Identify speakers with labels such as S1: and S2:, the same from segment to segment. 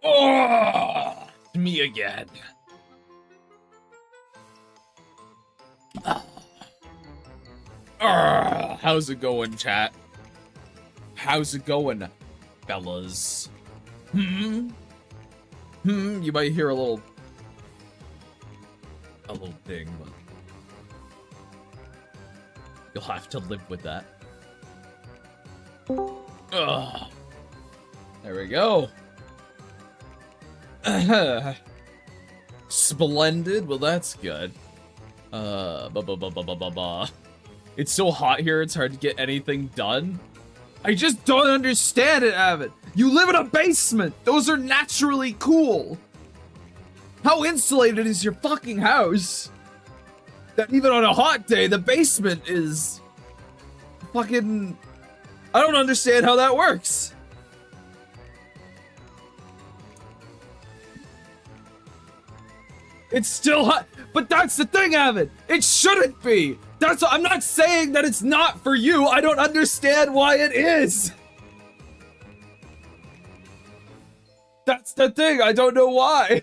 S1: Oh, me again. How's it going, chat? How's it going, fellas? You might hear a little thing, but you'll have to live with that. There we go. Splendid. Well, that's good. It's so hot here, it's hard to get anything done. I just don't understand it, Avid. You live in a basement. Those are naturally cool. How insulated is your fucking house? That even on a hot day, the basement is fucking... I don't understand how that works. It's still hot, but that's the thing, Avid. It shouldn't be. I'm not saying that it's not for you. I don't understand why it is. That's the thing. I don't know why.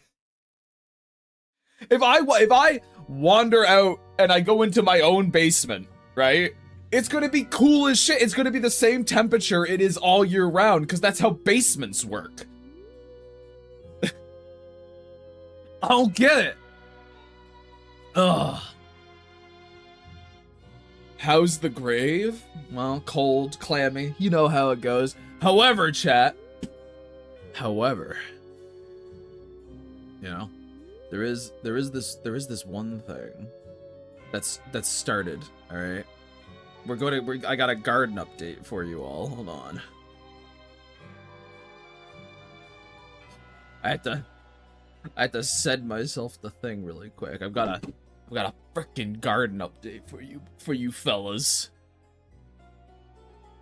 S1: If I wander out and I go into my own basement, right? It's gonna be cool as shit. It's gonna be the same temperature it is all year round, because that's how basements work. I don't get it. Ugh. How's the grave? Well, cold, clammy. You know how it goes. However, chat. However, you know, there is this one thing that's started. All right, I got a garden update for you all. Hold on. I had to send myself the thing really quick. I've got a freaking garden update for you fellas.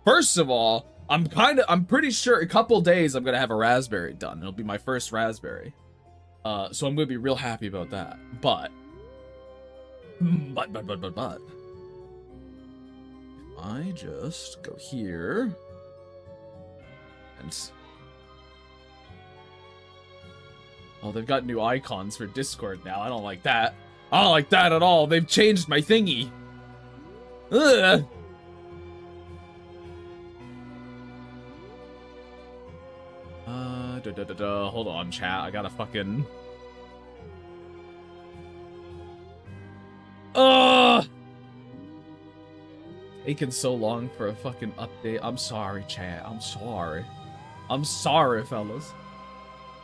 S1: First of all, I'm pretty sure a couple days I'm gonna have a raspberry done. It'll be my first raspberry. So I'm gonna be real happy about that. But if I just go here and oh, they've got new icons for Discord now. I don't like that. I don't like that at all. They've changed my thingy. Ugh. Hold on, chat. I gotta fucking... Taking so long for a fucking update. I'm sorry, chat. I'm sorry. I'm sorry, fellas.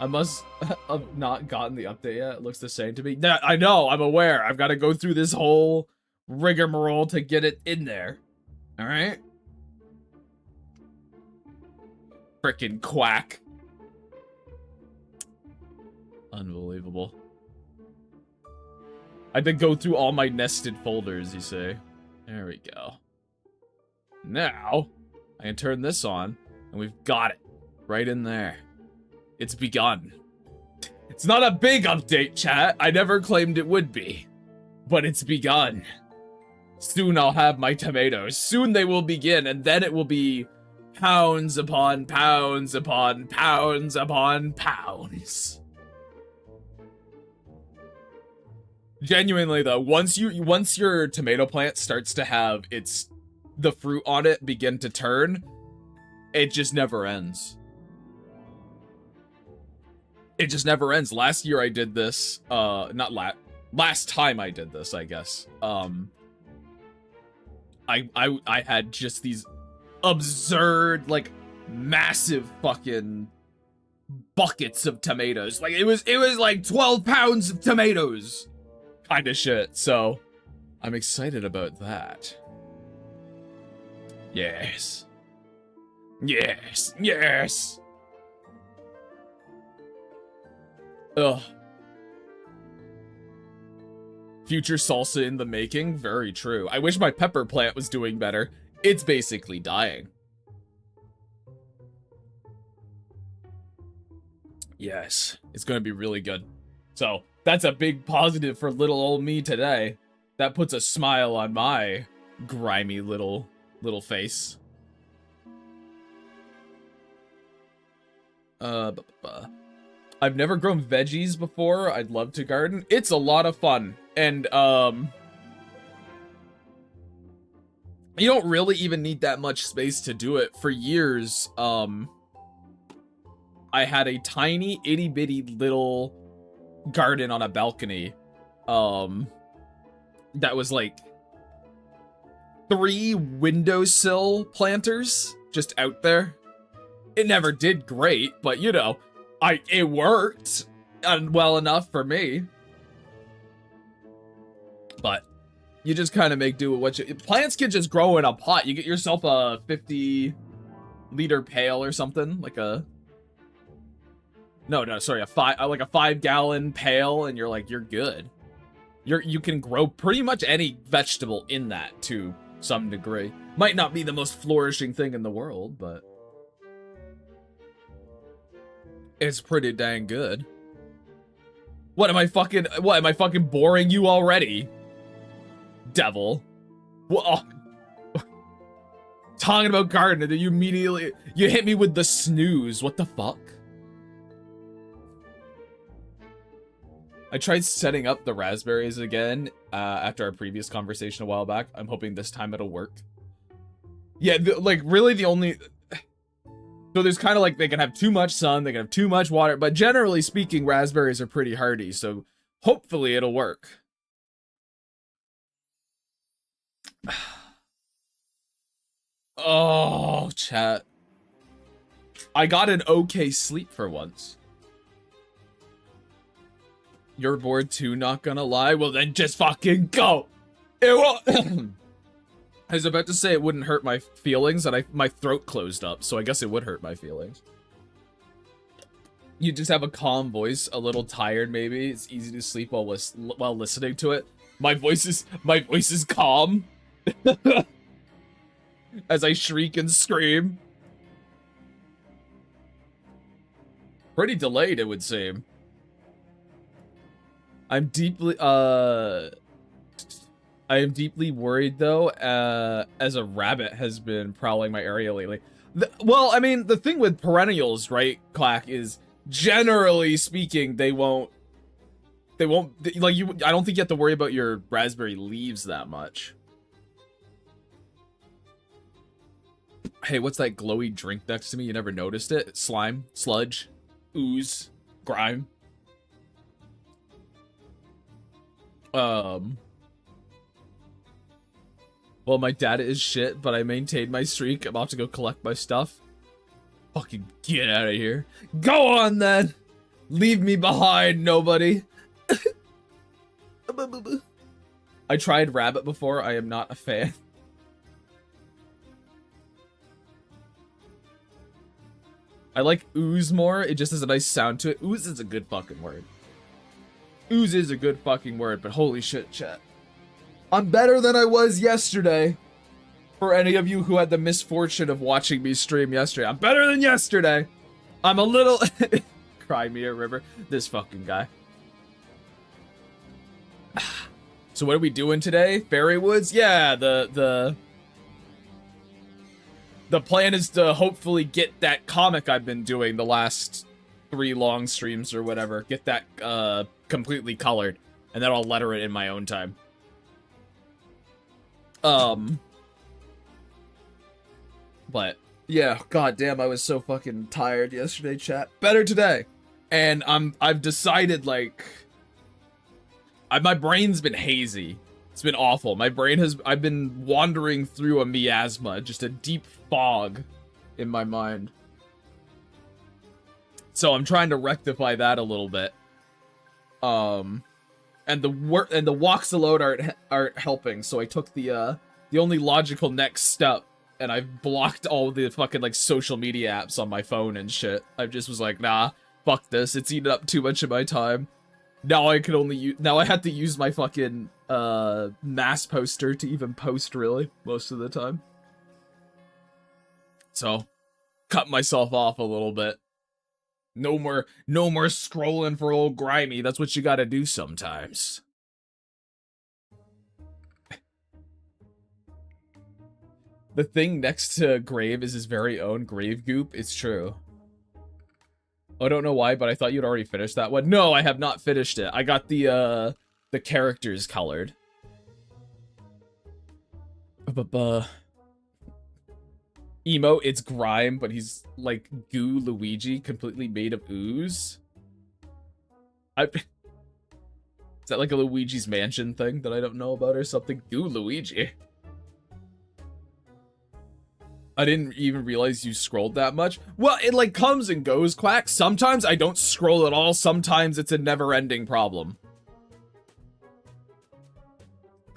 S1: I must have not gotten the update yet. It looks the same to me. I know, I'm aware. I've got to go through this whole rigmarole to get it in there. Alright? Frickin' quack. Unbelievable. I had to go through all my nested folders, you see. There we go. Now, I can turn this on, and we've got it. Right in there. It's begun. It's not a big update, chat. I never claimed it would be. But it's begun. Soon I'll have my tomatoes. Soon they will begin, and then it will be pounds upon pounds upon pounds upon pounds. Genuinely though, once your tomato plant starts to have the fruit on it begin to turn, it just never ends. It just never ends. Last year I did this, last time I did this, I guess. I had just these absurd, like, massive fucking buckets of tomatoes. Like, it was like 12 pounds of tomatoes kind of shit. So I'm excited about that. Yes. Yes. Yes. Ugh. Future salsa in the making? Very true. I wish my pepper plant was doing better. It's basically dying. Yes, it's gonna be really good. So, that's a big positive for little old me today. That puts a smile on my grimy little face. I've never grown veggies before. I'd love to garden. It's a lot of fun. And, you don't really even need that much space to do it. For years, I had a tiny, itty-bitty little garden on a balcony. That was like 3 windowsill planters just out there. It never did great, but you know, it worked well enough for me. But you just kind of make do with what you... Plants can just grow in a pot. You get yourself a 50-liter pail or something, like a... No, sorry, like a 5-gallon pail, and you're good. You can grow pretty much any vegetable in that to some degree. Might not be the most flourishing thing in the world, but it's pretty dang good. What am I fucking boring you already? Devil. Well, talking about gardening, then you hit me with the snooze. What the fuck? I tried setting up the raspberries again after our previous conversation a while back. I'm hoping this time it'll work. Yeah, really the only... So there's kind of like, they can have too much sun, they can have too much water, but generally speaking, raspberries are pretty hardy, so hopefully it'll work. Oh, chat. I got an okay sleep for once. You're bored too, not gonna lie? Well then just fucking go! It won't... I was about to say it wouldn't hurt my feelings, and my throat closed up, so I guess it would hurt my feelings. You just have a calm voice, a little tired maybe. It's easy to sleep while listening to it. My voice is calm. As I shriek and scream. Pretty delayed, it would seem. I am deeply worried, though, as a rabbit has been prowling my area lately. Well, I mean, the thing with perennials, right, Clack, is generally speaking, they won't, like, I don't think you have to worry about your raspberry leaves that much. Hey, what's that glowy drink next to me? You never noticed it? Slime, sludge, ooze, grime. Well, my data is shit, but I maintained my streak. I'm off to go collect my stuff. Fucking get out of here. Go on, then! Leave me behind, nobody. I tried rabbit before. I am not a fan. I like ooze more. It just has a nice sound to it. Ooze is a good fucking word. Ooze is a good fucking word, but holy shit, chat. I'm better than I was yesterday. For any of you who had the misfortune of watching me stream yesterday, I'm better than yesterday. I'm a little... Cry me a river. This fucking guy. So what are we doing today? Fairy-woods? Yeah, the plan is to hopefully get that comic I've been doing the last 3 long streams or whatever. Get that completely colored. And then I'll letter it in my own time. But yeah, goddamn, I was so fucking tired yesterday, chat. Better today. And I've decided, like, my brain's been hazy. It's been awful. I've been wandering through a miasma, just a deep fog in my mind. So I'm trying to rectify that a little bit. And the walks alone aren't helping, so I took the only logical next step, and I've blocked all the fucking, like, social media apps on my phone and shit. I just was like, nah, fuck this, it's eating up too much of my time. Now I can only now I have to use my fucking mass poster to even post, really, most of the time. So, cut myself off a little bit. No more scrolling for old Grimy. That's what you gotta do sometimes. The thing next to Grave is his very own Grave Goop. It's true. I don't know why, but I thought you'd already finished that one. No, I have not finished it. I got the characters colored. Emo, it's Grime, but he's like Goo Luigi, completely made of ooze. Is that like a Luigi's Mansion thing that I don't know about or something? Goo Luigi. I didn't even realize you scrolled that much. Well, it like comes and goes, Quack. Sometimes I don't scroll at all. Sometimes it's a never-ending problem.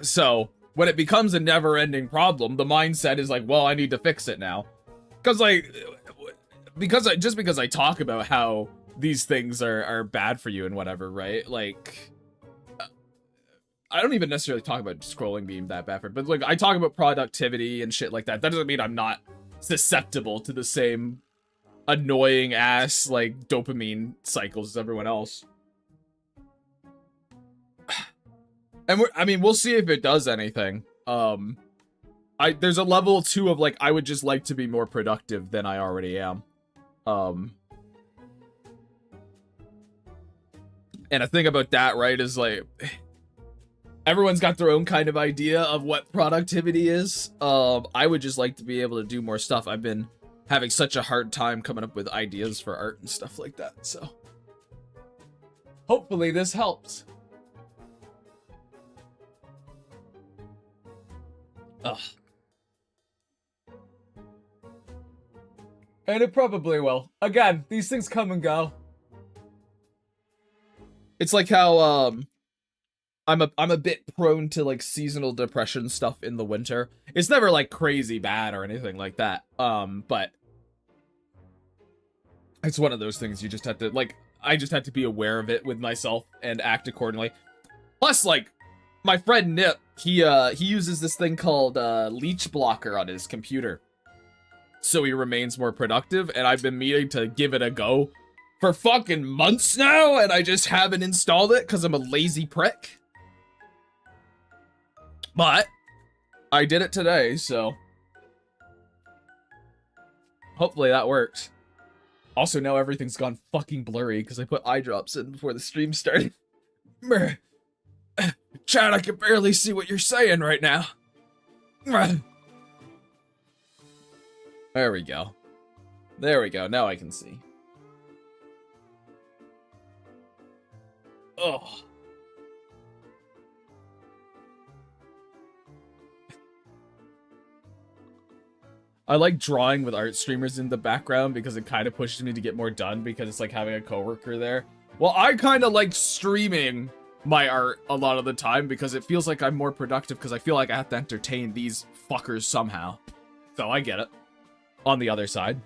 S1: So, when it becomes a never-ending problem, the mindset is like, well, I need to fix it now. Because just because I talk about how these things are bad for you and whatever, right? Like, I don't even necessarily talk about scrolling being that bad for it, but like I talk about productivity and shit like that. That doesn't mean I'm not susceptible to the same annoying ass like dopamine cycles as everyone else. And we'll see if it does anything. There's a level 2 of like I would just like to be more productive than I already am. And a thing about that, right, is like everyone's got their own kind of idea of what productivity is. I would just like to be able to do more stuff. I've been having such a hard time coming up with ideas for art and stuff like that, so hopefully this helps. Ugh. And it probably will. Again, these things come and go. It's like how, I'm a bit prone to like seasonal depression stuff in the winter. It's never like crazy bad or anything like that. But it's one of those things you just have to like, I just have to be aware of it with myself and act accordingly. Plus, like, my friend Nip, he uses this thing called Leech Blocker on his computer, so he remains more productive. And I've been meaning to give it a go for fucking months now, and I just haven't installed it because I'm a lazy prick. But I did it today, so hopefully that works. Also, now everything's gone fucking blurry because I put eye drops in before the stream started. Chad, I can barely see what you're saying right now. There we go. There we go. Now I can see. Oh. I like drawing with art streamers in the background because it kind of pushes me to get more done because it's like having a coworker there. Well, I kind of like streaming my art a lot of the time because it feels like I'm more productive because I feel like I have to entertain these fuckers somehow. So I get it. On the other side.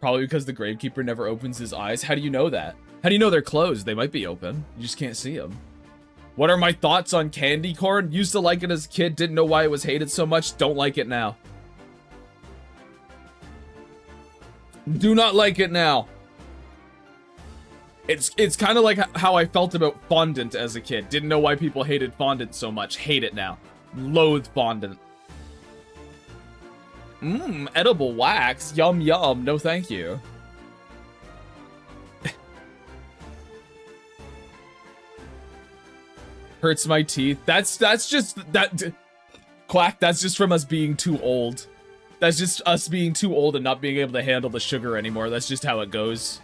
S1: Probably because the Gravekeeper never opens his eyes. How do you know that? How do you know they're closed? They might be open. You just can't see them. What are my thoughts on candy corn? Used to like it as a kid, didn't know why it was hated so much, don't like it now. Do not like it now. It's kind of like how I felt about fondant as a kid. Didn't know why people hated fondant so much. Hate it now. Loathe fondant. Edible wax. Yum yum. No thank you. Hurts my teeth. That's just Quack, that's just from us being too old. That's just us being too old and not being able to handle the sugar anymore. That's just how it goes.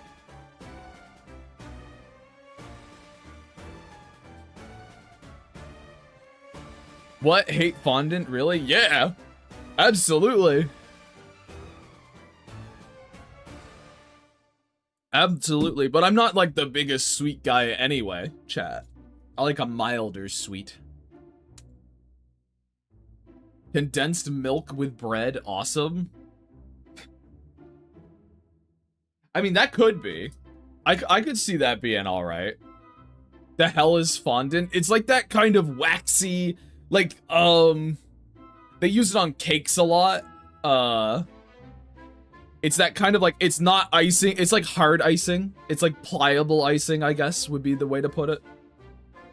S1: What? Hate fondant? Really? Yeah. Absolutely. Absolutely. But I'm not like the biggest sweet guy anyway, chat. I like a milder sweet. Condensed milk with bread, awesome. I mean, that could be. I could see that being alright. The hell is fondant? It's like that kind of waxy, like, they use it on cakes a lot. It's that kind of like, it's not icing, it's like hard icing. It's like pliable icing, I guess, would be the way to put it.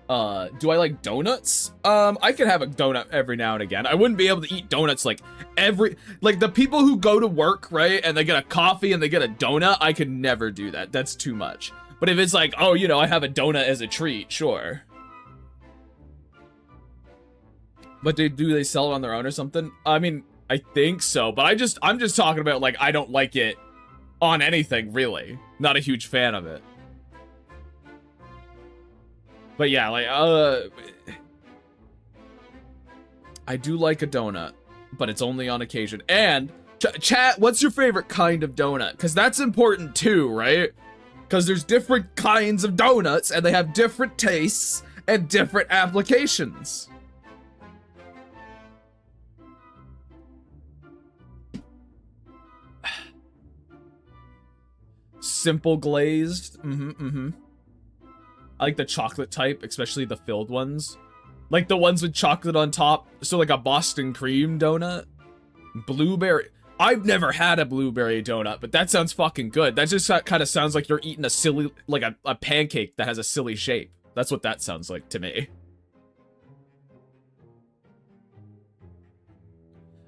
S1: Do I like donuts? I can have a donut every now and again. I wouldn't be able to eat donuts like the people who go to work, right? And they get a coffee and they get a donut. I could never do that. That's too much. But if it's like, oh, you know, I have a donut as a treat, sure. But do they sell it on their own or something? I mean, I think so, but I'm just talking about, like, I don't like it on anything, really. Not a huge fan of it. But yeah, like, I do like a donut, but it's only on occasion. And, chat, what's your favorite kind of donut? Because that's important too, right? Because there's different kinds of donuts, and they have different tastes and different applications. Simple glazed. I like the chocolate type, especially the filled ones. Like the ones with chocolate on top. So like a Boston cream donut. Blueberry. I've never had a blueberry donut, but that sounds fucking good. That just kind of sounds like you're eating a silly, like a pancake that has a silly shape. That's what that sounds like to me.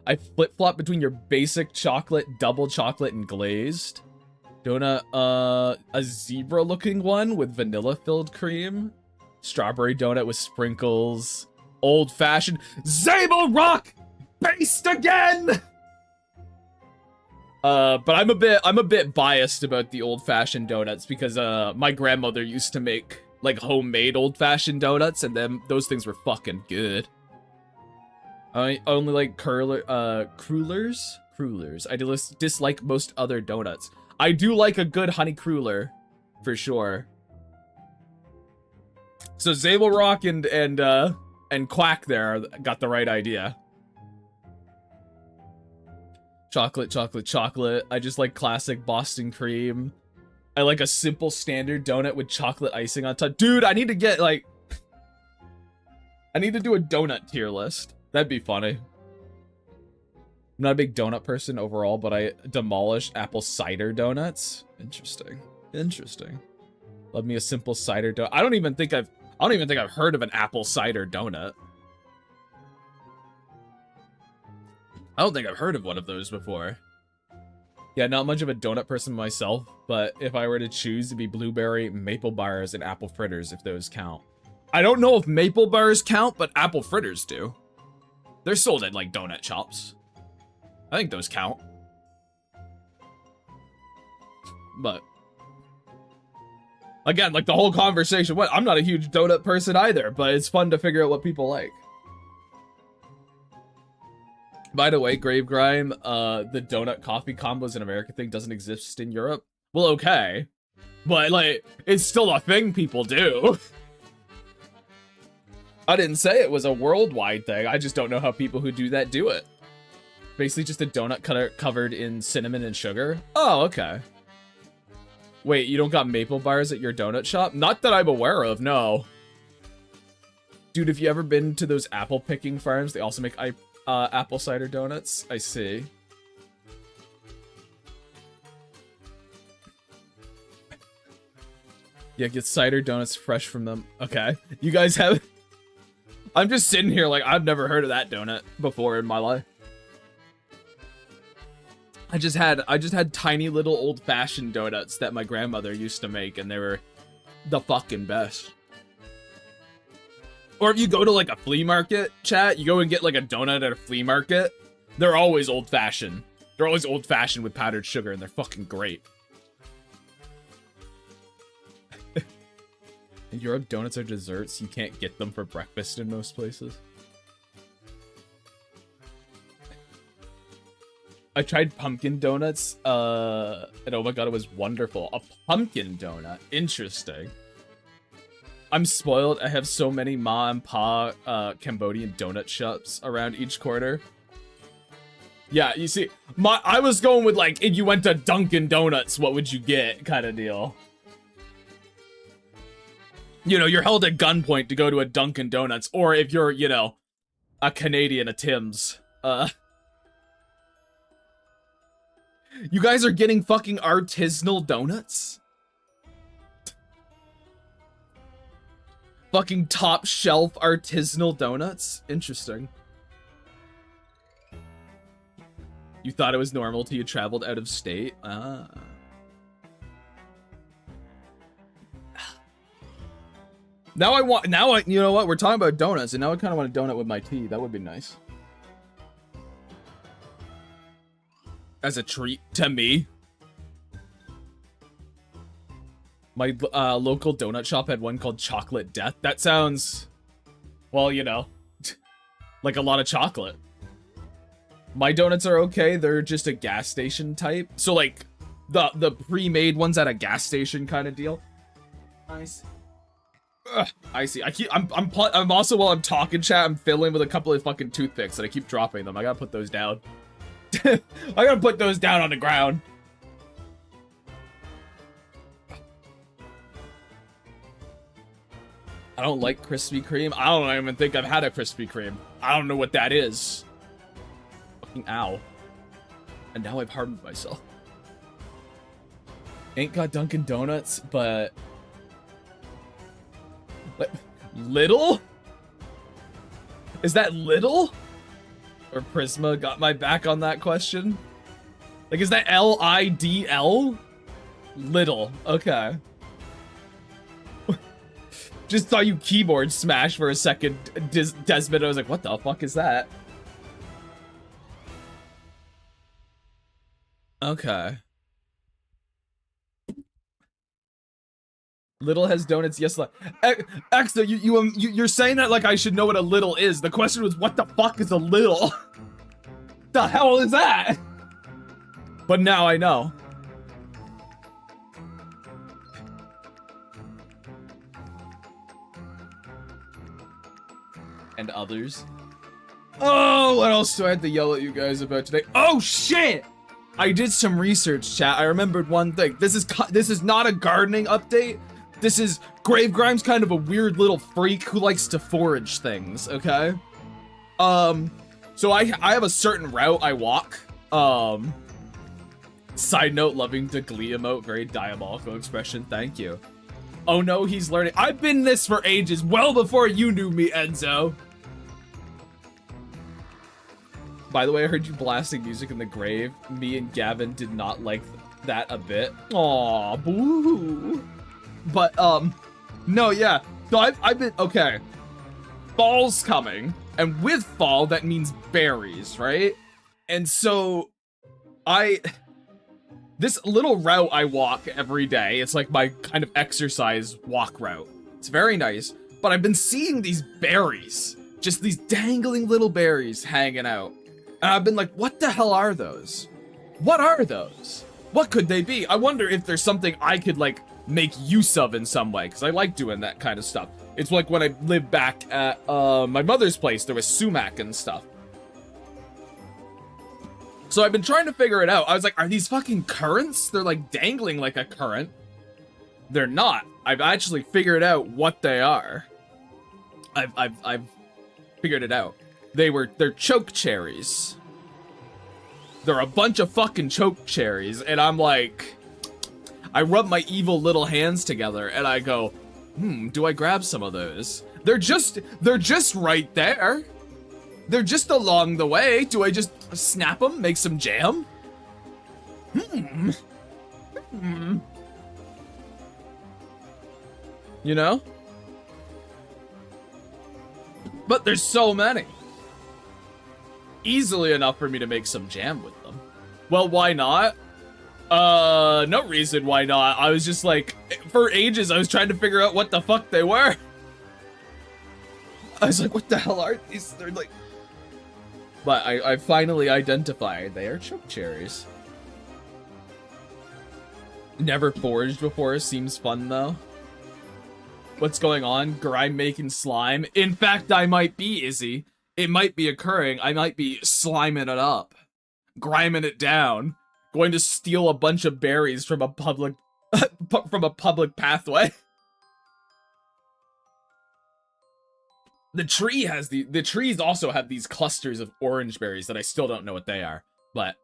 S1: I flip-flop between your basic chocolate, double chocolate, and glazed. Donut, a zebra-looking one with vanilla-filled cream. Strawberry donut with sprinkles. Old-fashioned Zabel Rock based again! But I'm a bit biased about the old-fashioned donuts because, my grandmother used to make, like, homemade old-fashioned donuts, and then those things were fucking good. I only like crullers? Crullers. I dislike most other donuts. I do like a good honey cruller, for sure. So Zabel Rock and Quack there got the right idea. Chocolate, chocolate, chocolate. I just like classic Boston cream. I like a simple standard donut with chocolate icing on top. Dude, I need to get, like... I need to do a donut tier list. That'd be funny. I'm not a big donut person overall, but I demolish apple cider donuts. Interesting. Interesting. Love me a simple cider donut. I don't even think I've heard of an apple cider donut. I don't think I've heard of one of those before. Yeah, not much of a donut person myself, but if I were to choose, it'd be blueberry, maple bars, and apple fritters if those count. I don't know if maple bars count, but apple fritters do. They're sold at, like, donut shops. I think those count. But again, like the whole conversation, I'm not a huge donut person either, but it's fun to figure out what people like. By the way, Grave Grime, the donut coffee combo is an American thing, doesn't exist in Europe. Well, okay. But, like, it's still a thing people do. I didn't say it was a worldwide thing. I just don't know how people who do that do it. Basically just a donut covered in cinnamon and sugar. Oh, okay. Wait, you don't got maple bars at your donut shop? Not that I'm aware of, no. Dude, have you ever been to those apple picking farms? They also make apple cider donuts. I see. Yeah, get cider donuts fresh from them. Okay. You guys have... I'm just sitting here like, I've never heard of that donut before in my life. I just had tiny little old-fashioned donuts that my grandmother used to make, and they were the fucking best. Or if you go to, like, a flea market, chat, you go and get, like, a donut at a flea market, they're always old-fashioned. They're always old-fashioned with powdered sugar, and they're fucking great. In Europe, donuts are desserts. You can't get them for breakfast in most places. I tried pumpkin donuts, and oh my god, it was wonderful. A pumpkin donut. Interesting. I'm spoiled. I have so many ma and pa Cambodian donut shops around each corner. Yeah, you see, I was going with, like, if you went to Dunkin' Donuts, what would you get kind of deal. You know, you're held at gunpoint to go to a Dunkin' Donuts, or if you're, you know, a Canadian, a Tim's. You guys are getting fucking artisanal donuts? Fucking top shelf artisanal donuts? Interesting. You thought it was normal till you traveled out of state? Ah. Now you know what? We're talking about donuts, and now I kind of want a donut with my tea. That would be nice. As a treat to me. My local donut shop had one called Chocolate Death. That sounds, well, you know, like a lot of chocolate. My donuts are okay. They're just a gas station type. So like the pre-made ones at a gas station kind of deal. Nice. Ugh, I see. I'm also, while I'm talking, chat, I'm fiddling with a couple of fucking toothpicks and I keep dropping them. I gotta put those down. I gotta put those down on the ground. I don't like Krispy Kreme. I don't even think I've had a Krispy Kreme. I don't know what that is. Fucking ow. And now I've hardened myself. Ain't got Dunkin' Donuts, but... Little? Is that little? Or Prisma got my back on that question? Like, is that L-I-D-L? Little. Okay. Just saw you keyboard smash for a second, Desmond. I was like, what the fuck is that? Okay. Little has donuts, yes. Exa, you're saying that like I should know what a little is. The question was, what the fuck is a little? The hell is that? But now I know. And others. Oh, what else do I have to yell at you guys about today? Oh shit! I did some research, chat. I remembered one thing. This is not a gardening update. This is Gravegrime's kind of a weird little freak who likes to forage things, okay? So I have a certain route I walk. Side note, loving the glee emote, very diabolical expression, thank you. Oh no, he's learning. I've been this for ages, well before you knew me, Enzo. By the way, I heard you blasting music in the grave. Me and Gavin did not like that a bit. Aw, boo. But, no, yeah. So I've been, okay. Fall's coming. And with fall, that means berries, right? And so, this little route I walk every day, it's like my kind of exercise walk route. It's very nice. But I've been seeing these berries. Just these dangling little berries hanging out. And I've been like, what the hell are those? What are those? What could they be? I wonder if there's something I could, like, make use of in some way, because I like doing that kind of stuff. It's like when I lived back at my mother's place, there was sumac and stuff. So I've been trying to figure it out. I was like, are these fucking currants? They're like dangling like a currant. They're not. I've actually figured out what they are. I've figured it out. They're choke cherries. They're a bunch of fucking choke cherries, and I'm like, I rub my evil little hands together and I go, do I grab some of those? They're just right there. They're just along the way. Do I just snap them, make some jam? You know? But there's so many. Easily enough for me to make some jam with them. Well, why not? No reason why not. I was just like, for ages, I was trying to figure out what the fuck they were. I was like, what the hell are these? They're like... But I finally identified they are choke cherries. Never foraged before, seems fun though. What's going on? Grime making slime? In fact, I might be, Izzy. It might be occurring. I might be sliming it up. Griming it down. Going to steal a bunch of berries from a public pathway. The trees also have these clusters of orange berries that I still don't know what they are, but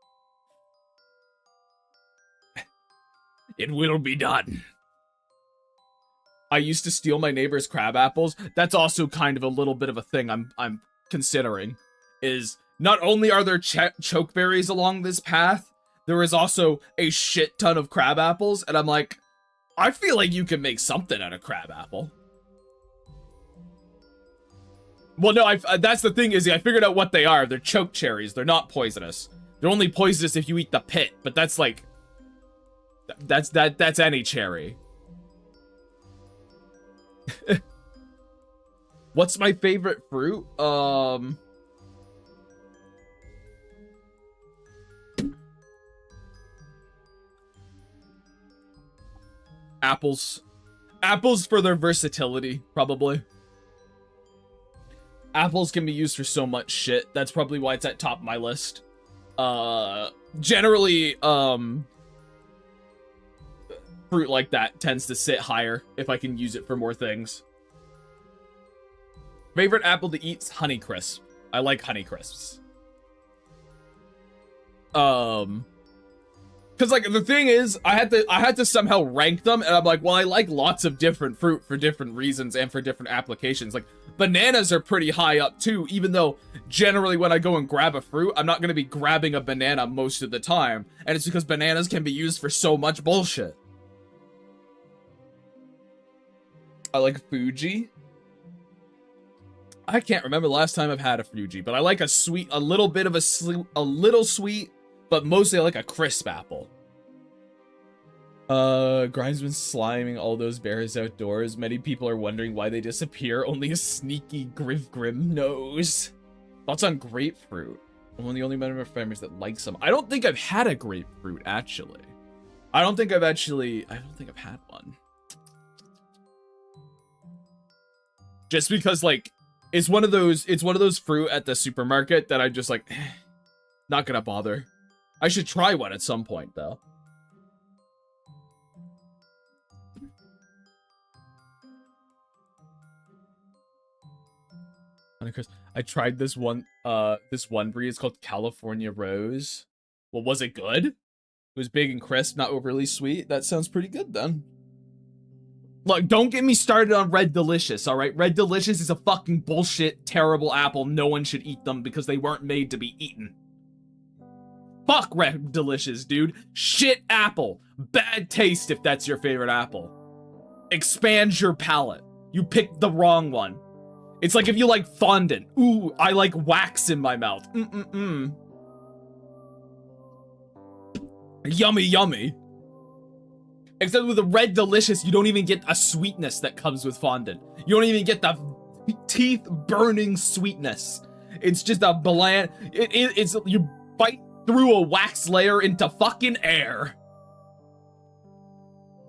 S1: it will be done. I used to steal my neighbor's crab apples. That's also kind of a little bit of a thing I'm considering. Is not only are there chokeberries along this path, there is also a shit ton of crab apples, and I'm like, I feel like you can make something out of crab apple. Well, no, that's the thing is I figured out what they are. They're choke cherries. They're not poisonous. They're only poisonous if you eat the pit, but that's like, that's any cherry. What's my favorite fruit? Apples. Apples for their versatility, probably. Apples can be used for so much shit. That's probably why it's at top of my list. Generally, fruit like that tends to sit higher if I can use it for more things. Favorite apple to eat's Honeycrisp. I like Honeycrisps. Cause like the thing is, I had to somehow rank them, and I'm like, well, I like lots of different fruit for different reasons and for different applications. Like bananas are pretty high up too, even though generally when I go and grab a fruit, I'm not gonna be grabbing a banana most of the time, and it's because bananas can be used for so much bullshit. I like Fuji. I can't remember the last time I've had a Fuji, but I like a sweet, a little bit of a little sweet, but mostly I like a crisp apple. Grimes been sliming all those bears outdoors. Many people are wondering why they disappear. Only a sneaky Grim knows. Thoughts on grapefruit? I'm one of the only member of farmers that likes them. I don't think I've had a grapefruit, actually. I don't think I've had one. Just because, like, it's one of those fruit at the supermarket that I just like, not gonna bother. I should try one at some point, though. I tried this one breed. It's called California Rose. Well, was it good? It was big and crisp, not overly sweet. That sounds pretty good, then. Look, don't get me started on Red Delicious, alright? Red Delicious is a fucking bullshit, terrible apple. No one should eat them because they weren't made to be eaten. Fuck Red Delicious, dude. Shit apple. Bad taste if that's your favorite apple. Expand your palate. You picked the wrong one. It's like if you like fondant. Ooh, I like wax in my mouth. Yummy, yummy. Except with a Red Delicious, you don't even get a sweetness that comes with fondant. You don't even get the teeth-burning sweetness. It's just a bland... It's you bite through a wax layer into fucking air.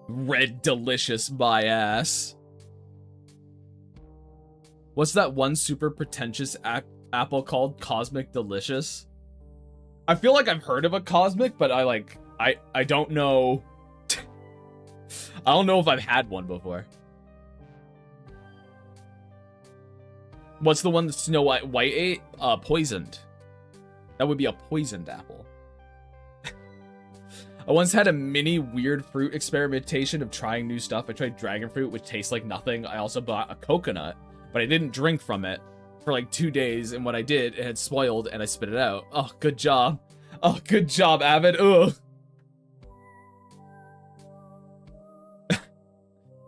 S1: Red Delicious, my ass. What's that one super pretentious apple called? Cosmic Delicious? I feel like I've heard of a Cosmic, but I don't know... I don't know if I've had one before. What's the one that Snow White ate? Poisoned. That would be a poisoned apple. I once had a mini weird fruit experimentation of trying new stuff. I tried dragon fruit, which tastes like nothing. I also bought a coconut, but I didn't drink from it for like 2 days, and when I did, it had spoiled and I spit it out. Oh, good job. Oh, good job, Avid. Ugh.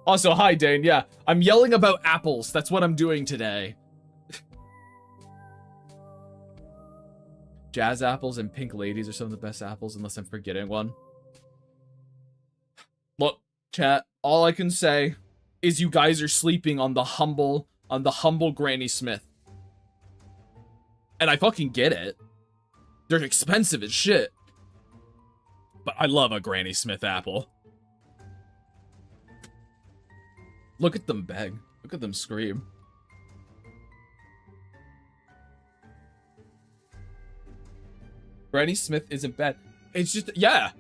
S1: Also, hi, Dane. Yeah, I'm yelling about apples. That's what I'm doing today. Jazz apples and pink ladies are some of the best apples, unless I'm forgetting one. Look, chat, all I can say is you guys are sleeping on the humble Granny Smith. And I fucking get it. They're expensive as shit. But I love a Granny Smith apple. Look at them beg. Look at them scream. Granny Smith isn't bad. It's just, yeah,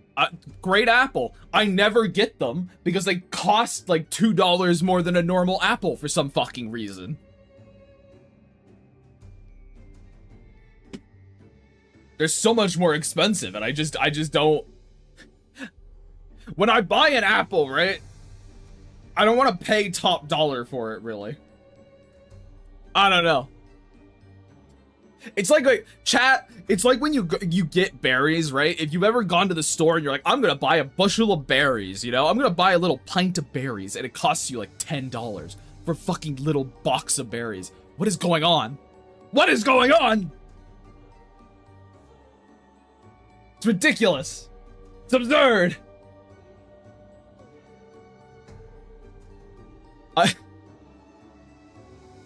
S1: great apple. I never get them because they cost like $2 more than a normal apple for some fucking reason. They're so much more expensive, and I just don't. When I buy an apple, right? I don't want to pay top dollar for it, really. I don't know. It's like chat, it's like when you get berries, right? If you've ever gone to the store and you're like, I'm gonna buy a bushel of berries, you know? I'm gonna buy a little pint of berries, and it costs you like $10 for a fucking little box of berries. What is going on? What is going on? It's ridiculous. It's absurd.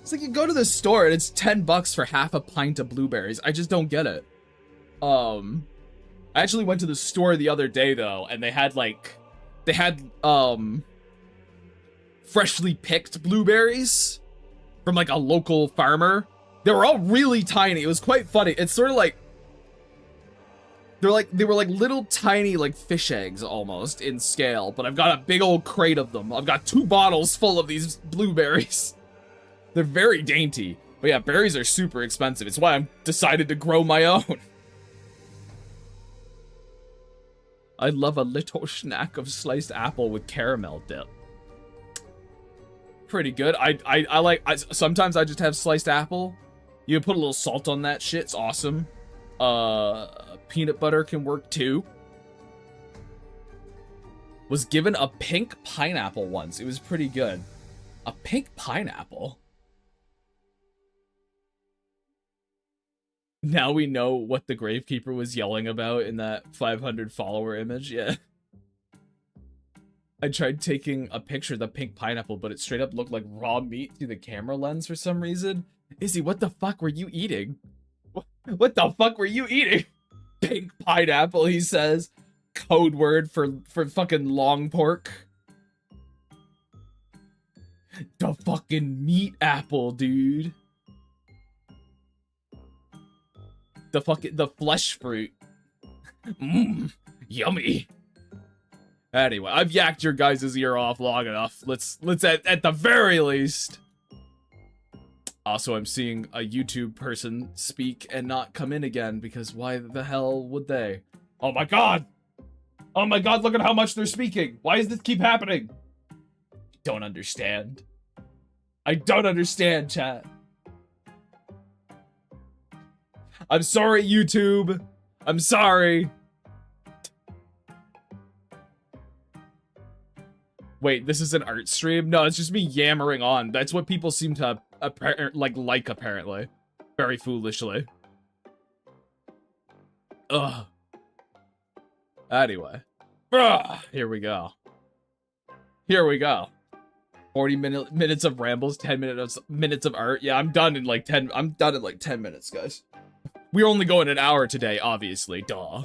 S1: It's like you go to the store and it's $10 for half a pint of blueberries. I just don't get it. I actually went to the store the other day though, and they had freshly picked blueberries from like a local farmer. They were all really tiny. It was quite funny. It's sort of like they were like little tiny like fish eggs almost in scale, but I've got a big old crate of them. I've got 2 bottles full of these blueberries. They're very dainty. But yeah, berries are super expensive. It's why I decided to grow my own. I love a little snack of sliced apple with caramel dip. Pretty good. Sometimes I just have sliced apple. You put a little salt on that shit. It's awesome. Peanut butter can work too. Was given a pink pineapple once. It was pretty good. A pink pineapple? Now we know what the Gravekeeper was yelling about in that 500 follower image. Yeah. I tried taking a picture of the pink pineapple, but it straight up looked like raw meat through the camera lens for some reason. Izzy, what the fuck were you eating? What the fuck were you eating? Pink pineapple, he says. Code word for fucking long pork. The fucking meat apple, dude. The flesh fruit. Mmm, yummy. Anyway, I've yacked your guys' ear off long enough. Let's at the very least. Also, I'm seeing a YouTube person speak and not come in again because why the hell would they? Oh my god! Oh my god, look at how much they're speaking! Why does this keep happening? Don't understand. I don't understand, chat. I'm sorry, YouTube. I'm sorry. Wait, this is an art stream? No, it's just me yammering on. That's what people seem to like apparently. Very foolishly. Ugh. Anyway. Ugh, here we go. Here we go. 40 minutes of rambles, 10 minutes of art. Yeah, I'm done in like 10 minutes, guys. We're only going an hour today, obviously. Duh.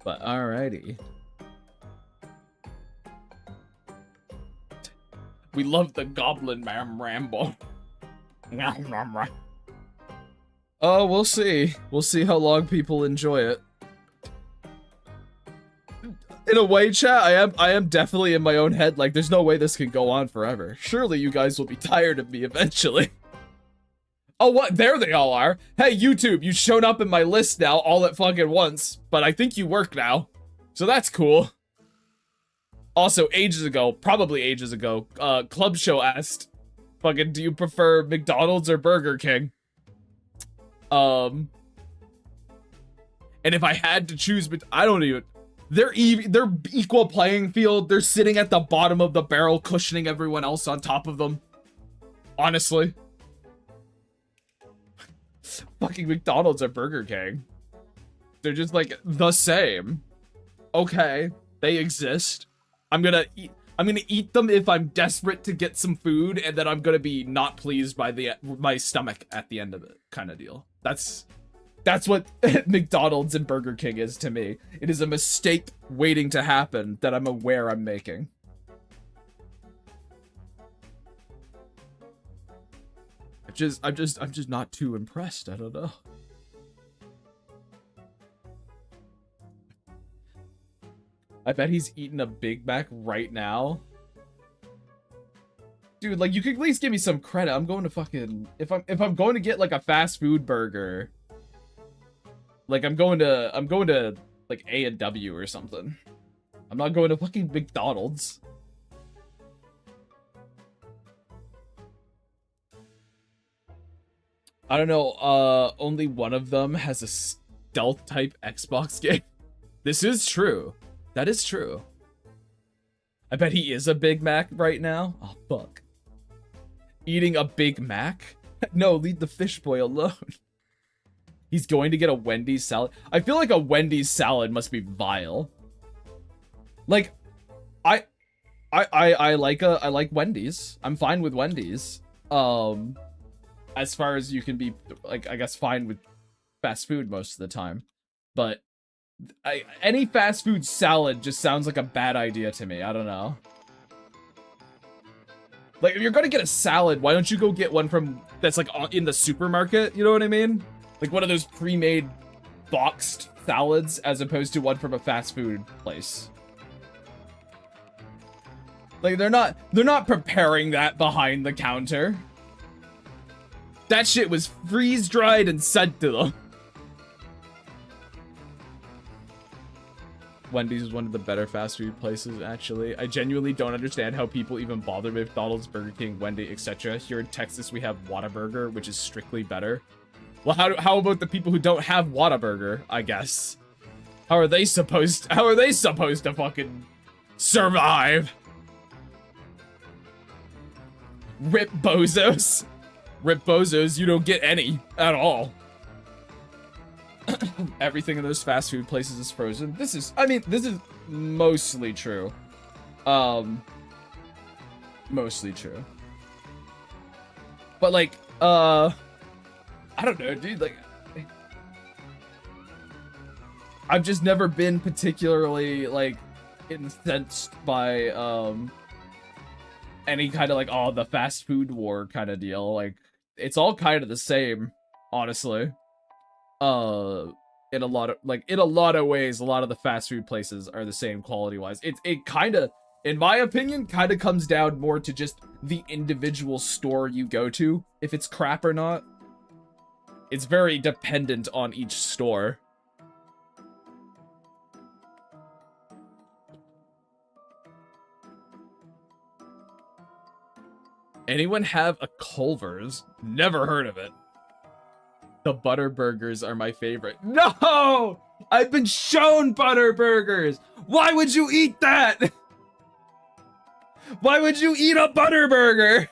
S1: But alrighty. We love the Goblin Man ramble. Oh, we'll see. We'll see how long people enjoy it. In a way, chat, I am definitely in my own head, like, there's no way this can go on forever. Surely you guys will be tired of me eventually. Oh, what? There they all are. Hey, YouTube, you've shown up in my list now all at fucking once, but I think you work now. So that's cool. Also, probably ages ago, Club Show asked, fucking, do you prefer McDonald's or Burger King? And if I had to choose, but I don't even... They're equal playing field. They're sitting at the bottom of the barrel, cushioning everyone else on top of them. Honestly. Fucking McDonald's or Burger King. They're just like the same. Okay, they exist. I'm gonna eat them if I'm desperate to get some food, and then I'm gonna be not pleased by my stomach at the end of it, kind of deal. That's what McDonald's and Burger King is to me. It is a mistake waiting to happen that I'm aware I'm making. I'm just not too impressed. I don't know. I bet he's eating a Big Mac right now. Dude, like, you could at least give me some credit. I'm going to fucking... If I'm going to get, like, a fast food burger... Like, I'm going to like A&W or something. I'm not going to fucking McDonald's. I don't know, only one of them has a stealth type Xbox game. This is true. That is true. I bet he is a Big Mac right now. Oh, fuck. Eating a Big Mac? No, leave the fish boy alone. He's going to get a Wendy's salad. I feel like a Wendy's salad must be vile. Like, I like Wendy's. I'm fine with Wendy's. As far as you can be, like, I guess fine with fast food most of the time. But any fast food salad just sounds like a bad idea to me. I don't know. Like, if you're gonna get a salad, why don't you go get one from that's like in the supermarket? You know what I mean? Like one of those pre-made boxed salads as opposed to one from a fast food place. Like they're not preparing that behind the counter. That shit was freeze-dried and sent to them. Wendy's is one of the better fast food places, actually. I genuinely don't understand how people even bother with McDonald's, Burger King, Wendy, etc. Here in Texas, we have Whataburger, which is strictly better. Well, how about the people who don't have Whataburger, I guess? How are they supposed to fucking survive? Rip bozos. Rip bozos, you don't get any at all. Everything in those fast food places is frozen. This is mostly true. Mostly true. But like, I don't know, dude, like, I've just never been particularly, like, incensed by, any kind of, like, oh, the fast food war kind of deal. Like, it's all kind of the same, honestly. In a lot of ways, a lot of the fast food places are the same quality-wise. It kind of, in my opinion, kind of comes down more to just the individual store you go to, if it's crap or not. It's very dependent on each store. Anyone have a Culver's? Never heard of it. The butter burgers are my favorite. No! I've been shown butter burgers! Why would you eat that? Why would you eat a butter burger?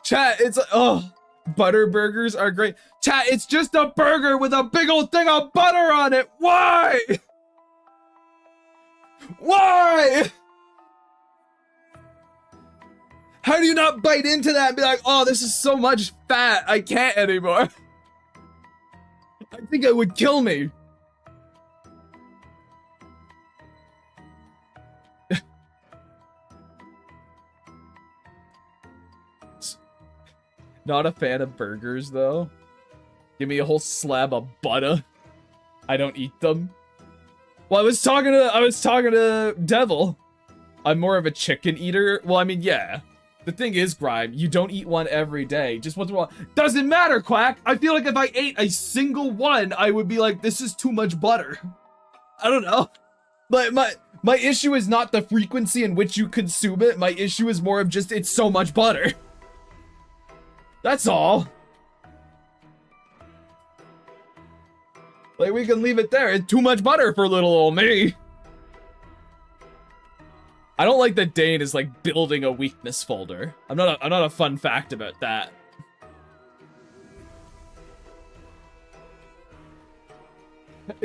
S1: Chat, it's oh, butter burgers are great. Chat, it's just a burger with a big old thing of butter on it. Why? Why? How do you not bite into that and be like, oh, this is so much fat, I can't anymore? I think it would kill me. Not a fan of burgers, though. Give me a whole slab of butter. I don't eat them. Well, I was talking to Devil. I'm more of a chicken eater. Well, I mean, yeah. The thing is, Grime, you don't eat one every day. Just once in a while. Doesn't matter, Quack! I feel like if I ate a single one, I would be like, this is too much butter. I don't know. But my issue is not the frequency in which you consume it. My issue is more of just, it's so much butter. That's all. Like, we can leave it there. It's too much butter for little old me. I don't like that Dane is like building a weakness folder. I'm not a fun fact about that.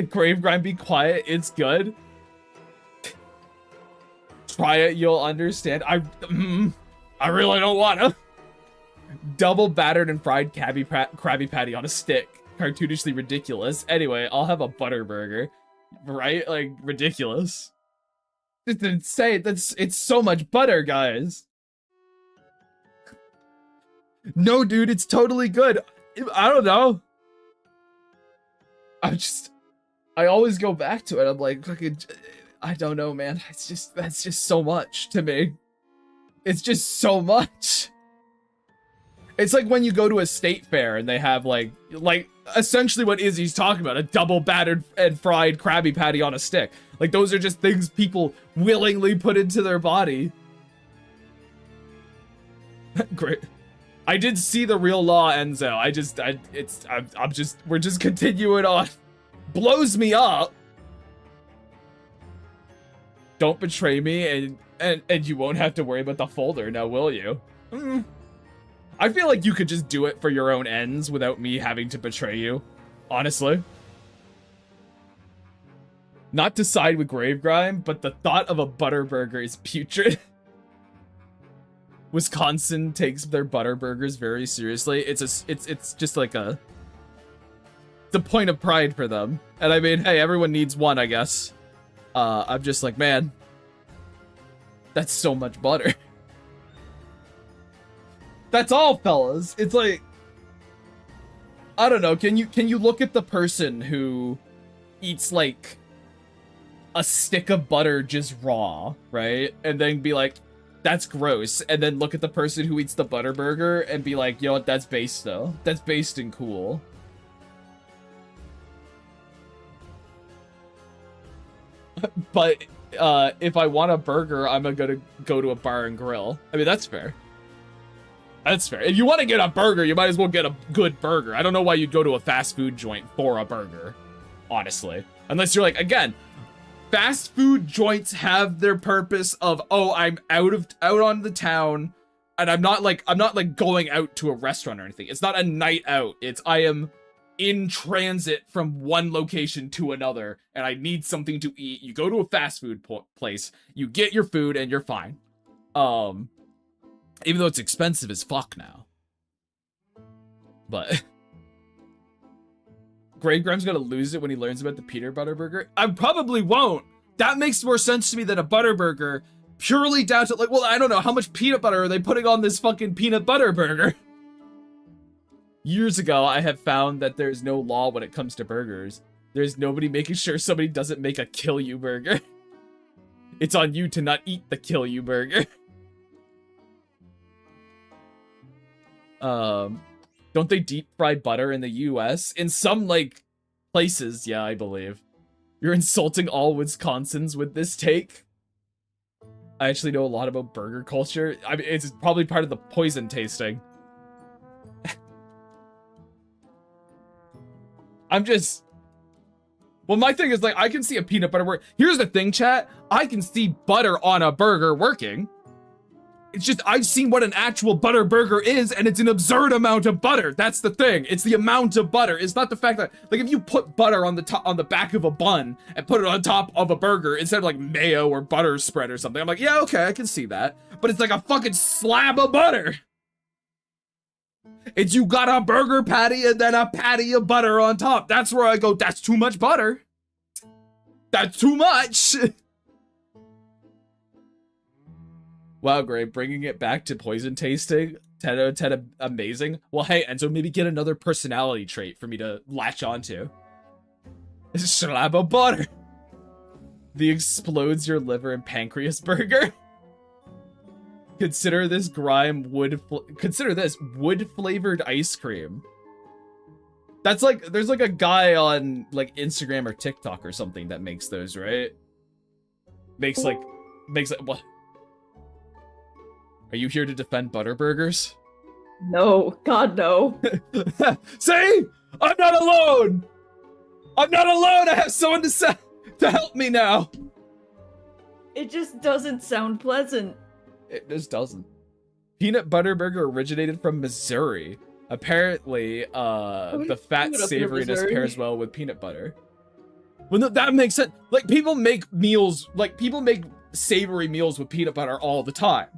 S1: Grave Grind, be quiet. It's good. Try it, you'll understand. I really don't wanna. Double battered and fried Krabby Patty on a stick. Cartoonishly ridiculous. Anyway, I'll have a butter burger. Right? Like, ridiculous. It's insane. It's so much butter, guys. No, dude, it's totally good. I don't know. I always go back to it. I'm like, I don't know, man. That's just so much to me. It's just so much. It's like when you go to a state fair and they have like essentially what Izzy's talking about, a double battered and fried Krabby Patty on a stick. Like, those are just things people willingly put into their body. Great. I did see the real law, Enzo. We're just continuing on. Blows me up. Don't betray me, and you won't have to worry about the folder, now will you? I feel like you could just do it for your own ends without me having to betray you, honestly. Not to side with Gravegrime, but the thought of a butter burger is putrid. Wisconsin takes their butter burgers very seriously. It's just like the point of pride for them. And I mean, hey, everyone needs one, I guess. I'm just like, man, that's so much butter. That's all, fellas. It's like, I don't know. Can you look at the person who eats like a stick of butter just raw, right? And then be like, that's gross. And then look at the person who eats the butter burger and be like, you know what? That's based though. That's based and cool. But if I want a burger, I'm gonna go to a bar and grill. I mean, that's fair. That's fair. If you want to get a burger, you might as well get a good burger. I don't know why you'd go to a fast food joint for a burger, honestly. Unless you're like, again, fast food joints have their purpose of, oh, I'm out on the town, and I'm not like going out to a restaurant or anything. It's not a night out. It's I am in transit from one location to another, and I need something to eat. You go to a fast food place, you get your food, and you're fine. Even though it's expensive as fuck now. But Gravegrime's gonna lose it when he learns about the peanut butter burger. I probably won't. That makes more sense to me than a butter burger. Purely down to, like, well, I don't know, how much peanut butter are they putting on this fucking peanut butter burger? Years ago, I have found that there's no law when it comes to burgers. There's nobody making sure somebody doesn't make a kill you burger. It's on you to not eat the kill you burger. Don't they deep fry butter in the US? In some, like, places, yeah, I believe. You're insulting all Wisconsins with this take? I actually know a lot about burger culture. I mean, it's probably part of the poison tasting. I'm just... Well, my thing is, like, I can see a peanut butter work. Here's the thing, chat. I can see butter on a burger working. It's just, I've seen what an actual butter burger is, and it's an absurd amount of butter. That's the thing. It's the amount of butter. It's not the fact that, like, if you put butter on the back of a bun and put it on top of a burger instead of like mayo or butter spread or something, I'm like, yeah, okay, I can see that. But it's like a fucking slab of butter. It's you got a burger patty and then a patty of butter on top. That's where I go, that's too much butter. That's too much. Wow, great. Bringing it back to poison tasting. 10 out of 10 amazing. Well, hey, Enzo, maybe get another personality trait for me to latch onto. It's a slab of butter. The explodes your liver and pancreas burger. Consider this wood-flavored ice cream. That's like, there's like a guy on like Instagram or TikTok or something that makes those, right? Makes like, what? Are you here to defend butter burgers?
S2: No, God, no.
S1: See? I'm not alone! I'm not alone! I have someone to help me now!
S2: It just doesn't sound pleasant.
S1: It just doesn't. Peanut butter burger originated from Missouri. Apparently, the fat savoriness pairs well with peanut butter. Well, no, that makes sense. Like, people make savory meals with peanut butter all the time.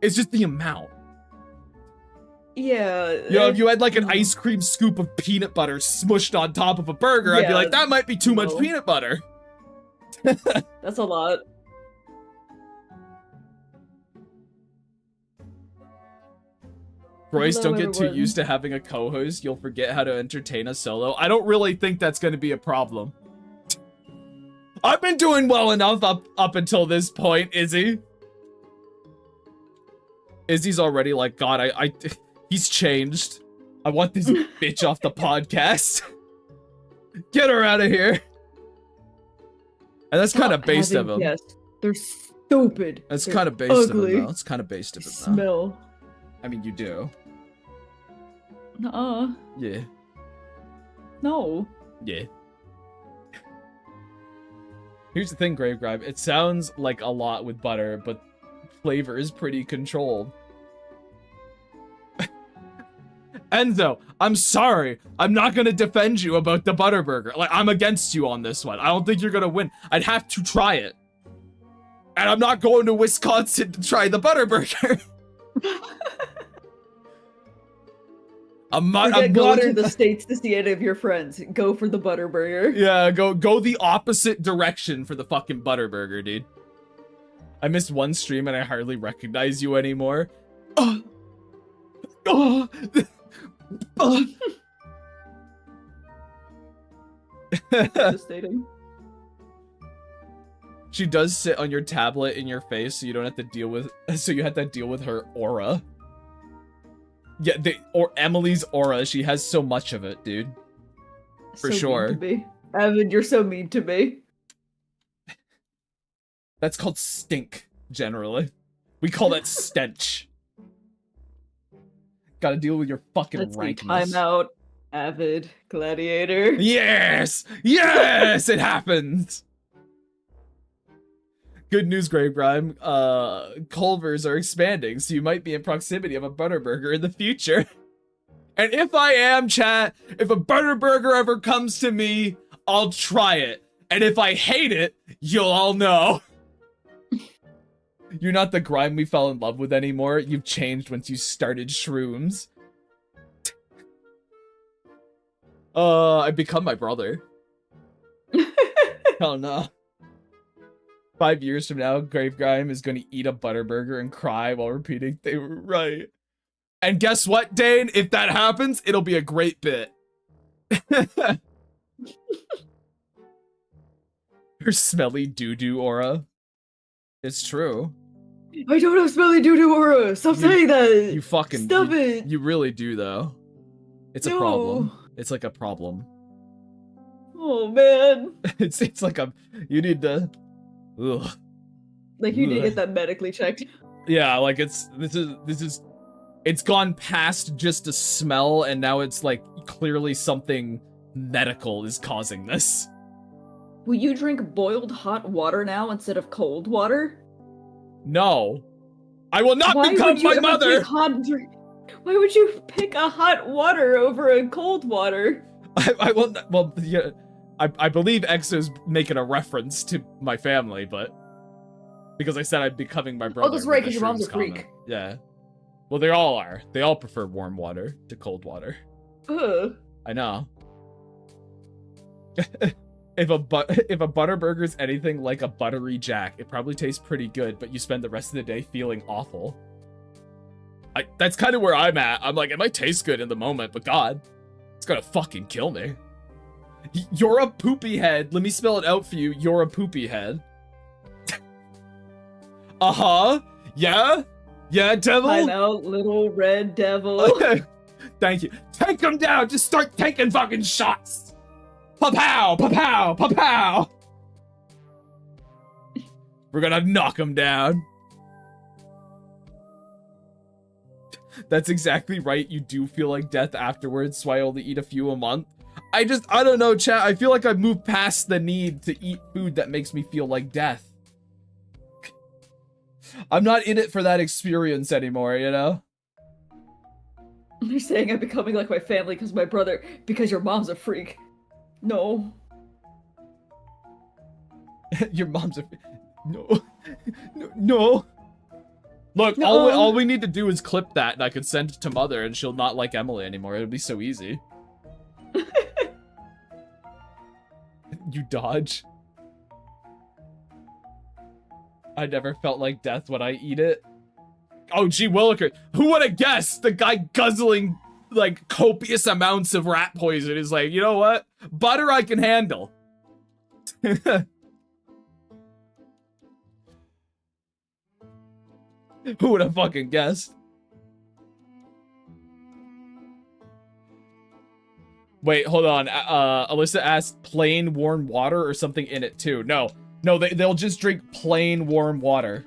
S1: It's just the amount.
S2: Yeah.
S1: You know, if you had like an ice cream scoop of peanut butter smushed on top of a burger, I'd be like, that might be too much peanut butter.
S2: That's a lot.
S1: Royce, don't get too used to having a co-host. You'll forget how to entertain a solo. I don't really think that's going to be a problem. I've been doing well enough up until this point, Izzy. Izzy's already like, God, he's changed. I want this bitch off the podcast. Get her out of here. And that's kind of based of him.
S2: Yes, they're stupid.
S1: That's
S2: They're
S1: kind of based of
S2: ugly.
S1: him, though. It's kind of based of him, though.
S2: Smell.
S1: I mean, you do.
S2: Nuh-uh.
S1: Yeah.
S2: No.
S1: Yeah. Here's the thing, Grave Gribe. It sounds like a lot with butter, but flavor is pretty controlled. Enzo, I'm sorry. I'm not gonna defend you about the Butterburger. Like, I'm against you on this one. I don't think you're gonna win. I'd have to try it. And I'm not going to Wisconsin to try the Butterburger. I'm
S2: Going
S1: going
S2: to the States to see any of your friends. Go for the Butterburger.
S1: Yeah, go the opposite direction for the fucking Butterburger, dude. I missed one stream and I hardly recognize you anymore.
S2: Devastating.
S1: She does sit on your tablet in your face, so you don't have to deal with. So you have to deal with her aura. Yeah, or Emily's aura. She has so much of it, dude. For
S2: so
S1: sure.
S2: Mean to me. Evan, you're so mean to me.
S1: That's called stink, generally. We call that stench. Gotta deal with your fucking
S2: Let's
S1: rankness.
S2: time out, Avid Gladiator.
S1: Yes! Yes! It happens! Good news, Grave Grime. Culvers are expanding, so you might be in proximity of a Butterburger in the future. And if I am, chat, if a Butterburger ever comes to me, I'll try it. And if I hate it, you'll all know. You're not the Grime we fell in love with anymore. You've changed once you started shrooms. I've become my brother. Hell no. 5 years from now, Grave Grime is going to eat a Butterburger and cry while repeating they were right. And guess what, Dane? If that happens, it'll be a great bit. Her smelly doo-doo aura. It's true.
S2: I don't have smelly doo-doo aura. Stop saying that.
S1: You fucking...
S2: Stop it.
S1: You really do, though. It's a
S2: No.
S1: problem. It's like a problem.
S2: Oh, man.
S1: It's like a... You need to... Ugh.
S2: Like, you need to get that medically checked.
S1: Yeah, like this is it's gone past just a smell and now it's like clearly something medical is causing this.
S2: Will you drink boiled hot water now instead of cold water?
S1: No. I will not become my mother!
S2: Why would you pick a hot water over a cold water?
S1: I will not, well, yeah, I believe Exo's making a reference to my family, but because I said I'm becoming my brother.
S2: Oh, that's right, because
S1: with
S2: your
S1: the
S2: mom's a
S1: shrooms
S2: freak.
S1: comment. Yeah. Well, they all are. They all prefer warm water to cold water.
S2: Ugh.
S1: I know. If a Butterburger's anything like a buttery jack, it probably tastes pretty good, but you spend the rest of the day feeling awful. That's kind of where I'm at. I'm like, it might taste good in the moment, but God, it's gonna fucking kill me. You're a poopy head. Let me spell it out for you. You're a poopy head. Uh-huh. Yeah? Yeah, devil?
S2: I'm out, little red devil.
S1: Thank you. Take him down! Just start taking fucking shots! Pa-pow! Pa-pow! Pa-pow! We're gonna knock him down. That's exactly right. You do feel like death afterwards, so I only eat a few a month. I don't know, chat. I feel like I've moved past the need to eat food that makes me feel like death. I'm not in it for that experience anymore, you know?
S2: You're saying I'm becoming like my family because your mom's a freak. No.
S1: Your mom's a... No. No. Look,
S2: No.
S1: all we need to do is clip that and I can send it to Mother and she'll not like Emily anymore. It'll be so easy. You dodge. I never felt like death when I eat it. Oh, gee Williker. Who would have guessed the guy guzzling, like, copious amounts of rat poison is like, you know what? Butter I can handle. Who would have fucking guessed? Wait, hold on. Alyssa asked plain warm water or something in it too. No, they'll just drink plain warm water.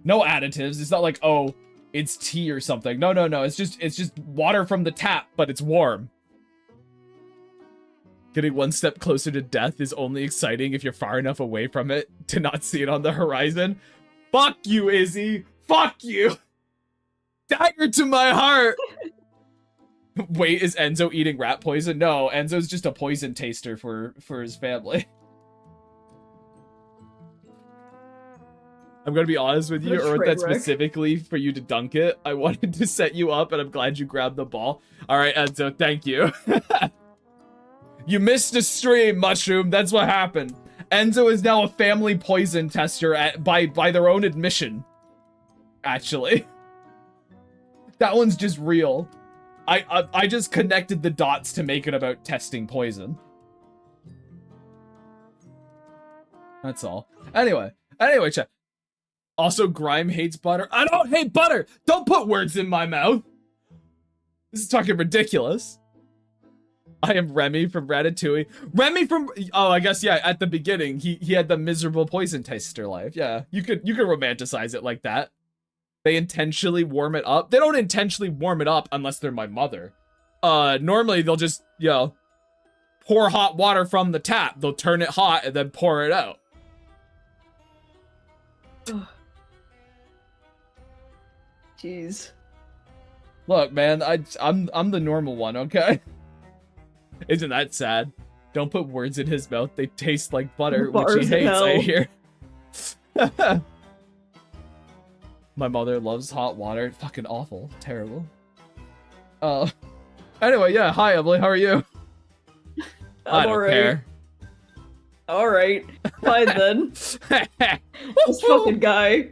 S1: No additives. It's not like, oh, it's tea or something. No. It's just water from the tap, but it's warm. Getting one step closer to death is only exciting if you're far enough away from it to not see it on the horizon. Fuck you, Izzy. Fuck you. Dagger to my heart. Wait, is Enzo eating rat poison? No, Enzo's just a poison taster for his family. I'm gonna be honest with you, or that specifically for you to dunk it. I wanted to set you up, and I'm glad you grabbed the ball. All right, Enzo, thank you. You missed a stream, Mushroom. That's what happened. Enzo is now a family poison tester by their own admission. Actually, that one's just real. I just connected the dots to make it about testing poison. That's all. Anyway, chat. Also, Grime hates butter. I don't hate butter! Don't put words in my mouth! This is talking ridiculous. I am Remy from Ratatouille. Remy from... Oh, I guess, yeah, at the beginning, he had the miserable poison taster life. Yeah, you could romanticize it like that. They intentionally warm it up. They don't intentionally warm it up unless they're my mother. Normally they'll just, pour hot water from the tap. They'll turn it hot and then pour it out.
S2: Jeez.
S1: Look, man, I'm the normal one, okay? Isn't that sad? Don't put words in his mouth. They taste like butter, which he hates, I hear. My mother loves hot water. Fucking awful. Terrible. Anyway, yeah. Hi, Emily. How are you? I don't care.
S2: Alright. Fine then. This fucking guy.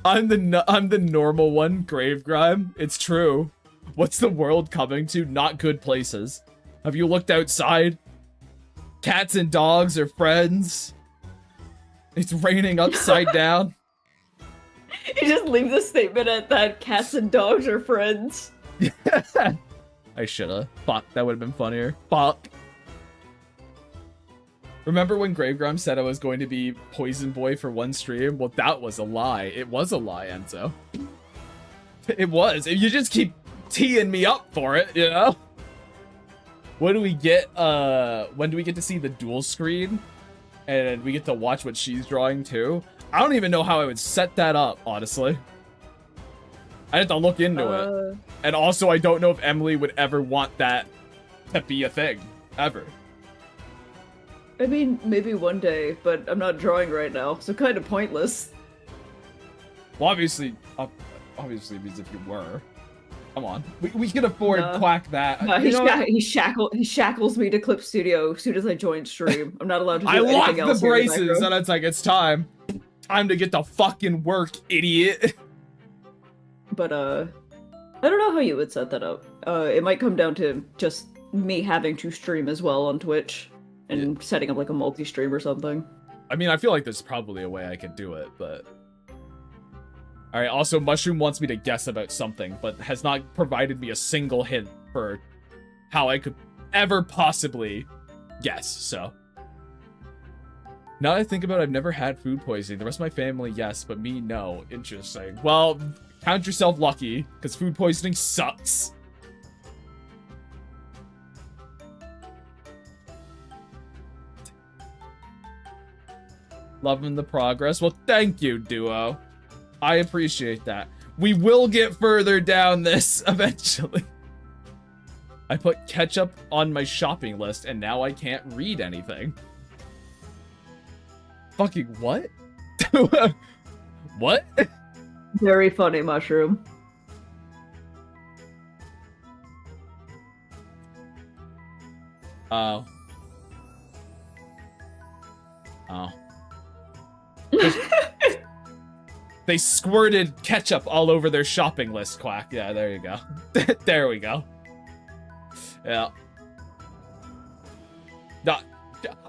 S1: I'm the normal one, Grave Grime. It's true. What's the world coming to? Not good places. Have you looked outside? Cats and dogs are friends. It's raining upside down.
S2: You just leave the statement at that. Cats and dogs are friends.
S1: I shoulda. Fuck, that would have been funnier. Fuck. Remember when Gravegram said I was going to be Poison Boy for one stream? Well, that was a lie. It was a lie, Enzo. It was. You just keep teeing me up for it, you know? When do we get to see the dual screen? And we get to watch what she's drawing too? I don't even know how I would set that up, honestly. I have to look into it. And also, I don't know if Emily would ever want that to be a thing. Ever.
S2: I mean, maybe one day, but I'm not drawing right now, so kind of pointless.
S1: Well, obviously means if you were. Come on. We can afford Quack that.
S2: No, he shackles me to Clip Studio as soon as I join stream. I'm not allowed to do anything else.
S1: I lock the braces, and it's like, it's time. Time to get to fucking work, idiot.
S2: But, I don't know how you would set that up. It might come down to just me having to stream as well on Twitch. And setting up like a multi-stream or something.
S1: I mean, I feel like there's probably a way I could do it, but... Alright, also, Mushroom wants me to guess about something, but has not provided me a single hint for how I could ever possibly guess, so... Now that I think about it, I've never had food poisoning. The rest of my family, yes, but me, no. Interesting. Well, count yourself lucky, because food poisoning sucks. Loving the progress. Well, thank you, Duo. I appreciate that. We will get further down this eventually. I put ketchup on my shopping list, and now I can't read anything. Fucking what? What?
S2: Very funny, Mushroom.
S1: Oh. They squirted ketchup all over their shopping list, Quack. Yeah, there you go. There we go. Yeah.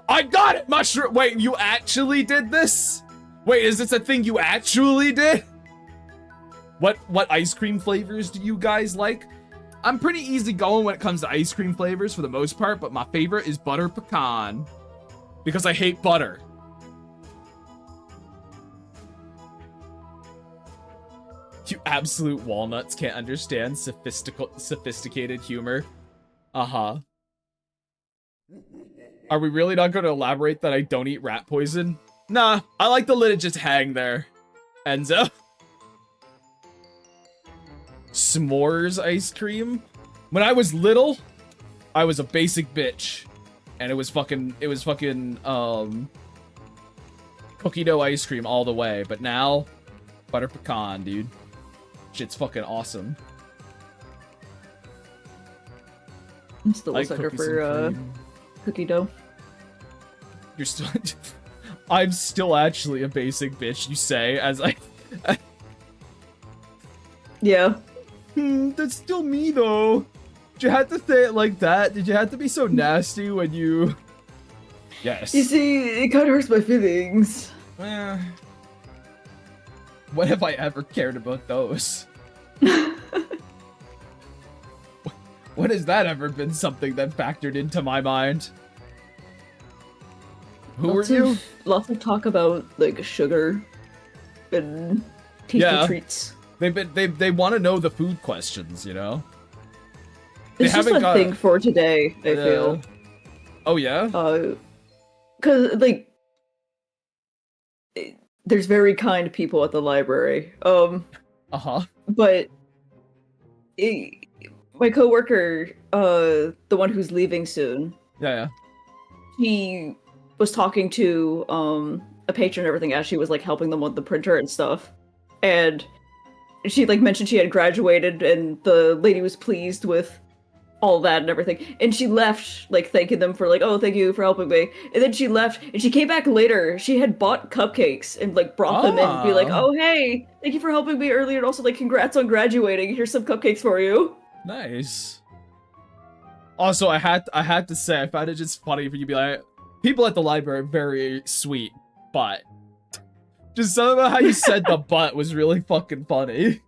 S1: I got it, Mushroom! Wait, you actually did this? Wait, is this a thing you actually did? What ice cream flavors do you guys like? I'm pretty easy going when it comes to ice cream flavors for the most part, but my favorite is butter pecan. Because I hate butter. You absolute walnuts can't understand sophisticated humor. Uh-huh. Are we really not going to elaborate that I don't eat rat poison? Nah, I like to let it just hang there. Enzo. S'mores ice cream? When I was little, I was a basic bitch. And it was fucking, cookie dough ice cream all the way. But now, butter pecan, dude. Shit's fucking awesome.
S2: I'm still a
S1: Like
S2: sucker
S1: cookies and
S2: for
S1: cream.
S2: cookie dough.
S1: You're still... I'm still actually a basic bitch, you say, as I...
S2: Yeah.
S1: That's still me, though. Did you have to say it like that? Did you have to be so nasty when you... Yes.
S2: You see, it kind of hurts my feelings.
S1: When have I ever cared about those? When has that ever been something that factored into my mind? Who are you?
S2: Lots of talk about, like, sugar and tasty treats.
S1: They want to know the food questions, you know?
S2: It's just a thing for today, I feel.
S1: Oh, yeah?
S2: Because, like, there's very kind people at the library.
S1: Uh-huh.
S2: But my coworker, the one who's leaving soon.
S1: Yeah.
S2: He was talking to a patron and everything as she was like helping them with the printer and stuff. And she like mentioned she had graduated and the lady was pleased with all that and everything. And she left like thanking them for like, oh, thank you for helping me. And then she left and she came back later. She had bought cupcakes and like brought them in and be like, oh, hey, thank you for helping me earlier and also like congrats on graduating. Here's some cupcakes for you. Nice.
S1: Also, I had to say, I found it just funny for you to be like, people at the library are very sweet, but just something about how you said the but was really fucking funny.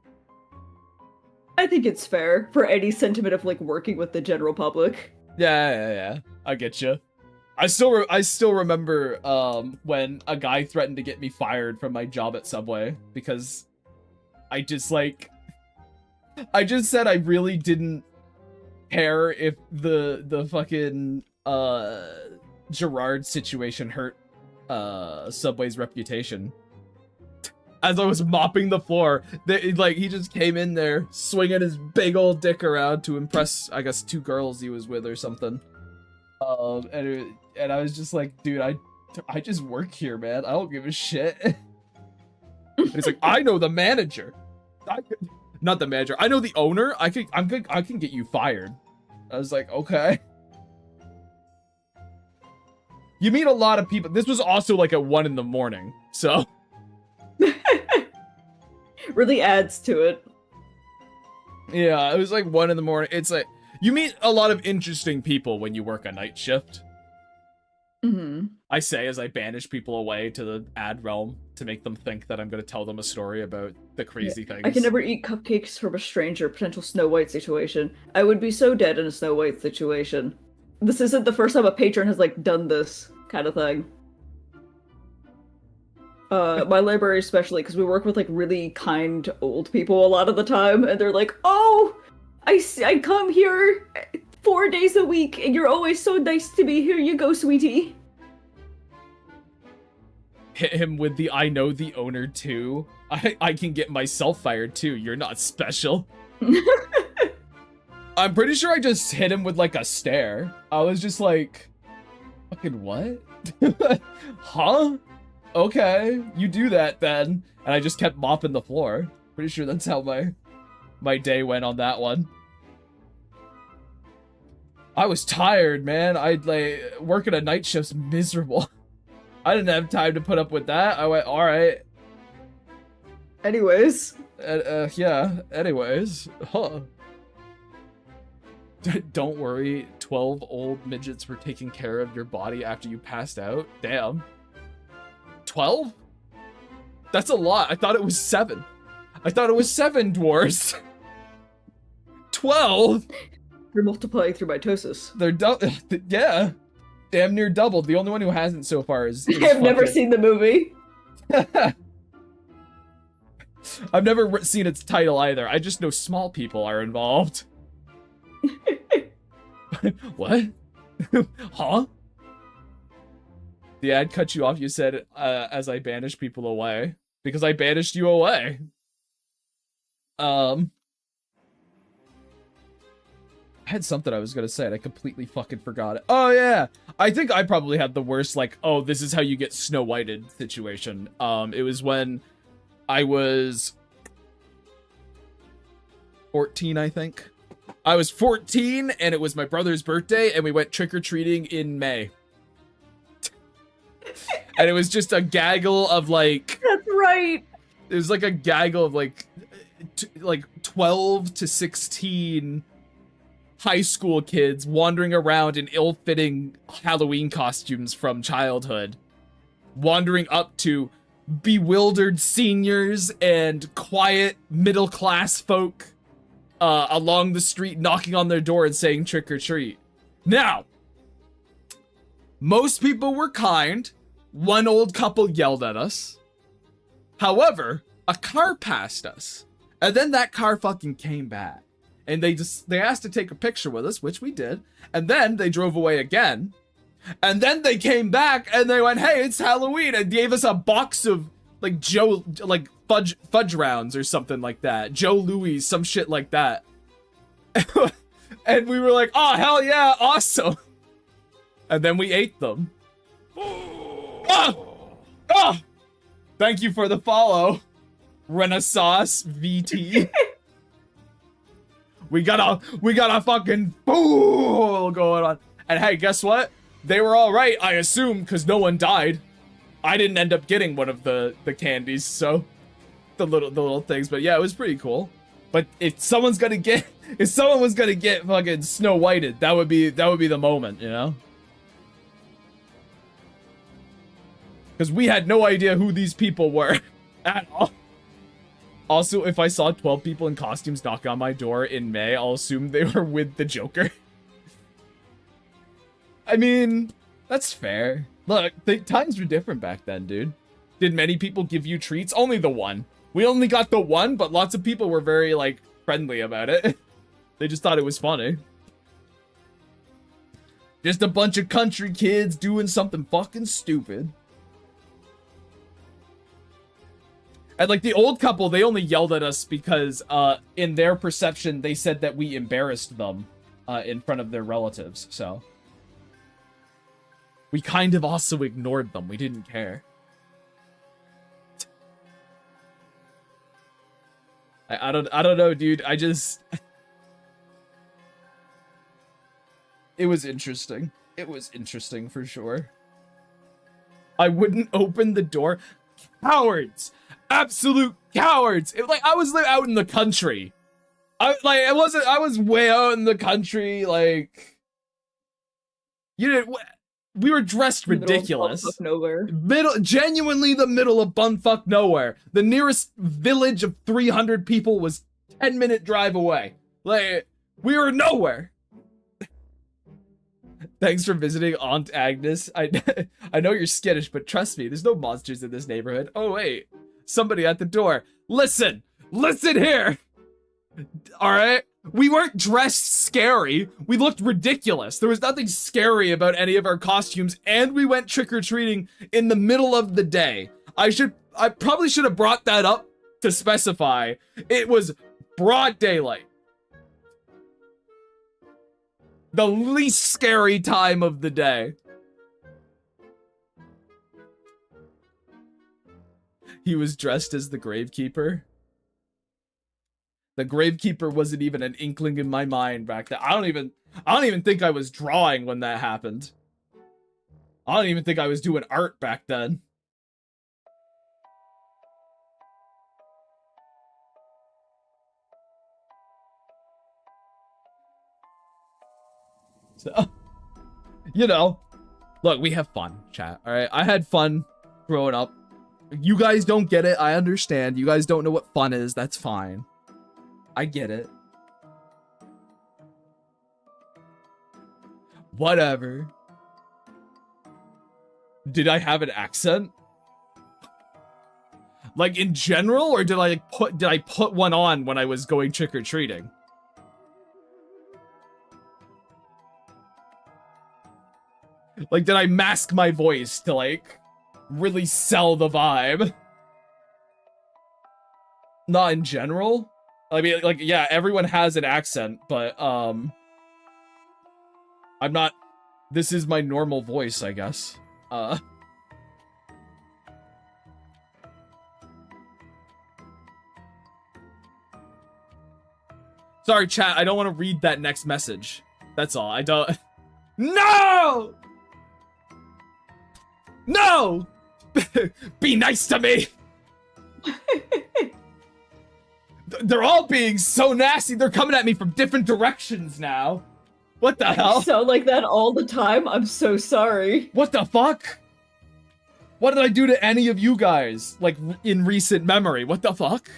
S2: I think it's fair for any sentiment of like working with the general public.
S1: Yeah. I get you. I still remember when a guy threatened to get me fired from my job at Subway because I just said I really didn't care if the fucking Gerard situation hurt Subway's reputation. As I was mopping the floor, he just came in there swinging his big old dick around to impress, I guess, 2 girls he was with or something. And I was just like, dude, I just work here, man. I don't give a shit. And he's like, I know the manager. Not the manager. I know the owner. I can get you fired. I was like, okay. You meet a lot of people. This was also like at 1 a.m, so.
S2: Really adds to it.
S1: Yeah, it was like 1 a.m. It's like, you meet a lot of interesting people when you work a night shift.
S2: Mm-hmm.
S1: I say as I banish people away to the ad realm to make them think that I'm going to tell them a story about the crazy things.
S2: I can never eat cupcakes from a stranger, potential Snow White situation. I would be so dead in a Snow White situation. This isn't the first time a patron has, like, done this kind of thing. My library especially, because we work with, like, really kind old people a lot of the time, and they're like, oh, I come here 4 days a week, and you're always so nice to me. Here you go, sweetie.
S1: Hit him with the I know the owner too. I can get myself fired too. You're not special. I'm pretty sure I just hit him with like a stare. I was just like, fucking what? Huh? Okay, you do that then. And I just kept mopping the floor. Pretty sure that's how my day went on that one. I was tired, man. I'd like working a night shift's miserable. I didn't have time to put up with that. I went, all right.
S2: Anyways.
S1: Yeah, anyways. Huh. Don't worry, 12 old midgets were taking care of your body after you passed out. Damn. 12? That's a lot. I thought it was 7. I thought it was 7 dwarves. 12?
S2: They're multiplying through mitosis.
S1: They're yeah. Damn near doubled. The only one who hasn't so far is
S2: I've never seen the movie.
S1: I've never seen its title either. I just know small people are involved. What? Huh? The ad cut you off, you said, as I banish people away. Because I banished you away. I had something I was gonna say and I completely fucking forgot it. Oh yeah! I think I probably had the worst, like, oh, this is how you get Snow Whited situation. It was when I was 14, I think. I was 14 and it was my brother's birthday and we went trick-or-treating in May. And it was just a gaggle of like...
S2: That's right!
S1: It was like a gaggle of like 12 to 16 high school kids wandering around in ill-fitting Halloween costumes from childhood. Wandering up to bewildered seniors and quiet middle-class folk along the street, knocking on their door and saying trick or treat. Now, most people were kind. One old couple yelled at us. However, a car passed us. And then that car fucking came back. And they asked to take a picture with us, which we did. And then they drove away again. And then they came back and they went, hey, it's Halloween, and gave us a box of like fudge rounds or something like that. Joe Louis, some shit like that. And we were like, oh, hell yeah, awesome. And then we ate them. Thank you for the follow, Renaissance VT. we got a fucking boo going on. And hey, guess what? They were all right, I assume, because no one died. I didn't end up getting one of the candies, so the little things. But yeah, it was pretty cool. But if someone was gonna get fucking Snow Whited, that would be the moment, you know? Because we had no idea who these people were at all. Also, if I saw 12 people in costumes knock on my door in May, I'll assume they were with the Joker. I mean, that's fair. Look, times were different back then, dude. Did many people give you treats? Only the one. We only got the one, but lots of people were very, like, friendly about it. They just thought it was funny. Just a bunch of country kids doing something fucking stupid. And, like, the old couple, they only yelled at us because, in their perception, they said that we embarrassed them, in front of their relatives, so. We kind of also ignored them. We didn't care. I don't know, dude. I just... It was interesting. It was interesting for sure. I wouldn't open the door. Cowards! Absolute cowards! I was out in the country. I was way out in the country, like... You didn't... We were dressed ridiculous. Genuinely the middle of bumfuck nowhere. The nearest village of 300 people was 10-minute drive away. Like, we were nowhere. Thanks for visiting Aunt Agnes. I know you're skittish, but trust me, there's no monsters in this neighborhood. Oh wait, somebody at the door. Listen here. All right. We weren't dressed scary. We looked ridiculous. There was nothing scary about any of our costumes, and we went trick-or-treating in the middle of the day. I probably should have brought that up to specify. It was broad daylight. The least scary time of the day. He was dressed as the Gravekeeper. The Gravekeeper wasn't even an inkling in my mind back then. I don't even think I was drawing when that happened. I don't even think I was doing art back then. So, you know, look, we have fun, chat, all right? I had fun growing up. You guys don't get it. I understand. You guys don't know what fun is. That's fine. I get it. Whatever. Did I have an accent? Like in general, or did I put one on when I was going trick-or-treating? Like, did I mask my voice to, like, really sell the vibe? Not in general. I mean, like, yeah, everyone has an accent, but, I'm not... This is my normal voice, I guess. Sorry, chat, I don't want to read that next message. That's all, I don't... No! No! Be nice to me! They're all being so nasty. They're coming at me from different directions now. What the hell?
S2: You sound like that all the time. I'm so sorry.
S1: What the fuck? What did I do to any of you guys? Like, in recent memory? What the fuck?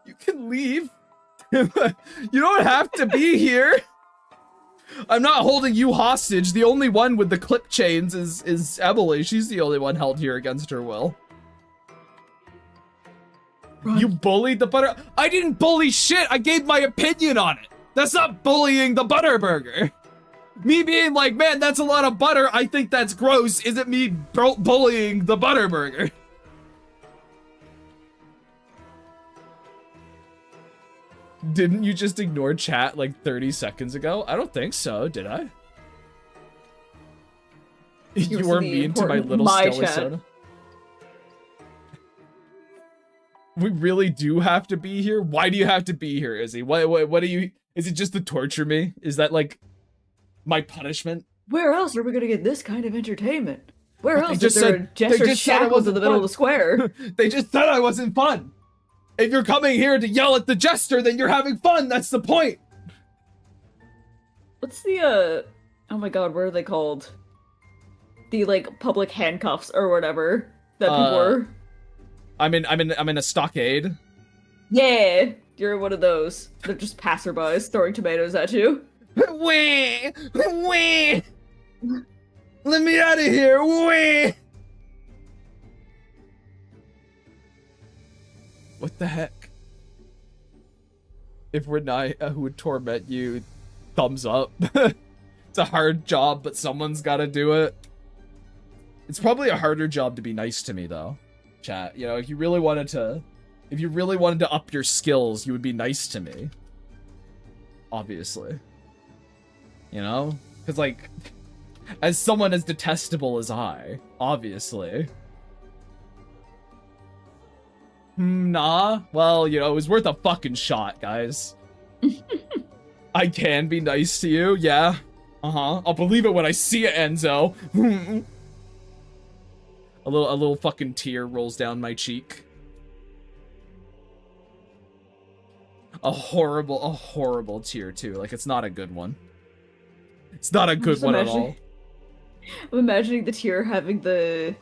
S1: You can leave. You don't have to be here. I'm not holding you hostage. The only one with the clip chains is Emily. She's the only one held here against her will. Run. You bullied the butter... I didn't bully shit! I gave my opinion on it! That's not bullying the Butterburger! Me being like, man, that's a lot of butter, I think that's gross, isn't me bullying the Butterburger. Didn't you just ignore chat like 30 seconds ago? I don't think so, did I? You were mean to my little Skelly Soda. We really do have to be here? Why do you have to be here, Izzy? What do you... Is it just to torture me? Is that, like, my punishment?
S2: Where else are we gonna get this kind of entertainment? Where else is there a Jester shackles in the middle of the square?
S1: They just said I wasn't fun! If you're coming here to yell at the Jester, then you're having fun! That's the point!
S2: What's the, oh my god, what are they called? The, like, public handcuffs or whatever that people were...
S1: I'm in a stockade.
S2: Yeah, you're one of those. They're just passerbys throwing tomatoes at you.
S1: Wee! Wee! Let me out of here! Wee! What the heck? If we're not who would torment you, thumbs up. It's a hard job, but someone's gotta do it. It's probably a harder job to be nice to me, though. Chat, you know, if you really wanted to up your skills, you would be nice to me. Obviously. You know? Because, like, as someone as detestable as I, obviously. Nah. Well, you know, it was worth a fucking shot, guys. I can be nice to you, yeah. Uh-huh. I'll believe it when I see it, Enzo. A little fucking tear rolls down my cheek. A horrible tear, too. Like, it's not a good one. It's not a good one at all.
S2: I'm imagining the tear having the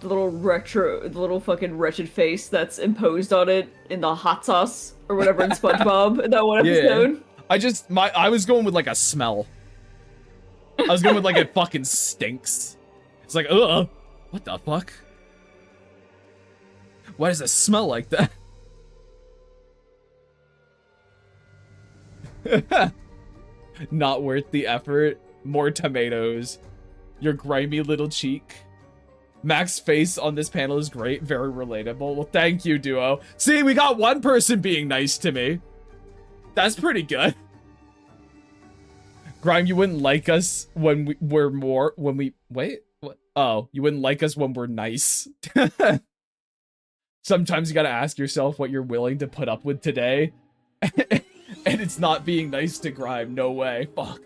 S2: little fucking wretched face that's imposed on it in the hot sauce or whatever in SpongeBob in that one episode.
S1: Yeah. I was going with, like, a smell. I was going with, like, it fucking stinks. It's like, ugh. What the fuck? Why does it smell like that? Not worth the effort. More tomatoes. Your grimy little cheek. Mac's face on this panel is great. Very relatable. Well, thank you, Duo. See, we got one person being nice to me. That's pretty good. Grime, you wouldn't like us when wait? What? Oh, you wouldn't like us when we're nice. Sometimes you gotta ask yourself what you're willing to put up with today. And it's not being nice to Grime. No way. Fuck.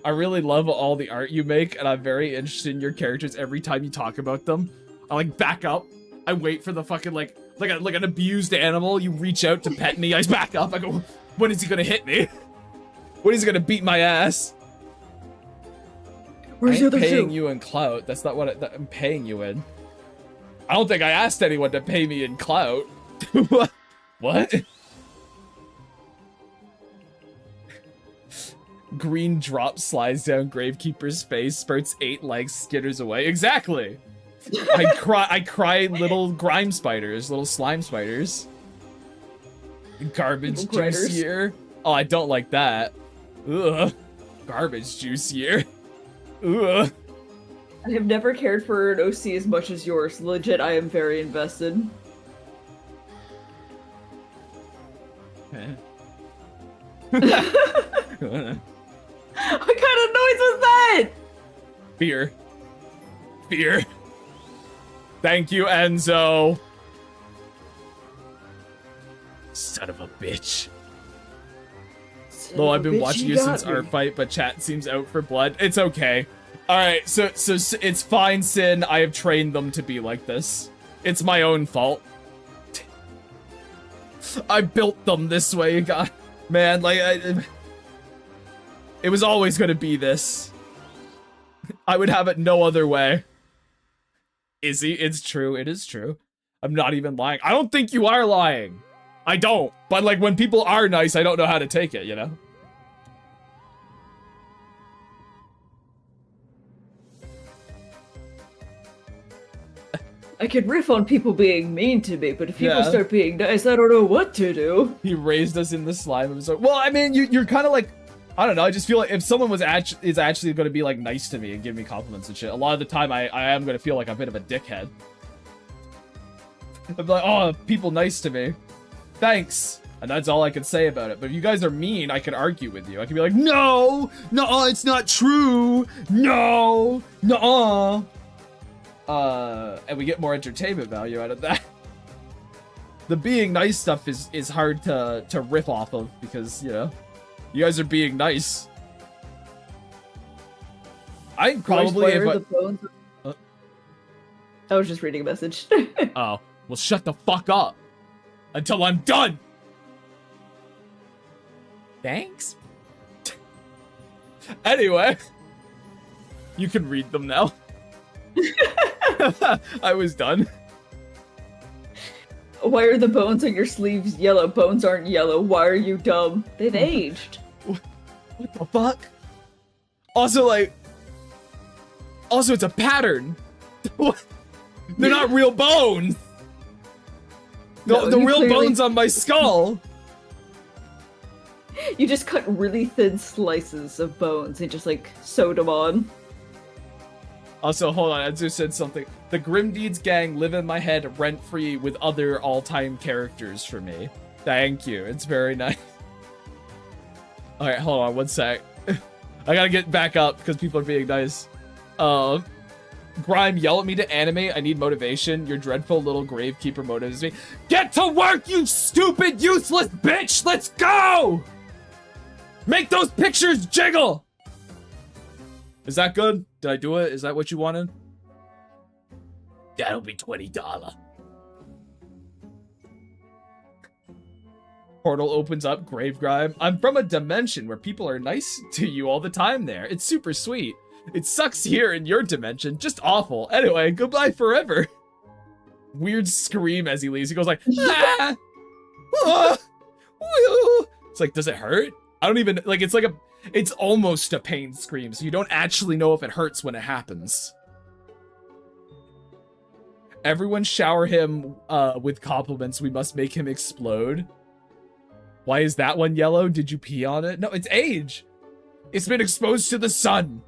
S1: I really love all the art you make, and I'm very interested in your characters every time you talk about them. I, like, back up. I wait for the fucking, like an abused animal. You reach out to pet me. I back up. I go, when is he gonna hit me? When is he gonna beat my ass?
S2: Where's
S1: I'm paying you in clout. That's not what I'm paying you in. I don't think I asked anyone to pay me in clout. What? Green drop slides down Gravekeeper's face, spurts 8 legs, skitters away. Exactly. I cry little grime spiders, little slime spiders. Garbage
S2: Little griders.
S1: juicier. Oh, I don't like that. Ugh. Garbage juicier. Ugh.
S2: I have never cared for an OC as much as yours. Legit, I am very invested. What kind of noise was that?
S1: Fear. Fear. Thank you, Enzo. Son of a bitch. Well, I've been watching you since our fight, but chat seems out for blood. It's okay. Alright, so it's fine, Sin. I have trained them to be like this. It's my own fault. I built them this way, God. Man, like, it was always gonna be this. I would have it no other way. Izzy, it's true. It is true. I'm not even lying. I don't think you are lying. I don't. But, like, when people are nice, I don't know how to take it, you know?
S2: I could riff on people being mean to me, but if people
S1: Yeah.
S2: start being nice, I don't know what to do.
S1: He raised us in the slime. It was like, well, I mean, you're kind of like, I don't know. I just feel like if someone is actually going to be like nice to me and give me compliments and shit, a lot of the time I am going to feel like a bit of a dickhead. I'm like, oh, people nice to me. Thanks. And that's all I can say about it. But if you guys are mean, I can argue with you. I can be like, no, it's not true. No, and we get more entertainment value out of that. The being nice stuff is hard to riff off of because, you know, you guys are being nice. I probably if
S2: the bones. I was just reading a message.
S1: Oh, well, shut the fuck up until I'm done. Thanks. Anyway, you can read them now. I was done.
S2: Why are the bones on your sleeves yellow? Bones aren't yellow. Why are you dumb? They've aged.
S1: What the fuck? Also, it's a pattern. They're not real bones.
S2: No,
S1: the
S2: you
S1: real
S2: clearly-
S1: bones on my skull.
S2: You just cut really thin slices of bones and just like sewed them on.
S1: Also, hold on, Enzo said something. The Grim Deeds gang live in my head rent-free with other all-time characters for me. Thank you, it's very nice. Alright, hold on, one sec. I gotta get back up because people are being nice. Grime, yell at me to animate. I need motivation. Your dreadful little gravekeeper motivates me. Get to work, you stupid, useless bitch! Let's go! Make those pictures jiggle! Is that good? Did I do it? Is that what you wanted? That'll be $20. Portal opens up, Grave Grime. I'm from a dimension where people are nice to you all the time there. It's super sweet. It sucks here in your dimension. Just awful. Anyway, goodbye forever. Weird scream as he leaves. He goes like, ah! Ah! Woo! It's like, does it hurt? I don't even, like, it's almost a pain scream, so you don't actually know if it hurts when it happens. Everyone shower him with compliments. We must make him explode. Why is that one yellow? Did you pee on it? No, it's age. It's been exposed to the sun.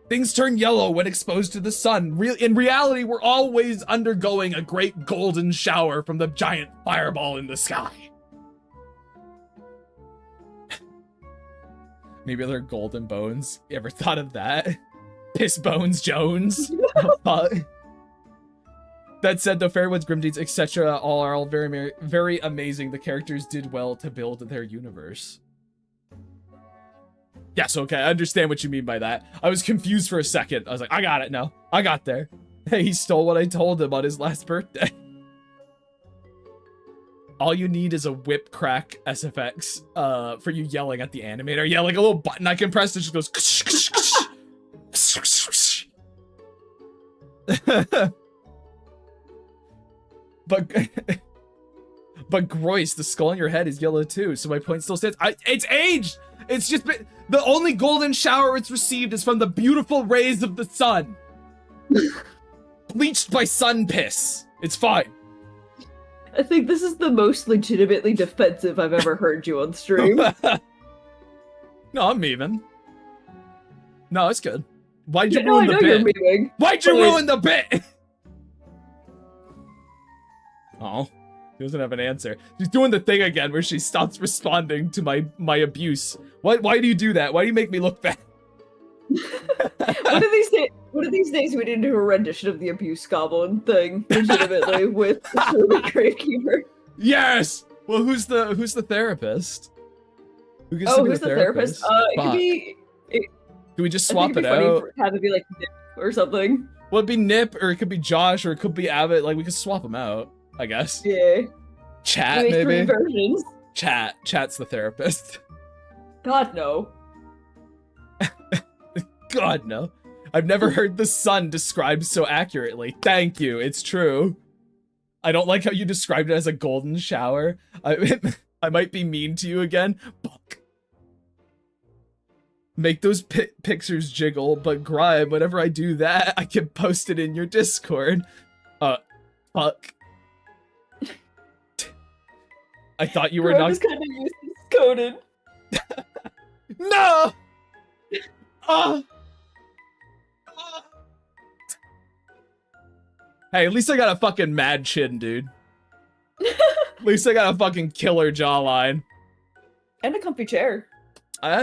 S1: Things turn yellow when exposed to the sun. In reality, we're always undergoing a great golden shower from the giant fireball in the sky. Maybe they're golden bones. You ever thought of that? Piss Bones Jones. Fuck. That said, the Fairwoods, Grimdeeds, etc. all are very, very amazing. The characters did well to build their universe. Yes, okay, I understand what you mean by that. I was confused for a second. I was like, I got it now. I got there. Hey, he stole what I told him on his last birthday. All you need is a whip crack SFX for you yelling at the animator. Yeah, like a little button I can press that just goes. But Grois, the skull on your head is yellow too, so my point still stands. It's aged! It's just been, the only golden shower it's received is from the beautiful rays of the sun. Bleached by sun piss. It's fine.
S2: I think this is the most legitimately defensive I've ever heard you on stream.
S1: No, I'm memeing. No, it's good. Why'd you
S2: No, I
S1: ruin
S2: know
S1: the
S2: you're
S1: bit?
S2: memeing.
S1: Why'd you
S2: but-
S1: ruin the bit? Oh, he doesn't have an answer. She's doing the thing again where she stops responding to my abuse. Why do you do that? Why do you make me look bad?
S2: One of these days we need to do a rendition of the abuse goblin thing, legitimately, with the Gravekeeper.
S1: Yes. Well, who's the therapist? Who gets to
S2: Oh,
S1: be
S2: who's the therapist? It
S1: Fuck.
S2: could be.
S1: Can we just
S2: I
S1: swap
S2: think
S1: it
S2: it'd be funny
S1: out?
S2: for- have it be like Nip or something.
S1: Well, it'd be Nip, or it could be Josh, or it could be Abbott. Like, we could swap them out, I guess.
S2: Yeah.
S1: Chat,
S2: Maybe 3
S1: maybe?
S2: versions.
S1: Chat's the therapist.
S2: God no.
S1: God, no. I've never heard the sun described so accurately. Thank you, it's true. I don't like how you described it as a golden shower. I might be mean to you again. Fuck. Make those pictures jiggle, but Grime, whenever I do that, I can post it in your Discord. Fuck. I thought you were
S2: Grime
S1: not-
S2: is kind of useless coded.
S1: No! Hey, at least I got a fucking mad chin, dude. At least I got a fucking killer jawline.
S2: And a comfy chair.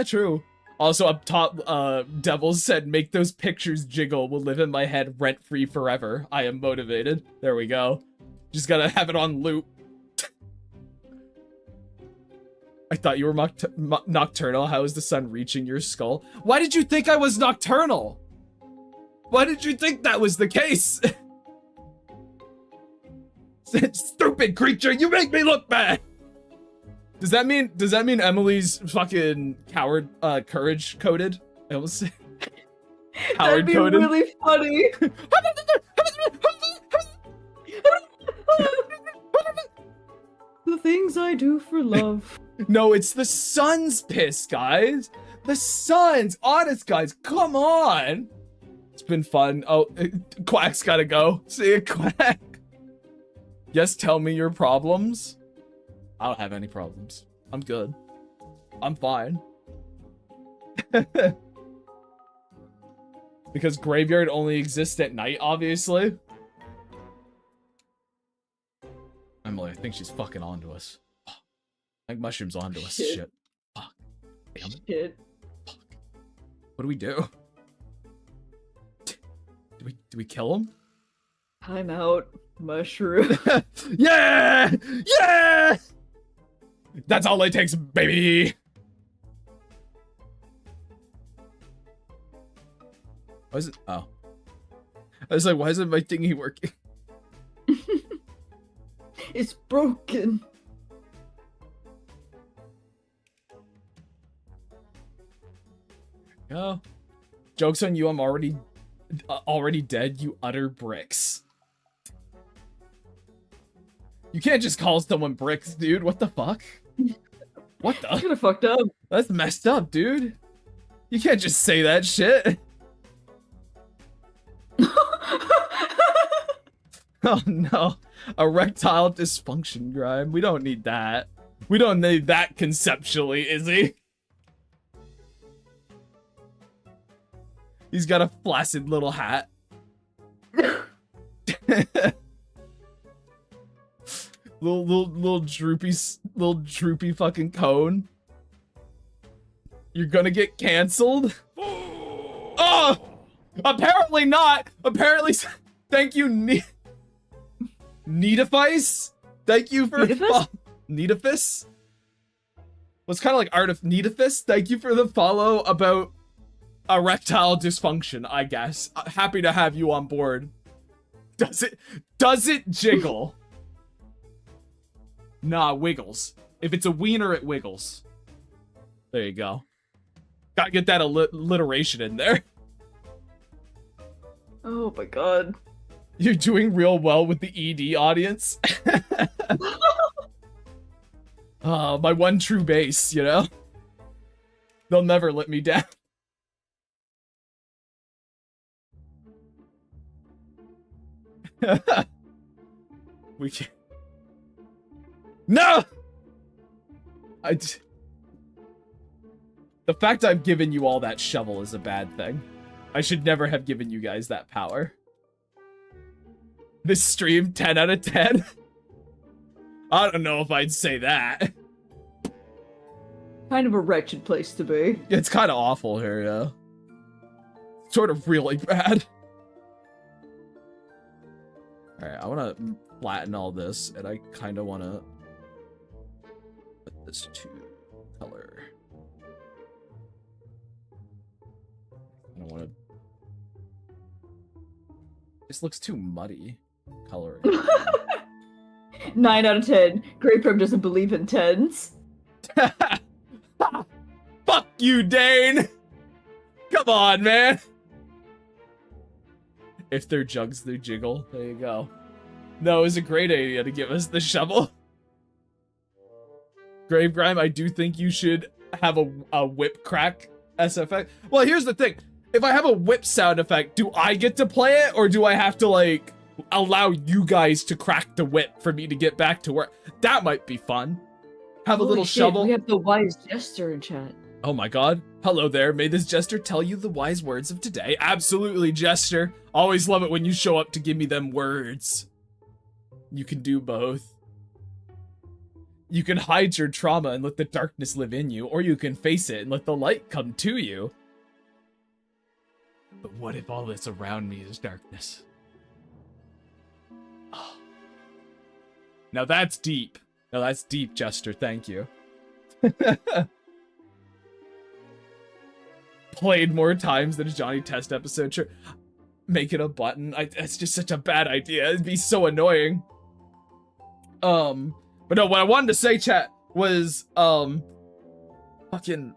S1: True. Also, up top, Devils said, make those pictures jiggle, will live in my head rent-free forever. I am motivated. There we go. Just gotta have it on loop. I thought you were nocturnal. How is the sun reaching your skull? Why did you think I was nocturnal? Why did you think that was the case? Stupid creature, you make me look bad. Does that mean Emily's fucking courage coded? I almost say
S2: That'd be
S1: coded.
S2: really funny. The things I do for love.
S1: No, it's the sun's piss, guys. The sun's. Honest, guys, come on. It's been fun. Oh, Quack's gotta go. See ya, Quack. Yes, tell me your problems. I don't have any problems. I'm good. I'm fine. Because graveyard only exists at night, obviously. Emily, I think she's fucking onto us. I think Mushroom's onto us. Shit. Fuck. Damn it.
S2: Shit.
S1: Fuck. What do we do? Do we kill him?
S2: Time out, Mushroom.
S1: Yeah! Yeah! That's all it takes, baby! Why is it? Oh. I was like, why isn't my thingy working?
S2: It's broken.
S1: Oh. Joke's on you, I'm already dead, you utter bricks. You can't just call someone bricks, dude. What the fuck? What the?
S2: Kind of fucked up.
S1: That's messed up, dude. You can't just say that shit. Oh no. Erectile dysfunction, Grime. We don't need that. We don't need that conceptually, Izzy. He's got a flaccid little hat. little droopy fucking cone. You're gonna get canceled? Oh! Apparently not! Apparently, thank you, Needifice? Thank you for Needifis? What's kind of like Art of Needifis? Thank you for the follow about erectile dysfunction, I guess. Happy to have you on board. Does it jiggle? Nah, wiggles. If it's a wiener, it wiggles. There you go. Gotta get that alliteration in there.
S2: Oh my god.
S1: You're doing real well with the ED audience. My one true base, you know? They'll never let me down. We can't. No! The fact I've given you all that shovel is a bad thing. I should never have given you guys that power. This stream, 10 out of 10? I don't know if I'd say that.
S2: Kind of a wretched place to be.
S1: It's kind of awful here, yeah. Sort of really bad. Alright, I want to flatten all this, and I kind of want to put this to color. I don't want to... This looks too muddy coloring.
S2: 9 out of 10. Great Prim doesn't believe in tens.
S1: Fuck you, Dane! Come on, man! If they're jugs, they jiggle. There you go. No, it was a great idea to give us the shovel. Gravegrime, I do think you should have a whip crack SFX. Well, here's the thing. If I have a whip sound effect, do I get to play it? Or do I have to, like, allow you guys to crack the whip for me to get back to work? That might be fun. Have a
S2: Holy
S1: little
S2: shit,
S1: shovel.
S2: We have the wise jester in chat.
S1: Oh my god. Hello there. May this jester tell you the wise words of today. Absolutely, jester. Always love it when you show up to give me them words. You can do both. You can hide your trauma and let the darkness live in you, or you can face it and let the light come to you. But what if all that's around me is darkness? Oh. Now that's deep. Now that's deep, jester. Thank you. Played more times than a Johnny Test episode. Sure. Make it a button. That's just such a bad idea. It'd be so annoying. But no, what I wanted to say, chat, was, fucking...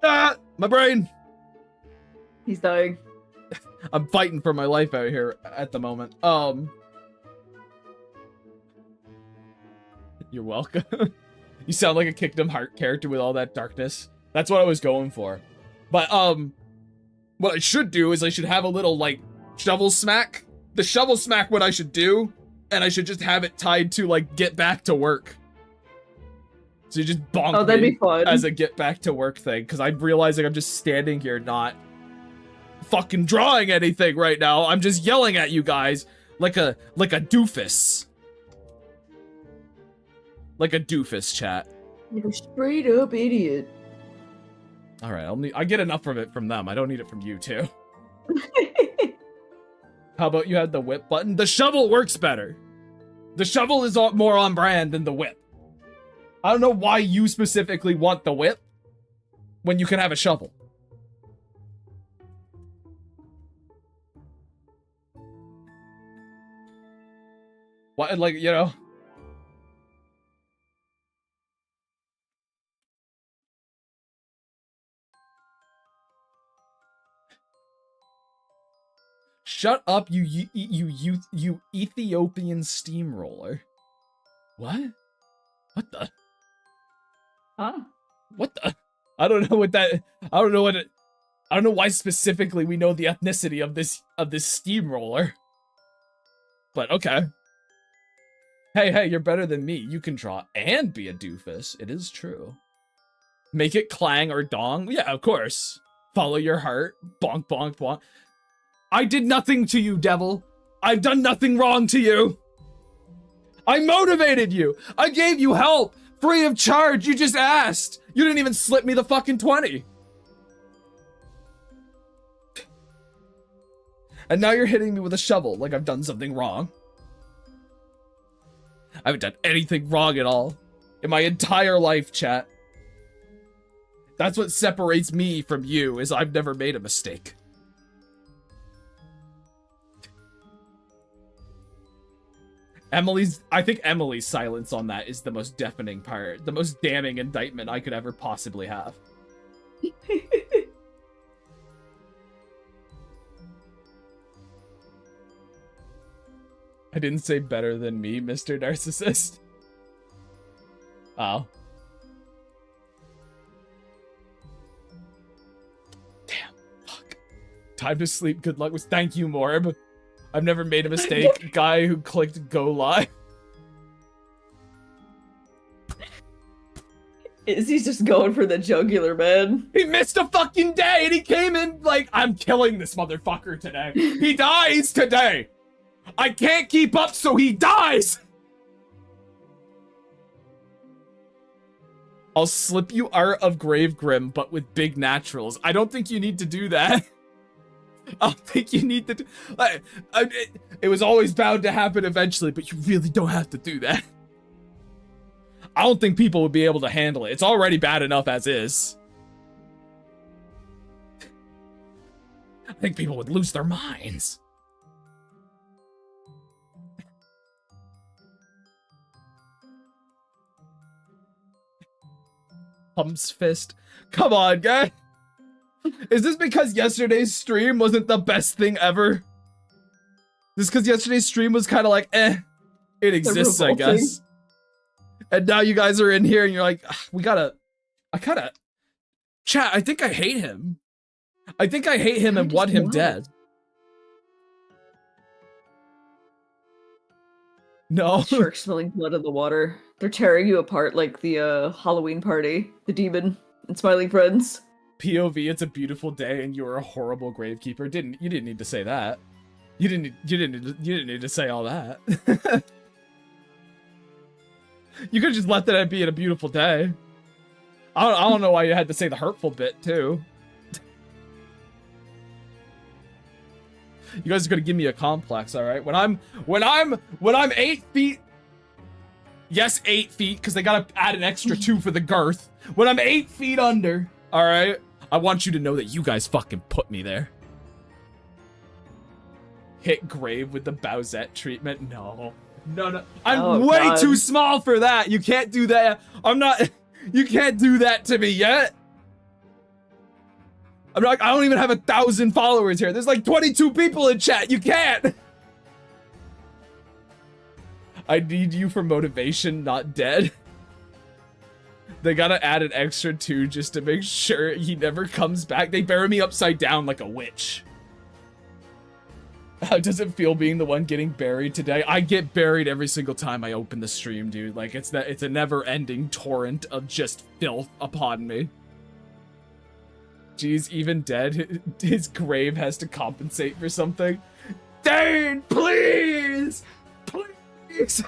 S1: Ah, my brain!
S2: He's dying.
S1: I'm fighting for my life out here at the moment. You're welcome. You sound like a Kingdom Heart character with all that darkness. That's what I was going for. But, what I should do is I should have a little, like, shovel smack. The shovel smack what I should do, and I should just have it tied to, like, get back to work. So you just bonk
S2: that'd
S1: me
S2: be fun.
S1: as a get back to work thing, because I'm realizing I'm just standing here not fucking drawing anything right now. I'm just yelling at you guys like a doofus. Like a doofus, chat.
S2: You're a straight up idiot.
S1: Alright, I get enough of it from them. I don't need it from you, too. How about you had the whip button? The shovel works better. The shovel is more on brand than the whip. I don't know why you specifically want the whip when you can have a shovel. What, like, you know? Shut up, you Ethiopian steamroller. What? What the?
S2: Huh?
S1: What the? I don't know what that. I don't know what it. I don't know why specifically we know the ethnicity of this steamroller. But okay. Hey, you're better than me. You can draw and be a doofus. It is true. Make it clang or dong. Yeah, of course. Follow your heart. Bonk, bonk, bonk. I did nothing to you, devil. I've done nothing wrong to you. I motivated you. I gave you help. Free of charge. You just asked. You didn't even slip me the fucking 20. And now you're hitting me with a shovel like I've done something wrong. I haven't done anything wrong at all. In my entire life, chat. That's what separates me from you, is I've never made a mistake. I think Emily's silence on that is the most deafening part. The most damning indictment I could ever possibly have. I didn't say better than me, Mr. Narcissist. Oh. Time to sleep. Good luck with. Thank you, Morb. I've never made a mistake. Guy who clicked go live.
S2: Izzy's just going for the jugular, man.
S1: He missed a fucking day and he came in like, I'm killing this motherfucker today. He dies today. I can't keep up, so he dies. I'll slip you Art of Grave Grim, but with big naturals. I don't think you need to do that. I don't think you need to do... it was always bound to happen eventually, but you really don't have to do that. I don't think people would be able to handle it. It's already bad enough as is. I think people would lose their minds. Pump's fist. Come on, guy. Is this because yesterday's stream wasn't the best thing ever? This because yesterday's stream was kind of like, eh. It exists, I guess. And now you guys are in here and you're like, chat, I think I hate him. I think I hate him and want him dead. No.
S2: Sharks smelling blood in the water. They're tearing you apart like the Halloween party. The demon and smiling friends.
S1: POV, it's a beautiful day and you're a horrible gravekeeper. You didn't need to say that. You didn't need to say all that. You could just let that be in a beautiful day. I don't know why you had to say the hurtful bit too. You guys are gonna give me a complex, all right? When I'm 8 feet, yes, 8 feet, because they gotta add an extra 2 for the girth. When I'm 8 feet under, all right, I want you to know that you guys fucking put me there. Hit grave with the Bowsette treatment? No. I'm way too small for that. You can't do that. You can't do that to me yet. I don't even have 1,000 followers here. There's like 22 people in chat. You can't. I need you for motivation, not dead. They gotta add an extra 2 just to make sure he never comes back. They bury me upside down like a witch. How does it feel being the one getting buried today? I get buried every single time I open the stream, dude. Like, it's a never-ending torrent of just filth upon me. Jeez, even dead, his grave has to compensate for something. Dane, please! Please!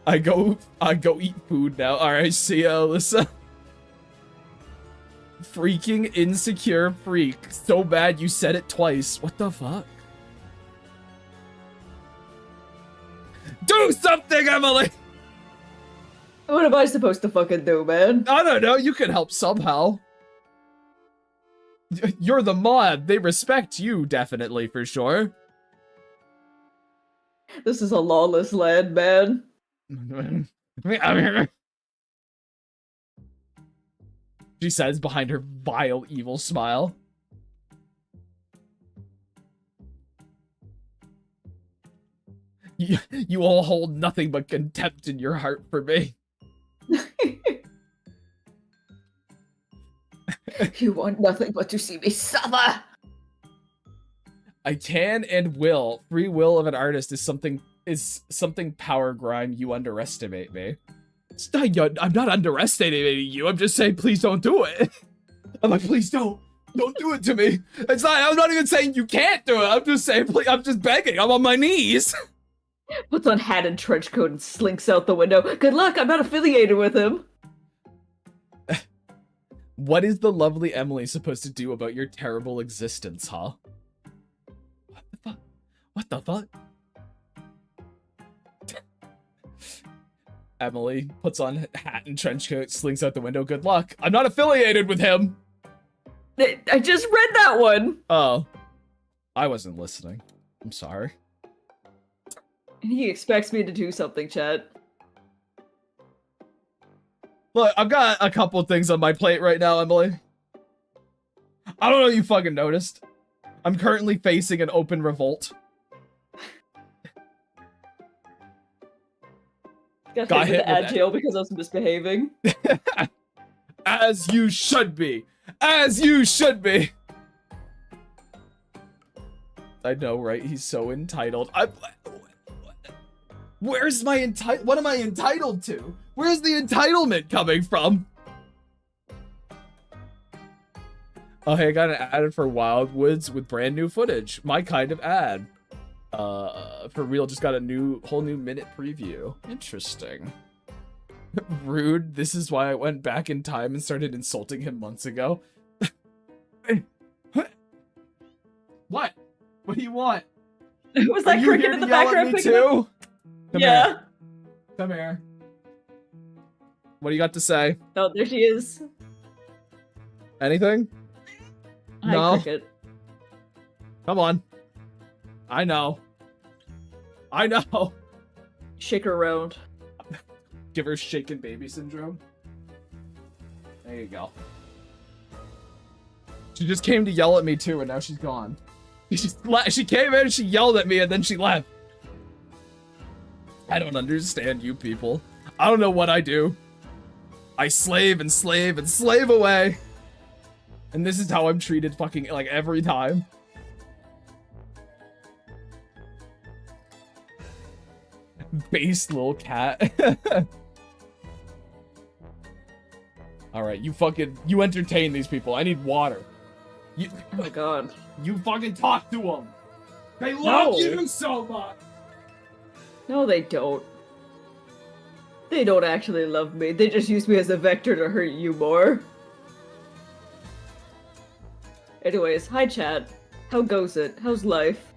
S1: I go eat food now. Alright, see ya, Alyssa. Freaking insecure freak. So bad you said it twice. What the fuck? Do something, Emily!
S2: What am I supposed to fucking do, man?
S1: I don't know. You can help somehow. You're the mod. They respect you, definitely, for sure.
S2: This is a lawless land, man.
S1: She says behind her vile, evil smile. You all hold nothing but contempt in your heart for me.
S2: You want nothing but to see me suffer.
S1: I can and will. Free will of an artist is something power grime. You underestimate me. I'm not underestimating you. I'm just saying, please don't do it. I'm like, please don't do it to me. I'm not even saying you can't do it. I'm just saying, please, I'm just begging. I'm on my knees.
S2: Puts on hat and trench coat and slinks out the window. Good luck. I'm not affiliated with him.
S1: What is the lovely Emily supposed to do about your terrible existence, huh? What the fuck? What the fuck? Emily puts on hat and trench coat, slinks out the window. Good luck. I'm not affiliated with him.
S2: I just read that one.
S1: Oh. I wasn't listening. I'm sorry.
S2: He expects me to do something, chat.
S1: Look, I've got a couple of things on my plate right now, Emily. I don't know if you fucking noticed. I'm currently facing an open revolt.
S2: Got hit with jail because I was misbehaving.
S1: As you should be. As you should be. I know, right? He's so entitled. Where's my what am I entitled to? Where's the entitlement coming from? Oh, hey, I got an ad for Wildwoods with brand new footage. My kind of ad. For real, just got a whole new minute preview. Interesting. Rude. This is why I went back in time and started insulting him months ago. What? What do you want?
S2: Was that cricket in the background picking up?
S1: Come
S2: Yeah.
S1: here. Come here. What do you got to say?
S2: Oh, there she is.
S1: Anything?
S2: Hi,
S1: No.
S2: cricket.
S1: Come on. I know. I know.
S2: Shake her around.
S1: Give her shaken baby syndrome. There you go. She just came to yell at me too, and now she's gone. She came in, she yelled at me, and then she left. I don't understand you people. I don't know what I do. I slave and slave and slave away. And this is how I'm treated fucking like every time. Base little cat. Alright, you entertain these people. I need water.
S2: Oh my god.
S1: You fucking talk to them. They love you so much.
S2: No, they don't. They don't actually love me. They just use me as a vector to hurt you more. Anyways, hi chat. How goes it? How's life?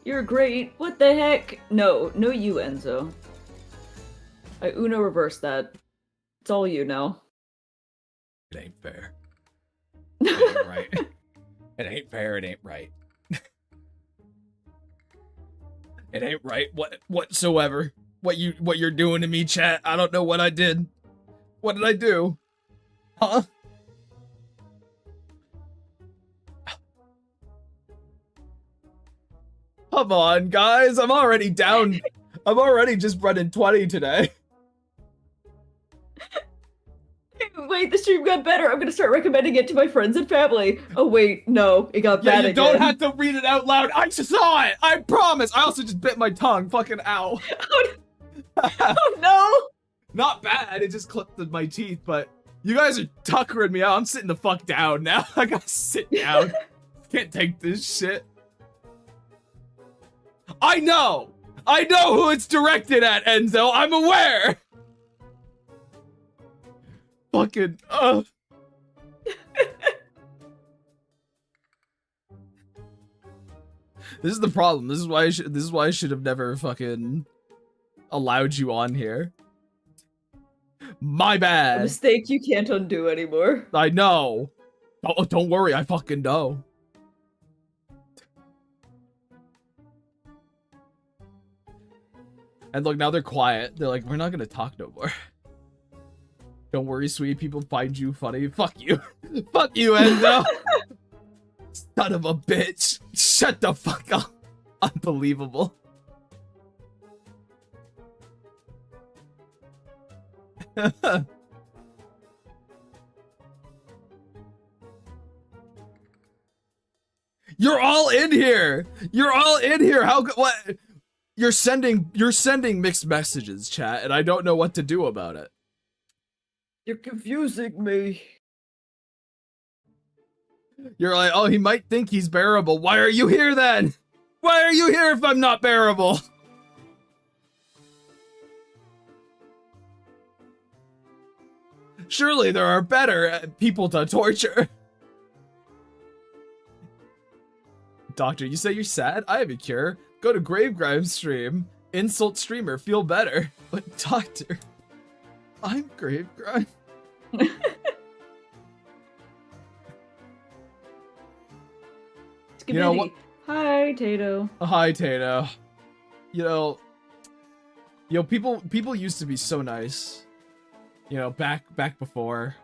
S2: You're great. What the heck? No you, Enzo. I Uno reverse that. It's all you now.
S1: It ain't fair. It ain't right. It ain't fair, it ain't right. It ain't right whatsoever. What you're doing to me, chat. I don't know what I did. What did I do? Huh? Come on, guys. I'm already down. I'm already just running 20 today.
S2: Wait, the stream got better. I'm gonna start recommending it to my friends and family. Oh wait, no, it got bad
S1: you
S2: again.
S1: don't have to read it out loud. I saw it. I promise. I also just bit my tongue. Fucking ow.
S2: Oh no!
S1: Not bad. It just clipped my teeth, but you guys are tuckering me out. I'm sitting the fuck down now. I gotta sit down. Can't take this shit. I know who it's directed at, Enzo. I'm aware. Fucking This is the problem. This is why I should have never fucking allowed you on here. My bad.
S2: A mistake you can't undo anymore.
S1: I know. Oh, don't worry. I fucking know. And look, now they're quiet. They're like, we're not gonna talk no more. Don't worry, sweet. People find you funny. Fuck you. Fuck you, Enzo. Son of a bitch. Shut the fuck up. Unbelievable. You're all in here. You're all in here. What? You're sending mixed messages, chat, and I don't know what to do about it.
S2: You're confusing me.
S1: You're like, oh, he might think he's bearable. Why are you here then? Why are you here if I'm not bearable? Surely there are better people to torture. Doctor, you say you're sad? I have a cure. Go to Gravegrime stream. Insult streamer, feel better. But doctor, I'm Gravegrime. You know what?
S2: Hi, Tato.
S1: Hi, Tato. You know, people used to be so nice. You know, back before.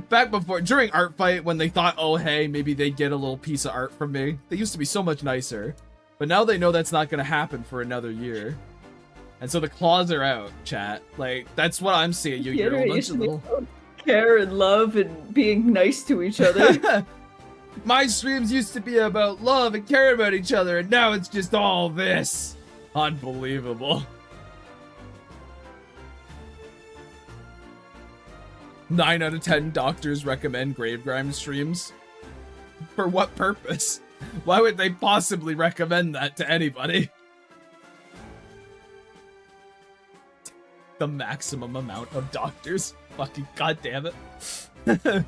S1: Back before, during Art Fight, when they thought, oh, hey, maybe they'd get a little piece of art from me. They used to be so much nicer. But now they know that's not going to happen for another year. And so the claws are out, chat. Like, that's what I'm seeing. You're a bunch of little...
S2: care and love and being nice to each other.
S1: My streams used to be about love and care about each other, and now it's just all this. Unbelievable. 9 out of 10 doctors recommend Gravegrime streams. For what purpose? Why would they possibly recommend that to anybody? The maximum amount of doctors. Fucking goddamn it.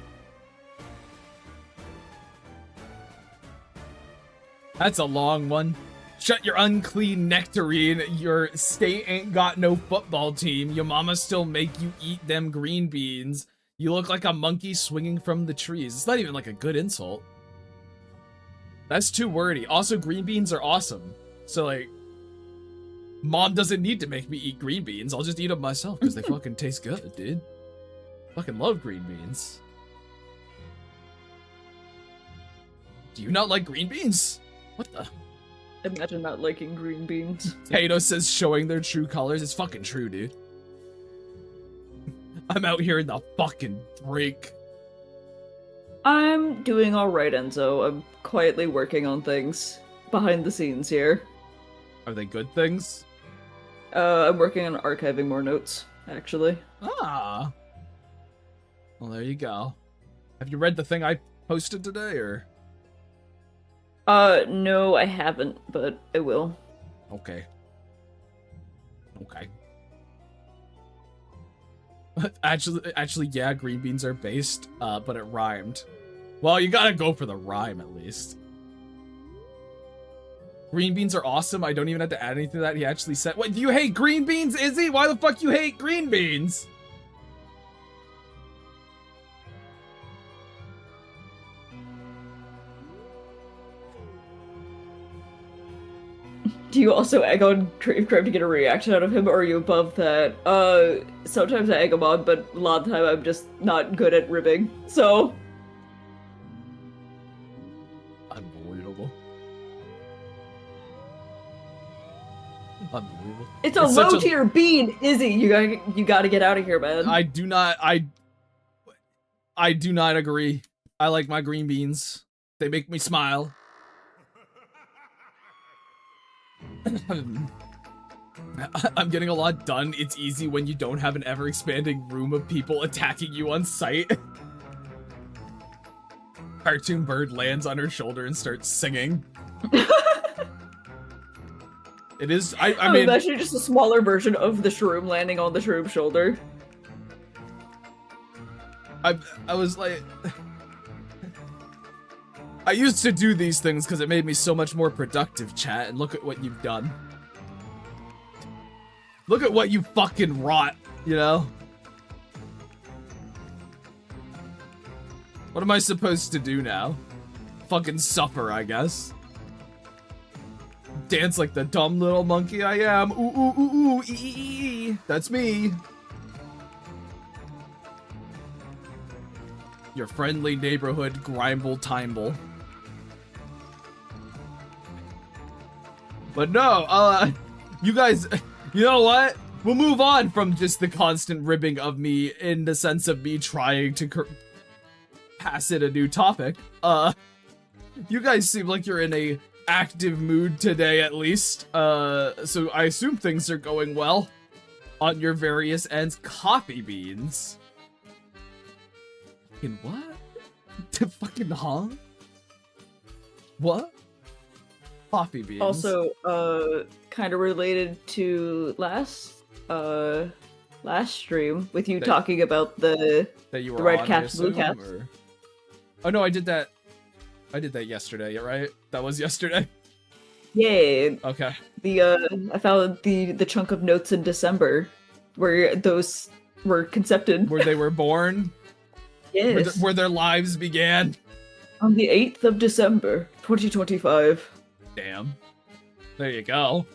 S1: That's a long one. Shut your unclean nectarine. Your state ain't got no football team. Your mama still make you eat them green beans. You look like a monkey swinging from the trees. It's not even like a good insult. That's too wordy. Also, green beans are awesome. So, like, Mom doesn't need to make me eat green beans. I'll just eat them myself because they fucking taste good, dude. Fucking love green beans. Do you not like green beans? What the?
S2: Imagine not liking green beans.
S1: Tato says showing their true colors. It's fucking true, dude. I'm out here in the fucking break.
S2: I'm doing alright, Enzo. I'm quietly working on things behind the scenes here.
S1: Are they good things?
S2: I'm working on archiving more notes, actually.
S1: Ah. Well, there you go. Have you read the thing I posted today, or?
S2: No, I haven't, but I will.
S1: Okay. Okay. Actually, yeah, green beans are based, but it rhymed. Well, you gotta go for the rhyme, at least. Green beans are awesome. I don't even have to add anything to that. He actually said, "What, do you hate green beans, Izzy? Why the fuck you hate green beans?"
S2: Do you also egg on Gravegrime to get a reaction out of him, or are you above that? Sometimes I egg him on, but a lot of the time I'm just not good at ribbing, so...
S1: Unbelievable. Unbelievable.
S2: It's a low-tier bean, Izzy! You gotta get out of here, man.
S1: I do not agree. I like my green beans. They make me smile. I'm getting a lot done. It's easy when you don't have an ever-expanding room of people attacking you on sight. Cartoon bird lands on her shoulder and starts singing. It is, I mean...
S2: It's actually just a smaller version of the shroom landing on the shroom's shoulder.
S1: I was like... I used to do these things because it made me so much more productive, chat, and look at what you've done. Look at what you fucking wrought, you know? What am I supposed to do now? Fucking suffer, I guess. Dance like the dumb little monkey I am. Ooh, ooh, ooh, ooh, ee, ee, ee. That's me. Your friendly neighborhood Grimble Timble. But no, you guys, you know what? We'll move on from just the constant ribbing of me in the sense of me trying to pass it a new topic. You guys seem like you're in a active mood today, at least. So I assume things are going well on your various ends. Coffee beans. Fucking what? Fucking huh? What? Coffee beans.
S2: Also, kind of related to last stream with you talking about the red cap, blue caps.
S1: Or... Oh no, I did that yesterday, right? That was yesterday?
S2: Yeah.
S1: Okay.
S2: I found the chunk of notes in December where those were concepted.
S1: Where they were born?
S2: Yes.
S1: Where their lives began?
S2: On the 8th of December, 2025.
S1: Damn. There you go.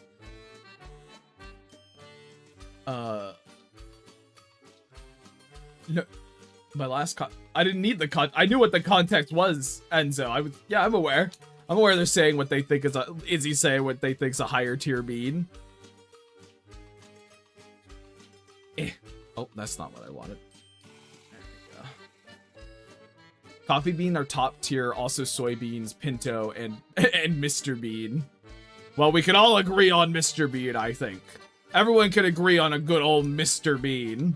S1: No, my last I didn't need the I knew what the context was, Enzo. I'm aware. I'm aware they're saying what they think is Izzy saying what they think's a higher tier bean. Oh, that's not what I wanted. There we go. Coffee bean are top tier, also soybeans, pinto, and Mr. Bean. Well, we can all agree on Mr. Bean, I think. Everyone can agree on a good old Mr. Bean.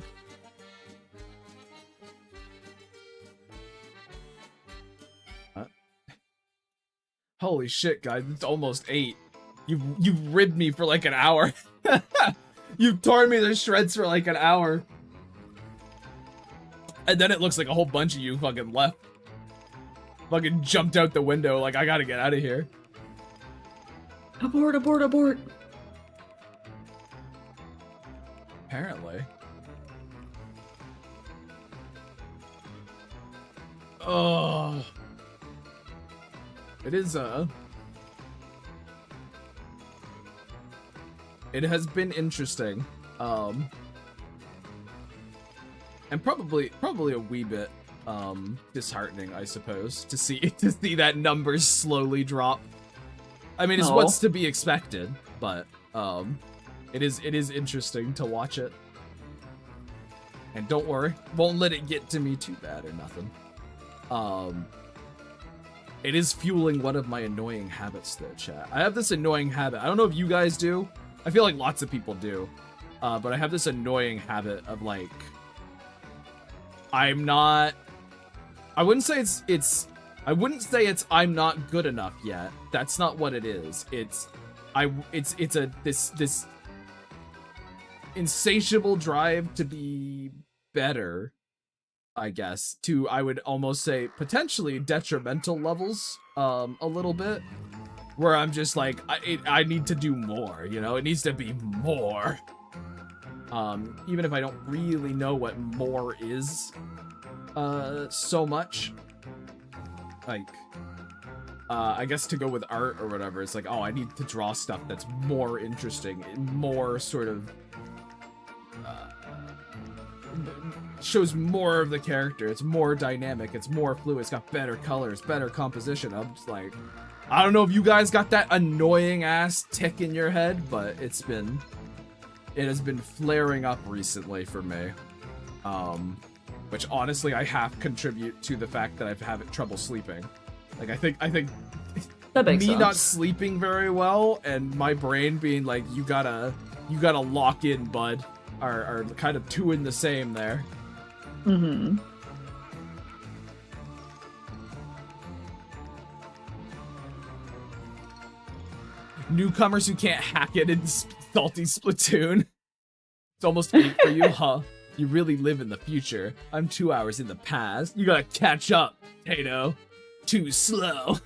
S1: Holy shit, guys, it's almost 8. You've ribbed me for like an hour. You've torn me to shreds for like an hour. And then it looks like a whole bunch of you fucking left. Fucking jumped out the window like, I gotta get out of here.
S2: Abort, abort, abort.
S1: Apparently. Oh. It is, it has been interesting. And probably a wee bit, disheartening, I suppose, to see that numbers slowly drop. I mean, it's what's to be expected, but, it is interesting to watch it. And don't worry, won't let it get to me too bad or nothing. It is fueling one of my annoying habits though, chat. I have this annoying habit. I don't know if you guys do. I feel like lots of people do. But I have this annoying habit of like, I wouldn't say it's I'm not good enough yet. That's not what it is. It's this insatiable drive to be better, I guess, to, I would almost say, potentially detrimental levels, a little bit, where I'm just like, I need to do more, you know? It needs to be more. Even if I don't really know what more is, so much. Like, I guess to go with art or whatever, it's like, oh, I need to draw stuff that's more interesting, more sort of, shows more of the character. It's more dynamic. It's more fluid. It's got better colors, better composition. I'm just like, I don't know if you guys got that annoying ass tick in your head, but it has been flaring up recently for me. Which honestly I half contribute to the fact that I've having trouble sleeping. Like I think
S2: that makes
S1: me
S2: sense.
S1: not sleeping very well and my brain being like, you gotta lock in, bud, are kind of two in the same there.
S2: Mm-hmm.
S1: Newcomers who can't hack it in salty Splatoon. It's almost 8 for you, huh? You really live in the future. I'm 2 hours in the past. You gotta catch up, Tato. Too slow.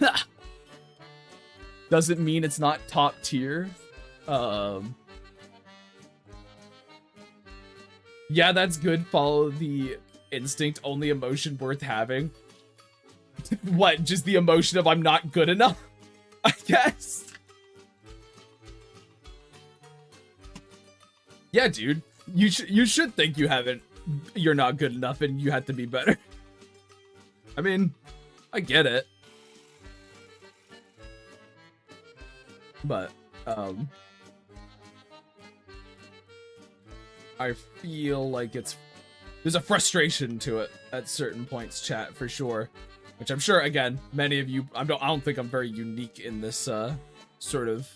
S1: Doesn't mean it's not top tier. Yeah, that's good. Follow the instinct, only emotion worth having. What, just the emotion of I'm not good enough? I guess. Yeah, dude. You should think you're not good enough and you had to be better. I mean, I get it. But, I feel like there's a frustration to it at certain points, chat, for sure. Which I'm sure, again, many of you, I don't think I'm very unique in this, sort of,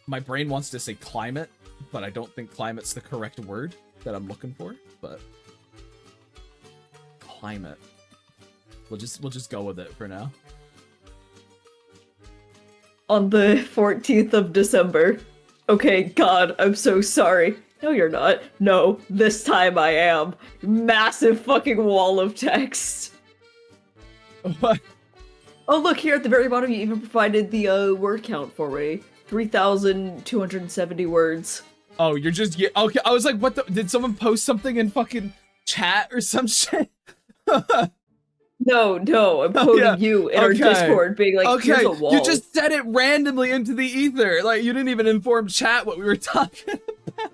S1: my brain wants to say climate, but I don't think climate's the correct word that I'm looking for, but climate. We'll just go with it for now.
S2: On the 14th of December. Okay, God, I'm so sorry. No, you're not. No, this time I am. Massive fucking wall of text.
S1: What?
S2: Oh, look, here at the very bottom, you even provided the word count for me. 3,270 words.
S1: Oh, you're just... Yeah, okay, I was like, what the... Did someone post something in fucking chat or some shit?
S2: No, I'm quoting you in our Discord, being like, here's a wall.
S1: You just said it randomly into the ether. Like, you didn't even inform chat what we were talking about.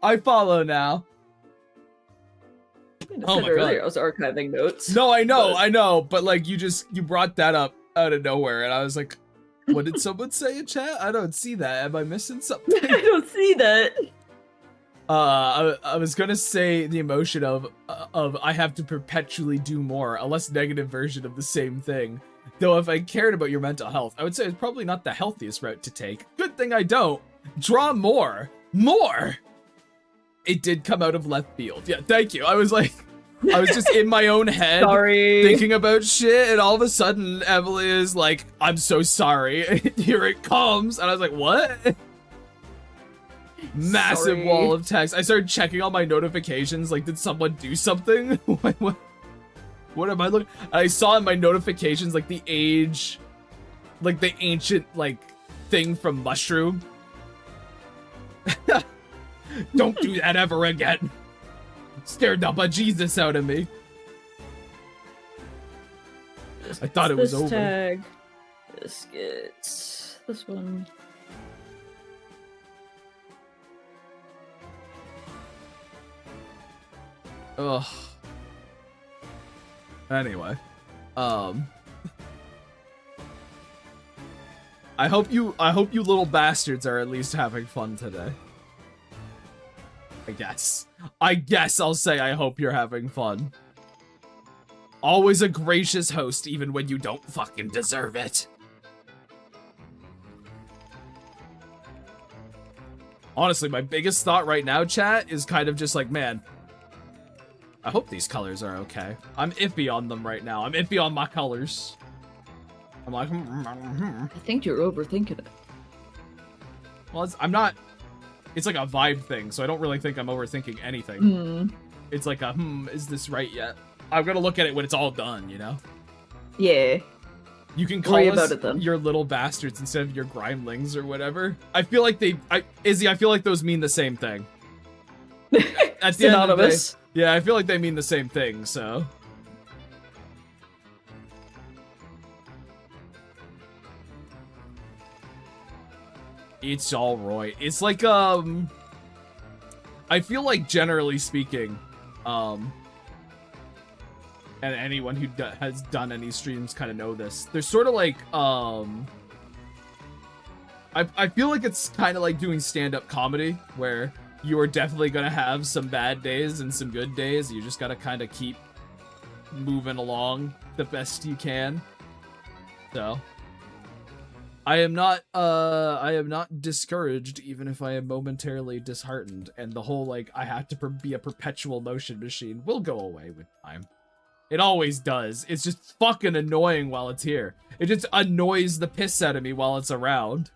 S1: I follow now.
S2: Oh my god. I was archiving notes.
S1: No, I know, but like, you brought that up out of nowhere, and I was like, What did someone say in chat? I don't see that. Am I missing something?
S2: I don't see that.
S1: I was gonna say the emotion of I have to perpetually do more, a less negative version of the same thing. Though if I cared about your mental health, I would say it's probably not the healthiest route to take. Good thing I don't. Draw more. More! It did come out of left field. Yeah, thank you. I was just in my own head.
S2: Sorry.
S1: Thinking about shit, and all of a sudden, Emily is like, I'm so sorry. Here it comes. And I was like, what? Massive
S2: Sorry.
S1: wall of text. I started checking all my notifications. Like, did someone do something? What am I looking? I saw in my notifications, like, the age, like, the ancient, like, thing from Mushroom. Don't do that ever again. Stared up a Jesus out of me. I thought it was over.
S2: Tag. Biscuits. This one.
S1: Ugh. Anyway, I hope you little bastards are at least having fun today. I guess I'll say I hope you're having fun. Always a gracious host, even when you don't fucking deserve it. Honestly, my biggest thought right now, chat, is kind of just like, man, I hope these colors are okay. I'm iffy on them right now. I'm iffy on my colors. I'm like,
S2: I think you're overthinking it.
S1: Well, I'm not. It's like a vibe thing, so I don't really think I'm overthinking anything. It's like a, is this right yet? I'm gonna look at it when it's all done, you know?
S2: Yeah.
S1: You can call us your little bastards instead of your grimelings or whatever. I feel like Izzy, I feel like those mean the same thing. At the end of the day, yeah, I feel like they mean the same thing, so. It's alright. It's like, I feel like generally speaking, and anyone who has done any streams kind of know this, there's sort of like, I feel like it's kind of like doing stand-up comedy, where you are definitely gonna have some bad days and some good days. You just gotta kind of keep moving along the best you can. So, I am not discouraged, even if I am momentarily disheartened, and the whole, like, I have to be a perpetual motion machine will go away with time. It always does. It's just fucking annoying while it's here. It just annoys the piss out of me while it's around.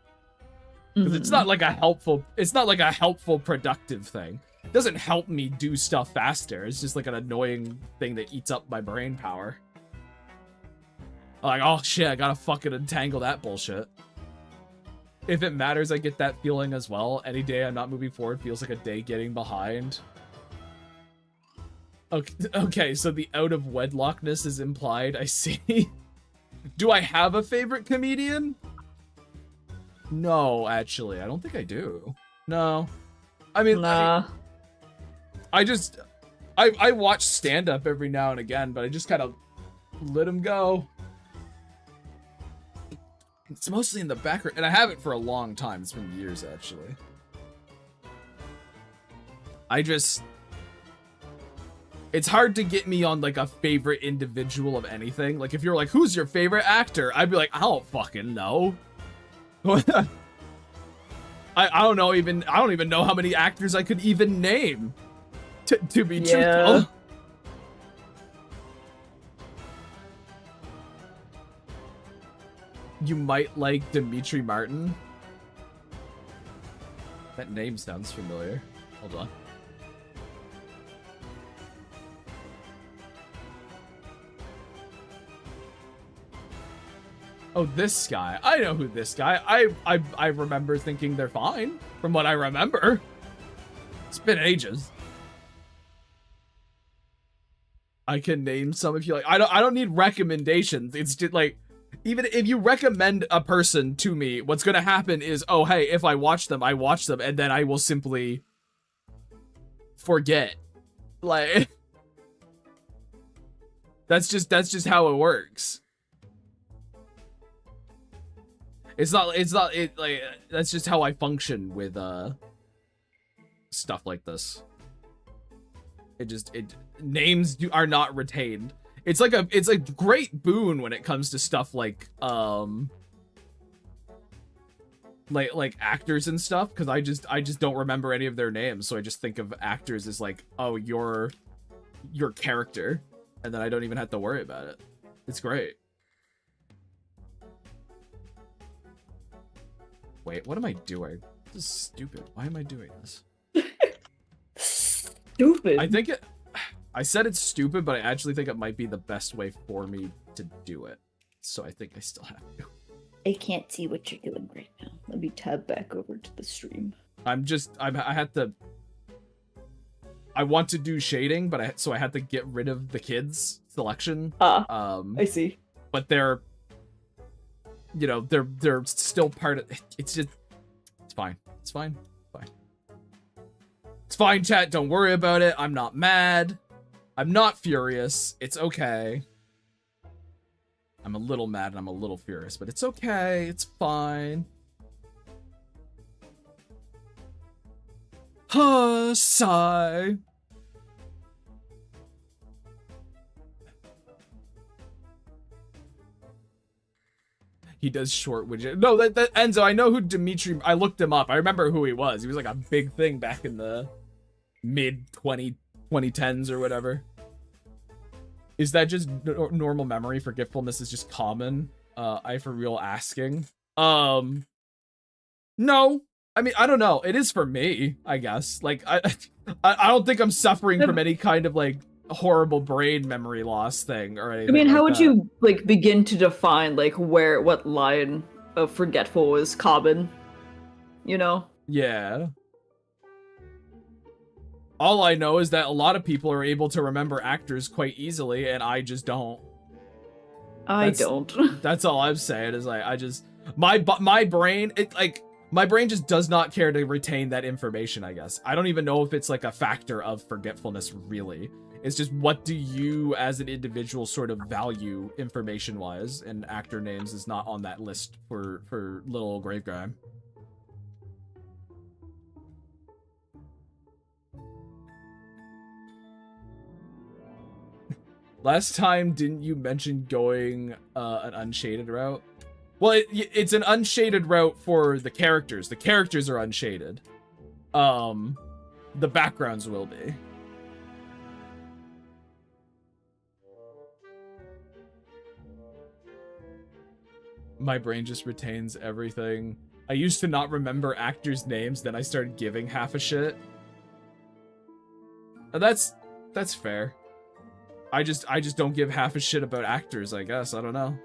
S1: Because it's not like a helpful, productive thing. It doesn't help me do stuff faster. It's just like an annoying thing that eats up my brain power. Like, oh shit, I gotta fucking untangle that bullshit. If it matters, I get that feeling as well. Any day I'm not moving forward feels like a day getting behind. Okay, so the out of wedlockness is implied, I see. Do I have a favorite comedian? No, actually, I don't think I do. No. I mean,
S2: nah.
S1: I watch stand-up every now and again, but I just kind of let him go. It's mostly in the background, and I have it for a long time. It's been years, actually. It's hard to get me on, like, a favorite individual of anything. Like, if you're like, who's your favorite actor? I'd be like, I don't fucking know. I don't know even, I don't even know how many actors I could even name. To be truthful. You might like Dimitri Martin. That name sounds familiar. Hold on. Oh, this guy. I know who this guy. I remember thinking they're fine, from what I remember. It's been ages. I can name some if you like. I don't need recommendations. It's just like, even if you recommend a person to me, what's gonna happen is, oh hey, if I watch them, and then I will simply forget. Like, that's just how it works. It's not it like that's just how I function with stuff like this. Names are not retained. It's a great boon when it comes to stuff like actors and stuff, because I just don't remember any of their names, so I just think of actors as like, oh, your character, and then I don't even have to worry about it. It's great. Wait, what am I doing? This is stupid. Why am I doing this?
S2: Stupid.
S1: I said it's stupid, but I actually think it might be the best way for me to do it. So I think I still have to.
S2: I can't see what you're doing right now. Let me tab back over to the stream.
S1: I want to do shading, but I had to get rid of the kids selection.
S2: I see.
S1: But they're still part of it's fine. It's fine. It's fine, chat. Don't worry about it. I'm not mad. I'm not furious. It's okay. I'm a little mad and I'm a little furious, but it's okay. It's fine. Sigh. He does short widget. No, that Enzo, I know who Dimitri. I looked him up. I remember who he was. He was like a big thing back in the mid 2010s or whatever. Is that just normal memory? Forgetfulness is just common. I for real asking. No. I mean, I don't know. It is for me, I guess. Like, I don't think I'm suffering from any kind of like horrible brain memory loss thing or anything.
S2: I mean,
S1: like
S2: how would
S1: that.
S2: you like begin to define like what line of forgetful is common? You know?
S1: Yeah. All I know is that a lot of people are able to remember actors quite easily, and I just don't.
S2: I don't.
S1: That's all I'm saying. Is like my brain. My brain just does not care to retain that information. I guess I don't even know if it's like a factor of forgetfulness. Really, it's just what do you as an individual sort of value information wise, and actor names is not on that list for little old grave guy. Last time, didn't you mention going an unshaded route? Well, it's an unshaded route for the characters. The characters are unshaded. The backgrounds will be. My brain just retains everything. I used to not remember actors' names, then I started giving half a shit. That's fair. I just don't give half a shit about actors, I guess. I don't know.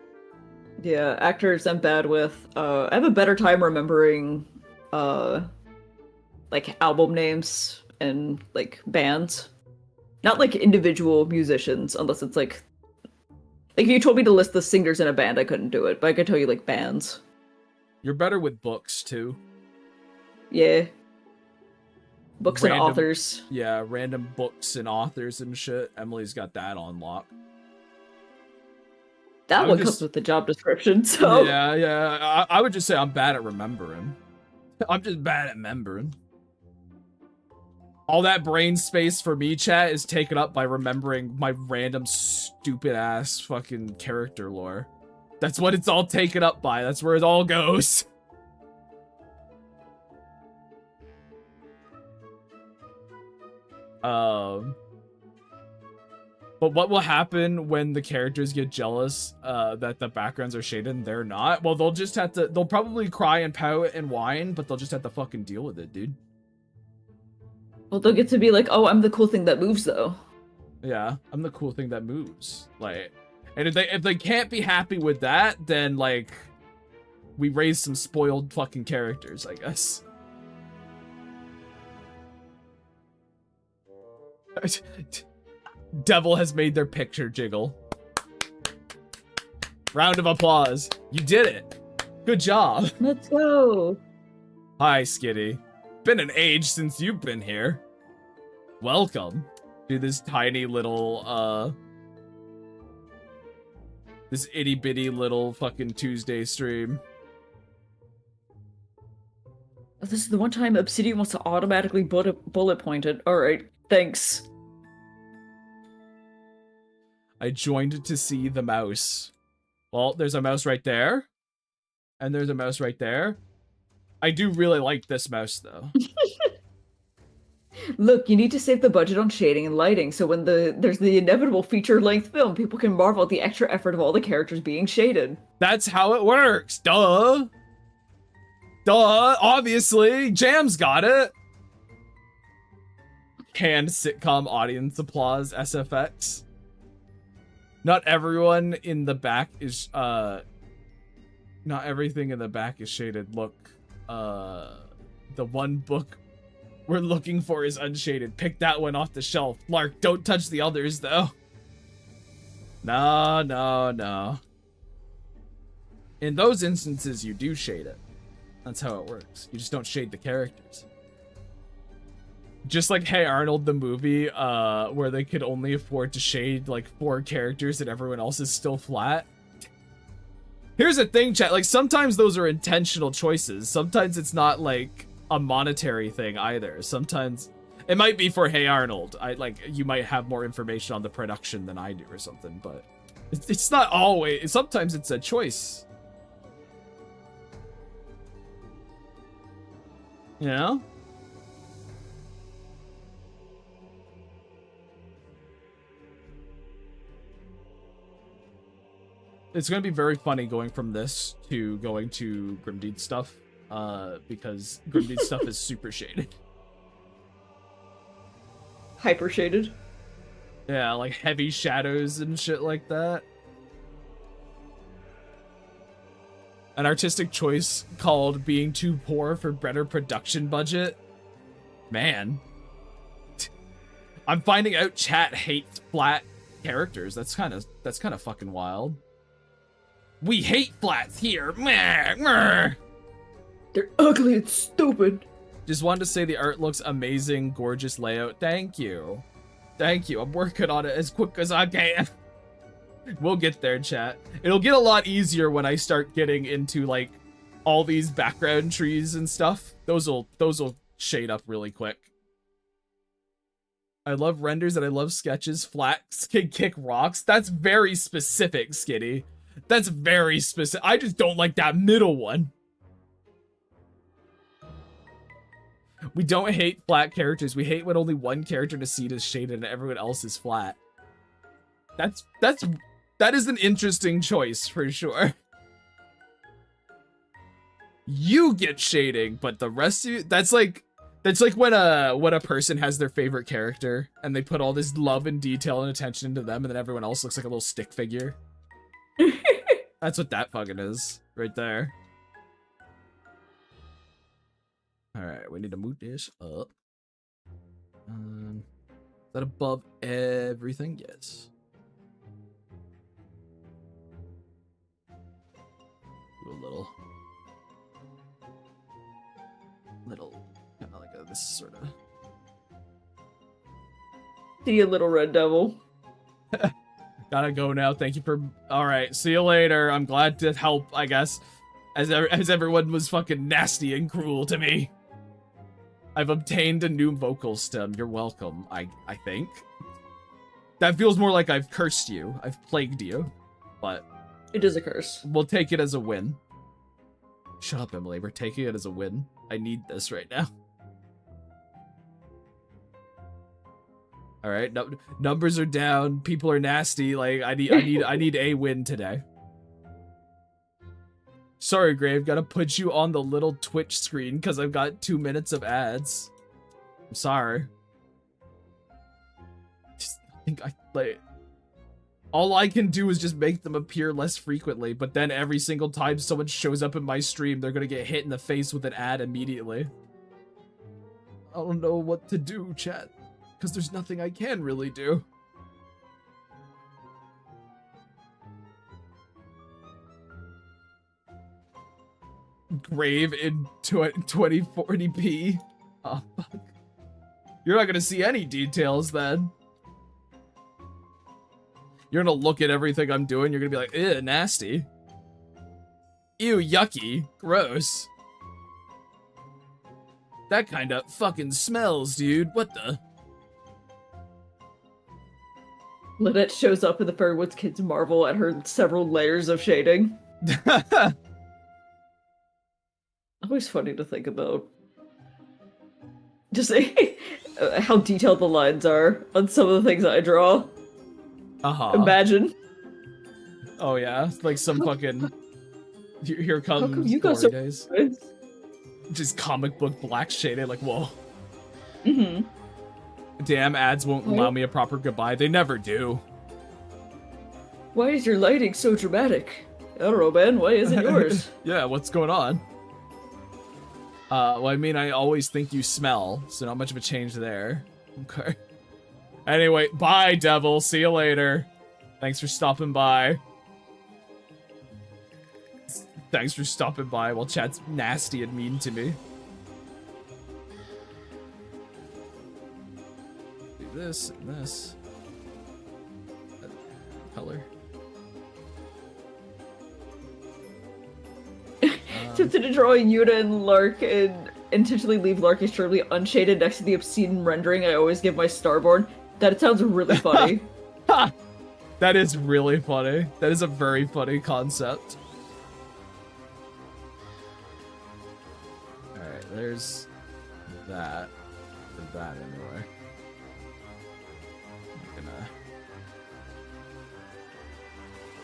S2: Yeah, actors I'm bad with. I have a better time remembering like album names and like bands. Not like individual musicians, unless it's like if you told me to list the singers in a band, I couldn't do it, but I could tell you like bands.
S1: You're better with books too.
S2: Yeah. Books and authors.
S1: Yeah, random books and authors and shit. Emily's got that on lock.
S2: That one comes with the job description, so...
S1: Yeah. I would just say I'm bad at remembering. I'm just bad at remembering. All that brain space for me, chat, is taken up by remembering my random stupid-ass fucking character lore. That's what it's all taken up by. That's where it all goes. But what will happen when the characters get jealous that the backgrounds are shaded and they're not? Well, they'll probably cry and pout and whine, but they'll just have to fucking deal with it, dude.
S2: Well, they'll get to be like, oh, I'm the cool thing that moves, though.
S1: Yeah, I'm the cool thing that moves. Like, and if they can't be happy with that, then, like, we raise some spoiled fucking characters, I guess. Devil has made their picture jiggle. Round of applause. You did it. Good job.
S2: Let's go.
S1: Hi, Skitty. Been an age since you've been here. Welcome to this tiny little, this itty bitty little fucking Tuesday stream.
S2: This is the one time Obsidian wants to automatically bullet point it. Alright, thanks.
S1: I joined to see the mouse. Well, there's a mouse right there. And there's a mouse right there. I do really like this mouse, though.
S2: Look, you need to save the budget on shading and lighting, so when there's the inevitable feature-length film, people can marvel at the extra effort of all the characters being shaded.
S1: That's how it works. Duh. Duh. Obviously. Jam's got it. Canned sitcom audience applause, SFX. Not everyone in the back is, not everything in the back is shaded. Look, the one book we're looking for is unshaded. Pick that one off the shelf. Lark, don't touch the others, though. No, no, no. In those instances, you do shade it. That's how it works. You just don't shade the characters. Just like Hey Arnold, the movie, where they could only afford to shade, like, 4 characters and everyone else is still flat. Here's the thing, chat. Like, sometimes those are intentional choices. Sometimes it's not, like, a monetary thing either. Sometimes it might be for Hey Arnold. You might have more information on the production than I do or something, but it's not always. Sometimes it's a choice. You know? It's going to be very funny going from this to going to Grimdeed stuff, because Grimdeed stuff is super shaded.
S2: Hyper shaded.
S1: Yeah, like heavy shadows and shit like that. An artistic choice called being too poor for better production budget. Man. I'm finding out chat hates flat characters. That's kind of fucking wild. We hate flats here. Meh, meh.
S2: They're ugly and stupid.
S1: Just wanted to say the art looks amazing, gorgeous layout. Thank you. Thank you. I'm working on it as quick as I can. We'll get there, chat. It'll get a lot easier when I start getting into, like, all these background trees and stuff. Those'll shade up really quick. I love renders and I love sketches. Flats can kick rocks. That's very specific, Skitty. That's very specific. I just don't like that middle one. We don't hate flat characters. We hate when only one character to see is shaded and everyone else is flat. That is an interesting choice for sure. You get shading, but the rest of you, that's like when a person has their favorite character and they put all this love and detail and attention into them, and then everyone else looks like a little stick figure. That's what that fucking is right there. All right, we need to move this up. Is that above everything? Yes. Do a little, kind of like this sort of.
S2: See you, little red devil.
S1: Gotta go now. Thank you for. All right, see you later. I'm glad to help, I guess, as everyone was fucking nasty and cruel to me. I've obtained a new vocal stem. You're welcome. I think. That feels more like I've cursed you. I've plagued you, but
S2: it is a curse.
S1: We'll take it as a win. Shut up, Emily. We're taking it as a win. I need this right now. All right, numbers are down. People are nasty. Like I need a win today. Sorry, Grave. Gotta put you on the little Twitch screen because I've got 2 minutes of ads. I'm sorry. All I can do is just make them appear less frequently, but then every single time someone shows up in my stream, they're gonna get hit in the face with an ad immediately. I don't know what to do, chat. Because there's nothing I can really do. Grave in 2040p. Oh, fuck. You're not gonna see any details then. You're gonna look at everything I'm doing, you're gonna be like, ew, nasty. Ew, yucky. Gross. That kind of fucking smells, dude. What the?
S2: Lynette shows up and the Fairywood's kids marvel at her several layers of shading. Always funny to think about. Just how detailed the lines are on some of the things I draw. Imagine.
S1: Oh yeah, like some fucking. Here comes.
S2: How come you got so
S1: days. Just comic book black shaded. Like whoa.
S2: Mm-hmm.
S1: Damn, ads won't allow me a proper goodbye. They never do.
S2: Why is your lighting so dramatic? I don't know, man. Why isn't yours?
S1: Yeah, what's going on? Well, I mean, I always think you smell, so not much of a change there. Okay. Anyway, bye, devil. See you later. Thanks for stopping by. Thanks for stopping by while chat's nasty and mean to me. Do this and this. That color.
S2: Tempted to draw Yuta and Lark and intentionally leave Lark extremely unshaded next to the obscene rendering I always give my Starborn. That sounds really funny.
S1: That is really funny. That is a very funny concept. Alright, there's that. For that anyway. I'm gonna...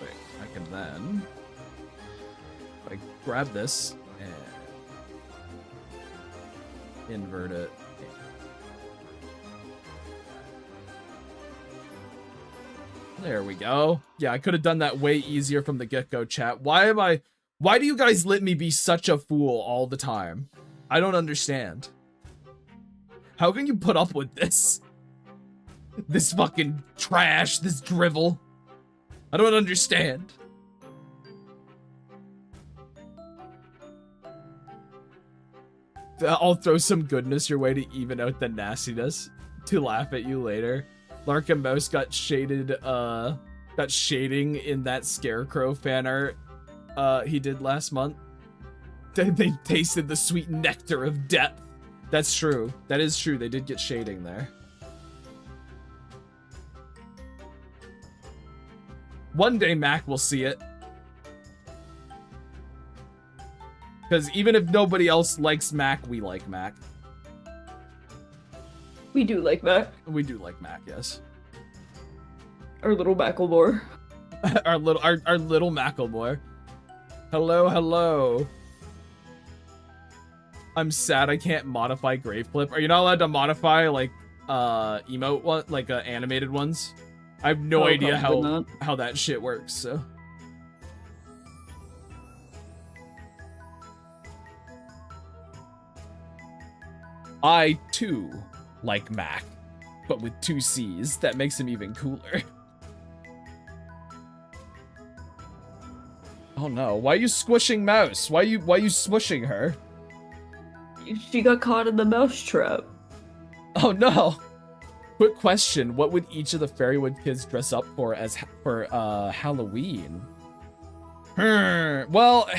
S1: Wait, I can then... I grab this and invert it. There we go. Yeah, I could have done that way easier from the get-go, chat. Why do you guys let me be such a fool all the time? I don't understand. How can you put up with this? This fucking trash, this drivel. I don't understand. I'll throw some goodness your way to even out the nastiness. To laugh at you later. Lark and Mouse got shading in that Scarecrow fan art he did last month. They tasted the sweet nectar of depth. That's true. That is true. They did get shading there. One day Mac will see it. Because even if nobody else likes Mac, we like Mac.
S2: We do like Mac.
S1: We do like Mac, yes.
S2: Our little Macklemore.
S1: our little Macklemore. Hello, hello. I'm sad I can't modify Grave Flip. Are you not allowed to modify like emote one, like animated ones? I have no idea how that shit works. So. I too like Mac, but with 2 C's. That makes him even cooler. Oh no! Why are you squishing Mouse? Why you smushing her?
S2: She got caught in the mouse trap.
S1: Oh no! Quick question: what would each of the Fairywood kids dress up for Halloween? Well,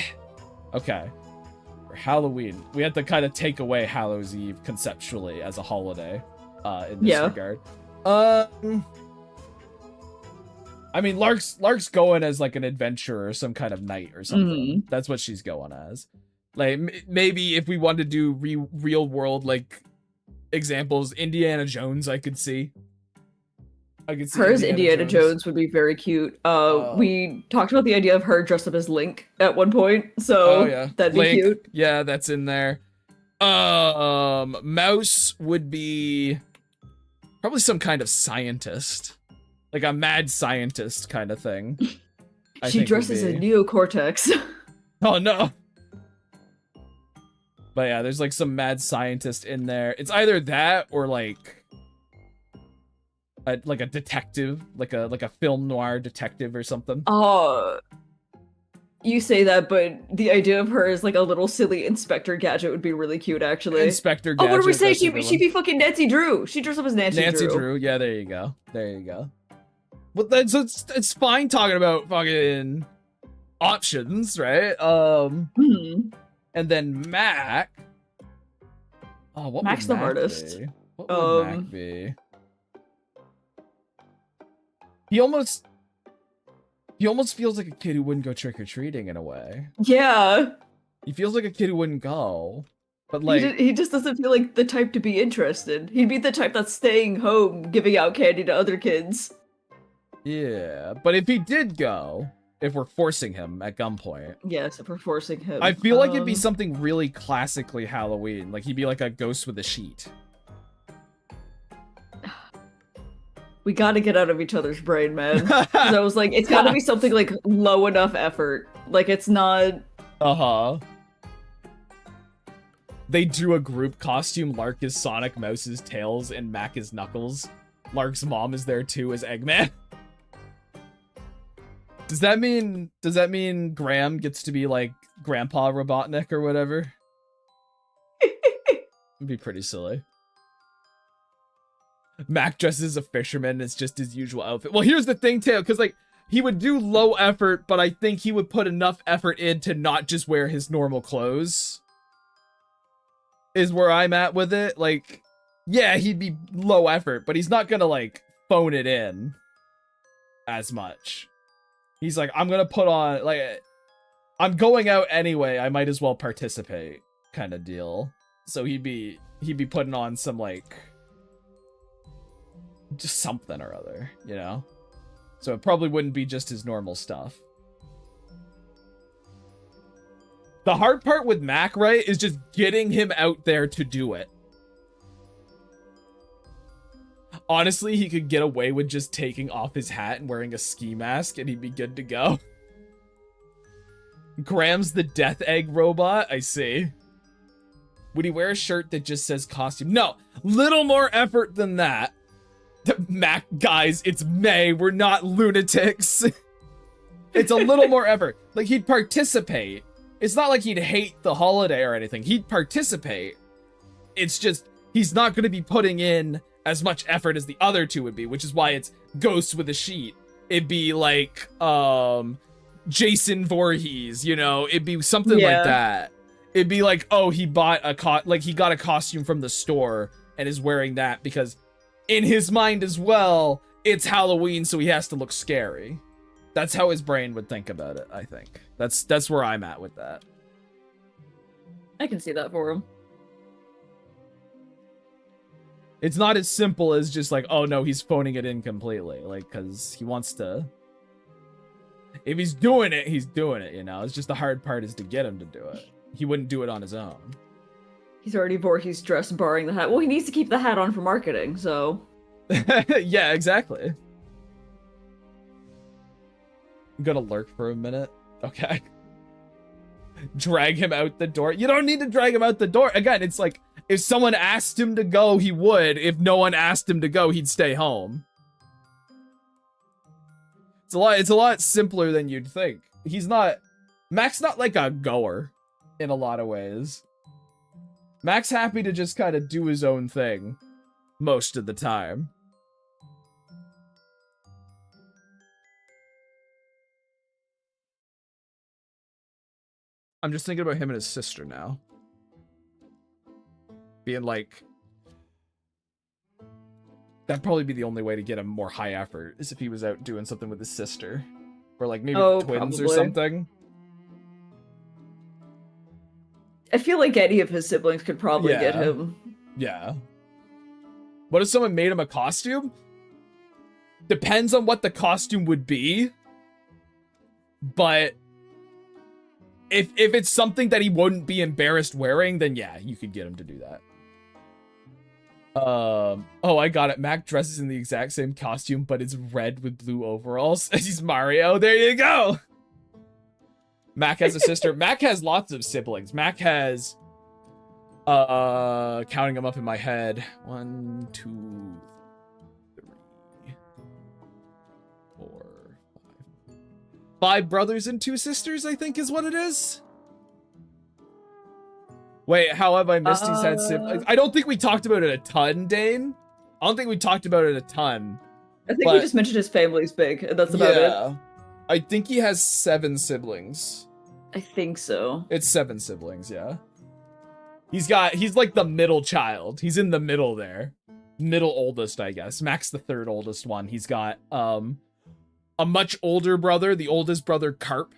S1: okay. For Halloween, we have to kind of take away Hallows Eve conceptually as a holiday. In this regard. I mean, Lark's going as like an adventurer or some kind of knight or something. That's what she's going as. Like maybe if we wanted to do real world like examples, Indiana Jones, I could see.
S2: Her as Indiana Jones would be very cute. We talked about the idea of her dressed up as Link at one point, so that'd be
S1: Link,
S2: cute.
S1: Yeah, that's in there. Mouse would be probably some kind of scientist, like a mad scientist kind of thing.
S2: She dresses as Neocortex.
S1: Oh no. But yeah, there's like some mad scientist in there. It's either that or like a detective, like a film noir detective or something.
S2: You say that, but the idea of her as like a little silly Inspector Gadget would be really cute, actually.
S1: Inspector Gadget.
S2: Oh, what did we say? She'd be fucking Nancy Drew. She dressed up as Nancy Drew.
S1: Yeah, there you go. There you go. Well, that's it's fine talking about fucking options, right? And then Mac. Oh, what
S2: Max
S1: would
S2: the
S1: Mac
S2: hardest.
S1: be? What would Mac be? He almost feels like a kid who wouldn't go trick-or-treating in a way.
S2: Yeah.
S1: He feels like a kid who wouldn't go. But like
S2: He just doesn't feel like the type to be interested. He'd be the type that's staying home, giving out candy to other kids.
S1: yeah, but if he did go, if we're forcing him at gunpoint,
S2: Yes, if we're forcing him.
S1: I feel like it'd be something really classically Halloween. Like he'd be like a ghost with a sheet.
S2: We gotta get out of each other's brain, man. 'Cause I was like, it's gotta be something like low enough effort. Like it's not.
S1: Uh-huh. They drew a group costume. Lark is Sonic, Mouse is Tails, and Mac is Knuckles. Lark's mom is there too as Eggman. Does that mean Graham gets to be like Grandpa Robotnik or whatever? It'd be pretty silly. Mac dresses as a fisherman. It's just his usual outfit. Well, here's the thing, Tail, because like he would do low effort, but I think he would put enough effort in to not just wear his normal clothes. Is where I'm at with it. Like, yeah, he'd be low effort, but he's not gonna like phone it in as much. He's like, I'm gonna put on, like, I'm going out anyway, I might as well participate kind of deal. So he'd be putting on some like just something or other, you know? So it probably wouldn't be just his normal stuff. The hard part with Mac, right, is just getting him out there to do it. Honestly, he could get away with just taking off his hat and wearing a ski mask and he'd be good to go. Graham's the death egg robot, I see. Would he wear a shirt that just says costume? No, little more effort than that. Mac, guys, it's May, we're not lunatics. It's a little more effort. Like, he'd participate. It's not like he'd hate the holiday or anything. He'd participate. It's just, he's not going to be putting in as much effort as the other two would be, which is why it's Ghost with a sheet. It'd be like, Jason Voorhees, you know? It'd be something like that. It'd be like, oh, he bought he got a costume from the store and is wearing that because in his mind as well, it's Halloween, so he has to look scary. That's how his brain would think about it, I think. That's where I'm at with that.
S2: I can see that for him.
S1: It's not as simple as just like, oh no, he's phoning it in completely. Like, because he wants to... If he's doing it, he's doing it, you know? It's just the hard part is to get him to do it. He wouldn't do it on his own.
S2: He's already Voorhees dressed, barring the hat. Well, he needs to keep the hat on for marketing, so...
S1: Yeah, exactly. I'm gonna lurk for a minute. Okay. Drag him out the door. You don't need to drag him out the door. Again, it's like, if someone asked him to go, he would. If no one asked him to go, he'd stay home. It's a lot simpler than you'd think. Mac's not like a goer in a lot of ways. Mac's happy to just kind of do his own thing most of the time. I'm just thinking about him and his sister now. Being like... That'd probably be the only way to get him more high effort, is if he was out doing something with his sister. Or like maybe twins or something.
S2: I feel like any of his siblings could probably get him.
S1: Yeah. What if someone made him a costume? Depends on what the costume would be. But... If it's something that he wouldn't be embarrassed wearing, then yeah, you could get him to do that. Oh, I got it. Mac dresses in the exact same costume, but it's red with blue overalls. He's Mario. There you go. Mac has a sister. Mac has lots of siblings. Mac has, counting them up in my head. 1, 2, 3, 4, 5 brothers and 2 sisters, I think is what it is. Wait, how have I missed he's had siblings? I don't think we talked about it a ton, Dane. I don't think we talked about it a ton.
S2: I think we just mentioned his family's big, and that's about it.
S1: I think he has 7 siblings.
S2: I think so.
S1: It's 7 siblings, yeah. He's like the middle child. He's in the middle there. Middle oldest, I guess. Max the third oldest one. He's got a much older brother, the oldest brother Carp,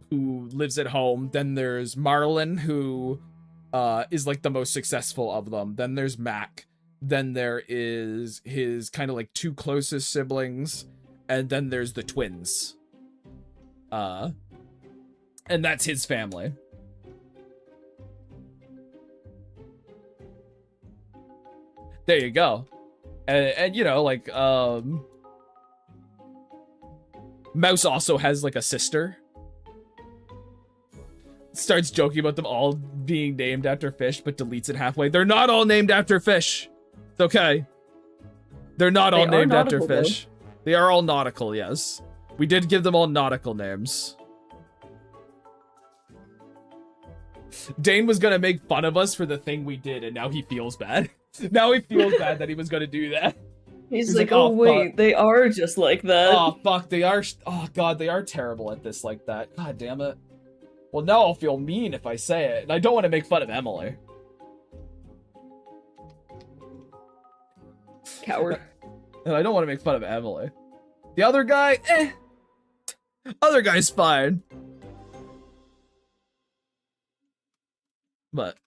S1: who lives at home. Then there's Marlin, who is like the most successful of them. Then there's Mac. Then there is his kind of like two closest siblings, and then there's the twins. And that's his family. There you go. And you know, like, Mouse also has like a sister. Starts joking about them all being named after fish, but deletes it halfway. They're not all named after fish. It's okay. They're not all named after fish. They are all nautical, yes. We did give them all nautical names. Dane was gonna make fun of us for the thing we did, and now he feels bad. Now he feels bad that he was gonna do that.
S2: He's like, oh wait, fuck. They are just like that.
S1: Oh fuck, they are. Oh god, they are terrible at this like that. God damn it. Well, now I'll feel mean if I say it, and I don't want to make fun of Emily.
S2: Coward.
S1: And I don't want to make fun of Emily. The other guy, Other guy's fine. But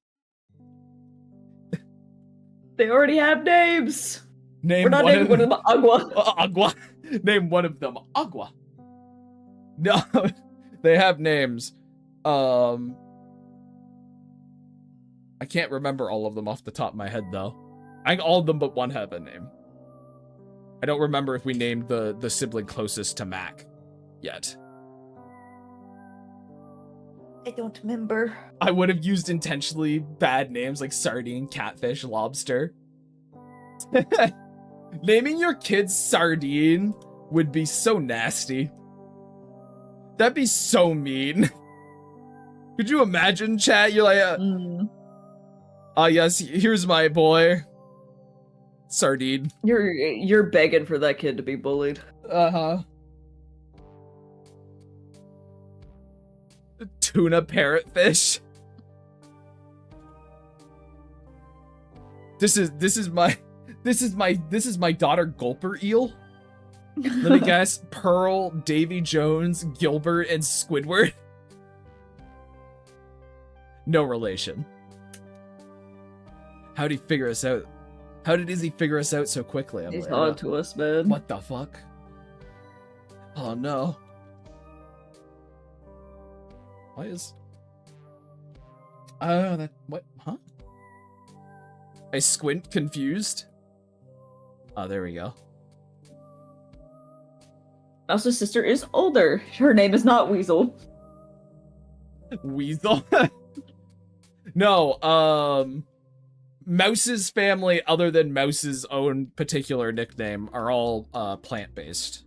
S2: they already have names.
S1: We're
S2: not naming one of them Agua.
S1: Agua. Name one of them Agua. No, they have names. I can't remember all of them off the top of my head though. I think all of them but one have a name. I don't remember if we named the sibling closest to Mac yet.
S2: I don't remember.
S1: I would have used intentionally bad names like sardine, catfish, lobster. Naming your kids Sardine would be so nasty. That'd be so mean. Could you imagine, chat? You're like, yes, here's my boy. Sardine.
S2: You're begging for that kid to be bullied.
S1: Uh-huh. Tuna parrotfish. This is my daughter Gulper Eel. Let me guess. Pearl, Davy Jones, Gilbert, and Squidward. No relation. How did he figure us out? How did Izzy figure us out so quickly?
S2: He's on to us, man.
S1: What the fuck? Oh no. Why is... Oh, that... What? Huh? I squint, confused. Oh, there we go.
S2: Mouse's sister is older. Her name is not Weasel.
S1: Weasel? No, Mouse's family, other than Mouse's own particular nickname, are all, plant-based.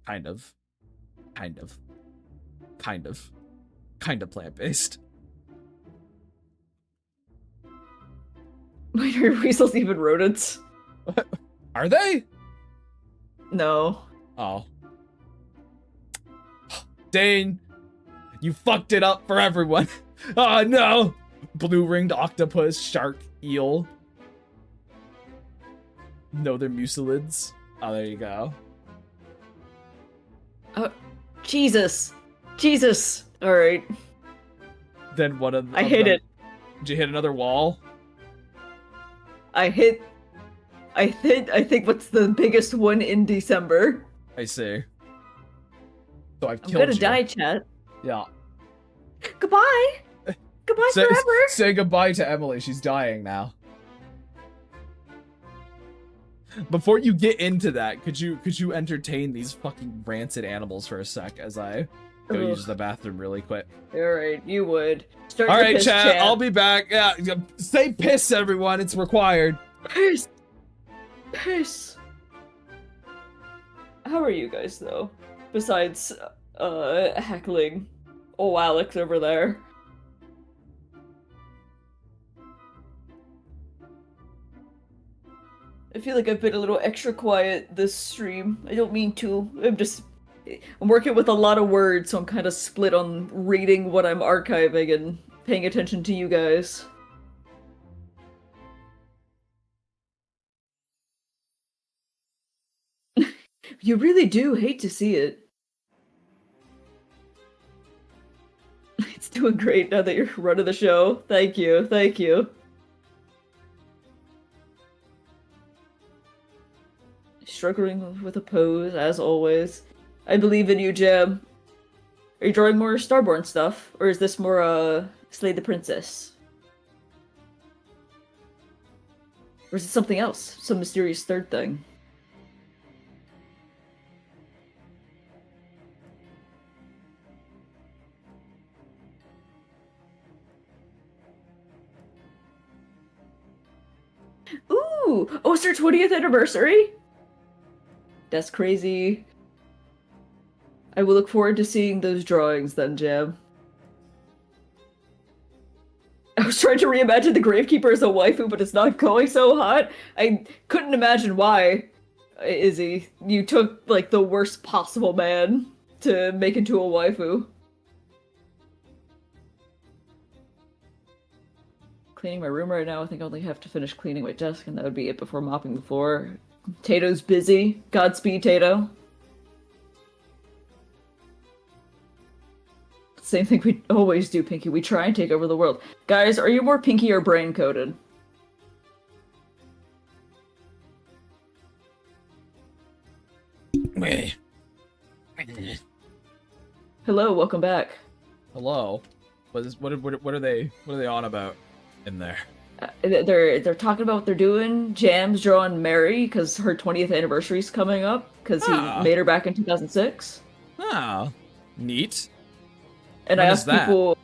S1: Kind of plant-based.
S2: Wait, are weasels even rodents?
S1: Are they?
S2: No.
S1: Oh. Dane, you fucked it up for everyone. Oh no! Blue-ringed octopus, shark, eel. No, they're muselids. Oh, there you go.
S2: Oh, Jesus. Jesus. Alright.
S1: Then one of them...
S2: I hit it.
S1: Did you hit another wall?
S2: I think what's the biggest one in December.
S1: I see. So I've killed you.
S2: I'm gonna die, chat.
S1: Yeah.
S2: Goodbye! Goodbye forever!
S1: Say goodbye to Emily, she's dying now. Before you get into that, could you entertain these fucking rancid animals for a sec as I go use the bathroom really quick?
S2: Alright, you would.
S1: Alright, chat, I'll be back. Yeah, say piss, everyone, it's required.
S2: Piss! Piss! How are you guys, though? Besides, heckling old Alex over there. I feel like I've been a little extra quiet this stream. I don't mean to. I'm working with a lot of words, so I'm kind of split on reading what I'm archiving and paying attention to you guys. You really do hate to see it. It's doing great now that you're running the show. Thank you, thank you. Struggling with a pose, as always. I believe in you, Jam. Are you drawing more Starborn stuff? Or is this more, Slay the Princess? Or is it something else? Some mysterious third thing? Ooh! Oh, it's their 20th anniversary? That's crazy. I will look forward to seeing those drawings then, Jam. I was trying to reimagine the Gravekeeper as a waifu, but it's not going so hot. I couldn't imagine why, Izzy. You took, like, the worst possible man to make into a waifu. Cleaning my room right now. I think I only have to finish cleaning my desk, and that would be it before mopping the floor. Tato's busy. Godspeed, Tato. Same thing we always do, Pinky. We try and take over the world. Guys, are you more Pinky or brain-coded? Hello, welcome back.
S1: Hello. What are they on about in there?
S2: They're talking about what they're doing. Jam's drawing Mary because her 20th anniversary is coming up because he made her back in 2006.
S1: Ah, neat.
S2: And
S1: when
S2: I asked people.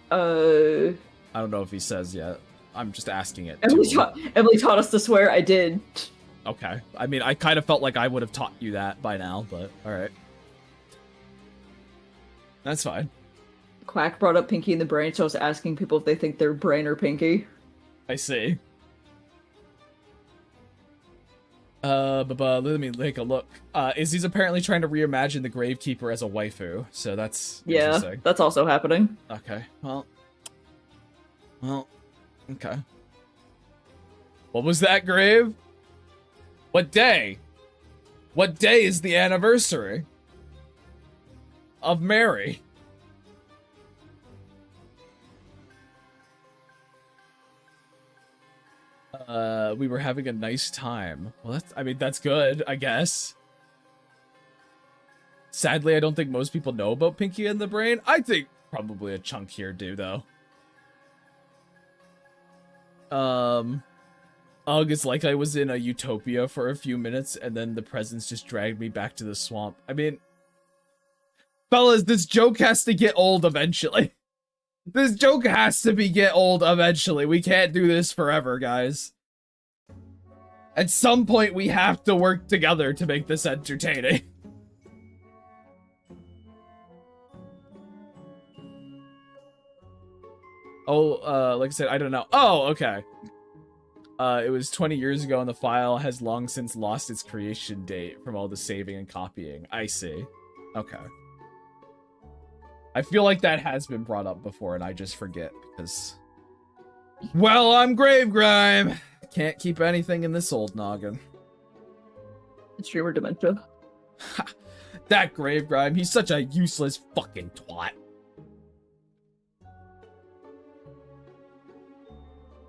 S1: I don't know if he says yet. I'm just asking it.
S2: Emily taught us to swear. I did.
S1: Okay. I mean, I kind of felt like I would have taught you that by now, but alright. That's fine.
S2: Quack brought up Pinky and the Brain, so I was asking people if they think they're Brain or Pinky.
S1: I see. Let me take a look. Izzy's apparently trying to reimagine the Gravekeeper as a waifu, so that's interesting.
S2: Yeah, that's also happening.
S1: Okay, well, okay. What was that, Grave? What day? What day is the anniversary of Mary? We were having a nice time. Well, that's good, I guess. Sadly, I don't think most people know about Pinky and the Brain. I think probably a chunk here do, though. Ugh, it's like I was in a utopia for a few minutes, and then the presents just dragged me back to the swamp. I mean, fellas, this joke has to get old eventually. This joke has to get old eventually. We can't do this forever, guys. At some point, we have to work together to make this entertaining. Oh, like I said, I don't know. Oh, okay. It was 20 years ago, and the file has long since lost its creation date from all the saving and copying. I see. Okay. I feel like that has been brought up before, and I just forget, because... Well, I'm Gravegrime! Can't keep anything in this old noggin.
S2: Streamer dementia.
S1: That Gravegrime, he's such a useless fucking twat.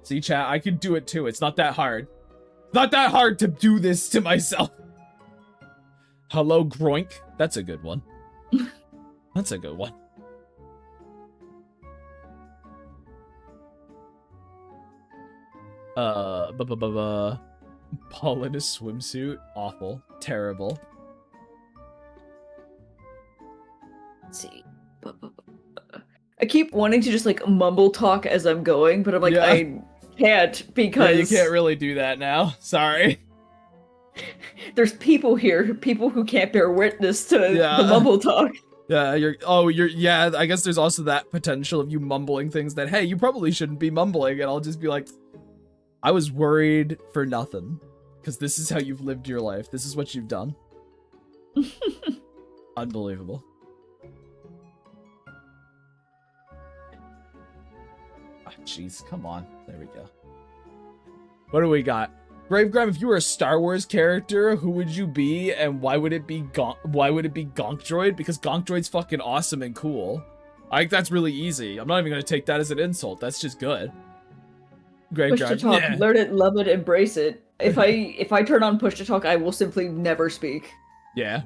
S1: See, chat, I can do it too. It's not that hard. Not that hard to do this to myself. Hello, Groink. That's a good one. That's a good one. Paul in a swimsuit. Awful. Terrible.
S2: Let's see. I keep wanting to just, like, mumble talk as I'm going, but I'm like, yeah. I can't because...
S1: Yeah, you can't really do that now. Sorry.
S2: There's people here, people who can't bear witness to the mumble talk.
S1: Yeah, yeah, I guess there's also that potential of you mumbling things that, hey, you probably shouldn't be mumbling, and I'll just be like, I was worried for nothing, because this is how you've lived your life. This is what you've done. Unbelievable. jeez, come on. There we go. What do we got? Gravegrime, if you were a Star Wars character, who would you be, and why would it be Gonk Droid? Because Gonk Droid's fucking awesome and cool. I think that's really easy. I'm not even gonna take that as an insult. That's just good.
S2: Push to talk, learn it, love it, embrace it. If I turn on push to talk, I will simply never speak.
S1: Yeah.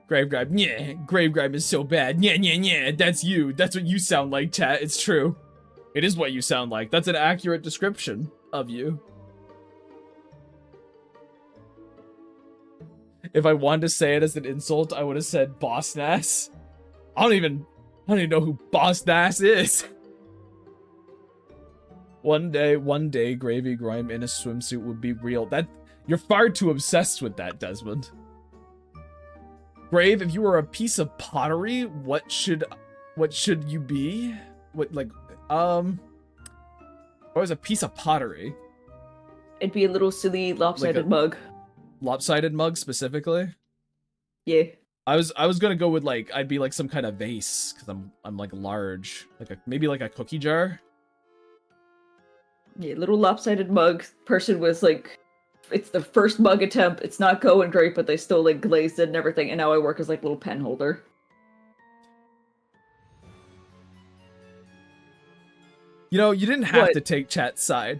S1: Gravegrime, yeah. Gravegrime is so bad. Yeah. That's you. That's what you sound like, chat. It's true. It is what you sound like. That's an accurate description of you. If I wanted to say it as an insult, I would have said Boss Nass. I don't even know who Boss Nass is. One day, Gravy Grime in a swimsuit would be real. You're far too obsessed with that, Desmond. Grave, if you were a piece of pottery, what should you be? What was a piece of pottery?
S2: It'd be a little silly lopsided mug.
S1: Lopsided mug specifically?
S2: Yeah.
S1: I was gonna go with I'd be like some kind of vase because I'm like large, maybe like a cookie jar.
S2: Yeah, little lopsided mug. Person was like, it's the first mug attempt. It's not going great, but they still like glazed it and everything. And now I work as like little pen holder.
S1: You know, you didn't have to take chat's side.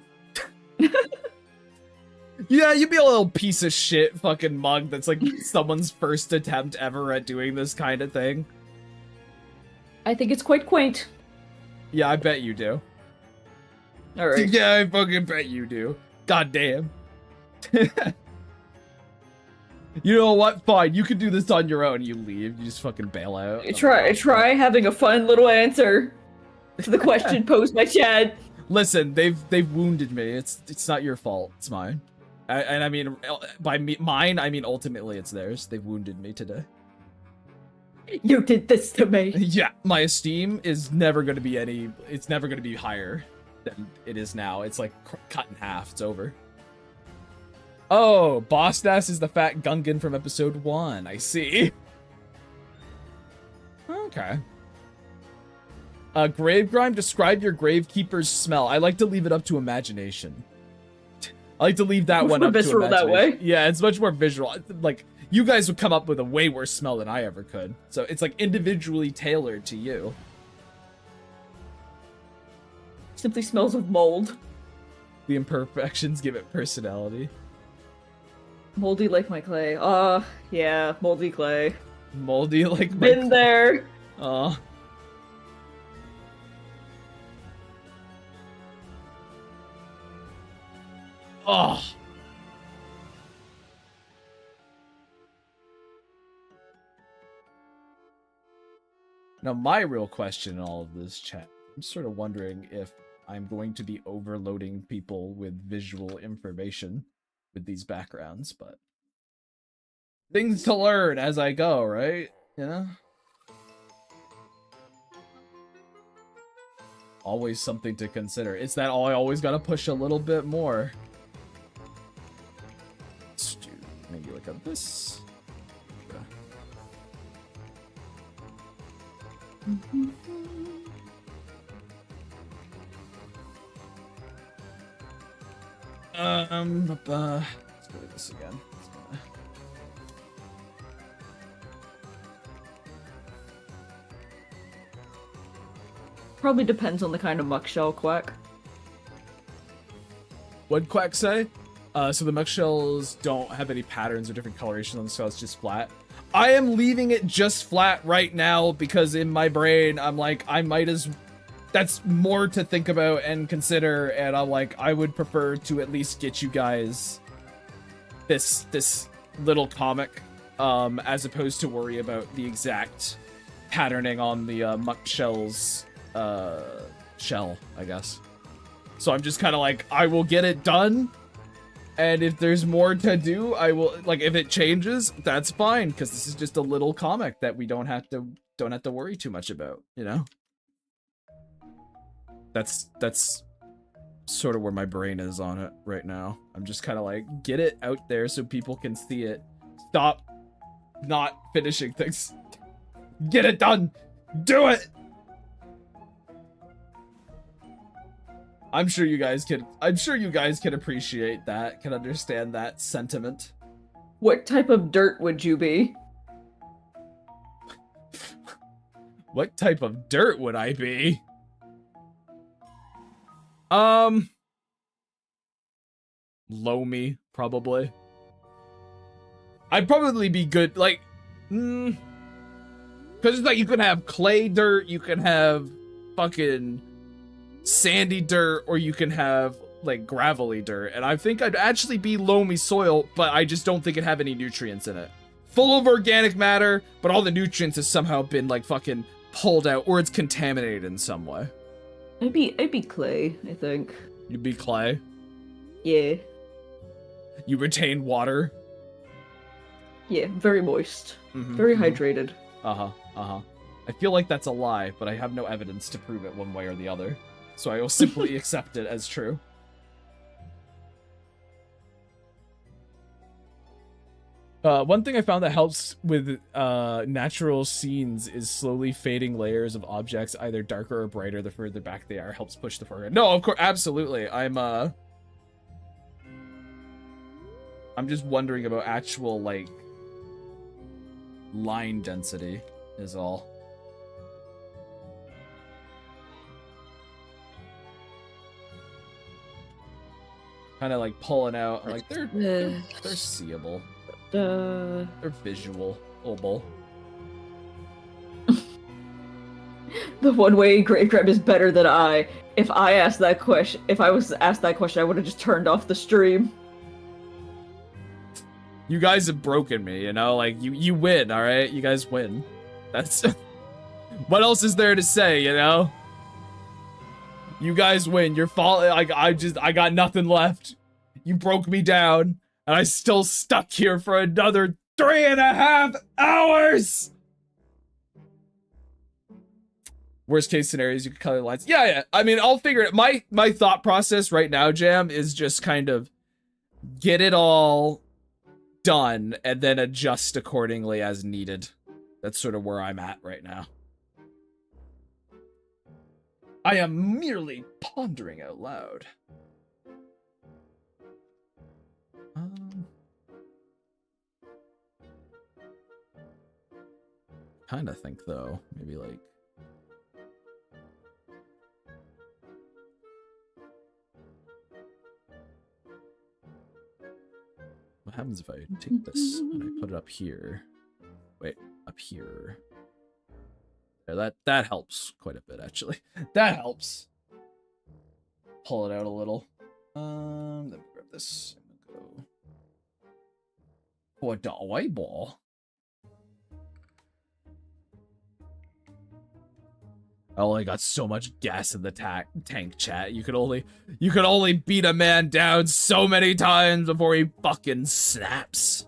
S1: Yeah, you'd be a little piece of shit fucking mug that's like someone's first attempt ever at doing this kind of thing.
S2: I think it's quite quaint.
S1: Yeah, I bet you do.
S2: Alright.
S1: Yeah, I fucking bet you do. God damn. You know what? Fine, you can do this on your own. You leave. You just fucking bail out.
S2: Try having a fun little answer to the question posed by Chad.
S1: Listen, they've wounded me. It's not your fault. It's mine. And I mean, by mine, I mean ultimately it's theirs. They've wounded me today.
S2: You did this to me.
S1: Yeah, my esteem is never going to be it's never going to be higher than it is now. It's like cut in half. It's over. Oh, Boss Nass is the fat Gungan from episode 1. I see. Okay. Gravegrime, describe your gravekeeper's smell. I like to leave it up to imagination. I like to leave that one up to imagination. That way. Yeah, it's much more visual. Like, you guys would come up with a way worse smell than I ever could. So it's like individually tailored to you.
S2: Simply smells of mold.
S1: The imperfections give it personality.
S2: Moldy like my clay. Yeah, moldy clay.
S1: Moldy like my
S2: Been there.
S1: Oh. Now, my real question in all of this chat, I'm sort of wondering if I'm going to be overloading people with visual information with these backgrounds, but things to learn as I go, right? Yeah. Always something to consider. It's that I always gotta push a little bit more. Let's do maybe like this. Let's go with this again.
S2: Probably depends on the kind of muck shell quack.
S1: What'd Quack say? So the muck shells don't have any patterns or different coloration on the shell, it's just flat. I am leaving it just flat right now because in my brain, I'm like, that's more to think about and consider, and I'm like, I would prefer to at least get you guys this little comic, as opposed to worry about the exact patterning on the muck shell's shell, I guess. So I'm just kind of like, I will get it done, and if there's more to do, I will, like, if it changes, that's fine, because this is just a little comic that we don't have to worry too much about, you know? That's sort of where my brain is on it right now. I'm just kind of like, get it out there so people can see it. Stop not finishing things. Get it done! Do it! I'm sure you guys can appreciate that, can understand that sentiment.
S2: What type of dirt would you be?
S1: What type of dirt would I be? Loamy, probably. I'd probably be good, like, because it's like you can have clay dirt, you can have fucking sandy dirt, or you can have like gravelly dirt, and I think I'd actually be loamy soil, but I just don't think it'd have any nutrients in it. Full of organic matter, but all the nutrients have somehow been like fucking pulled out, or it's contaminated in some way.
S2: I'd be clay, I think.
S1: You'd be clay.
S2: Yeah.
S1: You retain water.
S2: Yeah, very moist. Very hydrated.
S1: I feel like that's a lie, but I have no evidence to prove it one way or the other. So I will simply accept it as true. One thing I found that helps with natural scenes is slowly fading layers of objects, either darker or brighter the further back they are, helps push the foreground. No, of course, absolutely. I'm just wondering about actual, like, line density is all. Kind of like pulling out, like they're seeable. They're visual-able.
S2: The one way Grave Grab is better than I. If I was asked that question, I would have just turned off the stream.
S1: You guys have broken me, you know? Like, you win, alright? You guys win. That's... What else is there to say, you know? You guys win. You're falling. Like, I got nothing left. You broke me down, and I still stuck here for another 3.5 hours! Worst case scenarios, you could color lines. Yeah. I mean, I'll figure it. My thought process right now, Jam, is just kind of get it all done and then adjust accordingly as needed. That's sort of where I'm at right now. I am merely pondering out loud. Kind of think though, maybe like what happens if I take this and I put it up here? Wait, up here. Yeah, that helps quite a bit actually. That helps. Pull it out a little. Let me grab this and go. For the eyeball. I only got so much gas in the tank, chat. You could only beat a man down so many times before he fucking snaps.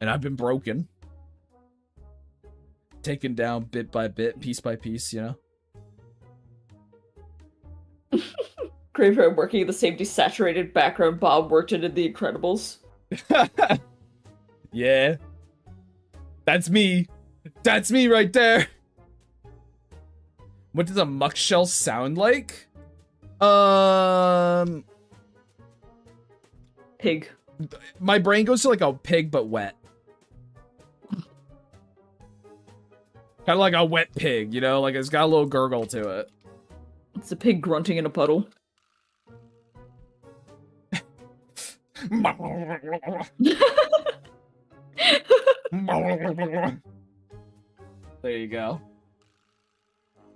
S1: And I've been broken. Taken down bit by bit, piece by piece, you know?
S2: Graveyard working in the same desaturated background Bob worked in The Incredibles.
S1: Yeah. That's me. That's me right there. What does a muck shell sound like?
S2: Pig.
S1: My brain goes to like a pig, but wet. Kind of like a wet pig, you know? Like it's got a little gurgle to it.
S2: It's a pig grunting in a puddle.
S1: There you go.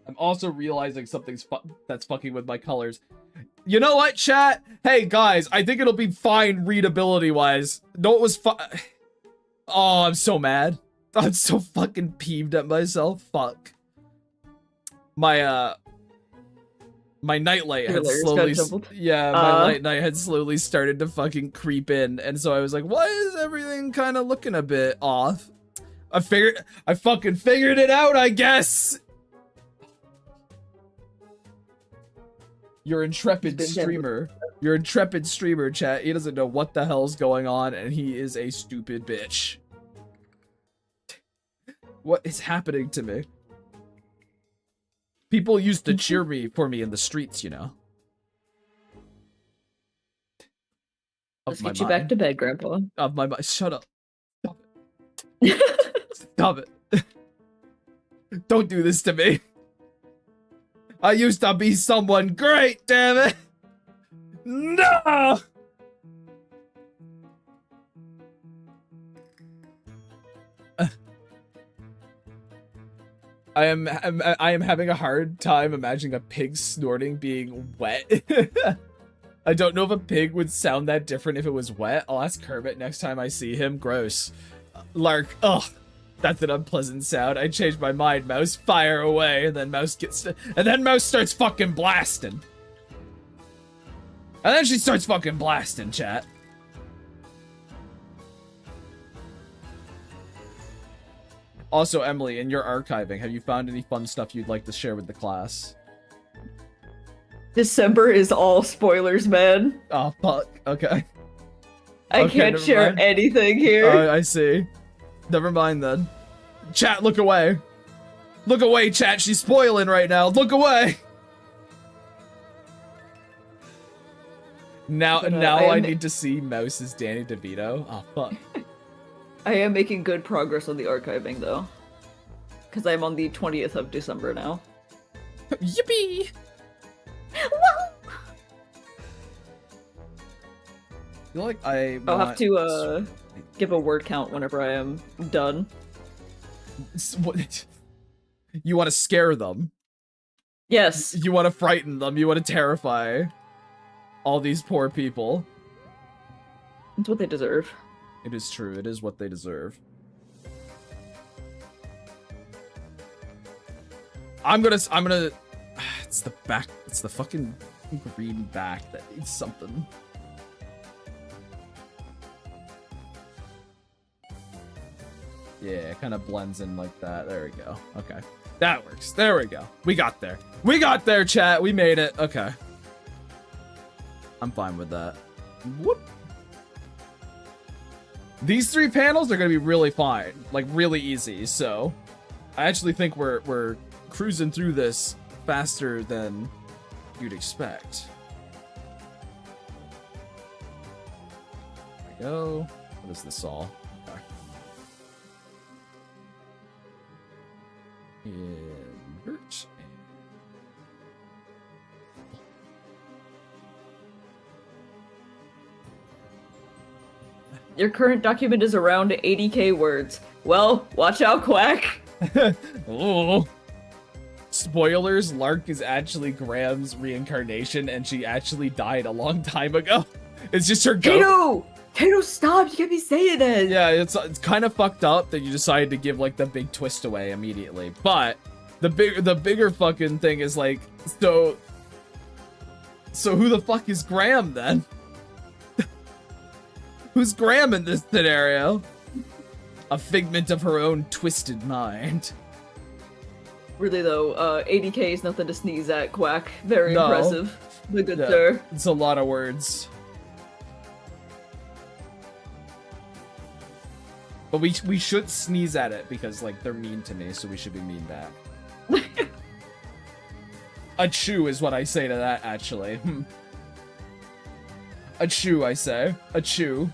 S1: I'm also realizing something's that's fucking with my colors. You know what, chat? Hey, guys, I think it'll be fine readability-wise. No, it was Oh, I'm so mad. I'm so fucking peeved at myself. Fuck. My nightlight had slowly... Yeah, my night had slowly started to fucking creep in, and so I was like, why is everything kind of looking a bit off? I fucking figured it out, I guess! Your intrepid streamer. Your intrepid streamer, chat. He doesn't know what the hell's going on, and he is a stupid bitch. What is happening to me? People used to cheer for me in the streets, you know.
S2: Let's get you back to bed, Grandpa.
S1: Of my mind. Shut up. Stop it. Stop it. Don't do this to me. I used to be someone great, damn it. No! I am having a hard time imagining a pig snorting being wet. I don't know if a pig would sound that different if it was wet. I'll ask Kermit next time I see him. Gross. Lark. Ugh. That's an unpleasant sound. I changed my mind. Mouse, fire away. And then Mouse starts fucking blasting. And then she starts fucking blasting, chat. Also, Emily, in your archiving, have you found any fun stuff you'd like to share with the class?
S2: December is all spoilers, man.
S1: Oh, fuck. Okay.
S2: I can't share anything here.
S1: Oh, I see. Never mind then. Chat, look away. Look away, chat. She's spoiling right now. Look away. Now I need to see Mouse as Danny DeVito. Oh, fuck.
S2: I am making good progress on the archiving, though. Because I'm on the 20th of December now.
S1: Yippee! I feel like
S2: I'll have to give a word count whenever I am done.
S1: You want to scare them?
S2: Yes.
S1: You want to frighten them? You want to terrify all these poor people?
S2: It's what they deserve.
S1: It is true. It is what they deserve. I'm gonna. It's the back. It's the fucking green back that needs something. Yeah, it kind of blends in like that. There we go. Okay. That works. There we go. We got there. We got there, chat. We made it. Okay. I'm fine with that. Whoop. These 3 panels are going to be really fine. Like, really easy. So, I actually think we're cruising through this faster than you'd expect. There we go. What is this all? Okay. Invert.
S2: Your current document is around 80k words. Well, watch out, Quack!
S1: Oh. Spoilers, Lark is actually Graham's reincarnation, and she actually died a long time ago. It's just her ghost.
S2: Kato, stop! You can't be saying that!
S1: Yeah, it's kind of fucked up that you decided to give, like, the big twist away immediately. But, the bigger fucking thing is, like, so who the fuck is Graham, then? Who's Graham in this scenario? A figment of her own twisted mind.
S2: Really though, 80k is nothing to sneeze at, Quack. Very impressive. The good sir.
S1: It's a lot of words. But we should sneeze at it because, like, they're mean to me, so we should be mean back. Achoo is what I say to that, actually. Achoo, I say. Achoo.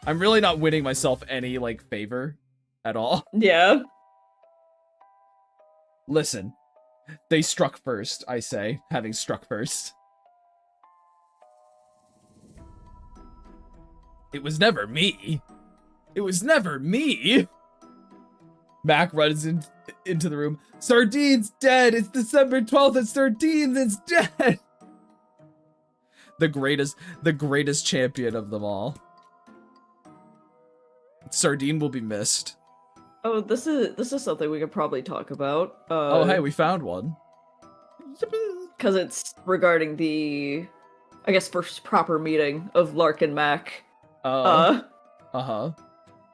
S1: I'm really not winning myself any, like, favor at all.
S2: Yeah.
S1: Listen. They struck first, I say, having struck first. It was never me. It was never me. Mac runs into the room. Sardine's dead. It's December 12th and Sardines is dead. The greatest champion of them all. Sardine will be missed.
S2: Oh, this is something we could probably talk about.
S1: Oh, hey, we found one.
S2: Because it's regarding the, I guess, first proper meeting of Lark and Mac.
S1: Uh-huh.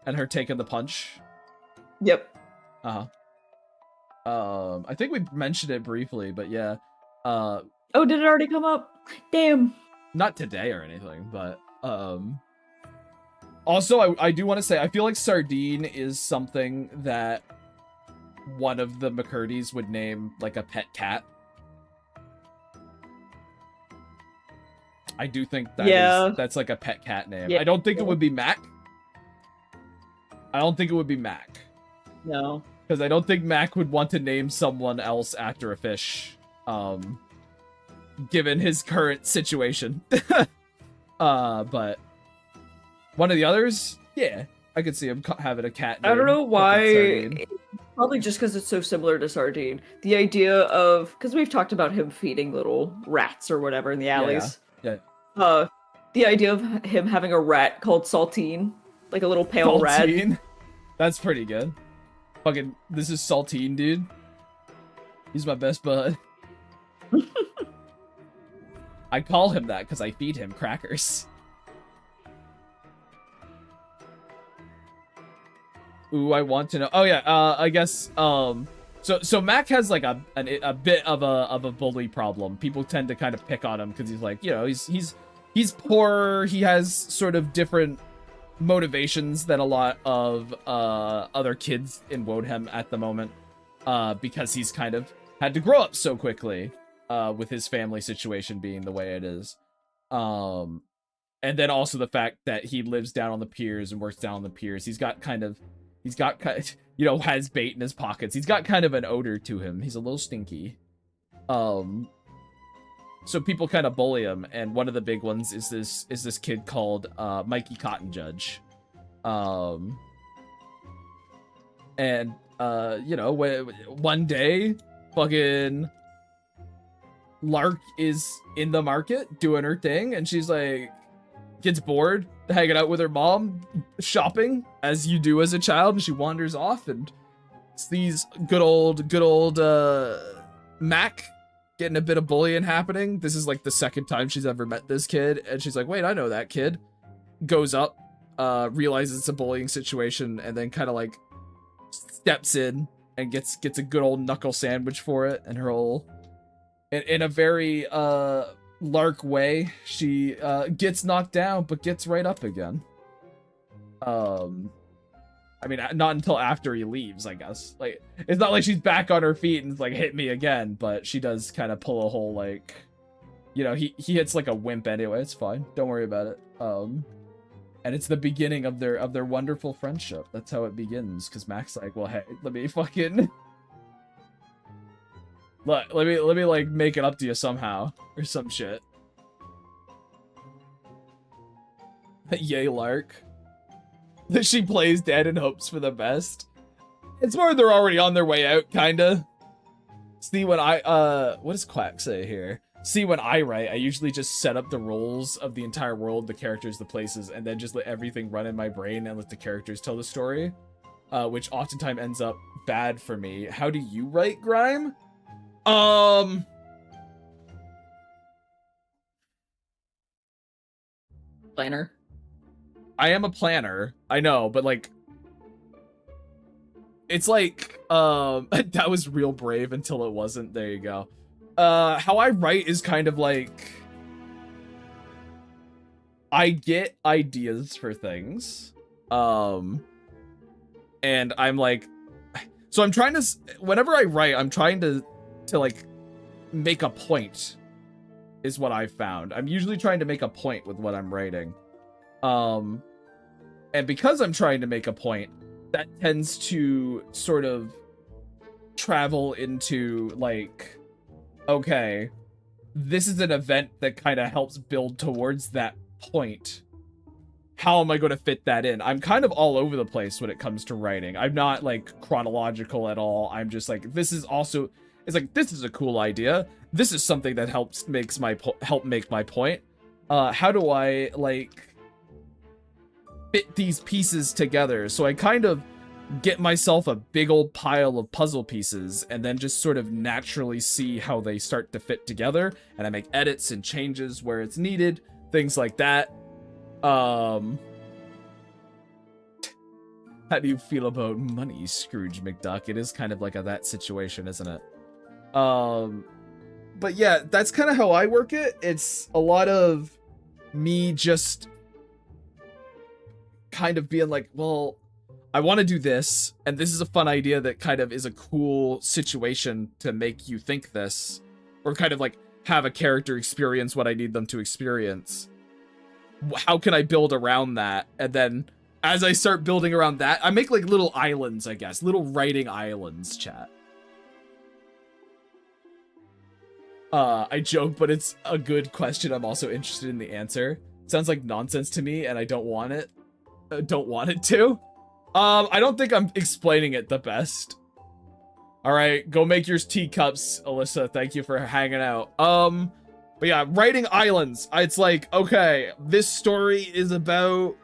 S1: And her taking the punch.
S2: Yep.
S1: I think we mentioned it briefly, but yeah.
S2: Oh, did it already come up? Damn.
S1: Not today or anything, but also I do want to say I feel like Sardine is something that one of the McCurdy's would name like a pet cat. I do think that's like a pet cat name.
S2: Yeah.
S1: I don't think it would be Mac. I don't think it would be Mac.
S2: No.
S1: Because I don't think Mac would want to name someone else after a fish. Given his current situation. But one of the others, yeah, I could see him having a cat name.
S2: I don't know why. Probably just because it's so similar to Sardine. The idea of, because we've talked about him feeding little rats or whatever in the alleys.
S1: Yeah.
S2: The idea of him having a rat called Saltine, like a little pale
S1: Saltine?
S2: rat.
S1: That's pretty good. Fucking, this is Saltine, dude. He's my best bud. I call him that because I feed him crackers. Ooh, I want to know. Oh yeah, I guess. So Mac has like a bit of a bully problem. People tend to kind of pick on him because he's like, you know, he's poor. He has sort of different motivations than a lot of other kids in Wodenham at the moment, because he's kind of had to grow up so quickly, with his family situation being the way it is. And then also the fact that he lives down on the piers and works down on the piers. He's got kind of, you know, has bait in his pockets. He's got kind of an odor to him. He's a little stinky. So people kind of bully him, and one of the big ones is this kid called Mikey Cotton Judge. And you know, one day, fucking Lark is in the market doing her thing, and she's like, gets bored hanging out with her mom shopping, as you do as a child, and she wanders off and sees good old Mac getting a bit of bullying happening. This is like the second time she's ever met this kid, and she's like, wait, I know that kid. Goes up, realizes it's a bullying situation, and then kind of like steps in and gets a good old knuckle sandwich for it. And her whole, in a very Lark way, she gets knocked down but gets right up again. I mean, not until after he leaves, I guess. Like, it's not like she's back on her feet and like, hit me again, but she does kind of pull a whole, like, you know, he hits like a wimp anyway. It's fine. Don't worry about it. And it's the beginning of their wonderful friendship. That's how it begins. Because Mac's like, well, hey, let me fucking let me like make it up to you somehow or some shit. Yay, Lark. She plays dead and hopes for the best. It's more they're already on their way out, kinda. See, when what does Quack say here? See, when I write, I usually just set up the roles of the entire world, the characters, the places, and then just let everything run in my brain and let the characters tell the story, which oftentimes ends up bad for me. How do you write, Grime?
S2: Planner.
S1: I am a planner, I know, but like, it's like, that was real brave until it wasn't. There you go. How I write is kind of like, I get ideas for things, and I'm like, so I'm trying to, whenever I write, I'm trying to like make a point, is what I've found. I'm usually trying to make a point with what I'm writing. And because I'm trying to make a point, that tends to sort of travel into like, okay, this is an event that kind of helps build towards that point. How am I going to fit that in? I'm kind of all over the place when it comes to writing. I'm not like chronological at all. I'm just like, this is also, it's like, this is a cool idea. This is something that help make my point. How do I like fit these pieces together? So I kind of get myself a big old pile of puzzle pieces and then just sort of naturally see how they start to fit together, and I make edits and changes where it's needed, things like that. How do you feel about money, Scrooge McDuck? It is kind of like that situation, isn't it? But yeah, that's kind of how I work it. It's a lot of me just kind of being like, well, I want to do this, and this is a fun idea that kind of is a cool situation to make you think this, or kind of like have a character experience what I need them to experience. How can I build around that? And then as I start building around that, I make like little islands, I guess. Little writing islands, chat. I joke, but it's a good question. I'm also interested in the answer. Sounds like nonsense to me, and I don't want it. Don't want it to. I don't think I'm explaining it the best. All right, go make your teacups, Alyssa. Thank you for hanging out. But yeah, writing islands. It's like, okay, this story is about.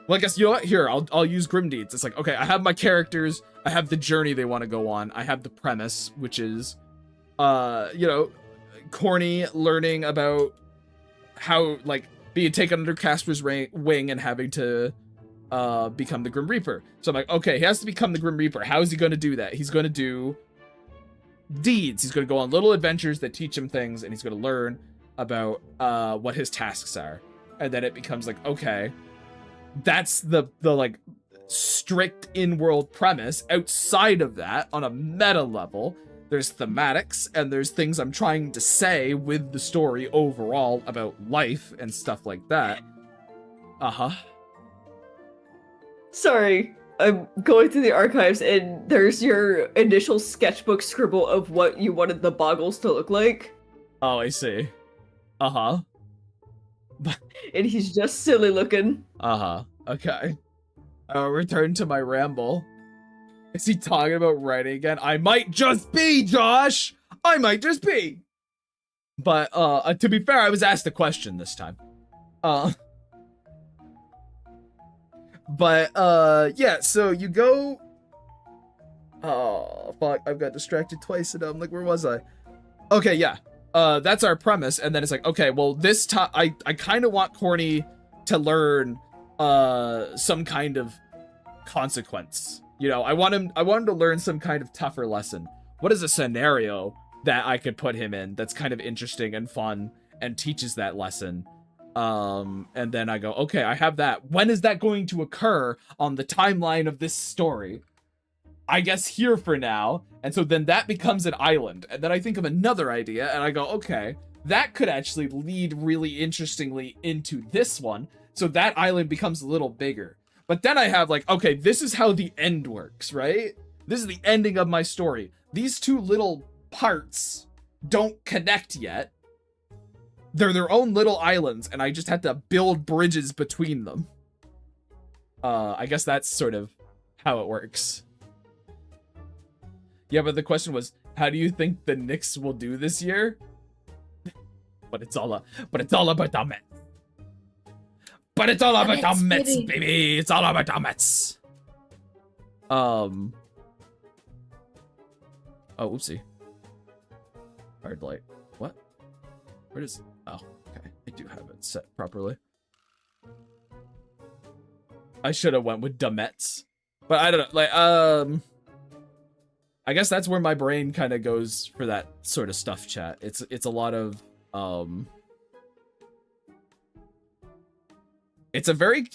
S1: Well, I guess, you know what? Here, I'll use Grim Deeds. It's like, okay, I have my characters. I have the journey they want to go on. I have the premise, which is, you know, Corny learning about how, like, being taken under Casper's wing and having to become the Grim Reaper. So I'm like, okay, he has to become the Grim Reaper. How is he going to do that? He's going to do deeds. He's going to go on little adventures that teach him things, and he's going to learn about what his tasks are. And then it becomes like, okay, that's the like strict in-world premise. Outside of that, on a meta level, there's thematics and there's things I'm trying to say with the story overall about life and stuff like that.
S2: Sorry, I'm going through the archives and there's your initial sketchbook scribble of what you wanted the Boggles to look like.
S1: Oh, I see.
S2: And he's just silly looking.
S1: Okay. I'll return to my ramble. Is he talking about writing again? I might just be, Josh! I might just be! But, to be fair, I was asked a question this time. But, yeah, so you go... Oh, fuck, I've got distracted twice and I'm like, where was I? Okay, yeah. That's our premise, and then it's like, okay, well, this time, I kind of want Corny to learn, some kind of consequence. You know, I want him to learn some kind of tougher lesson. What is a scenario that I could put him in that's kind of interesting and fun and teaches that lesson? And then I go, okay, I have that. When is that going to occur on the timeline of this story? I guess here for now. And so then that becomes an island. And then I think of another idea and I go, okay, that could actually lead really interestingly into this one. So that island becomes a little bigger. But then I have like, okay, this is how the end works, right? This is the ending of my story. These two little parts don't connect yet. They're their own little islands, and I just had to build bridges between them. I guess that's sort of how it works. Yeah, but the question was, how do you think the Knicks will do this year? But it's all about the Mets. But it's all about the Mets, baby. It's all about the Mets. Oh, oopsie. Hard light. What? Where does... Oh, okay. I do have it set properly. I should have went with the Mets. But I don't know. Like, I guess that's where my brain kind of goes for that sort of stuff, chat. It's a lot of, it's a very,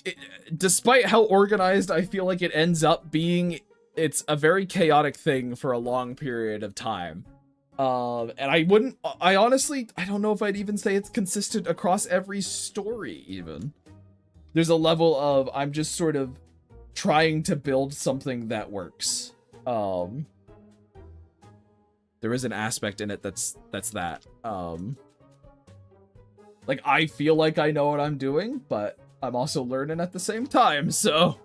S1: despite how organized I feel like it ends up being, it's a very chaotic thing for a long period of time. And I honestly, I don't know if I'd even say it's consistent across every story, even. There's a level of, I'm just sort of trying to build something that works. There is an aspect in it that's that. Like, I feel like I know what I'm doing, but I'm also learning at the same time, so.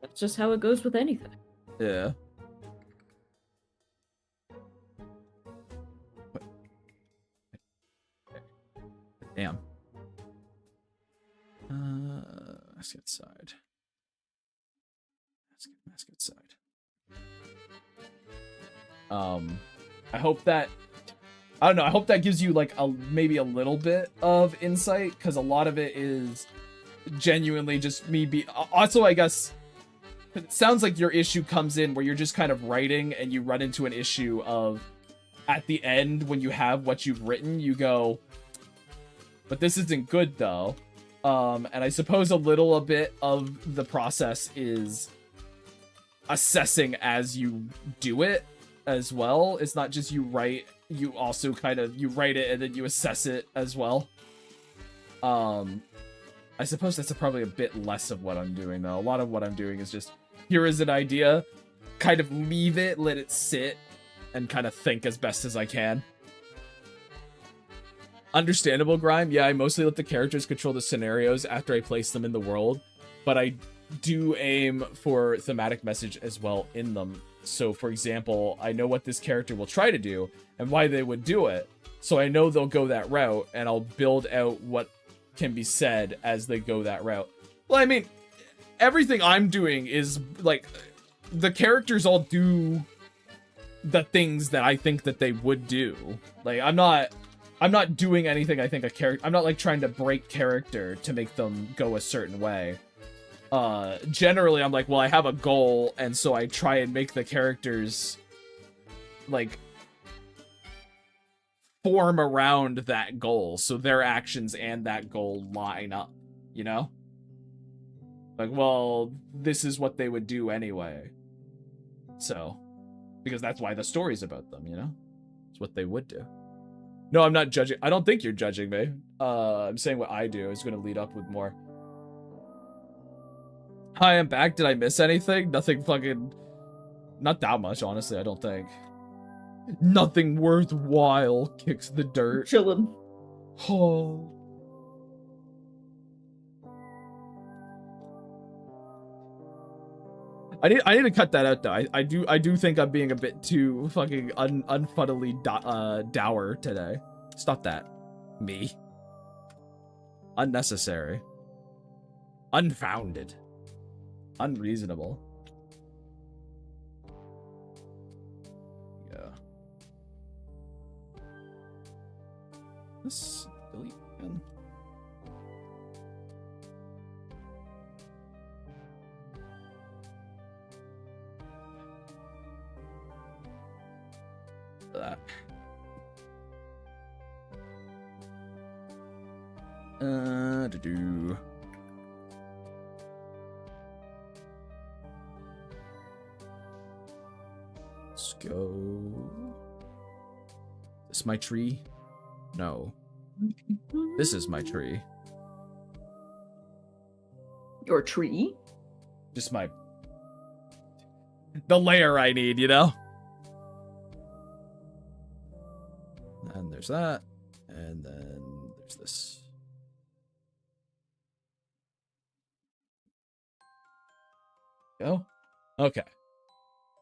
S2: That's just how it goes with anything.
S1: Yeah. Damn. Let's get side. Let's get side. I hope that, I don't know, I hope that gives you like maybe a little bit of insight, because a lot of it is genuinely just me also, I guess, it sounds like your issue comes in where you're just kind of writing and you run into an issue of, at the end, when you have what you've written, you go, but this isn't good though. And I suppose a bit of the process is assessing as you do it as well. It's not just you write, you also kind of, you write it and then you assess it as well. I suppose that's probably a bit less of what I'm doing, though. A lot of what I'm doing is just, here is an idea, kind of leave it, let it sit, and kind of think as best as I can. Understandable, Grime. Yeah, I mostly let the characters control the scenarios after I place them in the world, but I do aim for thematic message as well in them. So, for example, I know what this character will try to do and why they would do it, so I know they'll go that route, and I'll build out what can be said as they go that route. Well, I mean, everything I'm doing is, like, the characters all do the things that I think that they would do. Like, I'm not doing anything I think a character... I'm not, like, trying to break character to make them go a certain way. Generally, I'm like, well, I have a goal, and so I try and make the characters, like, form around that goal, so their actions and that goal line up, you know? Like, well, this is what they would do anyway. So, because that's why the story's about them, you know? It's what they would do. No, I'm not judging. I don't think you're judging me. I'm saying what I do is going to lead up with more. Hi, I'm back. Did I miss anything? Nothing fucking... Not that much, honestly, I don't think. Nothing worthwhile kicks the dirt.
S2: Chillin'.
S1: Oh. I need to cut that out though. I do think I'm being a bit too fucking unfunnily dour today. Stop that. Me. Unnecessary. Unfounded. Unreasonable. Yeah. Let's delete again. That. To-do. Let's go. Is this my tree? No. This is my tree.
S2: Your tree?
S1: Just my... the layer I need, you know? And there's that. And then there's this. Go. Okay.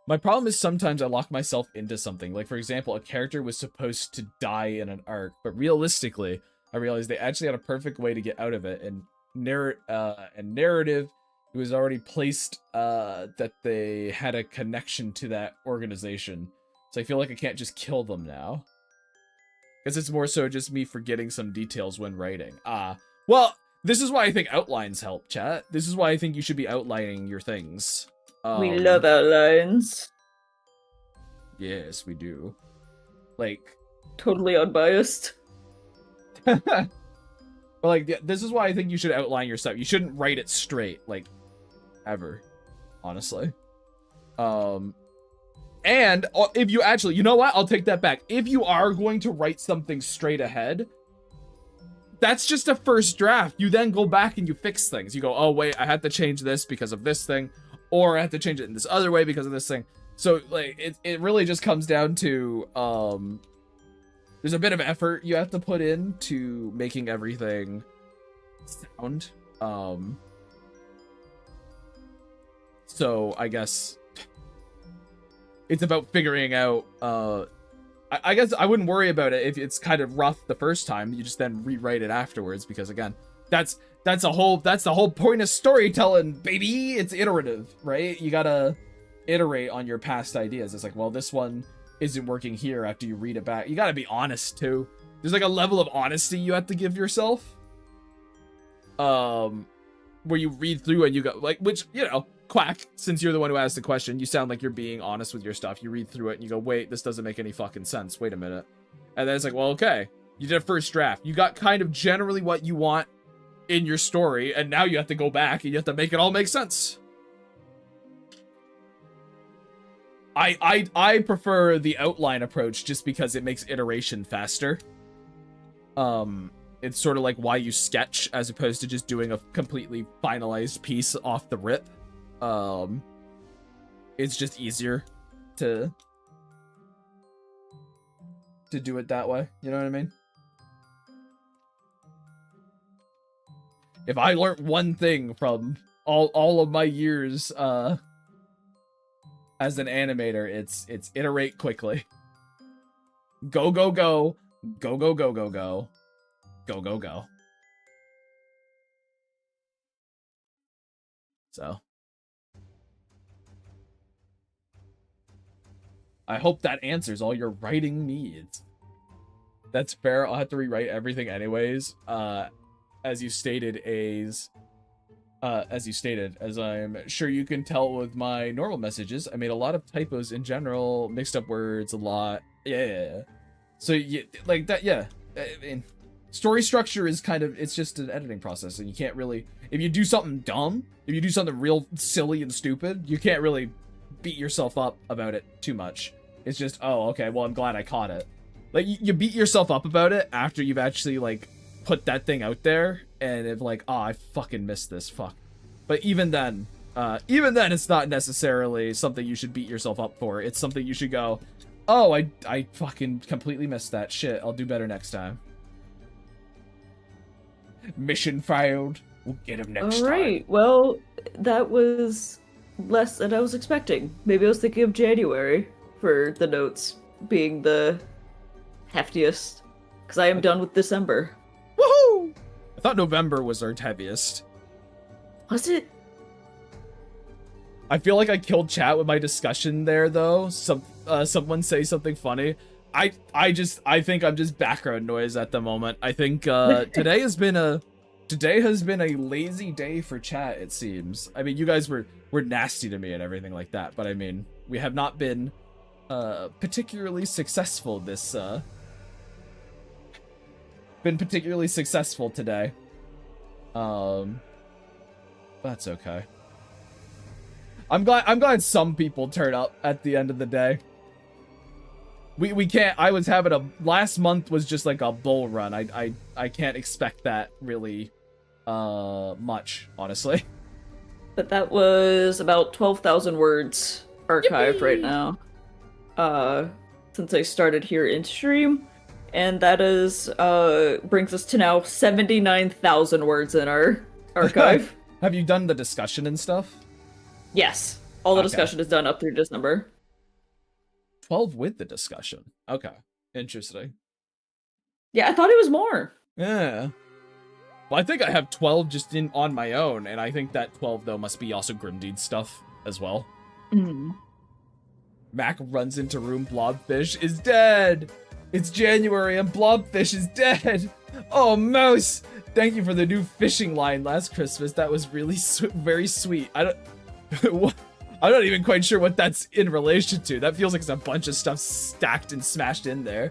S1: My problem is sometimes I lock myself into something. Like, for example, a character was supposed to die in an arc, but realistically, I realized they actually had a perfect way to get out of it. And narrative, it was already placed that they had a connection to that organization. So I feel like I can't just kill them now. Because it's more so just me forgetting some details when writing. Well, this is why I think outlines help, chat. This is why I think you should be outlining your things.
S2: We love outlines.
S1: Yes, we do. Like...
S2: Totally unbiased.
S1: But like, this is why I think you should outline your stuff. You shouldn't write it straight, like, ever. Honestly. And if you actually, you know what? I'll take that back. If you are going to write something straight ahead, that's just a first draft. You then go back and you fix things. You go, oh, wait, I had to change this because of this thing. Or I had to change it in this other way because of this thing. So, like, it really just comes down to, there's a bit of effort you have to put into making everything sound. So, I guess... it's about figuring out, I guess I wouldn't worry about it if it's kind of rough the first time. You just then rewrite it afterwards, because again, that's the whole point of storytelling, baby. It's iterative, right? You gotta iterate on your past ideas. It's like, well, this one isn't working here after you read it back. You gotta be honest too. There's like a level of honesty you have to give yourself. Where you read through and you go, like, which, you know, Quack, since you're the one who asked the question, you sound like you're being honest with your stuff. You read through it and you go, wait, this doesn't make any fucking sense. Wait a minute. And then it's like, well, okay. You did a first draft. You got kind of generally what you want in your story, and now you have to go back and you have to make it all make sense. I prefer the outline approach just because it makes iteration faster. It's sort of like why you sketch as opposed to just doing a completely finalized piece off the rip. It's just easier to do it that way. You know what I mean? If I learned one thing from all of my years as an animator, it's iterate quickly. Go go go. Go go go go go. Go go go. So I hope that answers all your writing needs. That's fair. I'll have to rewrite everything anyways. As you stated, as I'm sure you can tell with my normal messages, I made a lot of typos in general, mixed up words a lot. Yeah. So yeah, like that. Yeah. I mean, story structure is kind of, it's just an editing process, and you can't really, if you do something dumb, if you do something real silly and stupid, you can't really beat yourself up about it too much. It's just, oh, okay, well, I'm glad I caught it. Like, you beat yourself up about it after you've actually, like, put that thing out there, and if, like, oh, I fucking missed this, fuck. But even then, it's not necessarily something you should beat yourself up for. It's something you should go, oh, I fucking completely missed that shit. I'll do better next time. Mission failed. We'll get him next time.
S2: Alright, well, that was less than I was expecting. Maybe I was thinking of January for the notes being the heftiest. Because I am done with December.
S1: Woohoo! I thought November was our heaviest.
S2: Was it?
S1: I feel like I killed chat with my discussion there, though. Someone say something funny. I think I'm just background noise at the moment. I think today has been a lazy day for chat, it seems. I mean, you guys were nasty to me and everything like that, but I mean, we have not been particularly successful been particularly successful today. That's okay. I'm glad some people turn up at the end of the day. We can't, I was having last month was just like a bull run. I can't expect that really much, honestly.
S2: But that was about 12,000 words archived right now. Since I started here in stream. And that is, brings us to now 79,000 words in our archive.
S1: Have you done the discussion and stuff?
S2: Yes. All the discussion is done up through December.
S1: 12 with the discussion. Okay. Interesting.
S2: Yeah, I thought it was more.
S1: Yeah. Well, I think I have 12 just on my own, and I think that 12, though, must be also Grimdeed stuff as well.
S2: Mm.
S1: Mac runs into room, Blobfish is dead! It's January and Blobfish is dead! Oh, Mouse! Thank you for the new fishing line last Christmas. That was really very sweet. I'm not even quite sure what that's in relation to. That feels like it's a bunch of stuff stacked and smashed in there.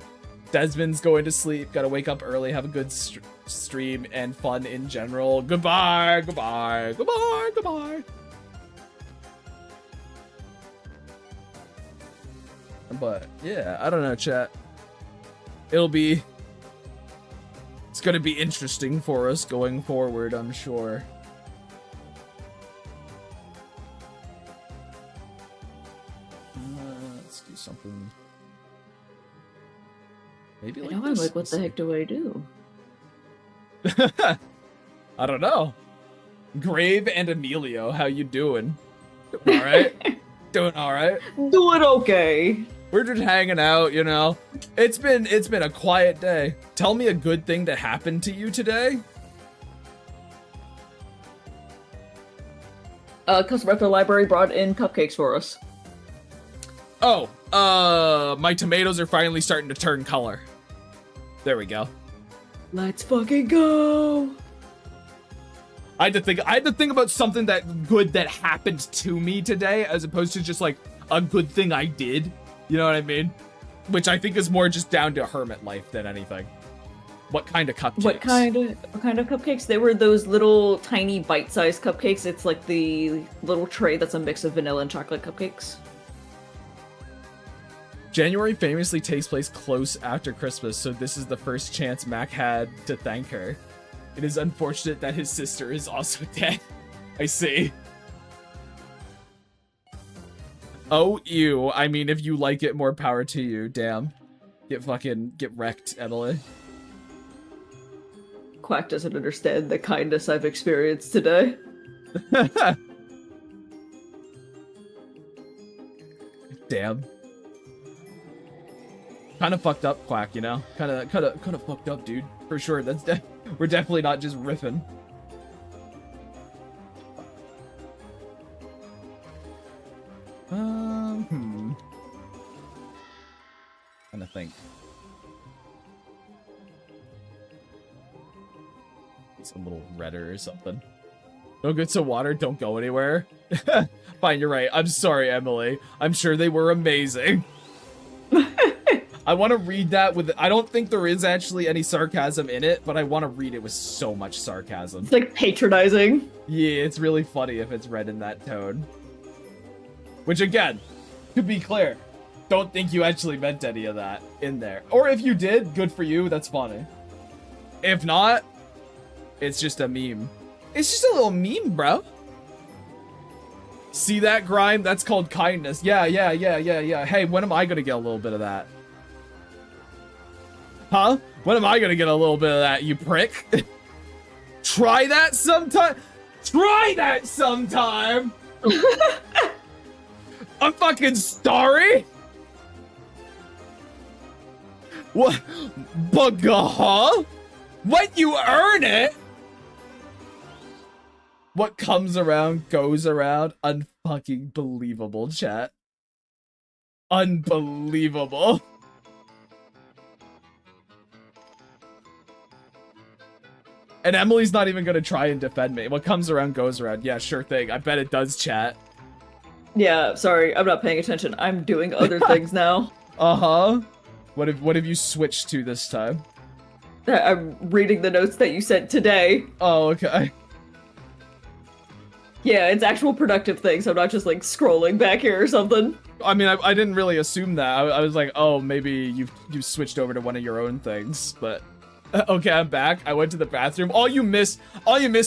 S1: Desmond's going to sleep. Gotta wake up early, have a good stream, and fun in general. Goodbye, goodbye, goodbye, goodbye. But, yeah, I don't know, chat. It's gonna be interesting for us going forward, I'm sure. Let's do something. Maybe like
S2: I'm like, what the heck do I do?
S1: I don't know. Grave and Emilio, how you doing? All right? Doing all right?
S2: Doing okay.
S1: We're just hanging out, you know. It's been a quiet day. Tell me a good thing that happened to you today.
S2: Customer at the library brought in cupcakes for us.
S1: Oh, my tomatoes are finally starting to turn color. There we go.
S2: Let's fucking go.
S1: I had to think about something good that happened to me today, as opposed to just like a good thing I did. You know what I mean? Which I think is more just down to hermit life than anything. What kind of cupcakes?
S2: What kind of cupcakes? They were those little tiny bite-sized cupcakes. It's like the little tray that's a mix of vanilla and chocolate cupcakes.
S1: January famously takes place close after Christmas, so this is the first chance Mac had to thank her. It is unfortunate that his sister is also dead. I see. Oh, ew. I mean, if you like it, more power to you. Damn. Get wrecked, Emily.
S2: Quack doesn't understand the kindness I've experienced today.
S1: Damn. Kind of fucked up, Quack, you know? Kind of fucked up, dude. For sure. We're definitely not just riffing. Trying to think. It's a little redder or something. Don't get some water. Don't go anywhere. Fine, you're right. I'm sorry, Emily. I'm sure they were amazing. I want to read that with... I don't think there is actually any sarcasm in it, but I want to read it with so much sarcasm.
S2: It's like patronizing.
S1: Yeah, it's really funny if it's read in that tone. Which, again, to be clear, don't think you actually meant any of that in there. Or if you did, good for you, that's funny. If not, it's just a meme. It's just a little meme, bro. See that, Grime? That's called kindness. Yeah. Hey, when am I gonna get a little bit of that? Huh? When am I gonna get a little bit of that, you prick? Try that sometime. Try that sometime. I'm fucking sorry. What? Bugah? What? You earn it? What comes around goes around. Unfucking believable, chat. Unbelievable. And Emily's not even gonna try and defend me. What comes around goes around. Yeah, sure thing. I bet it does, chat.
S2: Yeah, sorry, I'm not paying attention. I'm doing other things now.
S1: Uh-huh. What have you switched to this time?
S2: I'm reading the notes that you sent today.
S1: Oh, okay.
S2: Yeah, it's actual productive things. I'm not just like scrolling back here or something.
S1: I mean, I didn't really assume that. I was like, oh, maybe you've switched over to one of your own things, but okay, I'm back. I went to the bathroom. All you missed,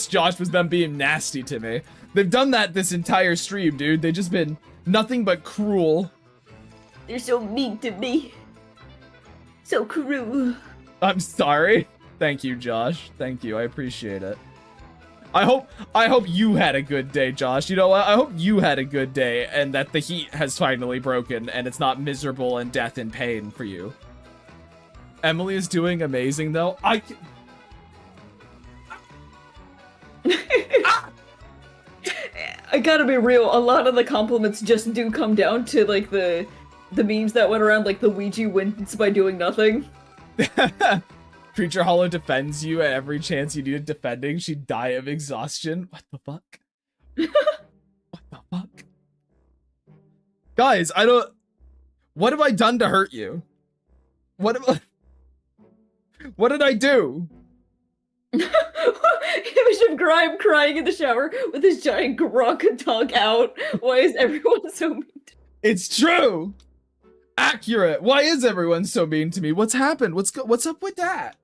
S1: Josh, was them being nasty to me. They've done that this entire stream, dude. They've just been nothing but cruel.
S2: They're so mean to me. So cruel.
S1: I'm sorry. Thank you, Josh. Thank you. I appreciate it. I hope you had a good day, Josh. You know what? I hope you had a good day and that the heat has finally broken and it's not miserable and death and pain for you. Emily is doing amazing, though. I
S2: gotta be real, a lot of the compliments just do come down to like the memes that went around, like the Ouija wins by doing nothing.
S1: Creature Hollow defends you at every chance you needed defending. She'd die of exhaustion. What the fuck? What the fuck? Guys, what have I done to hurt you? What did I do?
S2: Image of Grime crying in the shower with his giant Gronk tongue out. Why is everyone so mean?
S1: It's true. Accurate. Why is everyone so mean to me? What's happened? What's up with that?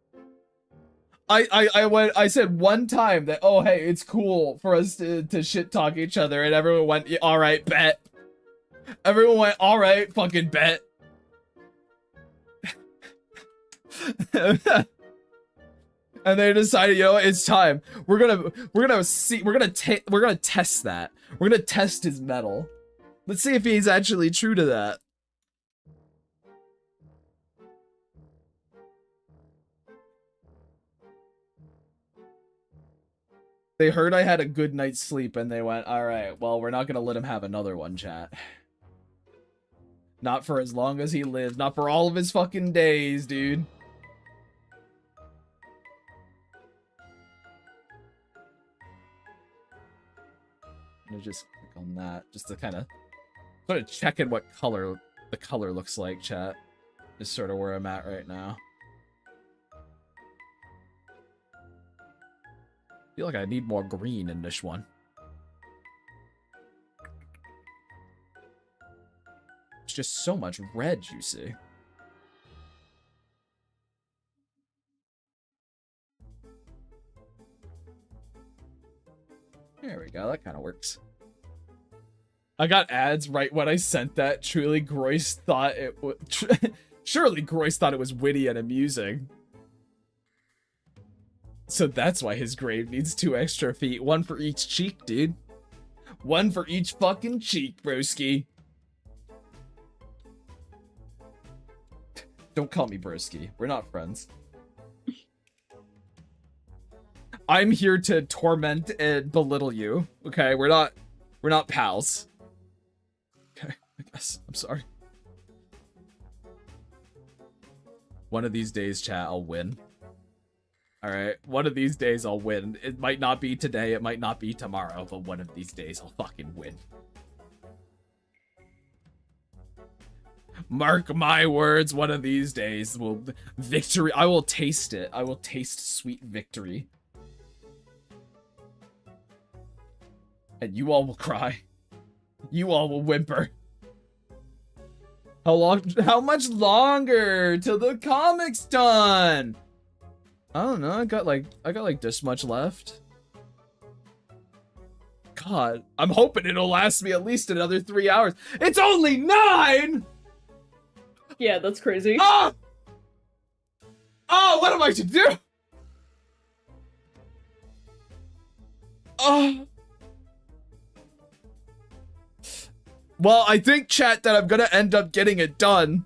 S1: I said one time that, oh hey, it's cool for us to shit talk each other, and everyone went, yeah, all right, bet. Everyone went, all right, fucking bet. And they decided, you know, it's time. We're gonna test that. We're gonna test his mettle. Let's see if he's actually true to that. They heard I had a good night's sleep and they went, all right, well, we're not gonna let him have another one, chat. Not for as long as he lives. Not for all of his fucking days, dude. I'm gonna just click on that, just to kind of check in what color the color looks like, chat. Is sort of where I'm at right now. I feel like I need more green in this one. just so much red, you see. There we go, that kind of works. I got ads right when I sent that. Truly, Groyce thought it would... Surely Groyce thought it was witty and amusing. So that's why his grave needs 2 extra feet. 1 for each cheek, dude. 1 for each fucking cheek, broski. Don't call me broski. We're not friends. I'm here to torment and belittle you. Okay, we're not pals. Okay, I guess. I'm sorry. One of these days, chat, I'll win. Alright, one of these days I'll win. It might not be today, it might not be tomorrow, but one of these days I'll fucking win. Mark my words, one of these days will victory. I will taste it. I will taste sweet victory. And you all will cry. You all will whimper. How much longer till the comic's done? I don't know. I got like this much left. God, I'm hoping it'll last me at least another 3 hours. It's only 9.
S2: Yeah, that's crazy.
S1: Oh! Oh, what am I to do? Oh. Well, I think, chat, that I'm gonna end up getting it done.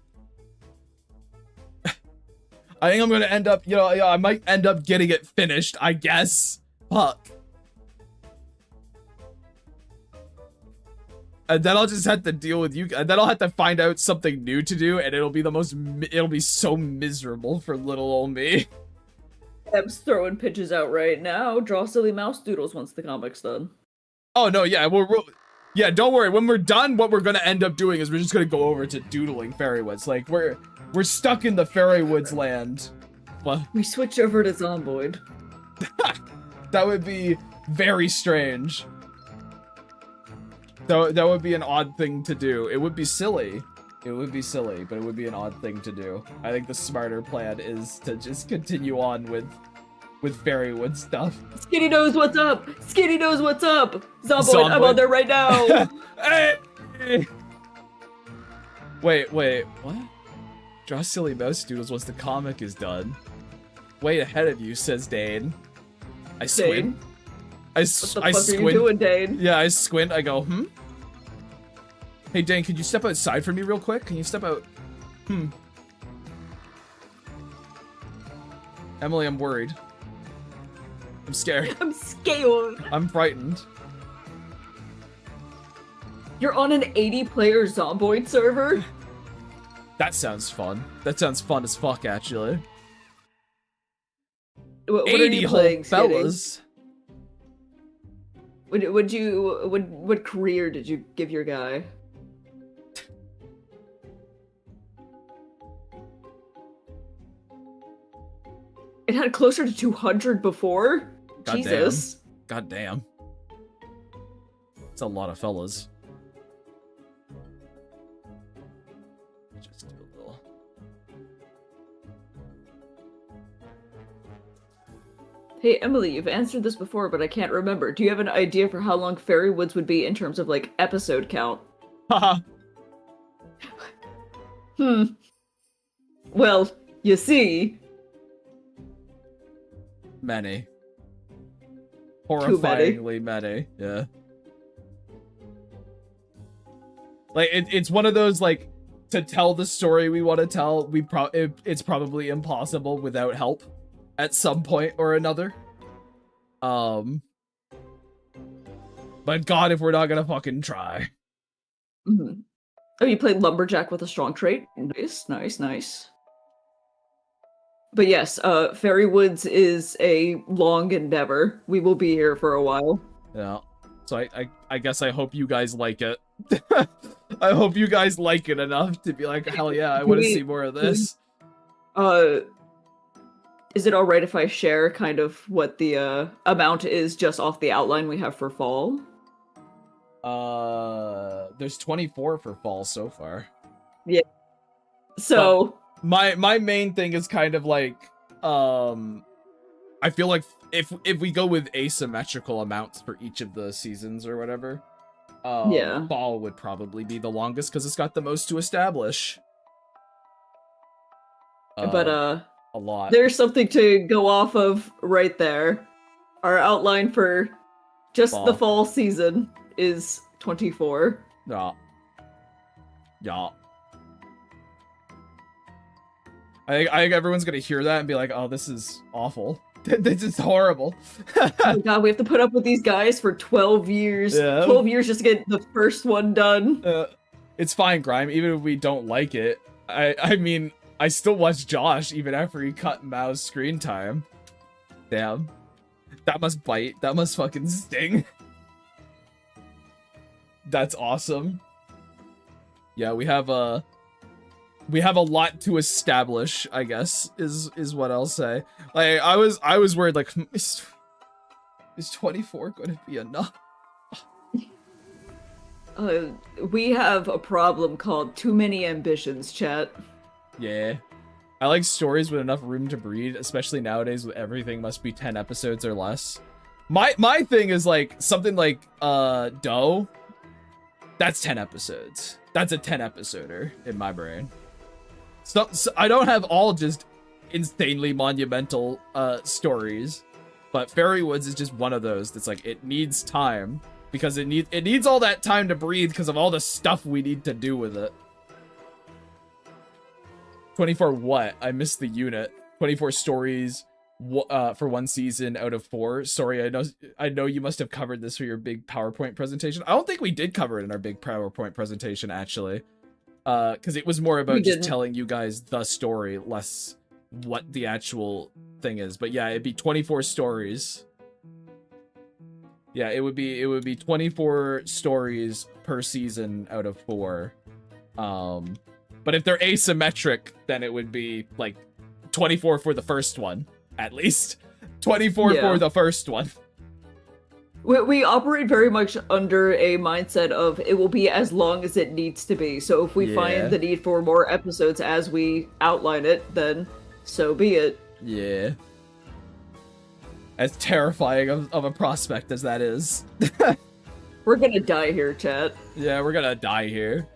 S1: I think I'm gonna end up, I might end up getting it finished, I guess. Fuck. And then I'll just have to deal with you, and then I'll have to find out something new to do, and it'll be so miserable for little old me.
S2: Eb's throwing pitches out right now. Draw silly mouse doodles once the comic's done.
S1: Oh, no, yeah, yeah, don't worry. When we're done, what we're gonna end up doing is we're just gonna go over to doodling Fairy-Woods. Like, we're stuck in the Fairy-Woods land. Well,
S2: we switch over to Zomboid.
S1: That would be very strange. That would be an odd thing to do. It would be silly. It would be silly, but it would be an odd thing to do. I think the smarter plan is to just continue on with Fairywood stuff.
S2: Skinny knows what's up! Skinny knows what's up! Zomboid, I'm on there right now!
S1: Hey! Wait, what? Draw silly mouse doodles once the comic is done. Way ahead of you, says Dane. I squint.
S2: Dane?
S1: I
S2: What the fuck are you doing, Dane?
S1: Yeah, I squint. I go, Hey, Dane, could you step outside for me real quick? Can you step out? Emily, I'm worried. I'm scared.
S2: I'm scared.
S1: I'm frightened.
S2: You're on an 80-player Zomboid server?
S1: That sounds fun. That sounds fun as fuck, actually.
S2: What are you playing,
S1: fellas.
S2: What career did you give your guy? It had closer to 200 before?
S1: God
S2: Jesus.
S1: Damn. God damn. It's a lot of fellas. Just do a little.
S2: Hey, Emily, you've answered this before, but I can't remember. Do you have an idea for how long Fairy-Woods would be in terms of, like, episode count?
S1: Haha.
S2: Well, you see...
S1: Many. Horrifyingly many. Yeah. Like, it's one of those, like, to tell the story we want to tell, it's probably impossible without help at some point or another. But God, if we're not gonna fucking try.
S2: Oh, you played Lumberjack with a strong trait? Nice. But yes, Fairy-Woods is a long endeavor. We will be here for a while.
S1: Yeah. So I guess I hope you guys like it. I hope you guys like it enough to be like, hell yeah, I want to see more of this.
S2: Is it alright if I share kind of what the amount is just off the outline we have for fall?
S1: There's 24 for fall so far.
S2: So
S1: My main thing is kind of like, I feel like if we go with asymmetrical amounts for each of the seasons or whatever,
S2: yeah.
S1: fall would probably be the longest because it's got the most to establish.
S2: But
S1: A lot.
S2: there's something to go off of right there. Our outline for just the fall season is 24.
S1: Yeah. Yeah. I think everyone's gonna hear that and be like, "Oh, this is awful. This is horrible."
S2: Oh my god, we have to put up with these guys for 12 years.
S1: Yeah.
S2: 12 years just to get the first one done.
S1: It's fine, Grime. Even if we don't like it, I mean, I still watch Josh even after he cut Mao's screen time. Damn. That must bite. That must fucking sting. That's awesome. Yeah, we have a lot to establish, I guess, is what I'll say. Like I was worried, like, is 24 going to be enough?
S2: We have a problem called too many ambitions, chat.
S1: Yeah. I like stories with enough room to breathe, especially nowadays with everything must be 10 episodes or less. My thing is like something like Doe. That's 10 episodes. That's a 10 episoder in my brain. So I don't have all just insanely monumental stories, but Fairy Woods is just one of those that's like it needs time because it needs all that time to breathe because of all the stuff we need to do with it. 24 what? I missed the unit. 24 stories for one season out of 4. Sorry, I know you must have covered this for your big PowerPoint presentation. I don't think we did cover it in our big PowerPoint presentation actually. Because it was more about just telling you guys the story, less what the actual thing is. But yeah, it'd be 24 stories. Yeah, it would be 24 stories per season out of 4. But if they're asymmetric, then it would be like 24 for the first one, at least. 24 for the first one.
S2: We operate very much under a mindset of it will be as long as it needs to be. So if we find the need for more episodes as we outline it, then so be it.
S1: Yeah. As terrifying of a prospect as that is.
S2: We're gonna die here, chat.
S1: Yeah, we're gonna die here.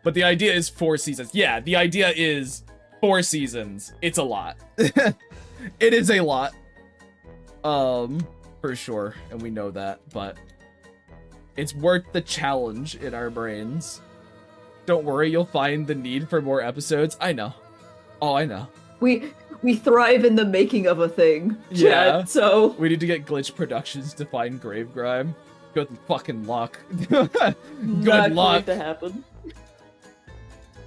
S1: But the idea is 4 seasons. Yeah, the idea is 4 seasons. It's a lot. It is a lot. For sure, and we know that, but it's worth the challenge in our brains. Don't worry, you'll find the need for more episodes. I know. Oh, I know.
S2: We thrive in the making of a thing, chat, so...
S1: We need to get Glitch Productions to find Grave Grime. Good fucking luck. Good
S2: Not
S1: luck.
S2: going to happen.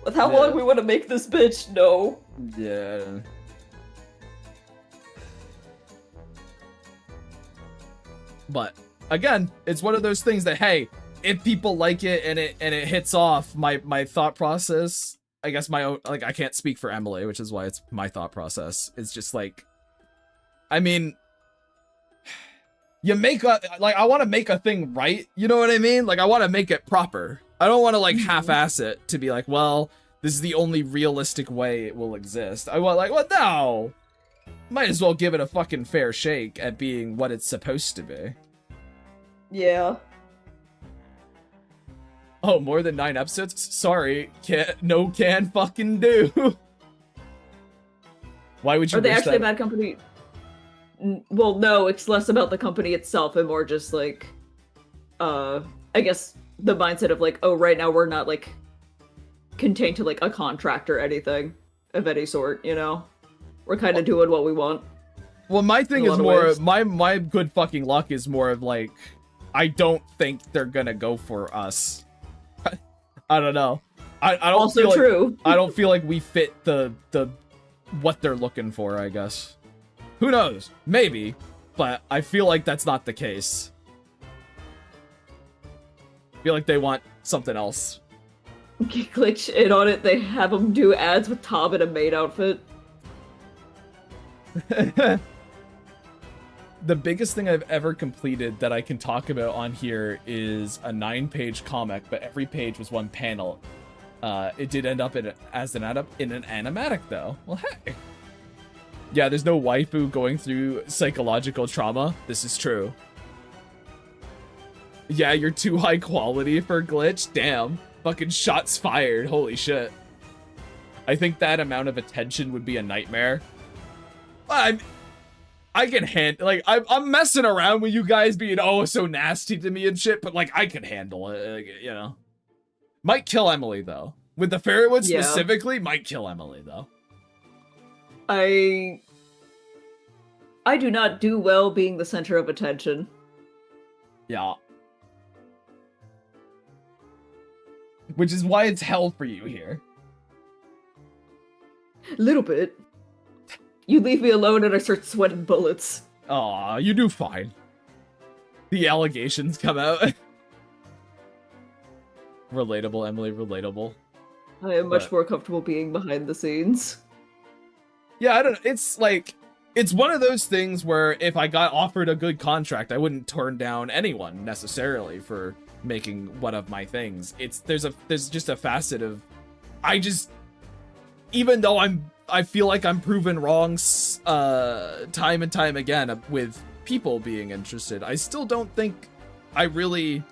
S2: With how long we want to make this bitch, no.
S1: Yeah. But again, it's one of those things that, hey, if people like it and it hits off, my thought process, I guess my own, like, I can't speak for Emily, which is why it's my thought process. It's just like, I mean, you make I want to make a thing right. You know what I mean? Like, I want to make it proper. I don't want to like half-ass it to be like, well, this is the only realistic way it will exist. I want like, well, no. Might as well give it a fucking fair shake at being what it's supposed to be.
S2: Yeah.
S1: Oh, more than 9 episodes? Sorry, can fucking do. Why would you?
S2: Are they actually a bad company? Well, no, it's less about the company itself and more just like, I guess the mindset of like, oh, right now we're not like contained to like a contract or anything of any sort, you know? We're kind of doing what we want.
S1: Well, my thing is more, my good fucking luck is more of like, I don't think they're gonna go for us. I don't know. I don't
S2: also
S1: feel
S2: true.
S1: Like, I don't feel like we fit the what they're looking for, I guess. Who knows? Maybe, but I feel like that's not the case. I feel like they want something else.
S2: Glitch in on it, they have them do ads with Tom in a maid outfit.
S1: The biggest thing I've ever completed that I can talk about on here is a 9-page comic, but every page was one panel. It did end up in an animatic though. Well, hey. Yeah, there's no waifu going through psychological trauma. This is true. Yeah, you're too high quality for Glitch. Damn. Fucking shots fired. Holy shit. I think that amount of attention would be a nightmare. I can like, I'm messing around with you guys being so nasty to me and shit, but like, I can handle it, like, you know. Might kill Emily though. With the Fairywood specifically, might kill Emily though.
S2: I do not do well being the center of attention.
S1: Yeah. Which is why it's hell for you here.
S2: Little bit. You leave me alone and I start sweating bullets.
S1: Aw, you do fine. The allegations come out. Relatable, Emily, relatable.
S2: I am much more comfortable being behind the scenes.
S1: Yeah, I don't know. It's like, it's one of those things where if I got offered a good contract, I wouldn't turn down anyone necessarily for making one of my things. There's just a facet of, even though I feel like I'm proven wrong time and time again with people being interested, I still don't think the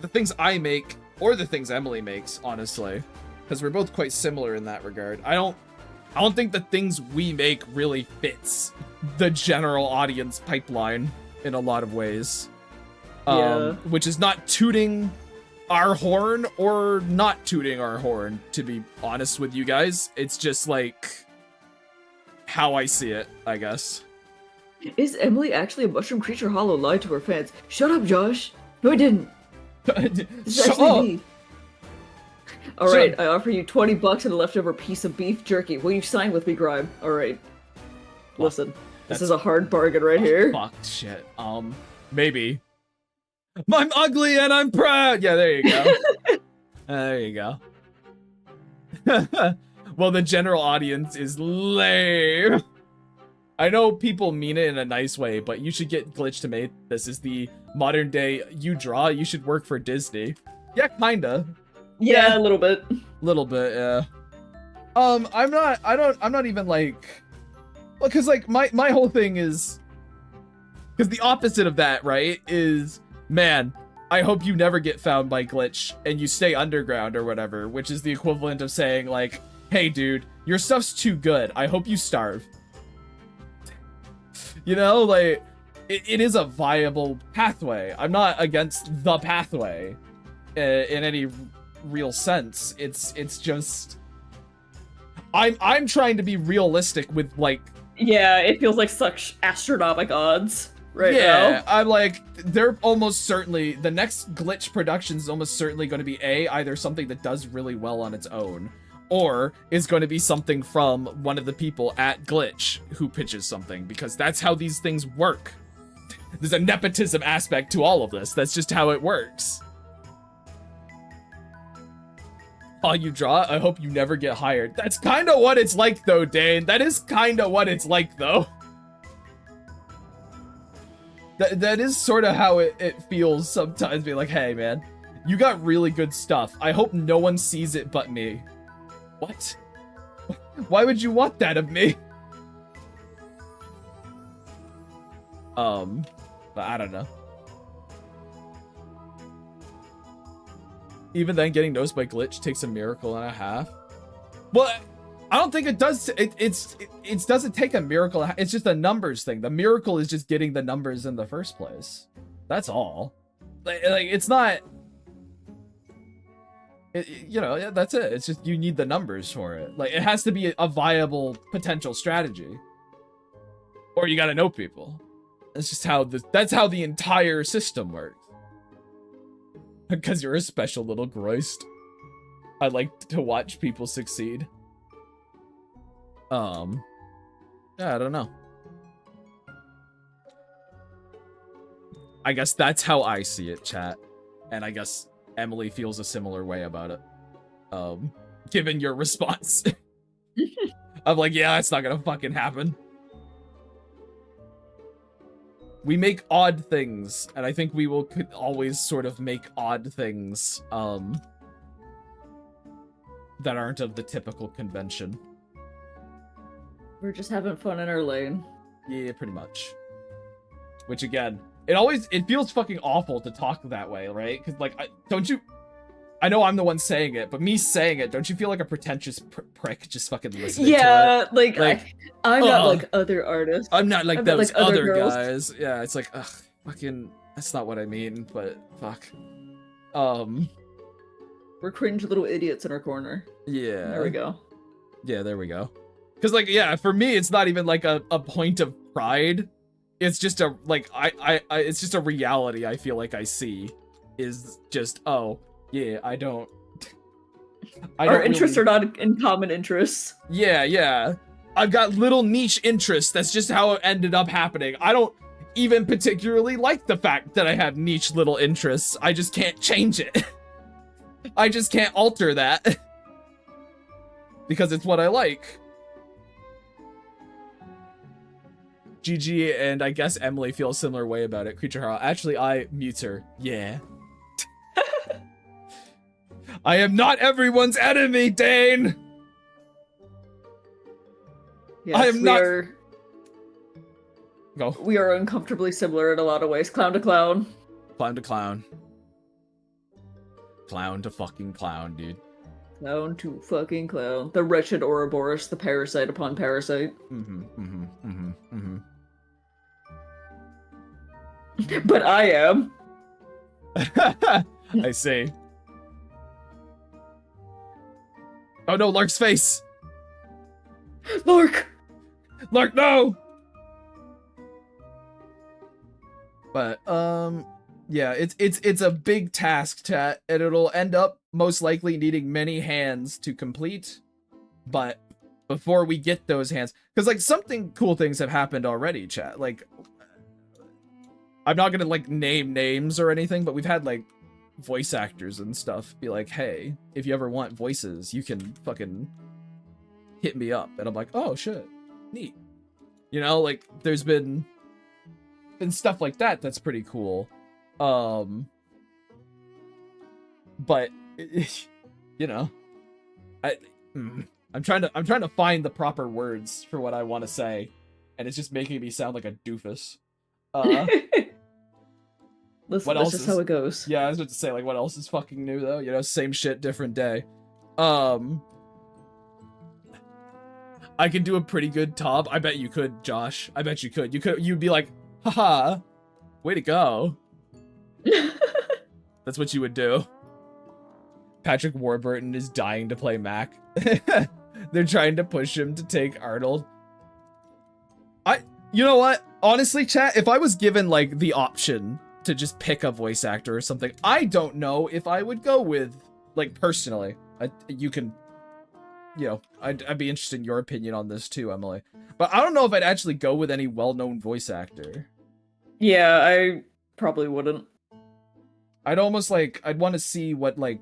S1: things I make or the things Emily makes, honestly, because we're both quite similar in that regard. I don't think the things we make really fits the general audience pipeline in a lot of ways. Which is not tooting our horn or not tooting our horn, to be honest with you guys. It's just like how I see it, I guess.
S2: Is Emily actually a mushroom creature? Hollow lied to her fans. Shut up, Josh. No, I didn't. This is actually me. Alright, I offer you 20 bucks and a leftover piece of beef jerky. Will you sign with me, Grime? Alright. Listen, this is a hard bargain right here.
S1: Fuck shit. Maybe. I'm ugly and I'm proud! Yeah, there you go. There you go. Well, the general audience is lame. I know people mean it in a nice way, but you should get Glitch to make this. Is the modern day you draw, you should work for Disney. Yeah, kinda.
S2: Yeah, a little bit.
S1: Little bit, yeah. I'm not even like, well, cause like my whole thing is, cause the opposite of that, right, is, man, I hope you never get found by Glitch and you stay underground or whatever, which is the equivalent of saying like, hey dude, your stuff's too good, I hope you starve. You know, like, it is a viable pathway. I'm not against the pathway in any real sense. It's just, I'm trying to be realistic with like,
S2: yeah, it feels like such astronomical odds right now.
S1: Yeah, I'm like, they're almost certainly, the next Glitch production is almost certainly going to be either something that does really well on its own, or is going to be something from one of the people at Glitch who pitches something, because that's how these things work. There's a nepotism aspect to all of this. That's just how it works. While you draw, I hope you never get hired. That's kind of what it's like though, Dane. That is kind of what it's like though. That is sort of how it feels sometimes, being like, hey man, you got really good stuff. I hope no one sees it but me. What? Why would you want that of me? But I don't know. Even then, getting noticed by Glitch takes a miracle and a half. Well, I don't think it does. It doesn't take a miracle. It's just a numbers thing. The miracle is just getting the numbers in the first place. That's all. Like it's not. You know, that's it. It's just you need the numbers for it. Like it has to be a viable potential strategy, or you got to know people. That's just how that's how the entire system works. Because you're a special little Groist. I like to watch people succeed. Yeah, I don't know. I guess that's how I see it, chat. And I guess Emily feels a similar way about it. Given your response. I'm like, yeah, it's not gonna fucking happen. We make odd things, and I think we could always sort of make odd things. that aren't of the typical convention.
S2: We're just having fun in our lane.
S1: Yeah, pretty much. Which again, it feels fucking awful to talk that way, right? Because like, I know I'm the one saying it, but me saying it, don't you feel like a pretentious prick just fucking listening to it?
S2: Yeah, like I'm not like other artists.
S1: I'm not like
S2: I'm
S1: those
S2: not like
S1: other
S2: girls.
S1: guys. Yeah, it's like, ugh, fucking, that's not what I mean, but fuck.
S2: We're cringe little idiots in our corner.
S1: Yeah.
S2: There we go.
S1: Yeah, there we go. Because like, yeah, for me, it's not even like a point of pride. It's just a, like, it's just a reality I feel like I see. Is just, oh, yeah, I don't
S2: Our interests are not in common interests.
S1: Yeah. I've got little niche interests. That's just how it ended up happening. I don't even particularly like the fact that I have niche little interests. I just can't change it. I just can't alter that. Because it's what I like. GG and I guess Emily feel a similar way about it. Creature Hero. Actually, I mute her. Yeah. I am not everyone's enemy, Dane!
S2: Yes,
S1: I am not... Go.
S2: We are uncomfortably similar in a lot of ways. Clown to clown.
S1: Clown to clown. Clown to fucking clown, dude.
S2: Clown to fucking clown. The wretched Ouroboros, the parasite upon parasite. But I am.
S1: I see. Oh no, Lark's face!
S2: Lark!
S1: Lark, no! But, yeah, it's a big task, chat, and it'll end up most likely needing many hands to complete. But before we get those hands, because like cool things have happened already, chat. Like, I'm not gonna like name names or anything, but we've had like voice actors and stuff be like, hey, if you ever want voices, you can fucking hit me up. And I'm like, oh shit, neat. You know, like there's been stuff like that that's pretty cool. But you know, I'm trying to find the proper words for what I want to say, and it's just making me sound like a doofus.
S2: Listen, that's just how it goes.
S1: Yeah, I was about to say, like, what else is fucking new, though? You know, same shit, different day. I can do a pretty good Tob. I bet you could, Josh. I bet you could. You'd be like, haha, way to go. That's what you would do. Patrick Warburton is dying to play Mac. They're trying to push him to take Arnold. You know what? Honestly, chat, if I was given, like, the option to just pick a voice actor or something, I don't know if I would go with, like, personally. You can, you know, I'd be interested in your opinion on this too, Emily. But I don't know if I'd actually go with any well-known voice actor.
S2: Yeah, I probably wouldn't.
S1: I'd almost, like, I'd want to see what, like,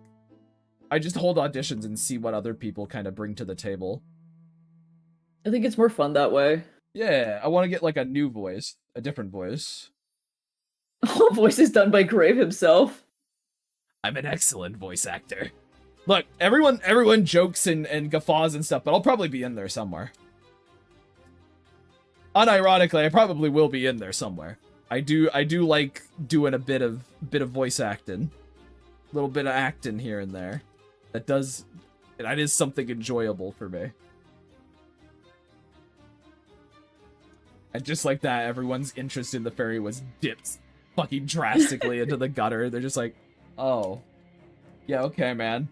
S1: I just hold auditions and see what other people kind of bring to the table.
S2: I think it's more fun that way.
S1: Yeah, I want to get, like, a new voice, a different voice.
S2: All voices done by Grave himself.
S1: I'm an excellent voice actor. Look, everyone jokes and guffaws and stuff, but I'll probably be in there somewhere. Unironically, I probably will be in there somewhere. I do like doing a bit of voice acting. A little bit of acting here and there. That is something enjoyable for me. And just like that, everyone's interest in the fairy was dipped fucking drastically into the gutter. They're just like, oh, yeah, okay, man.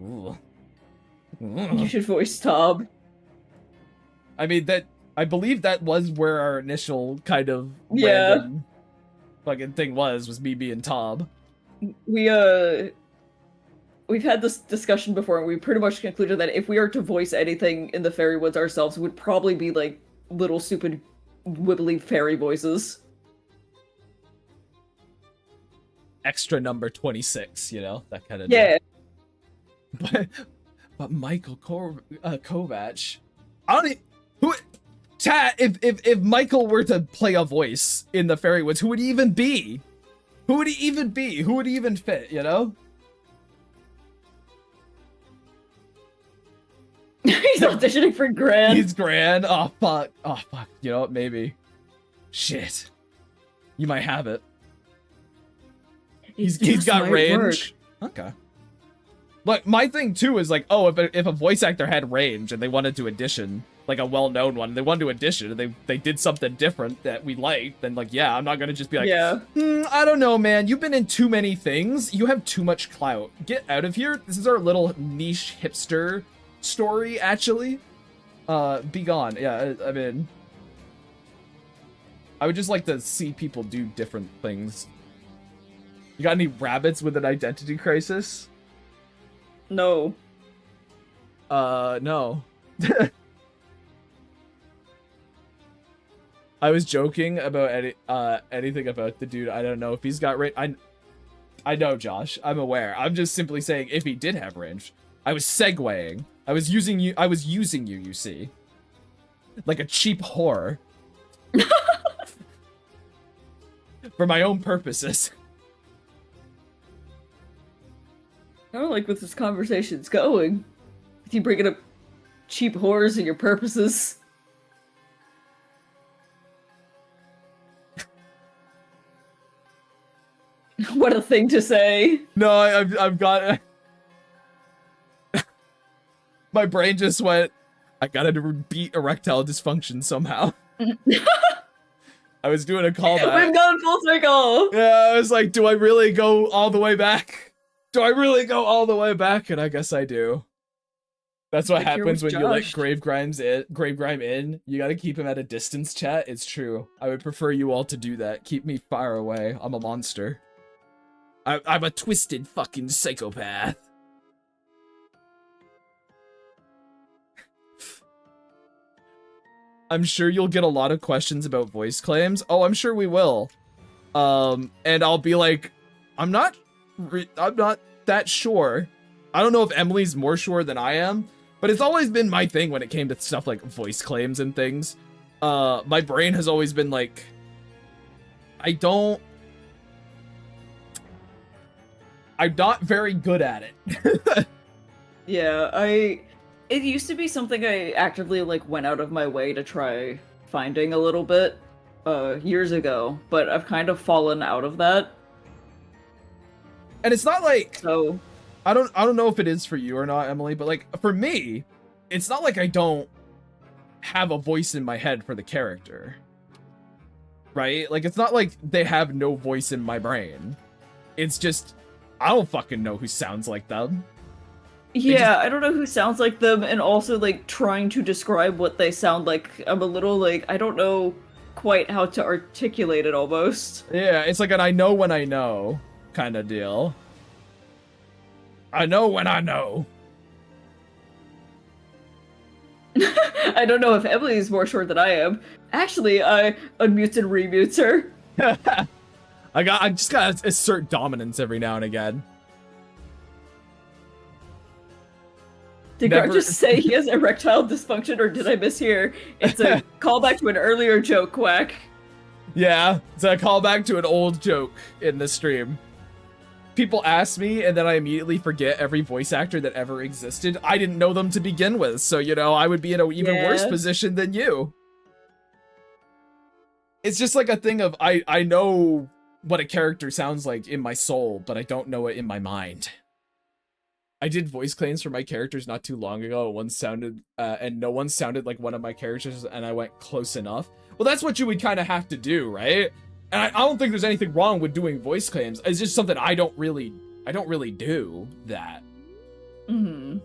S1: Ooh.
S2: You should voice Tob.
S1: I mean, I believe that was where our initial kind of
S2: random
S1: fucking thing was me being Tob.
S2: We've had this discussion before, and we pretty much concluded that if we are to voice anything in the Fairy Woods ourselves, it would probably be like little stupid wibbly fairy voices.
S1: Extra number 26, you know, that kind of
S2: yeah.
S1: But Michael Kovac, I don't who chat if Michael were to play a voice in the Fairy Woods, who would he even be? Who would he even be? Who would he even fit? You know.
S2: He's auditioning for Gran.
S1: He's Gran. Oh fuck. Oh fuck. You know what? Maybe. Shit. You might have it. He's got range. Okay. Look, my thing too is like, oh, if a voice actor had range and they wanted to audition, like a well-known one, they wanted to audition and they did something different that we liked, then like, yeah, I'm not gonna just be like,
S2: yeah,
S1: I don't know, man. You've been in too many things. You have too much clout. Get out of here. This is our little niche hipster story, actually. Be gone. Yeah, I mean, I would just like to see people do different things. You got any rabbits with an identity crisis?
S2: No.
S1: No. I was joking about anything about the dude. I don't know if he's got range. I know, Josh. I'm aware. I'm just simply saying if he did have range. I was segueing. I was using you. You see, like a cheap whore for my own purposes.
S2: I don't like where this conversation's going. With you bringing up cheap whores and your purposes. What a thing to say.
S1: No, I've got... My brain just went, I gotta beat erectile dysfunction somehow. I was doing a callback.
S2: We've gone full circle!
S1: Yeah, I was like, do I really go all the way back? Do I really go all the way back? And I guess I do. That's what happens when you let Grime in. You gotta keep him at a distance, chat. It's true. I would prefer you all to do that. Keep me far away. I'm a monster. I'm a twisted fucking psychopath. I'm sure you'll get a lot of questions about voice claims. Oh, I'm sure we will. And I'll be like, I'm not that sure. I don't know if Emily's more sure than I am, but it's always been my thing when it came to stuff like voice claims and things. My brain has always been like, I'm not very good at it.
S2: Yeah, it used to be something I actively like went out of my way to try finding a little bit years ago, but I've kind of fallen out of that.
S1: And it's not like,
S2: so
S1: I don't know if it is for you or not, Emily, but like for me, it's not like I don't have a voice in my head for the character. Right? Like it's not like they have no voice in my brain. It's just I don't fucking know who sounds like them.
S2: Yeah, I don't know who sounds like them, and also like trying to describe what they sound like. I'm a little like I don't know quite how to articulate it almost.
S1: Yeah, it's like an I know when I know kind of deal. I know when I know.
S2: I don't know if Emily's more sure than I am. Actually, I unmutes and remutes her.
S1: I just gotta assert dominance every now and again.
S2: Did Greg just say he has erectile dysfunction, or did I mishear? It's a callback to an earlier joke, Quack.
S1: Yeah, it's a callback to an old joke in the stream. People ask me, and then I immediately forget every voice actor that ever existed. I didn't know them to begin with, so, you know, I would be in an even worse position than you. It's just like a thing of, I know what a character sounds like in my soul, but I don't know it in my mind. I did voice claims for my characters not too long ago. One sounded, and no one sounded like one of my characters, and I went close enough. Well, that's what you would kind of have to do, right? And I don't think there's anything wrong with doing voice claims. It's just something I don't really do that.
S2: Mm-hmm.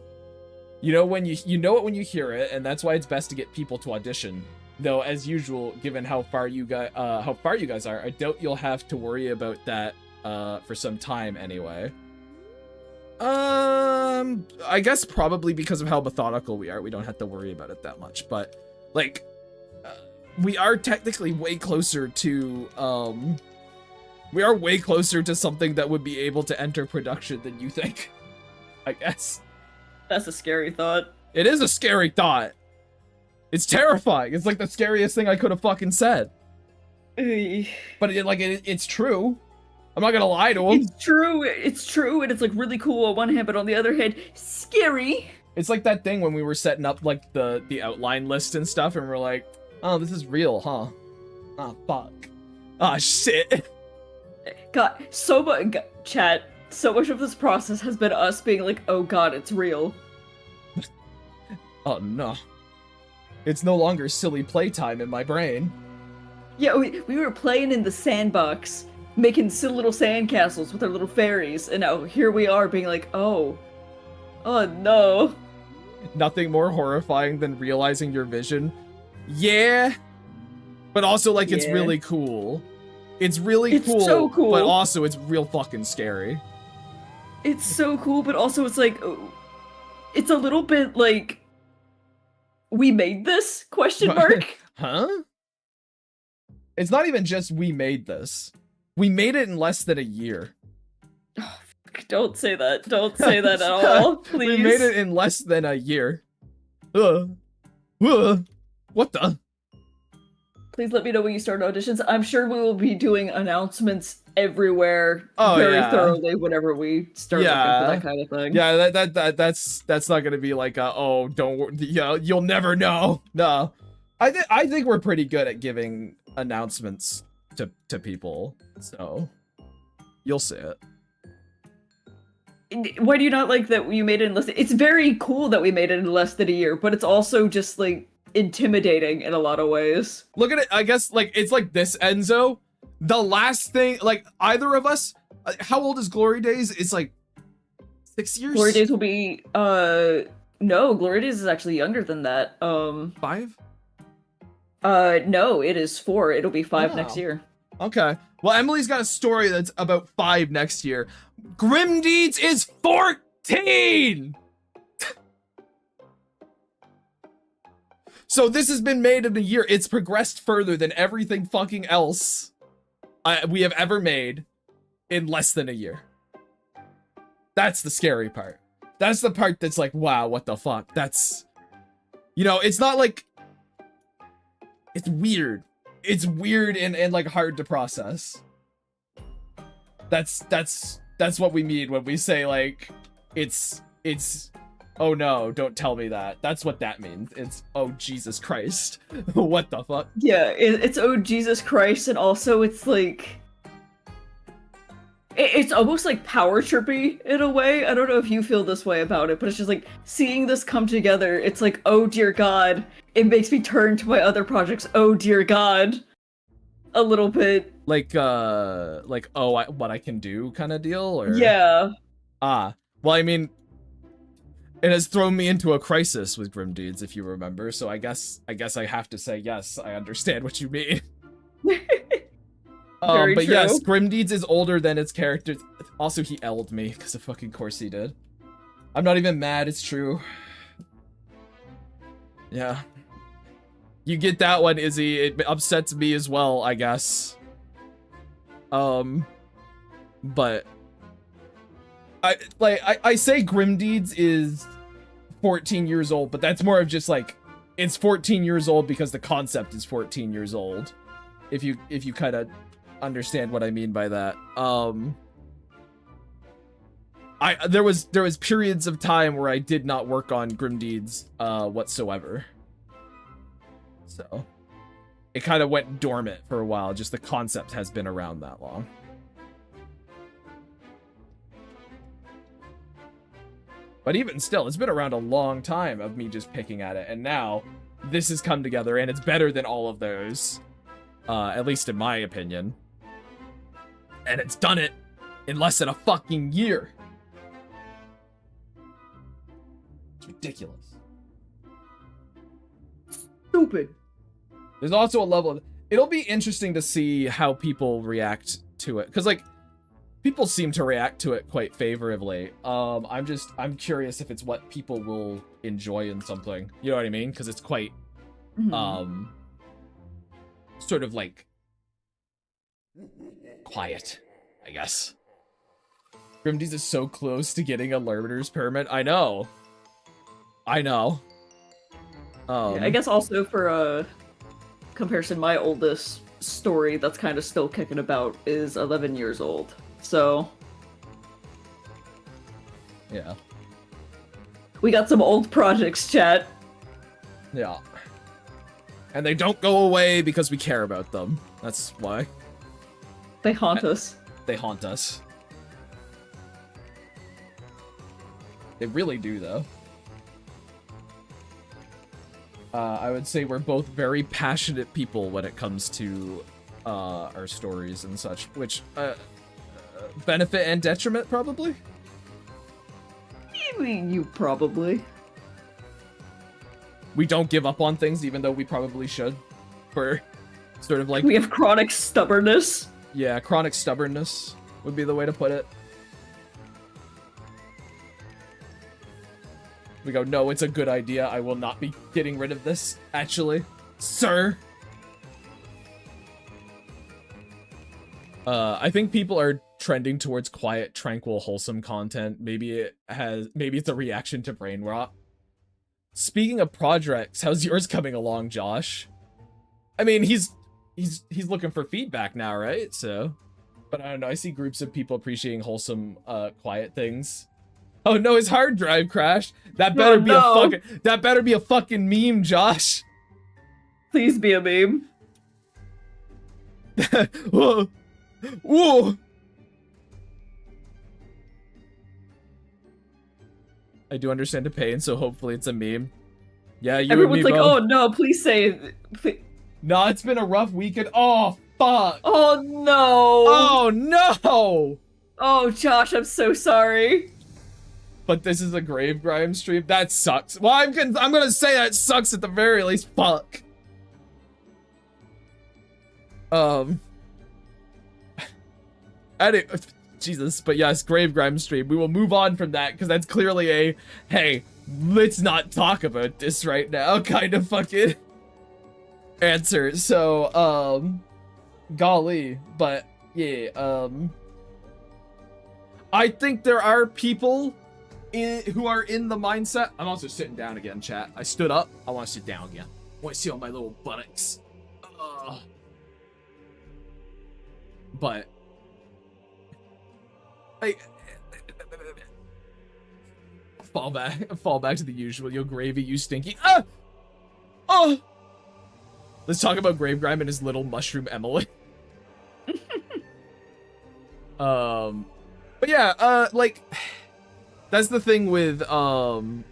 S1: You know when you know it when you hear it, and that's why it's best to get people to audition. Though, as usual, given how far you guys are, I doubt you'll have to worry about that for some time anyway. I guess probably because of how methodical we are, we don't have to worry about it that much. But like, we are technically way closer to something that would be able to enter production than you think. I guess.
S2: That's a scary thought.
S1: It is a scary thought. It's terrifying. It's like the scariest thing I could have fucking said. But it's true. I'm not gonna lie to him.
S2: It's true, and it's like really cool on one hand, but on the other hand, scary.
S1: It's like that thing when we were setting up like the outline list and stuff, and we're like, oh, this is real, huh? Oh, fuck. Ah, shit.
S2: God, chat, so much of this process has been us being like, oh god, it's real.
S1: Oh, no. It's no longer silly playtime in my brain.
S2: Yeah, we were playing in the sandbox, making silly little sandcastles with our little fairies, and now here we are being like, oh no.
S1: Nothing more horrifying than realizing your vision. Yeah. But also, like, it's
S2: Yeah.
S1: really cool. It's really
S2: It's so cool.
S1: But also, it's real fucking scary.
S2: It's so cool, but also it's like, it's a little bit like, we made this? Question mark?
S1: Huh? It's not even just we made this. We made it in less than a year.
S2: Oh, don't say that. Don't say that at all, please.
S1: We made it in less than a year. What the?
S2: Please let me know when you start auditions. I'm sure we will be doing announcements everywhere very
S1: yeah.
S2: thoroughly whenever we start looking for that kind of thing.
S1: Yeah, that's not gonna be like oh, don't worry, you'll never know. No. I think we're pretty good at giving announcements to people, so you'll see it.
S2: Why do you not like that you made it in less? It's very cool that we made it in less than a year, but it's also just like intimidating in a lot of ways.
S1: Look at it. I guess like it's like this, Enzo. The last thing, like either of us. How old is Glory Days? It's like 6 years.
S2: Glory Days will be no, Glory Days is actually younger than that.
S1: 5.
S2: No, it is 4. It'll be 5
S1: Wow.
S2: next year.
S1: Okay. Well, Emily's got a story that's about 5 next year. Grim Deeds is 14! So this has been made in a year. It's progressed further than everything fucking else we have ever made in less than a year. That's the scary part. That's the part that's like, wow, what the fuck? That's... You know, it's not like... It's weird. It's weird and like hard to process. That's what we mean when we say like it's oh no, don't tell me that. That's what that means. It's oh Jesus Christ. What the fuck?
S2: Yeah, it's oh Jesus Christ, and also it's like it's almost like power trippy in a way. I don't know if you feel this way about it, but it's just like seeing this come together. It's like, oh dear God, it makes me turn to my other projects. Oh dear God, a little bit.
S1: Like oh, what I can do kind of deal, or
S2: yeah.
S1: Well, I mean, it has thrown me into a crisis with Grim Deeds, if you remember. So I guess I have to say yes. I understand what you mean.
S2: Very
S1: but
S2: true.
S1: yes, Grim Deeds is older than its characters. Also, he L'd me, because of fucking course he did. I'm not even mad, it's true. Yeah. You get that one, Izzy. It upsets me as well, I guess. But... I say Grim Deeds is 14 years old, but that's more of just like... It's 14 years old because the concept is 14 years old. If you kind of... understand what I mean by that. There was periods of time where I did not work on Grim Deeds whatsoever. So it kind of went dormant for a while, just the concept has been around that long. But even still, it's been around a long time of me just picking at it, and now this has come together and it's better than all of those. At least in my opinion. And it's done it in less than a fucking year. It's ridiculous.
S2: Stupid.
S1: There's also a level of... It'll be interesting to see how people react to it. Because, like, people seem to react to it quite favorably. I'm curious if it's what people will enjoy in something. You know what I mean? Because it's quite, sort of like... quiet, I guess. Grim Deeds is so close to getting a learner's permit. I know. Yeah,
S2: I guess also for comparison, my oldest story that's kind of still kicking about is 11 years old. So
S1: yeah.
S2: We got some old projects, chat.
S1: Yeah. And they don't go away because we care about them. That's why.
S2: They haunt us.
S1: They haunt us. They really do, though. I would say we're both very passionate people when it comes to our stories and such, which benefit and detriment, probably?
S2: You probably.
S1: We don't give up on things, even though we probably should. For sort of like...
S2: We have chronic stubbornness.
S1: Yeah, chronic stubbornness would be the way to put it. We go, no, it's a good idea. I will not be getting rid of this, actually. Sir! I think people are trending towards quiet, tranquil, wholesome content. Maybe it's a reaction to brain rot. Speaking of projects, how's yours coming along, Josh? I mean, he's looking for feedback now, right? So, but I don't know. I see groups of people appreciating wholesome, quiet things. Oh no, his hard drive crashed. That better be a fucking meme, Josh.
S2: Please be a meme.
S1: Whoa. Whoa. I do understand the pain, so hopefully it's a meme. Yeah, you
S2: Everyone's
S1: and me
S2: like,
S1: both.
S2: oh no, please say.
S1: No, it's been a rough weekend. Oh, fuck.
S2: Oh no.
S1: Oh, no.
S2: Oh, Josh, I'm so sorry.
S1: But this is a Grave Grime stream? That sucks. Well, I'm gonna say that sucks at the very least. Fuck. Jesus, but yes, Grave Grime stream. We will move on from that, because that's clearly a, hey, let's not talk about this right now kind of fucking answer. So, golly. But, yeah, I think there are people who are in the mindset. I'm also sitting down again, chat. I stood up. I want to sit down again. I want to see all my little buttocks. But I fall back to the usual. Yo, Gravy, you stinky. Oh. Let's talk about Grave Grime and his little mushroom Emily. But yeah, like, that's the thing with, oh,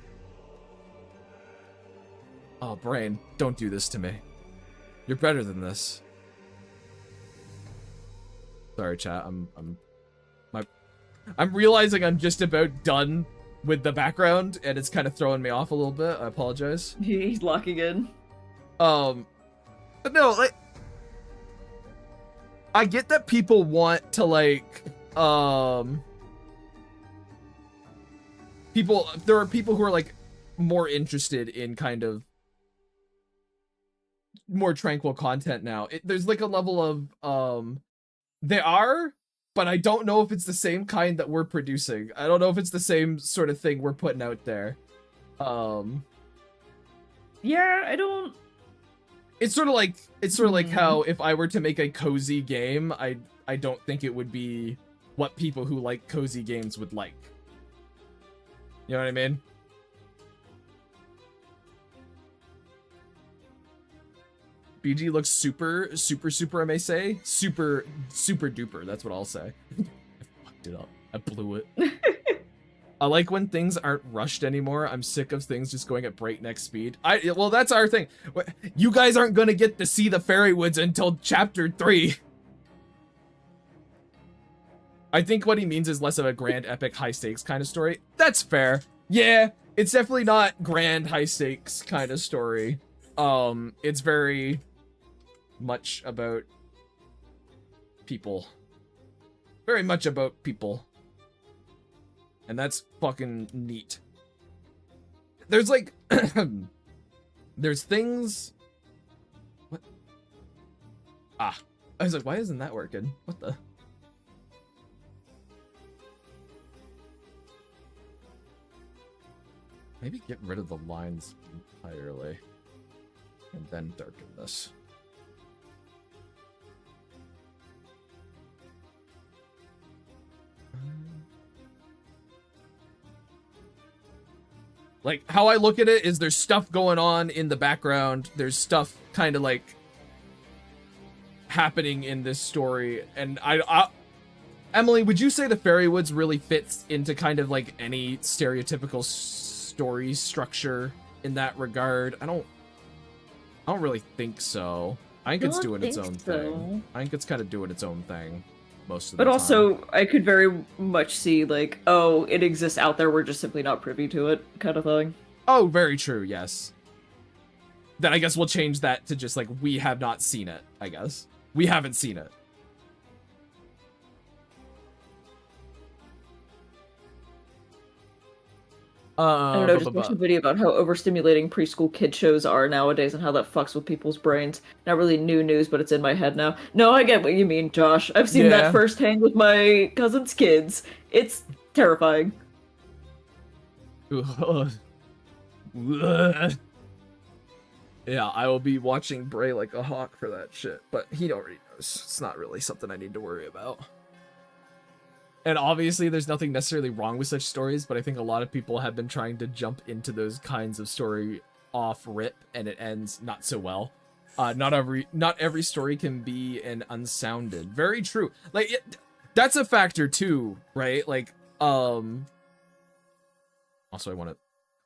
S1: brain, don't do this to me. You're better than this. Sorry, chat, I'm realizing I'm just about done with the background, and it's kind of throwing me off a little bit. I apologize.
S2: He's locking in.
S1: But no, like, I get that people want to, like, there are people who are, like, more interested in kind of more tranquil content now. There's, like, a level of, they are, but I don't know if it's the same kind that we're producing. I don't know if it's the same sort of thing we're putting out there.
S2: Yeah, I don't...
S1: It's sort of like how if I were to make a cozy game, I don't think it would be what people who like cozy games would like. You know what I mean? BG looks super, I may say. Super duper, that's what I'll say. I fucked it up. I blew it. I like when things aren't rushed anymore. I'm sick of things just going at breakneck speed. Well, that's our thing. You guys aren't gonna get to see the Fairy Woods until chapter 3. I think what he means is less of a grand, epic, high stakes kind of story. That's fair. Yeah, it's definitely not grand, high stakes kind of story. It's very much about people. Very much about people. And that's fucking neat. There's like, there's things. What? Ah, I was like, why isn't that working? What the? Maybe get rid of the lines entirely. And then darken this. Like, how I look at it is there's stuff going on in the background. There's stuff kind of like happening in this story. And Emily, would you say the Fairywoods really fits into kind of like any stereotypical story structure in that regard? I don't really think so. I think it's doing its own thing. I think it's kind of doing its own thing most of the time.
S2: But also, I could very much see, like, oh, it exists out there, we're just simply not privy to it, kind of thing.
S1: Oh, very true, yes. Then I guess we'll change that to just, like, we have not seen it, I guess. We haven't seen it.
S2: I don't know, just watched a video about how overstimulating preschool kid shows are nowadays and how that fucks with people's brains. Not really new news, but it's in my head now. No, I get what you mean, Josh. I've seen that firsthand with my cousin's kids. It's terrifying.
S1: Yeah, I will be watching Bray like a hawk for that shit, but he already knows. It's not really something I need to worry about. And obviously, there's nothing necessarily wrong with such stories, but I think a lot of people have been trying to jump into those kinds of story off rip, and it ends not so well. Not every story can be an unsounded. Very true. Like, that's a factor too, right? Like, also I want to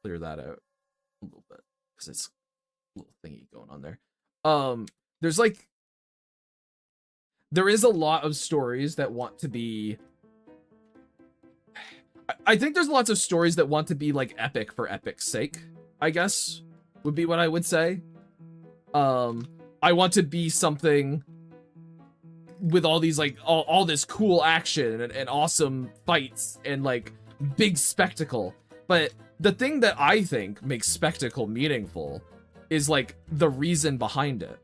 S1: clear that out a little bit because it's a little thingy going on there. There's like, there is a lot of stories that want to be. I think there's lots of stories that want to be like epic for epic's sake, I guess, would be what I would say. I want to be something with all these like all this cool action and awesome fights and like big spectacle. But the thing that I think makes spectacle meaningful is like the reason behind it.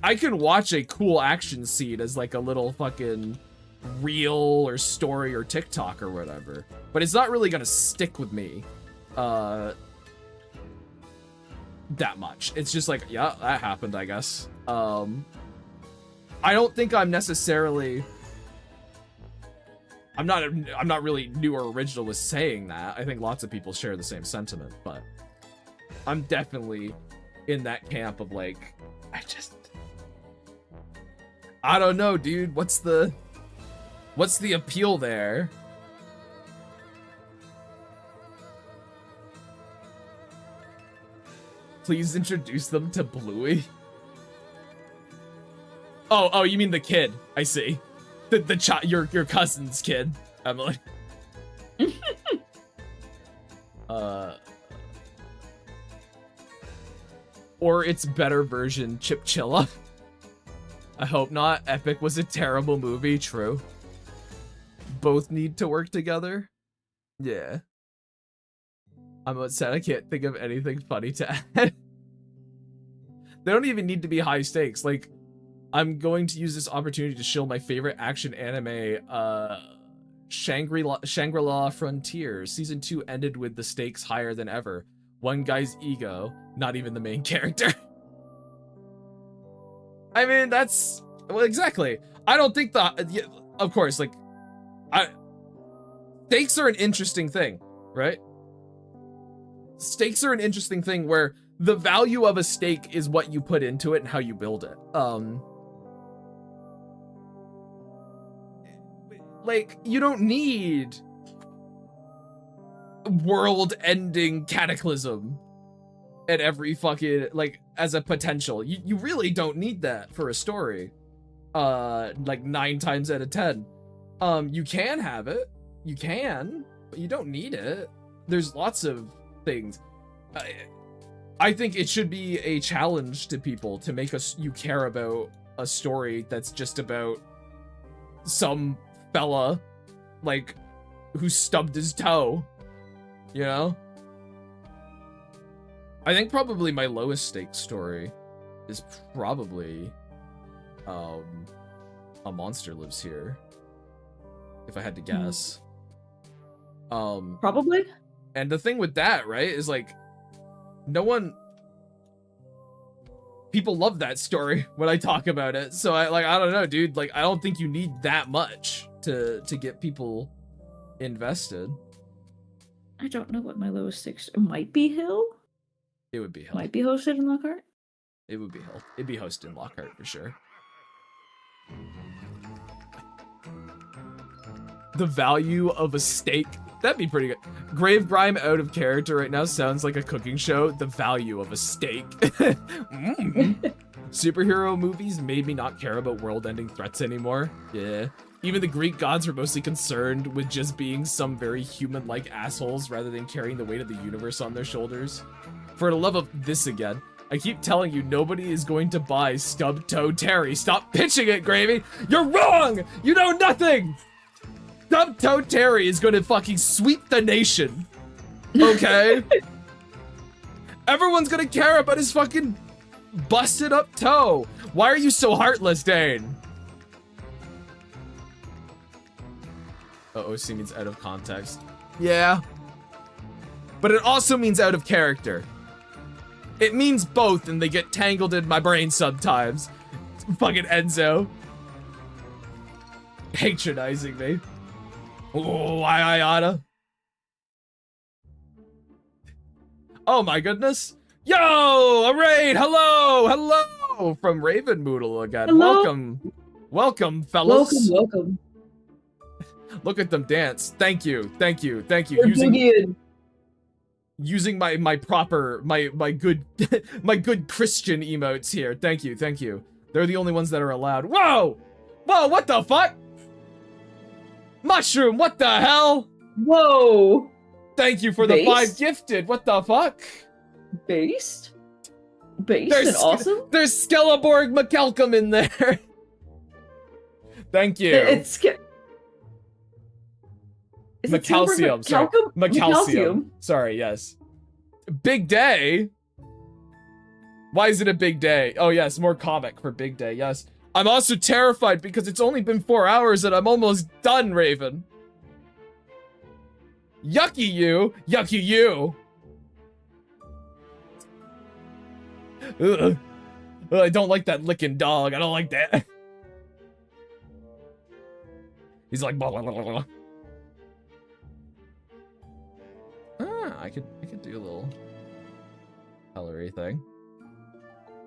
S1: I can watch a cool action scene as like a little fucking reel or story or TikTok or whatever, but it's not really gonna stick with me that much. It's just like, yeah, that happened, I guess. I don't think I'm necessarily I'm not really new or original with saying that. I think lots of people share the same sentiment, but I'm definitely in that camp of like, I don't know, dude. What's the appeal there? Please introduce them to Bluey. Oh, you mean the kid? I see. Your cousin's kid, Emily. Or its better version, Chipchilla. I hope not. Epic was a terrible movie, true. Both need to work together. Yeah. I'm upset I can't think of anything funny to add. They don't even need to be high stakes. Like, I'm going to use this opportunity to show my favorite action anime, Shangri-La Frontier. Season 2 ended with the stakes higher than ever. One guy's ego, not even the main character. I mean, that's... Well, exactly. I don't think the... Of course, like... Stakes are an interesting thing, right? Stakes are an interesting thing where the value of a stake is what you put into it and how you build it. Like, you don't need world-ending cataclysm at every fucking, like, as a potential. You really don't need that for a story. Like 9 times out of 10. You can have it. You can, but you don't need it. There's lots of things. I think it should be a challenge to people to make you care about a story that's just about some fella, like, who stubbed his toe, you know? I think probably my lowest stakes story is probably A Monster Lives Here, if I had to guess.
S2: Probably.
S1: And the thing with that, right, is like, people love that story when I talk about it. So I don't know, dude. Like, I don't think you need that much to get people invested.
S2: I don't know what my lowest six. It might be Hill.
S1: It would be Hill.
S2: Might be hosted in Lockhart.
S1: It would be Hill. It'd be hosted in Lockhart for sure. The value of a steak. That'd be pretty good. Grave Grime out of character right now sounds like a cooking show. The value of a steak. Superhero movies made me not care about world-ending threats anymore. Yeah. Even the Greek gods were mostly concerned with just being some very human-like assholes rather than carrying the weight of the universe on their shoulders. For the love of this again, I keep telling you nobody is going to buy Stub Toe Terry. Stop pitching it, Gravy! You're wrong! You know nothing! Stub Toe Terry is gonna fucking sweep the nation. Okay? Everyone's gonna care about his fucking busted up toe. Why are you so heartless, Dane? OC means out of context. Yeah. But it also means out of character. It means both, and they get tangled in my brain sometimes. Fucking Enzo. Patronizing me. Oh, I oughta. Oh my goodness. Yo, a raid. Hello, hello. From Raven Moodle again.
S2: Hello?
S1: Welcome, fellas.
S2: Welcome.
S1: Look at them dance. Thank you.
S2: We're
S1: Using my proper my good my good Christian emotes here. Thank you. They're the only ones that are allowed. Whoa, what the fuck? Mushroom, what the hell?
S2: Whoa.
S1: Thank you for the 5 gifted. What the fuck?
S2: Based and awesome.
S1: There's Skeleborg McKelcom in there. Thank you.
S2: It's
S1: Macalcium, sorry. Macalcium. Sorry, yes. Big day? Why is it a big day? Oh yes, more comic for big day, yes. I'm also terrified because it's only been 4 hours and I'm almost done, Raven. Yucky you. Ugh. Ugh, I don't like that licking dog. I don't like that. He's like blah, blah, blah, blah. I could do a little colory thing.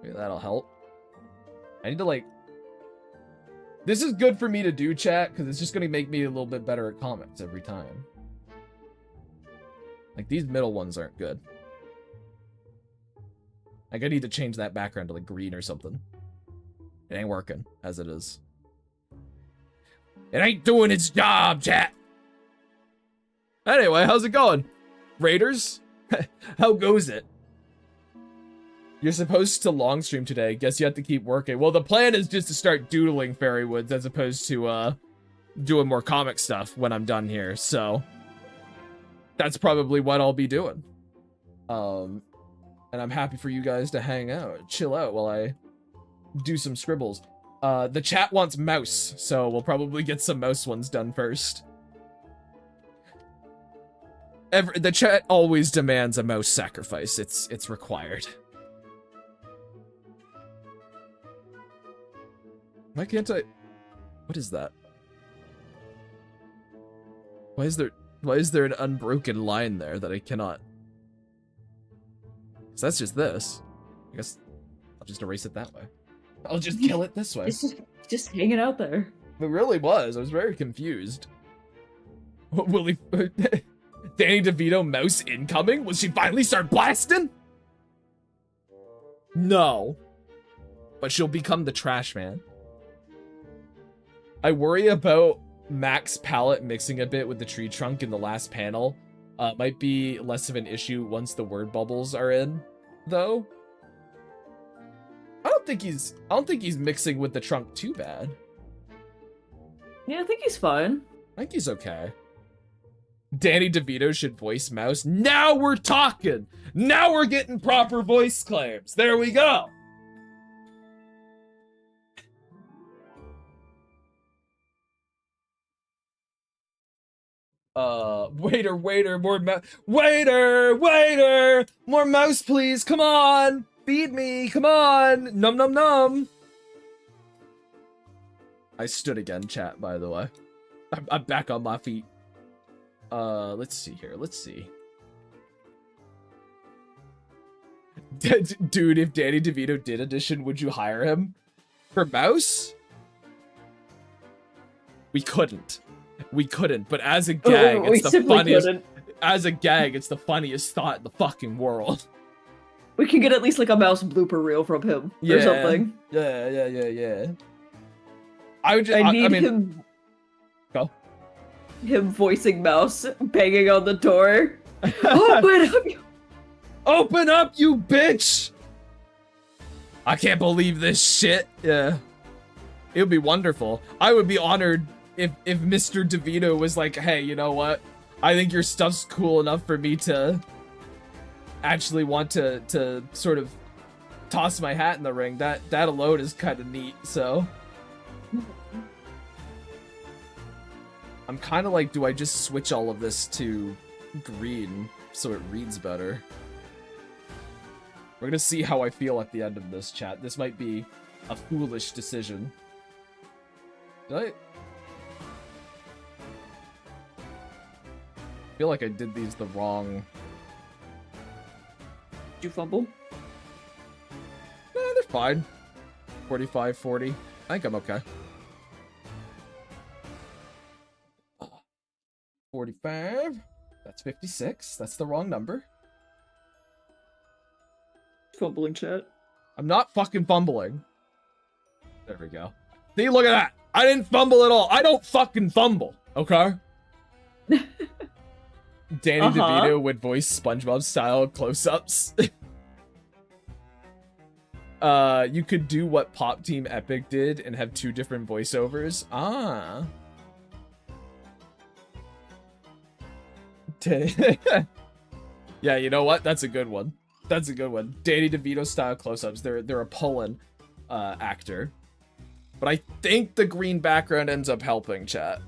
S1: Maybe that'll help. I need to like. This is good for me to do, chat, because it's just gonna make me a little bit better at comics every time. Like these middle ones aren't good. Like I need to change that background to like green or something. It ain't working as it is. It ain't doing its job, chat. Anyway, how's it going? Raiders? How goes it? You're supposed to long stream today. Guess you have to keep working. Well, the plan is just to start doodling Fairywoods as opposed to doing more comic stuff when I'm done here. So that's probably what I'll be doing. And I'm happy for you guys to hang out, chill out while I do some scribbles. The chat wants mouse, so we'll probably get some mouse ones done first. The chat always demands a mouse sacrifice. It's required. Why can't I? What is that? Why is there an unbroken line there that I cannot? So that's just this. I guess I'll just erase it that way. I'll just kill it this way.
S2: It's just hanging out there.
S1: It really was. I was very confused. Will he? Danny DeVito mouse incoming? Will she finally start blasting? No. But she'll become the trash man. I worry about Mac's palette mixing a bit with the tree trunk in the last panel. Might be less of an issue once the word bubbles are in, though. I don't think he's mixing with the trunk too bad.
S2: Yeah, I think he's fine.
S1: I think he's okay. Danny DeVito should voice Mouse. Now we're talking! Now we're getting proper voice claims. There we go! Waiter, more mouse. Waiter! More mouse, please. Come on! Feed me, come on! Num num num! I stood again, chat, by the way. I'm back on my feet. Let's see here. Let's see. Dude, if Danny DeVito did audition, would you hire him? For Mouse? We couldn't. We couldn't, but as a gag,
S2: we
S1: it's the
S2: simply
S1: funniest.
S2: couldn't.
S1: As a gag, it's the funniest thought in the fucking world.
S2: We can get at least like a Mouse blooper reel from him or something.
S1: Yeah. I would just.
S2: I need
S1: mean,
S2: him.
S1: Go.
S2: Him voicing Mouse, banging on the door. Open up!
S1: Open up, you bitch! I can't believe this shit. Yeah. It would be wonderful. I would be honored if Mr. DeVito was like, hey, you know what? I think your stuff's cool enough for me to actually want to sort of toss my hat in the ring. That alone is kind of neat, so. I'm kind of like, do I just switch all of this to green so it reads better? We're gonna see how I feel at the end of this, chat. This might be a foolish decision. Did I feel like I did these the wrong...
S2: Did you fumble?
S1: Nah, they're fine. 45, 40. I think I'm okay. 45. That's 56. That's the wrong number.
S2: Fumbling chat.
S1: I'm not fucking fumbling. There we go. See, look at that. I didn't fumble at all. I don't fucking fumble, okay? Danny DeVito would voice SpongeBob style close-ups. You could do what Pop Team Epic did and have 2 different voiceovers. Ah. Yeah, you know what? That's a good one. That's a good one. Danny DeVito style close-ups. They're a Poland actor. But I think the green background ends up helping, chat.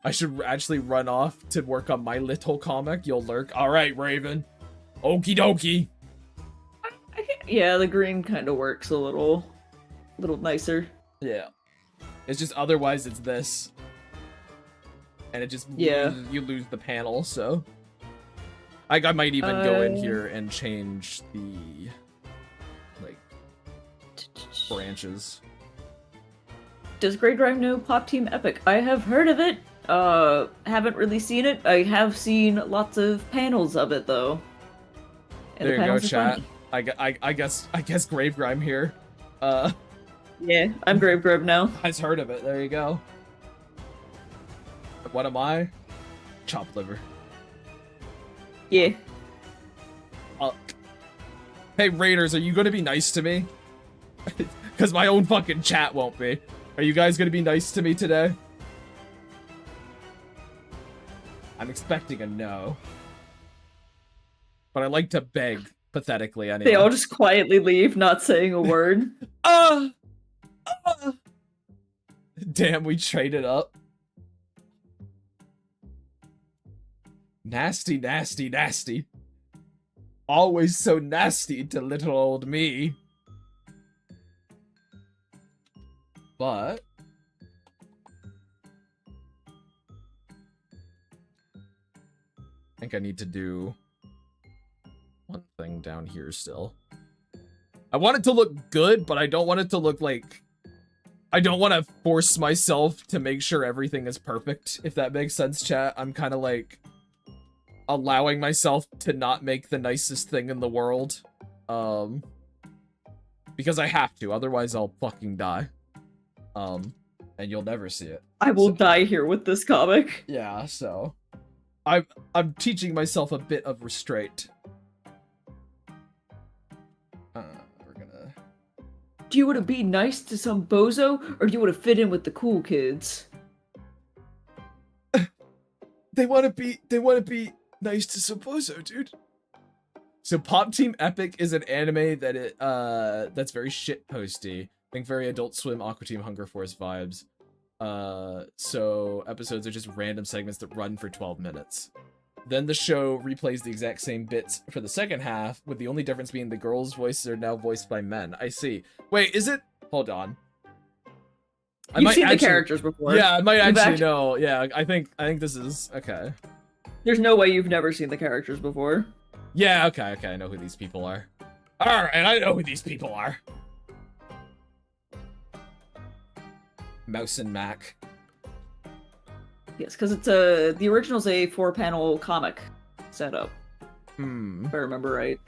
S1: I should actually run off to work on my little comic. You'll lurk. All right, Raven. Okie dokie.
S2: Yeah, the green kind of works a little nicer.
S1: Yeah. It's just otherwise it's this. And it just you lose the panel, so I might even go in here and change the like branches.
S2: Does Grey Drive know Pop Team Epic? I have heard of it. Haven't really seen it. I have seen lots of panels of it though. And
S1: there you go, chat. I guess Gravegrime here.
S2: Yeah, I'm Gravegrime now.
S1: Has heard of it. There you go. What am I? Chopped liver.
S2: Yeah.
S1: Hey Raiders, are you gonna be nice to me? Because my own fucking chat won't be. Are you guys gonna be nice to me today? I'm expecting a no. But I like to beg, pathetically anyway.
S2: They all just quietly leave, not saying a word.
S1: Damn, we traded up. Nasty, nasty, nasty. Always so nasty to little old me. But I think I need to do one thing down here still. I want it to look good, but I don't want it to look like... I don't want to force myself to make sure everything is perfect, if that makes sense, chat. I'm kind of like allowing myself to not make the nicest thing in the world. Because I have to, otherwise I'll fucking die. And you'll never see it.
S2: I will die here with this comic.
S1: Yeah, so I'm teaching myself a bit of restraint. We're gonna...
S2: Do you want to be nice to some bozo, or do you want to fit in with the cool kids?
S1: They want to be nice to some bozo, dude. So Pop Team Epic is an anime that that's very shitposty. Think very Adult Swim, Aqua Team, Hunger Force vibes. So episodes are just random segments that run for 12 minutes. Then the show replays the exact same bits for the second half, with the only difference being the girls' voices are now voiced by men. I see. Wait, is it? Hold on.
S2: You've seen the characters before.
S1: Yeah, I might actually know. Yeah, I think this is okay.
S2: There's no way you've never seen the characters before.
S1: Yeah, okay, I know who these people are. Alright, I know who these people are. Mouse and Mac.
S2: Yes, because it's the original's a 4-panel comic setup. If I remember right.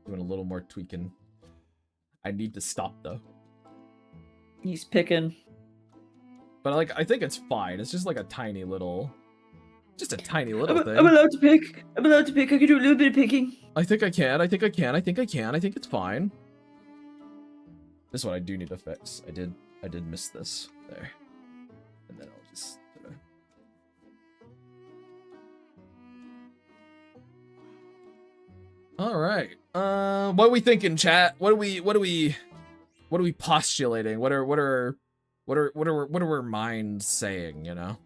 S1: Doing a little more tweaking. I need to stop though.
S2: He's picking.
S1: But like, I think it's fine. It's just like a tiny little, just a tiny little thing.
S2: I'm allowed to pick. I'm allowed to pick. I can do a little bit of picking.
S1: I think I can. I think I can. I think I can. I think it's fine. This is what I do need to fix. I did miss this there. And then I'll just all right. What are we thinking, chat? What are we postulating? What are our minds saying, you know?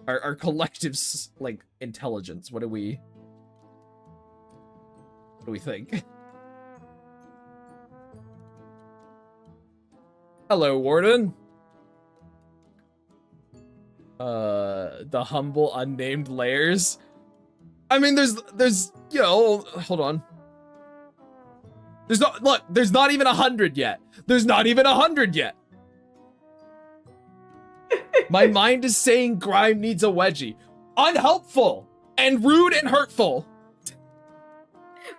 S1: Our collective's like intelligence. What do we think? Hello, Warden. The humble unnamed layers. I mean, there's you know, hold on. There's not even 100 yet. There's not even 100 yet. My mind is saying Grime needs a wedgie. Unhelpful and rude and hurtful.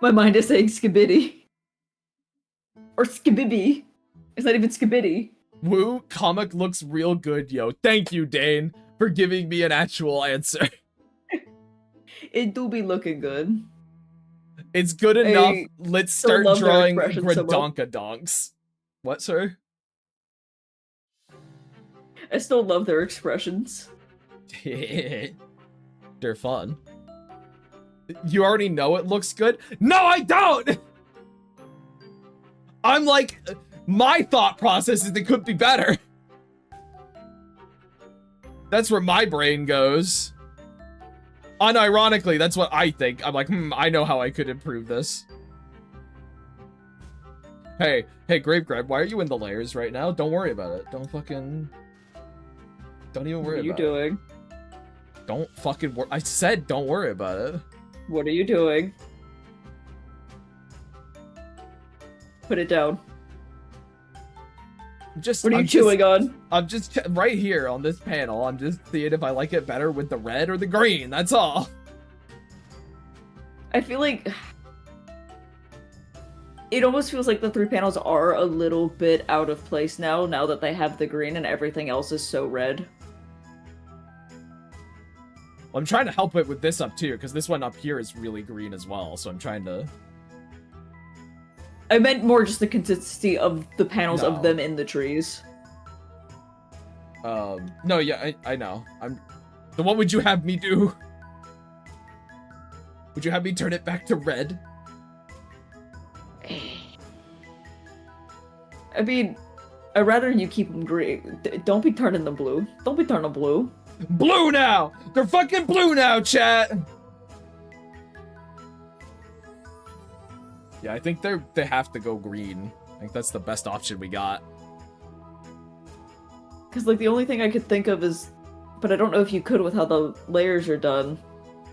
S2: My mind is saying Skibidi. Or Skibibby. It's not even Skibidi.
S1: Woo, comic looks real good, yo. Thank you, Dane, for giving me an actual answer.
S2: It do be looking good.
S1: It's good enough. Let's start drawing Gradonkadonks. What, sir?
S2: I still love their expressions.
S1: They're fun. You already know it looks good? No, I don't! I'm like, my thought process is it could be better. That's where my brain goes. Unironically, that's what I think. I'm like, I know how I could improve this. Hey, Grave Grab, why are you in the layers right now? Don't worry about it. Don't even worry about it.
S2: What are you doing?
S1: Don't fucking worry. I said don't worry about it.
S2: What are you doing? Put it down. What are you chewing on?
S1: I'm just right here on this panel. I'm just seeing if I like it better with the red or the green. That's all.
S2: I feel like it almost feels like the 3 panels are a little bit out of place now that they have the green and everything else is so red.
S1: Well, I'm trying to help it with this up too, because this one up here is really green as well. So I'm trying to.
S2: I meant more just the consistency of the panels of them in the trees.
S1: No, yeah, I know. So what would you have me do? Would you have me turn it back to red?
S2: I mean, I'd rather you keep them green. Don't be turning them blue. Don't be turning them blue.
S1: Blue now! They're fucking blue now, chat! Yeah, I think they have to go green. I think that's the best option we got.
S2: Because, like, the only thing I could think of is... But I don't know if you could with how the layers are done.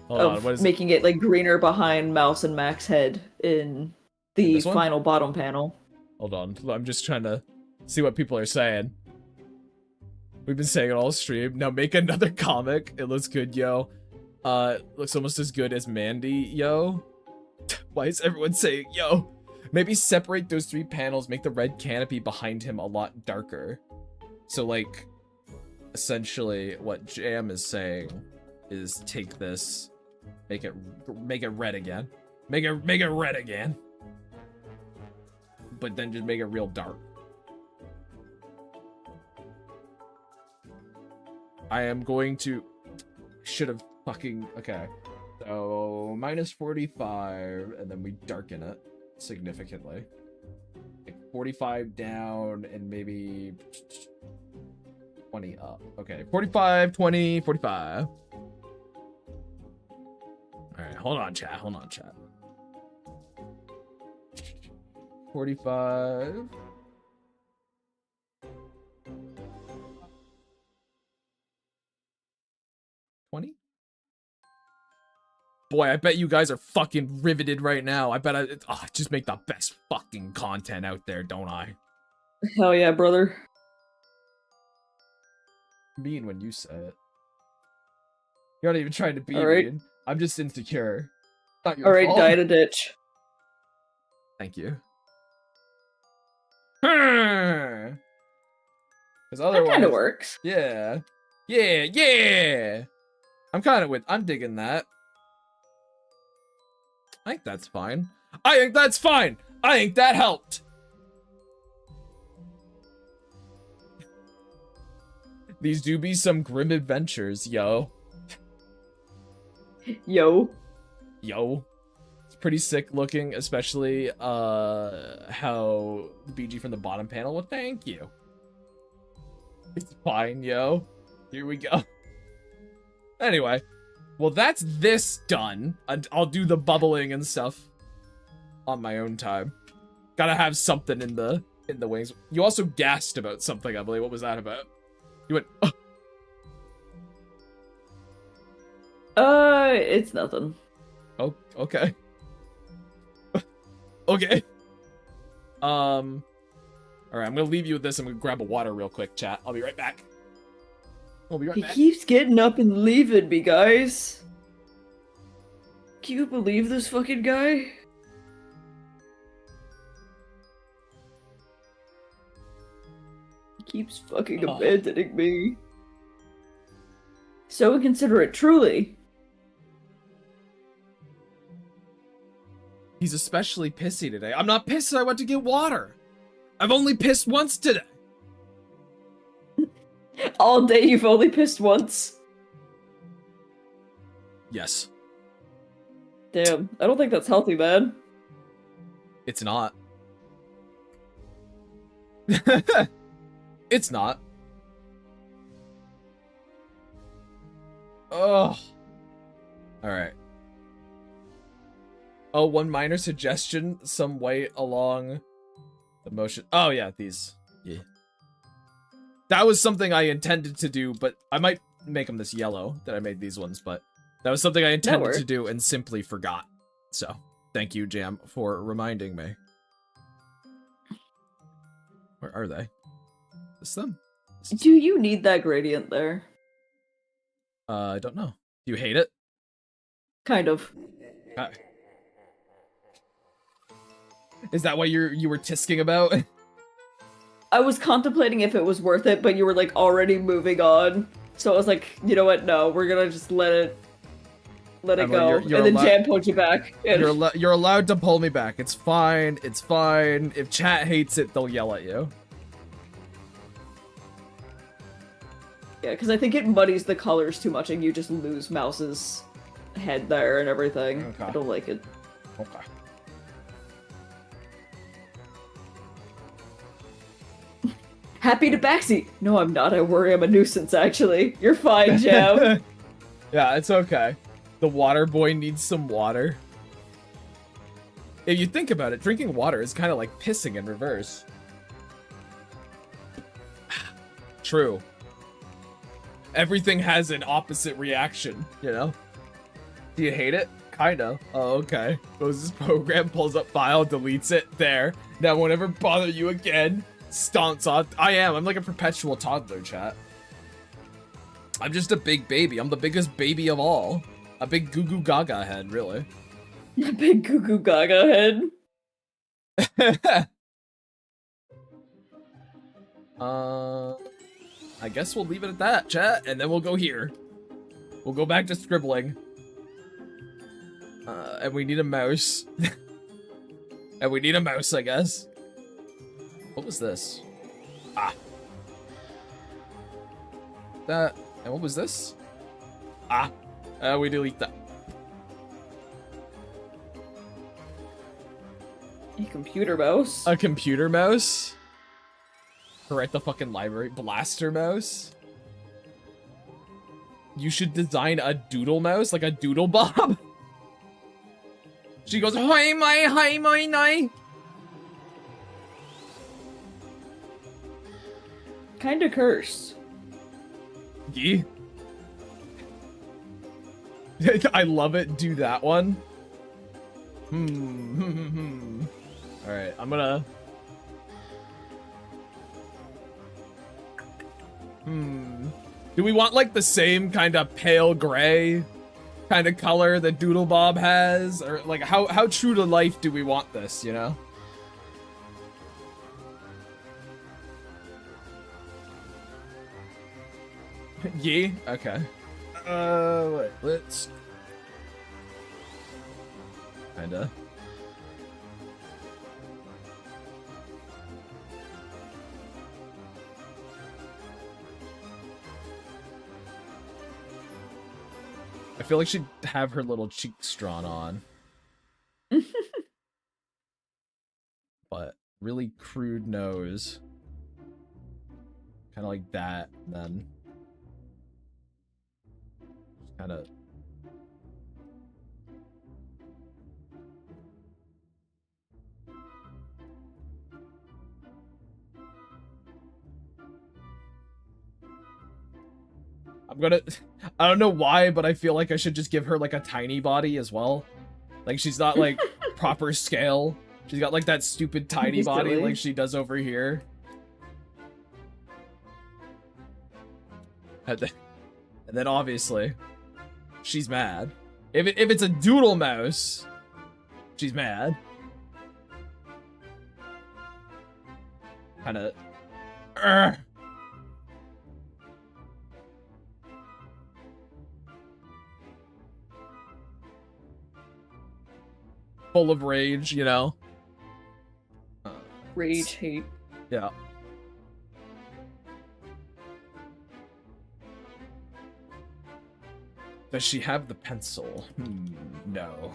S1: Hold on, what is
S2: making it, like, greener behind Mouse and Mac's head in the final bottom panel.
S1: Hold on, I'm just trying to see what people are saying. We've been saying it all stream. Now make another comic. It looks good, yo. Looks almost as good as Mandy, yo. Why is everyone saying, yo? Maybe separate those 3 panels, make the red canopy behind him a lot darker. So, like, essentially what Jam is saying is take this, make it red again. Make it red again. But then just make it real dark. I am going to... Should have fucking... Okay. So, minus 45, and then we darken it significantly. Like 45 down, and maybe 20 up. Okay, 45, 20, 45. Alright, hold on, chat. 45. 20? Boy, I bet you guys are fucking riveted right now. I bet I just make the best fucking content out there, don't I?
S2: Hell yeah, brother.
S1: Mean when you say it. You're not even trying to be
S2: Alright.
S1: mean. I'm just insecure. Not your
S2: Alright,
S1: fault.
S2: die in a ditch.
S1: Thank you. Because otherwise,
S2: That kind of works.
S1: Yeah. Yeah. I'm digging that. I think that's fine. I think that's fine. I think that helped. These do be some grim adventures, yo.
S2: Yo.
S1: It's pretty sick looking, especially how the BG from the bottom panel. Well, thank you. It's fine, yo. Here we go. Anyway, well, that's this done. I'll do the bubbling and stuff on my own time. Gotta have something in the wings. You also gasped about something, I believe. What was that about? You went, oh.
S2: It's nothing.
S1: Oh, okay. Okay. Alright, I'm gonna leave you with this. I'm gonna grab a water real quick, chat. I'll be right back.
S2: He keeps getting up and leaving me, guys. Can you believe this fucking guy? He keeps fucking abandoning me. So inconsiderate, truly.
S1: He's especially pissy today. I'm not pissed. I went to get water. I've only pissed once today.
S2: All day you've only pissed once?
S1: Yes.
S2: Damn, I don't think that's healthy, man.
S1: It's not. It's not. Oh. Alright. Oh, one minor suggestion. Some weight along the motion. Oh, yeah, these. Yeah. That was something I intended to do, but I might make them this yellow that I made these ones, but that was something I intended to do and simply forgot. So, thank you, Jam, for reminding me. Where are they? Is this them?
S2: Do you need that gradient there?
S1: I don't know. Do you hate it?
S2: Kind of.
S1: Is that what you were tisking about?
S2: I was contemplating if it was worth it, but you were like already moving on. So I was like, you know what? No, we're gonna just let it go.
S1: You're
S2: and then Jam pulled you back. And...
S1: You're allowed to pull me back. It's fine. It's fine. If chat hates it, they'll yell at you.
S2: Yeah, because I think it muddies the colors too much, and you just lose Mouse's head there and everything.
S1: Okay.
S2: I don't like it.
S1: Okay.
S2: Happy to backseat. No, I'm not. I worry I'm a nuisance, actually. You're fine, Jam.
S1: Yeah, it's okay. The water boy needs some water. If you think about it, drinking water is kind of like pissing in reverse. True. Everything has an opposite reaction, you know? Do you hate it? Kinda. Oh, okay. Goes this program, pulls up file, deletes it. There. Now won't ever bother you again. Stomps off. I'm like a perpetual toddler, chat. I'm just a big baby. I'm the biggest baby of all. A big goo goo gaga head, really.
S2: A big goo goo gaga head.
S1: I guess we'll leave it at that, chat, and then we'll go here. We'll go back to scribbling. And we need a mouse. And we need a mouse, I guess. What was this? Ah. That. And what was this? Ah. We delete that.
S2: A computer mouse?
S1: A computer mouse? Or at the fucking library. Blaster mouse? You should design a doodle mouse, like a doodle bob. She goes, hi my nai.
S2: Kinda cursed.
S1: Yeah. I love it. Do that one. All right, I'm gonna. Do we want like the same kind of pale gray kind of color that Doodlebob has, or like how true to life do we want this? You know. Yeah. Okay. Wait, let's kinda. I feel like she'd have her little cheeks drawn on. But really crude nose. Kind of like that, and then kind of. I don't know why, but I feel like I should just give her like a tiny body as well. Like she's not like proper scale. She's got like that stupid tiny body like she does over here. And then obviously, she's mad. If it's a doodle mouse, she's mad. Kinda. Full of rage, you know?
S2: Rage, hate.
S1: Yeah. Does she have the pencil? No.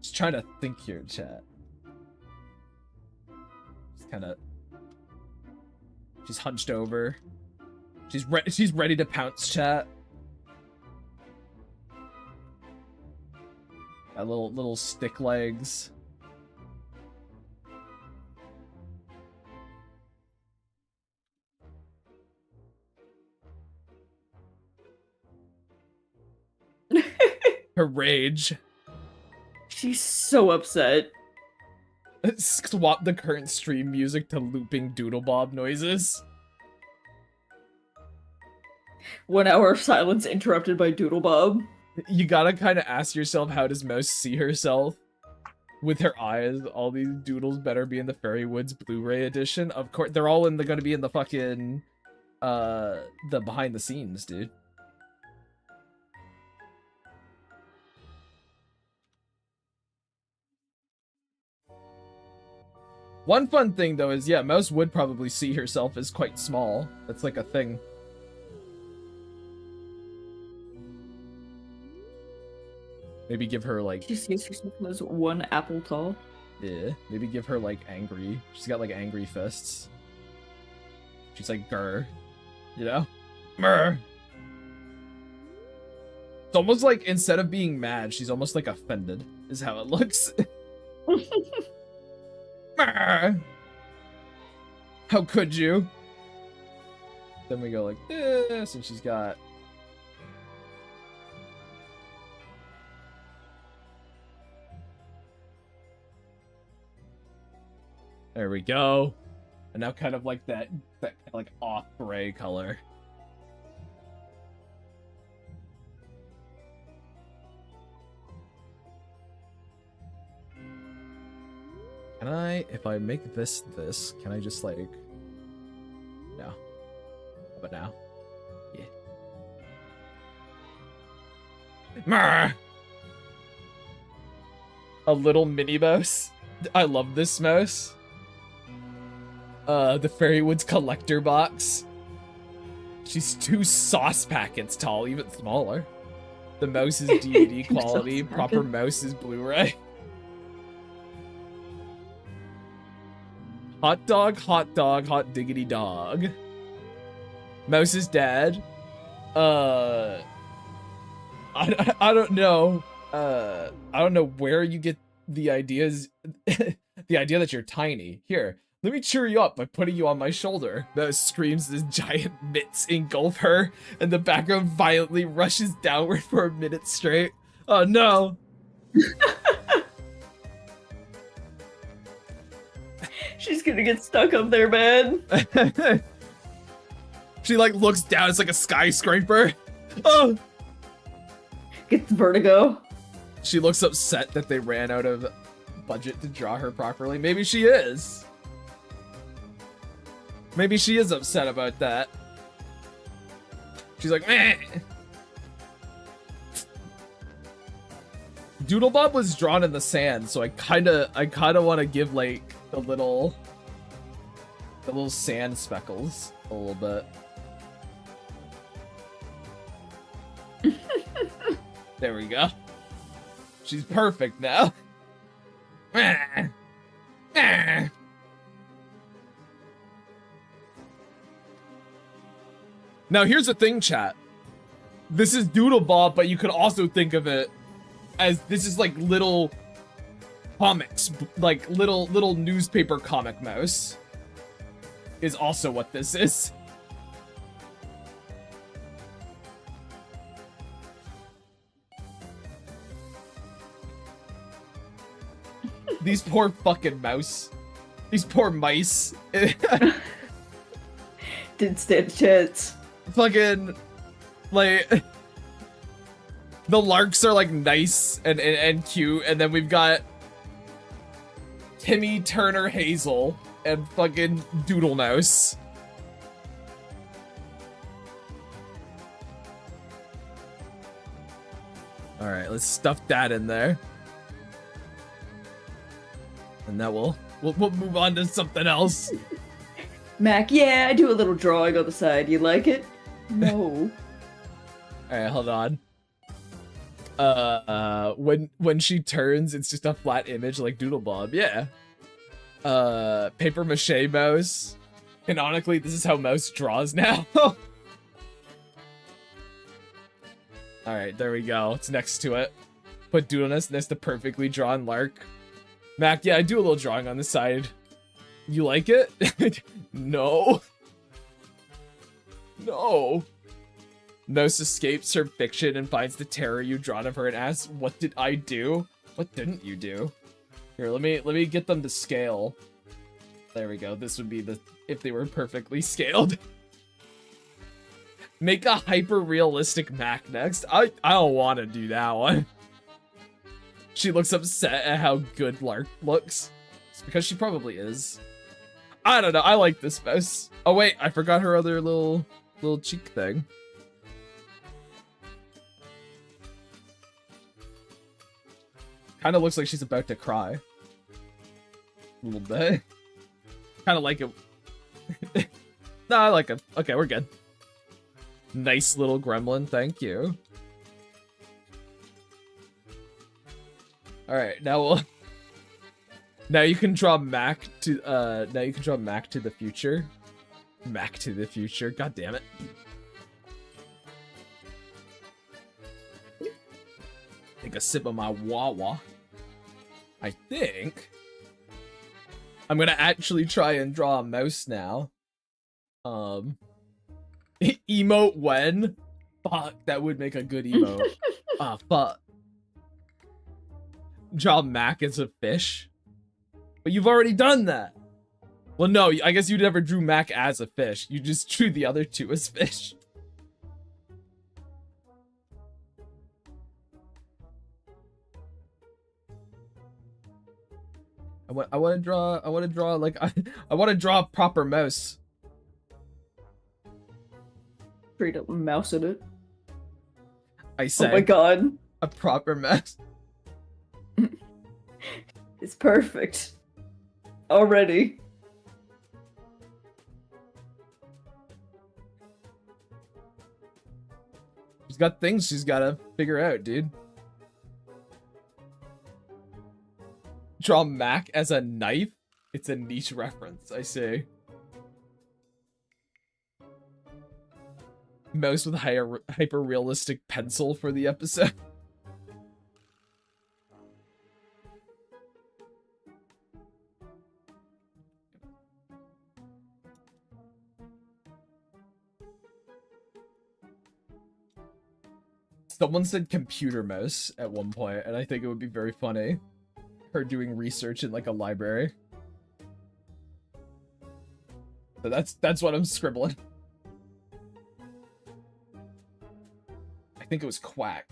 S1: Just trying to think here, chat. Just kind of. She's hunched over. She's ready to pounce, chat. Got little stick legs. Her rage.
S2: She's so upset.
S1: Swap the current stream music to looping Doodlebob noises.
S2: 1 hour of silence interrupted by Doodlebob.
S1: You gotta kind of ask yourself, how does Mouse see herself? With her eyes, all these doodles better be in the Fairy Woods Blu-ray edition. Of course, they're all gonna be in the fucking, the behind the scenes, dude. One fun thing, though, is, yeah, Mouse would probably see herself as quite small. That's like a thing. Maybe give her, like...
S2: She sees herself as 1 apple tall.
S1: Yeah, maybe give her, like, angry. She's got, like, angry fists. She's like, grr. You know? Murr! It's almost like, instead of being mad, she's almost, like, offended, is how it looks. Murr! How could you? Then we go like this, and she's got... There we go. And now kind of like that like off gray color. Can I, if I make this, can I just like, no. How about now? Yeah. Marr! A little mini mouse. I love this mouse. The Fairy Woods collector box. She's 2 sauce packets tall, even smaller. The mouse is DVD quality, proper mouse is Blu-ray. Hot dog, hot diggity dog. Mouse is dead. I don't know. I don't know where you get the ideas, the idea that you're tiny. Here, let me cheer you up by putting you on my shoulder. Mouse screams as giant mitts engulf her, and the background violently rushes downward for a minute straight. Oh no!
S2: She's gonna get stuck up there, man.
S1: She like looks down, it's like a skyscraper. Oh!
S2: Gets vertigo.
S1: She looks upset that they ran out of budget to draw her properly. Maybe she is. Maybe she is upset about that. She's like, meh. Doodlebob was drawn in the sand, so I kinda want to give like the little sand speckles a little bit. There we go. She's perfect now. Now here's the thing, chat. This is Doodlebob, but you could also think of it as this is like little comics, like little newspaper comic mouse is also what this is. These poor fucking mouse. These poor mice.
S2: Didn't stand a chance.
S1: Fucking, like, the larks are like nice and cute, and then we've got Timmy Turner Hazel and fucking Doodle Mouse. All right, let's stuff that in there. And now we'll move on to something else.
S2: Mac, yeah, I do a little drawing on the side. You like it? No.
S1: Alright, hold on. When she turns, it's just a flat image like Doodlebob, yeah. Paper mache mouse. Canonically, this is how mouse draws now. Alright, there we go. It's next to it. Put Doodleness next to perfectly drawn lark. Mac, yeah, I do a little drawing on the side. You like it? No. No. Mouse escapes her fiction and finds the terror you've drawn of her and asks, what did I do? What didn't you do? Here, let me get them to scale. There we go. This would be the if they were perfectly scaled. Make a hyper-realistic Mac next. I don't want to do that one. She looks upset at how good Lark looks. It's because she probably is. I don't know. I like this mouse. Oh wait, I forgot her other little cheek thing. Kind of looks like she's about to cry. A little bit. Kind of like it. No, I like it. Okay, we're good. Nice little gremlin. Thank you. All right, now now you can draw Mac to the future. Mac to the future. God damn it. Take a sip of my Wawa. I think I'm gonna actually try and draw a mouse now. Emote when? Fuck, that would make a good emote. Ah, fuck. Draw Mac as a fish. But you've already done that. Well, no, I guess you never drew Mac as a fish. You just drew the other two as fish. I want to draw a proper mouse.
S2: Straight up mouse in it.
S1: I say.
S2: Oh my god.
S1: A proper mouse.
S2: It's perfect. Already.
S1: She's got things she's gotta figure out, dude. Draw Mac as a knife? It's a niche reference, I say. Mouse with hyper-realistic pencil for the episode. Someone said computer mouse at one point, and I think it would be very funny. Her doing research in like a library. So that's what I'm scribbling. I think it was Quack.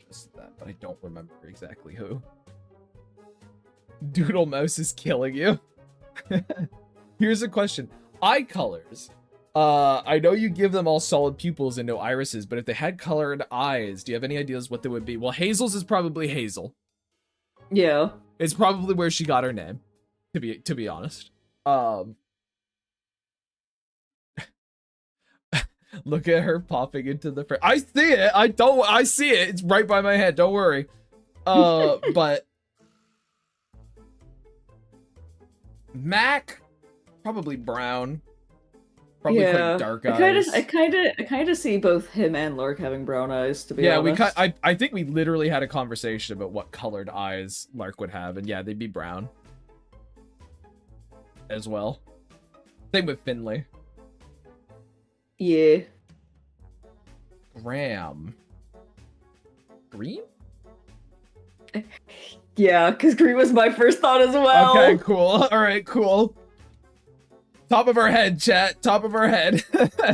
S1: Just that, but I don't remember exactly who. Doodle mouse is killing you. Here's a question. Eye colors. I know you give them all solid pupils and no irises, but if they had colored eyes, do you have any ideas what they would be? Well, Hazel's is probably Hazel.
S2: Yeah.
S1: It's probably where she got her name, to be honest. Look at her popping into the frame. I see it. I see it. It's right by my head. Don't worry. But Mac, probably brown. Probably quite dark eyes.
S2: I kind of see both him and Lark having brown eyes. To be honest.
S1: I think we literally had a conversation about what colored eyes Lark would have, and yeah, they'd be brown as well. Same with Finley.
S2: Yeah.
S1: Graham. Green?
S2: Yeah, because green was my first thought as well.
S1: Okay, cool. All right, cool. Top of our head, chat. Top of our head.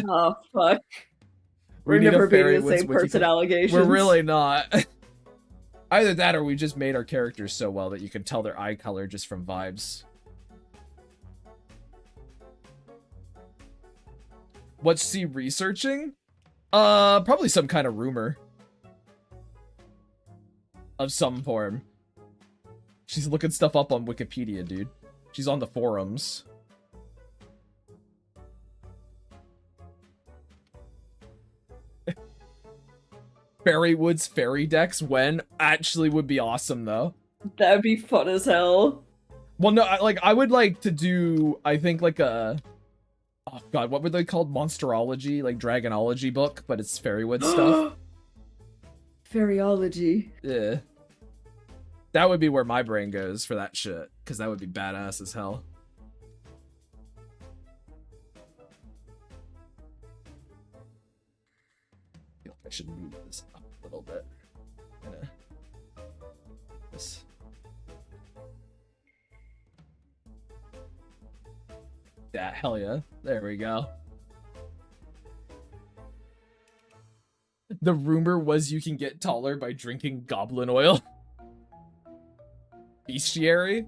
S2: Oh, fuck.
S1: We
S2: We're
S1: need
S2: never
S1: a
S2: being
S1: fairy
S2: the
S1: with
S2: same
S1: wiki
S2: person
S1: code.
S2: allegations.
S1: We're really not. Either that or we just made our characters so well that you can tell their eye color just from vibes. What's she researching? Probably some kind of rumor. Of some form. She's looking stuff up on Wikipedia, dude. She's on the forums. Fairywood's fairy decks when actually would be awesome though.
S2: That'd be fun as hell.
S1: Well, no, I would like to do, I think like a, oh god, what were they called? Monsterology, like Dragonology book, but it's Fairywood stuff.
S2: Fairyology.
S1: Yeah. That would be where my brain goes for that shit, because that would be badass as hell. I feel like I should move this up a little bit. This. Yeah, hell yeah. There we go. The rumor was you can get taller by drinking goblin oil. Bestiary.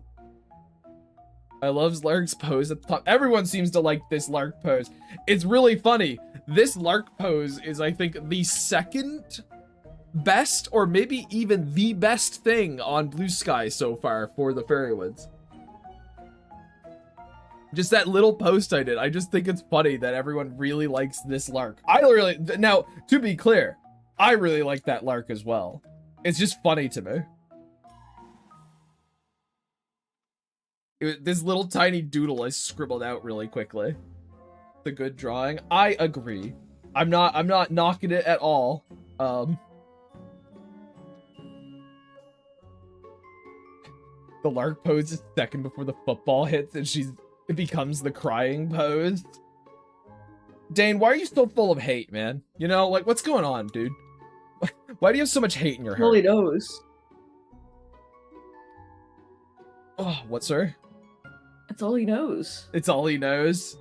S1: I love Lark's pose at the top. Everyone seems to like this Lark pose. It's really funny. This Lark pose is, I think, the second best, or maybe even the best thing on Blue Sky so far for the Fairywoods. Just that little post I did. I just think it's funny that everyone really likes this Lark. Now, to be clear, I really like that Lark as well. It's just funny to me. This little tiny doodle I scribbled out really quickly. It's a good drawing. I agree. I'm not knocking it at all. The Lark pose is second before the football hits and it becomes the crying pose. Dane, why are you so full of hate, man? You know, like, what's going on, dude? Why do you have so much hate in your heart?
S2: Well, he knows.
S1: Oh, what, sir?
S2: That's all he knows.
S1: It's all he knows.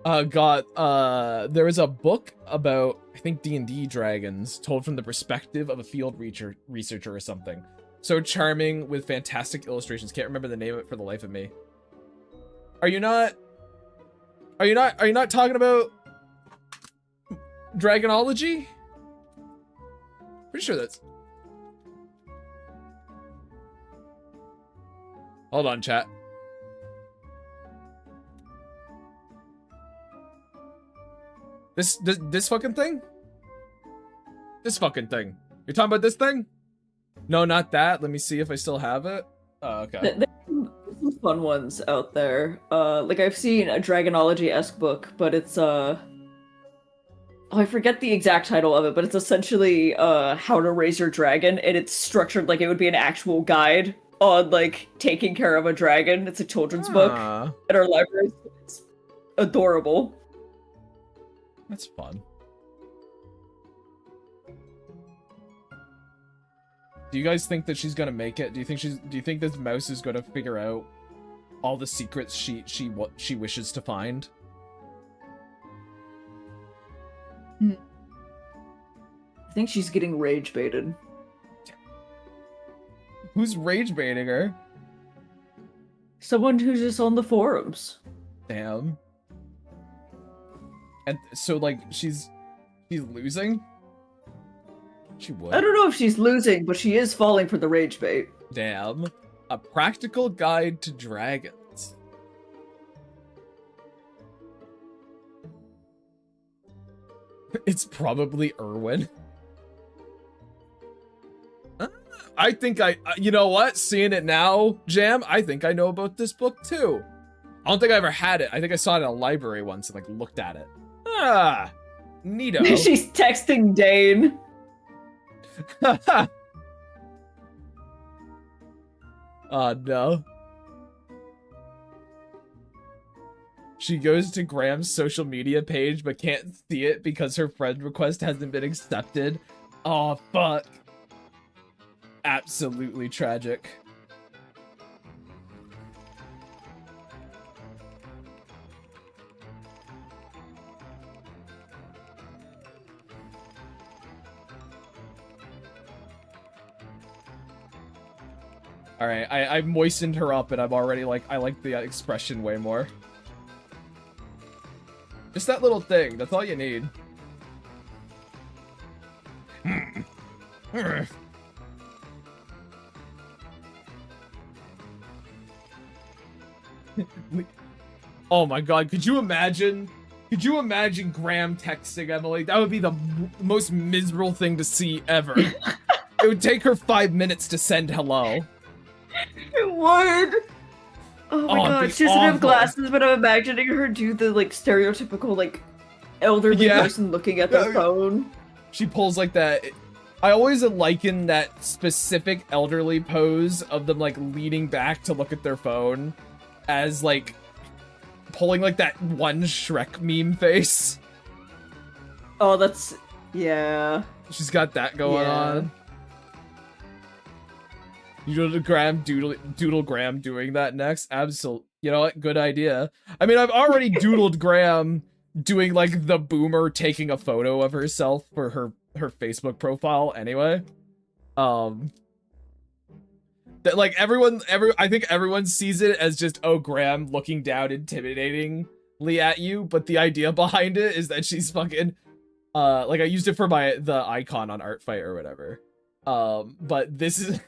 S1: There was a book about, I think, D&D dragons told from the perspective of a field researcher or something. So charming with fantastic illustrations. Can't remember the name of it for the life of me. Are you not talking about Dragonology? Pretty sure that's... Hold on, chat. This fucking thing? This fucking thing. You're talking about this thing? No, not that. Let me see if I still have it. Oh, okay.
S2: There's some fun ones out there. Like I've seen a Dragonology-esque book, but it's oh, I forget the exact title of it, but it's essentially how to raise your dragon, and it's structured like it would be an actual guide on like taking care of a dragon. It's a children's book at our library. It's adorable.
S1: That's fun. Do you guys think that she's gonna make it? Do you think this mouse is gonna figure out all the secrets what she wishes to find?
S2: I think she's getting rage baited.
S1: Who's rage baiting her?
S2: Someone who's just on the forums.
S1: Damn. And so, like, she's losing? She would.
S2: I don't know if she's losing, but she is falling for the rage bait.
S1: Damn. A practical guide to dragons. It's probably Erwin. I think you know what? Seeing it now, Jam, I think I know about this book too. I don't think I ever had it. I think I saw it in a library once and like looked at it. Ah, neato.
S2: She's texting Dane.
S1: Oh no. She goes to Graham's social media page but can't see it because her friend request hasn't been accepted. Oh fuck. Absolutely tragic. Alright, I moistened her up and I'm already like, I like the expression way more. Just that little thing, that's all you need. Oh my god, could you imagine? Could you imagine Graham texting Emily? That would be the most miserable thing to see ever. It would take her 5 minutes to send hello.
S2: It would. Oh my god, she doesn't have glasses, but I'm imagining her do the like stereotypical like elderly person looking at their phone.
S1: She pulls like that. I always liken that specific elderly pose of them like leaning back to look at their phone as like pulling like that one Shrek meme face.
S2: Oh, that's yeah.
S1: She's got that going on. You know, Graham doodle Graham doing that next. Absolutely. You know what? Good idea. I mean, I've already doodled Graham doing like the boomer taking a photo of herself for her Facebook profile anyway. That like I think everyone sees it as just, oh, Graham looking down intimidatingly at you, but the idea behind it is that she's fucking like I used it for the icon on Artfight or whatever. But this is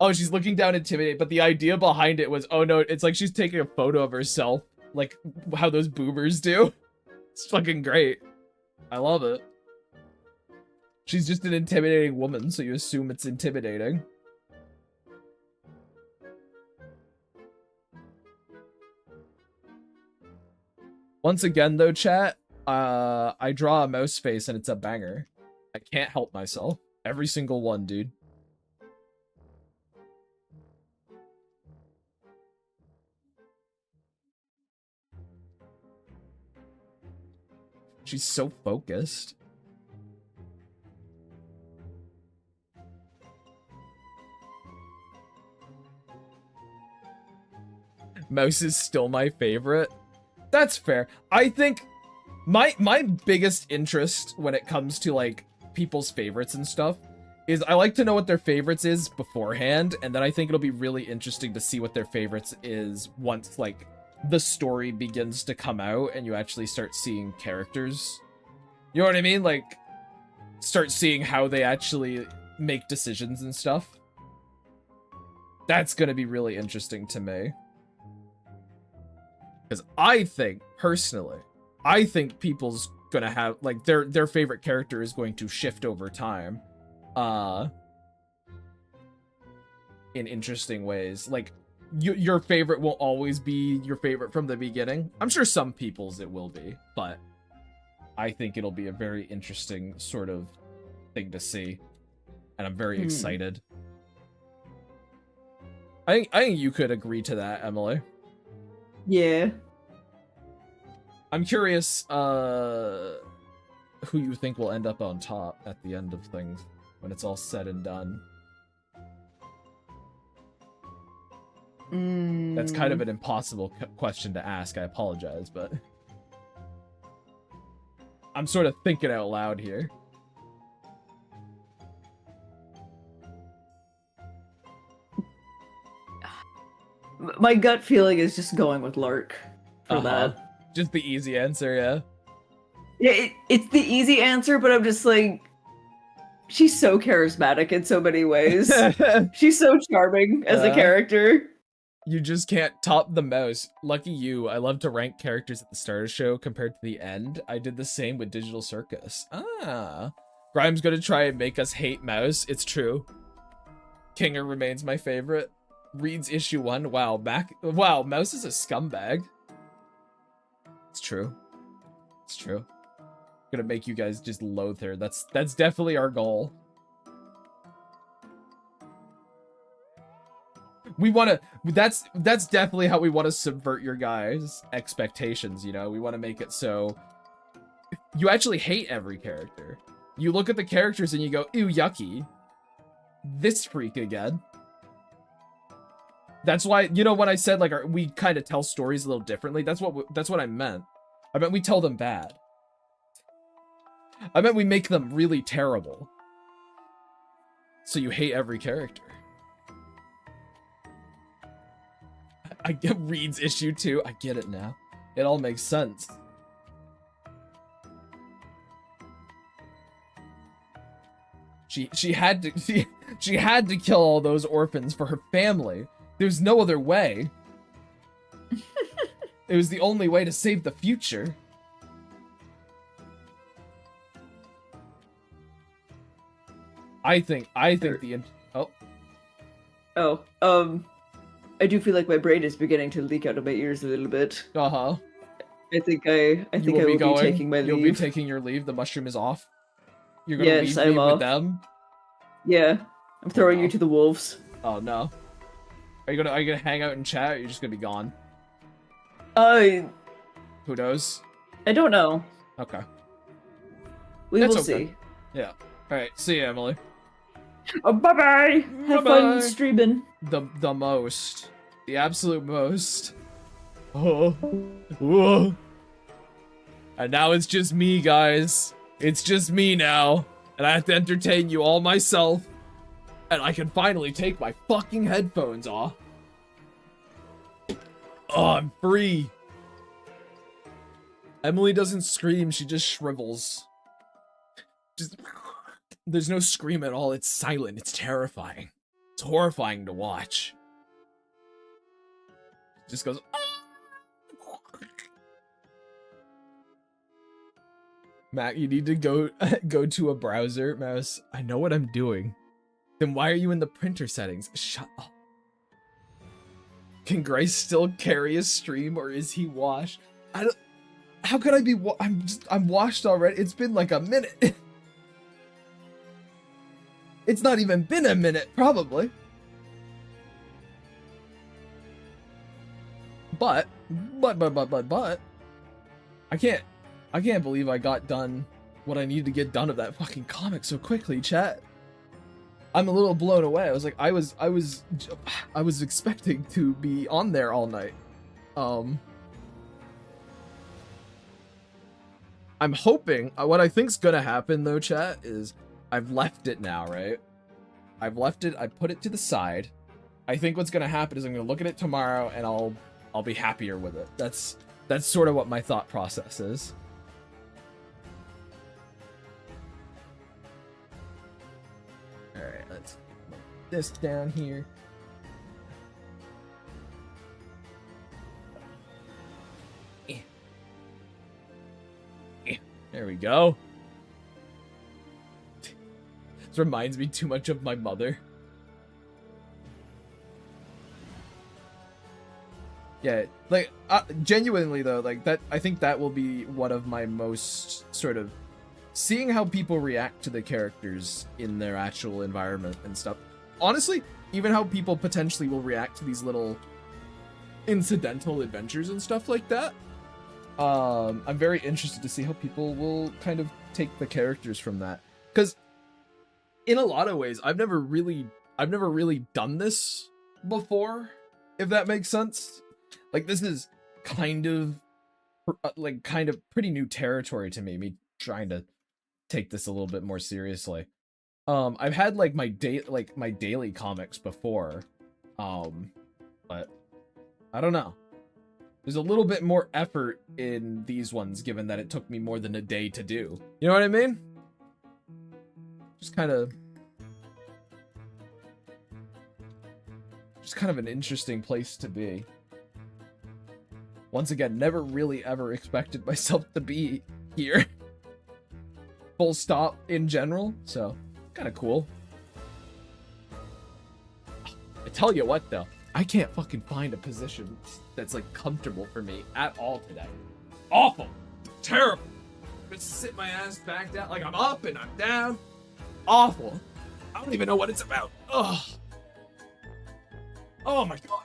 S1: oh, she's looking down intimidating, but the idea behind it was, oh no, it's like she's taking a photo of herself, like how those boomers do. It's fucking great. I love it. She's just an intimidating woman, so you assume it's intimidating. Once again though, chat, I draw a mouse face and it's a banger. I can't help myself. Every single one, dude. She's so focused. Mouse is still my favorite. That's fair. I think my biggest interest when it comes to like people's favorites and stuff is I like to know what their favorites is beforehand, and then I think it'll be really interesting to see what their favorites is once like the story begins to come out and you actually start seeing characters. You know what I mean? Like, start seeing how they actually make decisions and stuff. That's gonna be really interesting to me. Because I think, personally, I think people's gonna have, like, their favorite character is going to shift over time. In interesting ways. Like, your favorite will always be your favorite from the beginning. I'm sure some people's it will be, but I think it'll be a very interesting sort of thing to see. And I'm very excited. I think you could agree to that, Emily.
S2: Yeah.
S1: I'm curious who you think will end up on top at the end of things when it's all said and done. That's kind of an impossible question to ask. I apologize, but I'm sort of thinking out loud here.
S2: My gut feeling is just going with Lark for that.
S1: Just the easy answer, yeah.
S2: Yeah, it's the easy answer, but I'm just like, she's so charismatic in so many ways. She's so charming as a character.
S1: You just can't top the mouse. Lucky you. I love to rank characters at the start of the show compared to the end. I did the same with Digital Circus. Grime's gonna try and make us hate Mouse. It's true. Kinger remains my favorite. Reads issue 1. Wow, Mouse is a scumbag. It's true. It's true. Gonna make you guys just loathe her. That's definitely our goal. We want to, that's definitely how we want to subvert your guys' expectations, you know? We want to make it so you actually hate every character. You look at the characters and you go, ew, yucky. This freak again. That's why, you know, when I said, like, we kind of tell stories a little differently, that's what I meant. I meant we tell them bad. I meant we make them really terrible. So you hate every character. I get Reed's issue 2. I get it now. It all makes sense. She had to kill all those orphans for her family. There's no other way. It was the only way to save the future. I think the
S2: I do feel like my brain is beginning to leak out of my ears a little bit.
S1: I
S2: think I will be taking my leave.
S1: You'll be taking your leave. The mushroom is off. You're gonna
S2: yes,
S1: leave me
S2: off.
S1: with them.
S2: Yeah, I'm throwing you to the wolves.
S1: Oh no. Are you gonna hang out and chat? Or are you just gonna be gone? Who knows?
S2: I don't know.
S1: Okay.
S2: We will see.
S1: Yeah. All right. See you, Emily.
S2: Bye-bye. Have fun streaming.
S1: The most. The absolute most. Oh. Whoa. And now it's just me, guys. It's just me now. And I have to entertain you all myself. And I can finally take my fucking headphones off. Oh, I'm free. Emily doesn't scream, she just shrivels. There's no scream at all, it's silent, it's terrifying. It's horrifying to watch. It just goes, Matt, you need to go to a browser, Mouse. I know what I'm doing. Then why are you in the printer settings? Shut up. Can Grace still carry a stream, or is he washed? How could I be? I'm washed already. It's been like a minute. It's not even been a minute, probably. But I can't believe I got done what I needed to get done of that fucking comic so quickly, chat. I'm a little blown away. I was like, I was expecting to be on there all night. I'm hoping, what I think's gonna happen though, chat, is I've left it now, right? I've left it, I put it to the side. I think what's gonna happen is I'm gonna look at it tomorrow and I'll be happier with it. That's sort of what my thought process is. Alright, let's put this down here. There we go. This reminds me too much of my mother. Yeah, like, genuinely though, like, that, I think that will be one of my most sort of, seeing how people react to the characters in their actual environment and stuff. Honestly, even how people potentially will react to these little incidental adventures and stuff like that. I'm very interested to see how people will kind of take the characters from that. Because in a lot of ways, I've never really done this before if that makes sense. Like, this is kind of pretty new territory to me trying to take this a little bit more seriously. I've had like my daily comics before, but I don't know. There's a little bit more effort in these ones, given that it took me more than a day to do. You know what I mean? Just kind of an interesting place to be. Once again, never really ever expected myself to be here. Full stop in general, so kind of cool. I tell you what though, I can't fucking find a position that's like comfortable for me at all today. Awful. Terrible. Just sit my ass back down, like I'm up and I'm down. Awful. I don't even know what it's about. Ugh. Oh my god.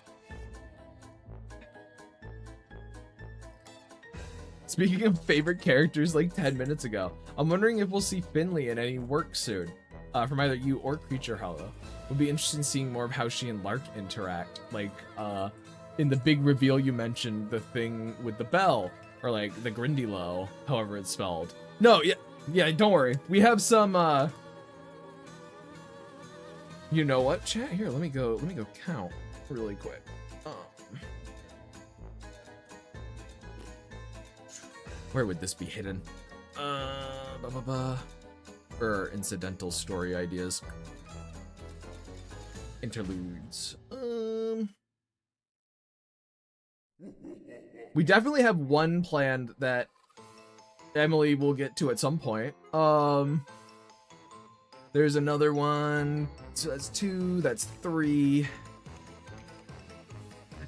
S1: Speaking of favorite characters like 10 minutes ago, I'm wondering if we'll see Finley in any work soon, from either you or Creature Hollow. Would be interested in seeing more of how she and Lark interact, like, in the big reveal you mentioned, the thing with the bell, or like the Grindylow, however it's spelled. No, yeah, don't worry. We have some, you know what, chat? Here, let me go count really quick. Where would this be hidden? Or incidental story ideas. Interludes. We definitely have one planned that Emily will get to at some point. There's another one. So that's 2, that's 3.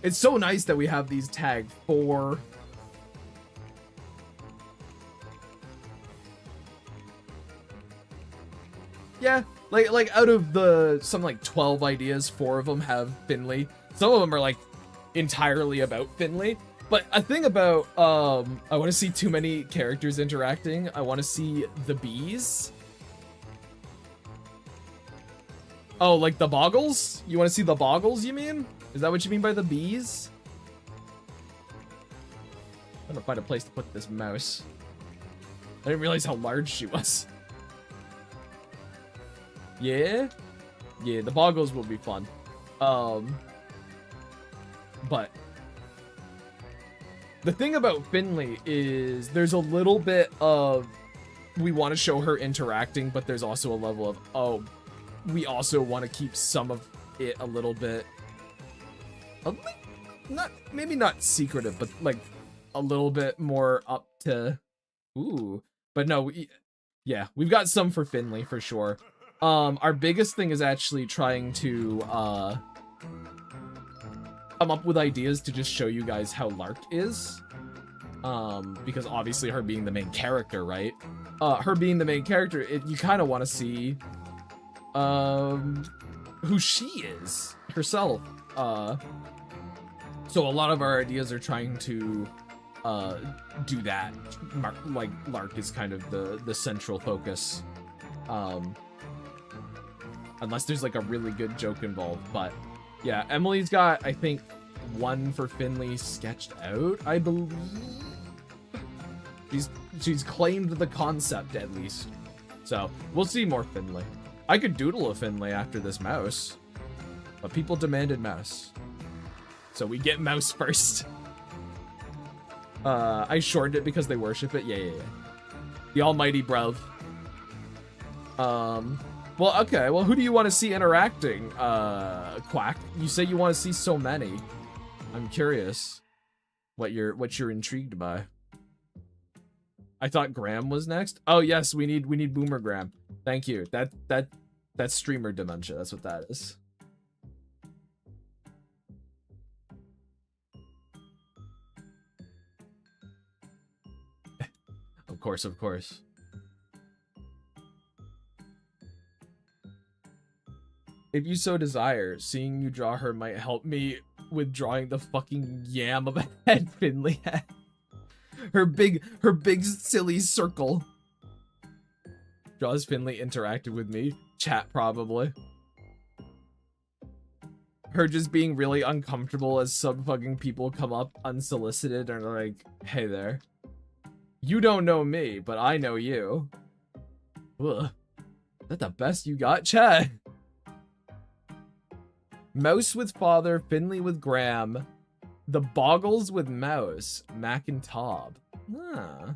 S1: It's so nice that we have these tagged 4. Yeah, like out of the some like 12 ideas, 4 of them have Finley. Some of them are like entirely about Finley. But a thing about I want to see too many characters interacting. I want to see the bees. Oh, like the Boggles? You want to see the Boggles, you mean? Is that what you mean by the bees? I'm gonna find a place to put this mouse. I didn't realize how large she was. Yeah, the Boggles will be fun. But the thing about Finley is there's a little bit of we want to show her interacting, but there's also a level of we also want to keep some of it a little bit maybe not secretive, but like a little bit more up to but no, we've got some for Finley for sure. Our biggest thing is actually trying to come up with ideas to just show you guys how Lark is, because obviously her being the main character, right? Her being the main character, you kind of want to see who she is herself. So a lot of our ideas are trying to do that. Like Lark is kind of the central focus. Unless there's like a really good joke involved. But yeah, Emily's got, I think, 1 for Finley sketched out, I believe. She's claimed the concept at least. So we'll see more Finley. I could doodle a Finley after this mouse, but people demanded mouse. So we get mouse first. I shortened it because they worship it. Yeah. The almighty bruv. Well, okay. Well, who do you want to see interacting, Quack? You say you want to see so many. I'm curious what you're intrigued by. I thought Graham was next. Oh yes, we need Boomer Graham. Thank you. That's streamer dementia. That's what that is. Of course. If you so desire, seeing you draw her might help me with drawing the fucking yam of a head Finley had. Her big silly circle. Draws Finley interacted with me. Chat probably. her just being really uncomfortable as some fucking people come up unsolicited and are like, hey there. You don't know me, but I know you. Ugh. Is that the best you got, Chad? Mouse with Father, Finley with Graham, the Boggles with Mouse, Mac and Tob. Ah.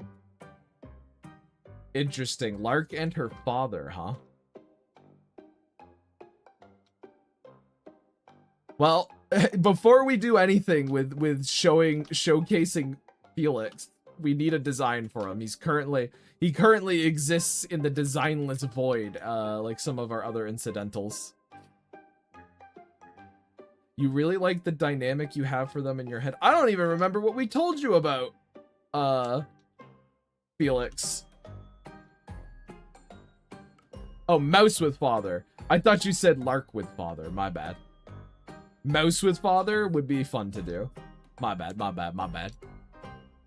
S1: Interesting. Lark and her father, huh? Well, before we do anything with showcasing Felix, we need a design for him. He currently exists in the designless void, like some of our other incidentals. You really like the dynamic you have for them in your head. I don't even remember what we told you about, Felix. Oh, Mouse with Father. I thought you said Lark with Father. My bad. Mouse with Father would be fun to do. My bad, my bad, my bad.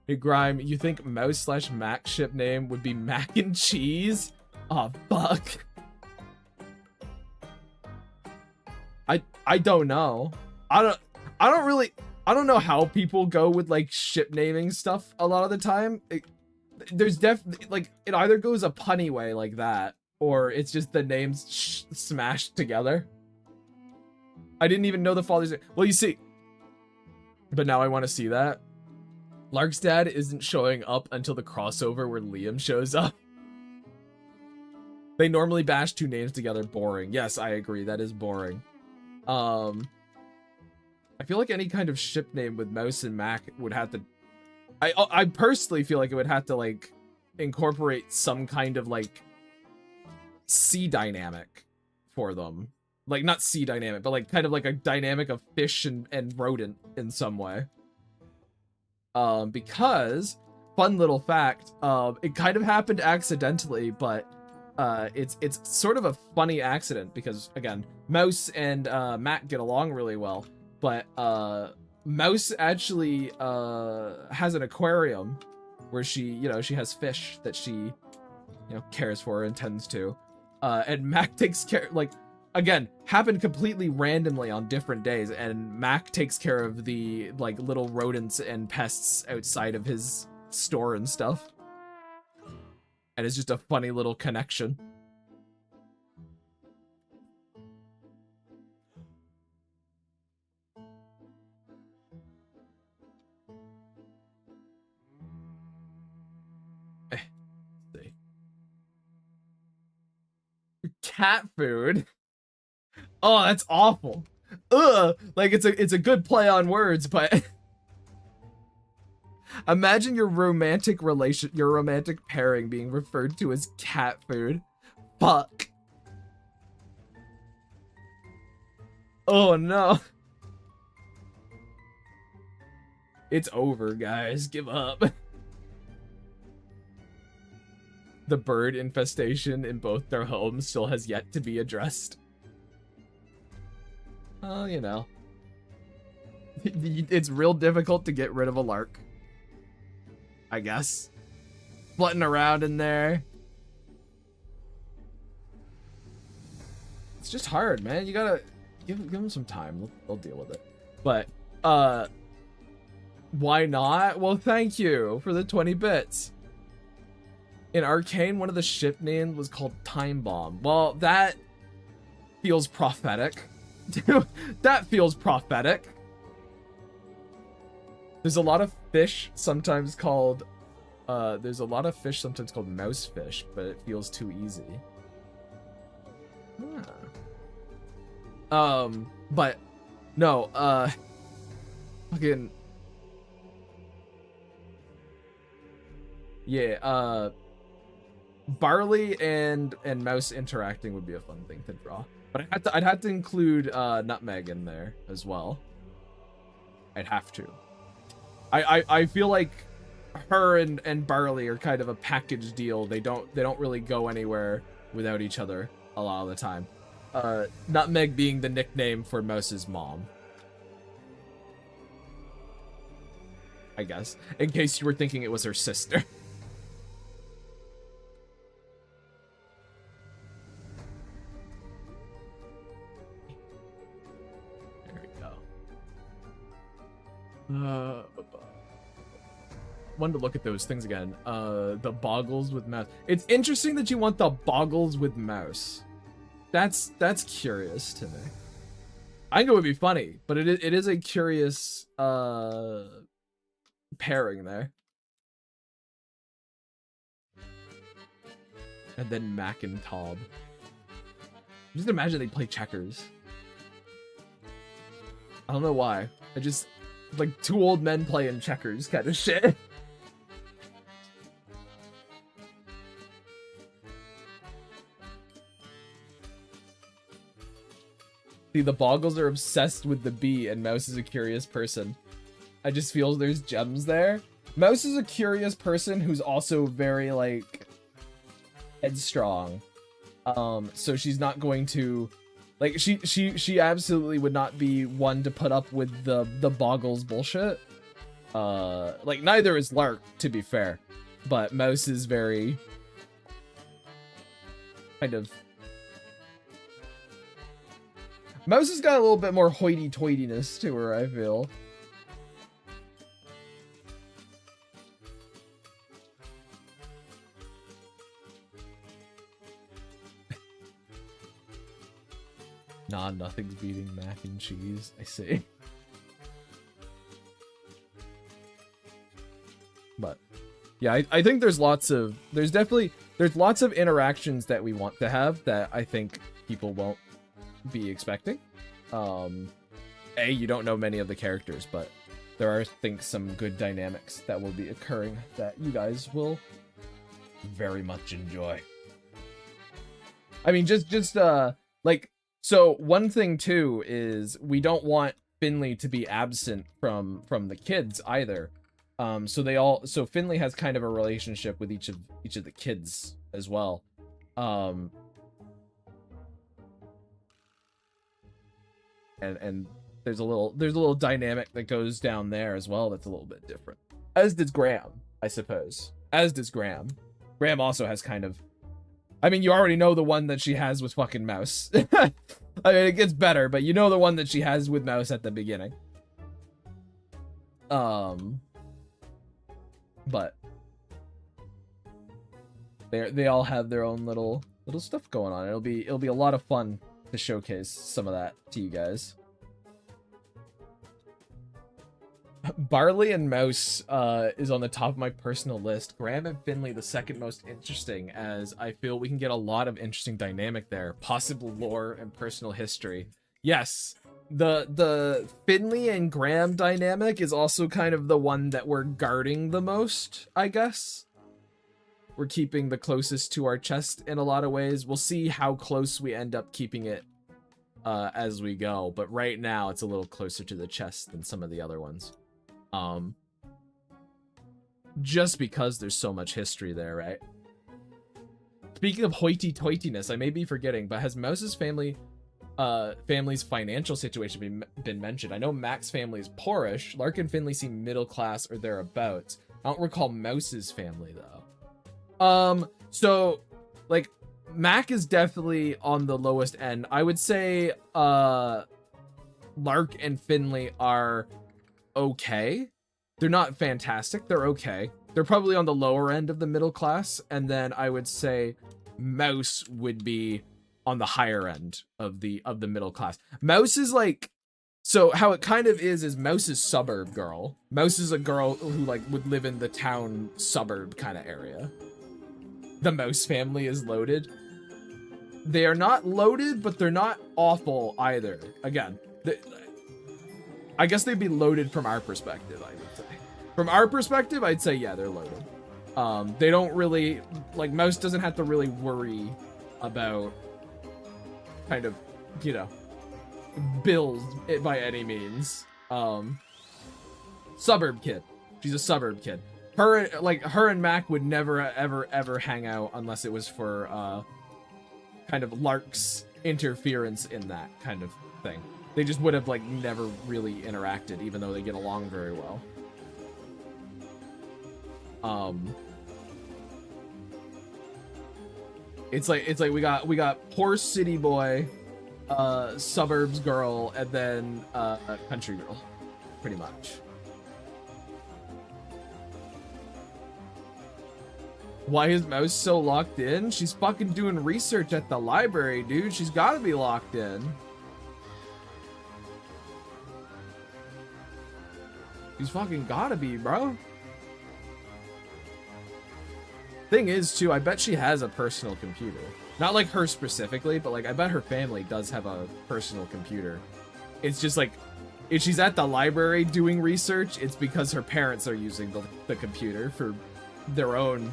S1: Hey, Grime, you think Mouse/Mac ship name would be Mac and Cheese? Oh, fuck. I don't know. I don't know how people go with like ship naming stuff a lot of the time. There's definitely like it either goes a punny way like that, or it's just the names smashed together. I didn't even know the father's name. Well, you see, but now I want to see that. Lark's dad isn't showing up until the crossover where Liam shows up. They normally bash two names together. Boring. Yes, I agree. That is boring. I feel like any kind of ship name with Mouse and Mac would have to... I personally feel like it would have to, like, incorporate some kind of, like, sea dynamic for them. Like, not sea dynamic, but, like, kind of like a dynamic of fish and rodent in some way. Because, fun little fact, it kind of happened accidentally, but it's sort of a funny accident because, again, Mouse and Matt get along really well, but Mouse actually has an aquarium where she has fish that she, cares for and tends to, and Mac takes care, like, again, happened completely randomly on different days, and Mac takes care of the, like, little rodents and pests outside of his store and stuff. And it's just a funny little connection. See. Cat food? Oh, that's awful. Ugh, like it's a good play on words, but imagine your romantic pairing being referred to as cat food. Fuck. Oh no. It's over, guys. Give up. The bird infestation in both their homes still has yet to be addressed. Well, it's real difficult to get rid of a lark, I guess. Flitting around in there. It's just hard, man. You gotta give them some time. They'll deal with it. But, why not? Well, thank you for the 20 bits. In Arcane, one of the ship names was called Time Bomb. Well, that feels prophetic. That feels prophetic. There's a lot of fish sometimes called mouse fish, but it feels too easy. But no, fucking yeah, Barley and Mouse interacting would be a fun thing to draw. But I'd have to include Nutmeg in there as well. I'd have to. I feel like her and Barley are kind of a package deal. They don't really go anywhere without each other a lot of the time. Nutmeg being the nickname for Mouse's mom, I guess, in case you were thinking it was her sister. There we Wanted to look at those things again. The boggles with mouse. It's interesting that you want the boggles with mouse. That's curious to me. I think it would be funny, but it is a curious pairing there. And then Mac and Tob. Just imagine they play checkers. I don't know why. I just like two old men playing checkers kind of shit. See, the Boggles are obsessed with the bee, and Mouse is a curious person. I just feel there's gems there. Mouse is a curious person who's also very, like, headstrong. So she's not going to... Like, she absolutely would not be one to put up with the Boggles bullshit. Like, neither is Lark, to be fair. But Mouse is very... kind of... Mouse has got a little bit more hoity-toityness to her, I feel. Nah, nothing's beating mac and cheese, I see. But, yeah, I think there's lots of interactions that we want to have that I think people won't be expecting. You don't know many of the characters, but there are, I think, some good dynamics that will be occurring that you guys will very much enjoy. I mean, just like, so one thing too is we don't want Finley to be absent from the kids either. So Finley has kind of a relationship with each of the kids as well. And there's a little dynamic that goes down there as well that's a little bit different. As does Graham, I suppose. As does Graham. Graham also has kind of... I mean, you already know the one that she has with fucking Mouse. I mean, it gets better, but you know the one that she has with Mouse at the beginning. But they all have their own little stuff going on. It'll be a lot of fun to showcase some of that to you guys. Barley and Mouse is on the top of my personal list. Graham and Finley the second most interesting, as I feel we can get a lot of interesting dynamic there. Possible lore and personal history. Yes, the Finley and Graham dynamic is also kind of the one that we're guarding the most, I guess. We're keeping the closest to our chest in a lot of ways. We'll see how close we end up keeping it as we go, but right now it's a little closer to the chest than some of the other ones. Just because there's so much history there, right? Speaking of hoity-toityness, I may be forgetting, but has Mouse's family's financial situation been mentioned? I know Mac's family is poorish. Lark and Finley seem middle class or thereabouts. I don't recall Mouse's family though. So like Mac is definitely on the lowest end. I would say Lark and Finley are okay. They're not fantastic. They're okay. They're probably on the lower end of the middle class, and then I would say Mouse would be on the higher end of the middle class. Mouse is like, so how it kind of is Mouse is suburb girl. Mouse is a girl who like would live in the town suburb kind of area. The Mouse family is loaded. They are not loaded, but they're not awful either. Again, I guess they'd be loaded from our perspective, I would say. From our perspective, I'd say, yeah, they're loaded. They don't really, like, Mouse doesn't have to really worry about kind of, you know, bills by any means. Suburb kid. She's a suburb kid. Her and Mac would never, ever hang out unless it was for, kind of Lark's interference in that kind of thing. They just would have, like, never really interacted, even though they get along very well. It's like we got poor city boy, suburbs girl, and then country girl, pretty much. Why is Mouse so locked in? She's fucking doing research at the library, dude. She's gotta be locked in. She's fucking gotta be, bro. Thing is, too, I bet she has a personal computer. Not like her specifically, but like I bet her family does have a personal computer. It's just like, if she's at the library doing research, it's because her parents are using the computer for their own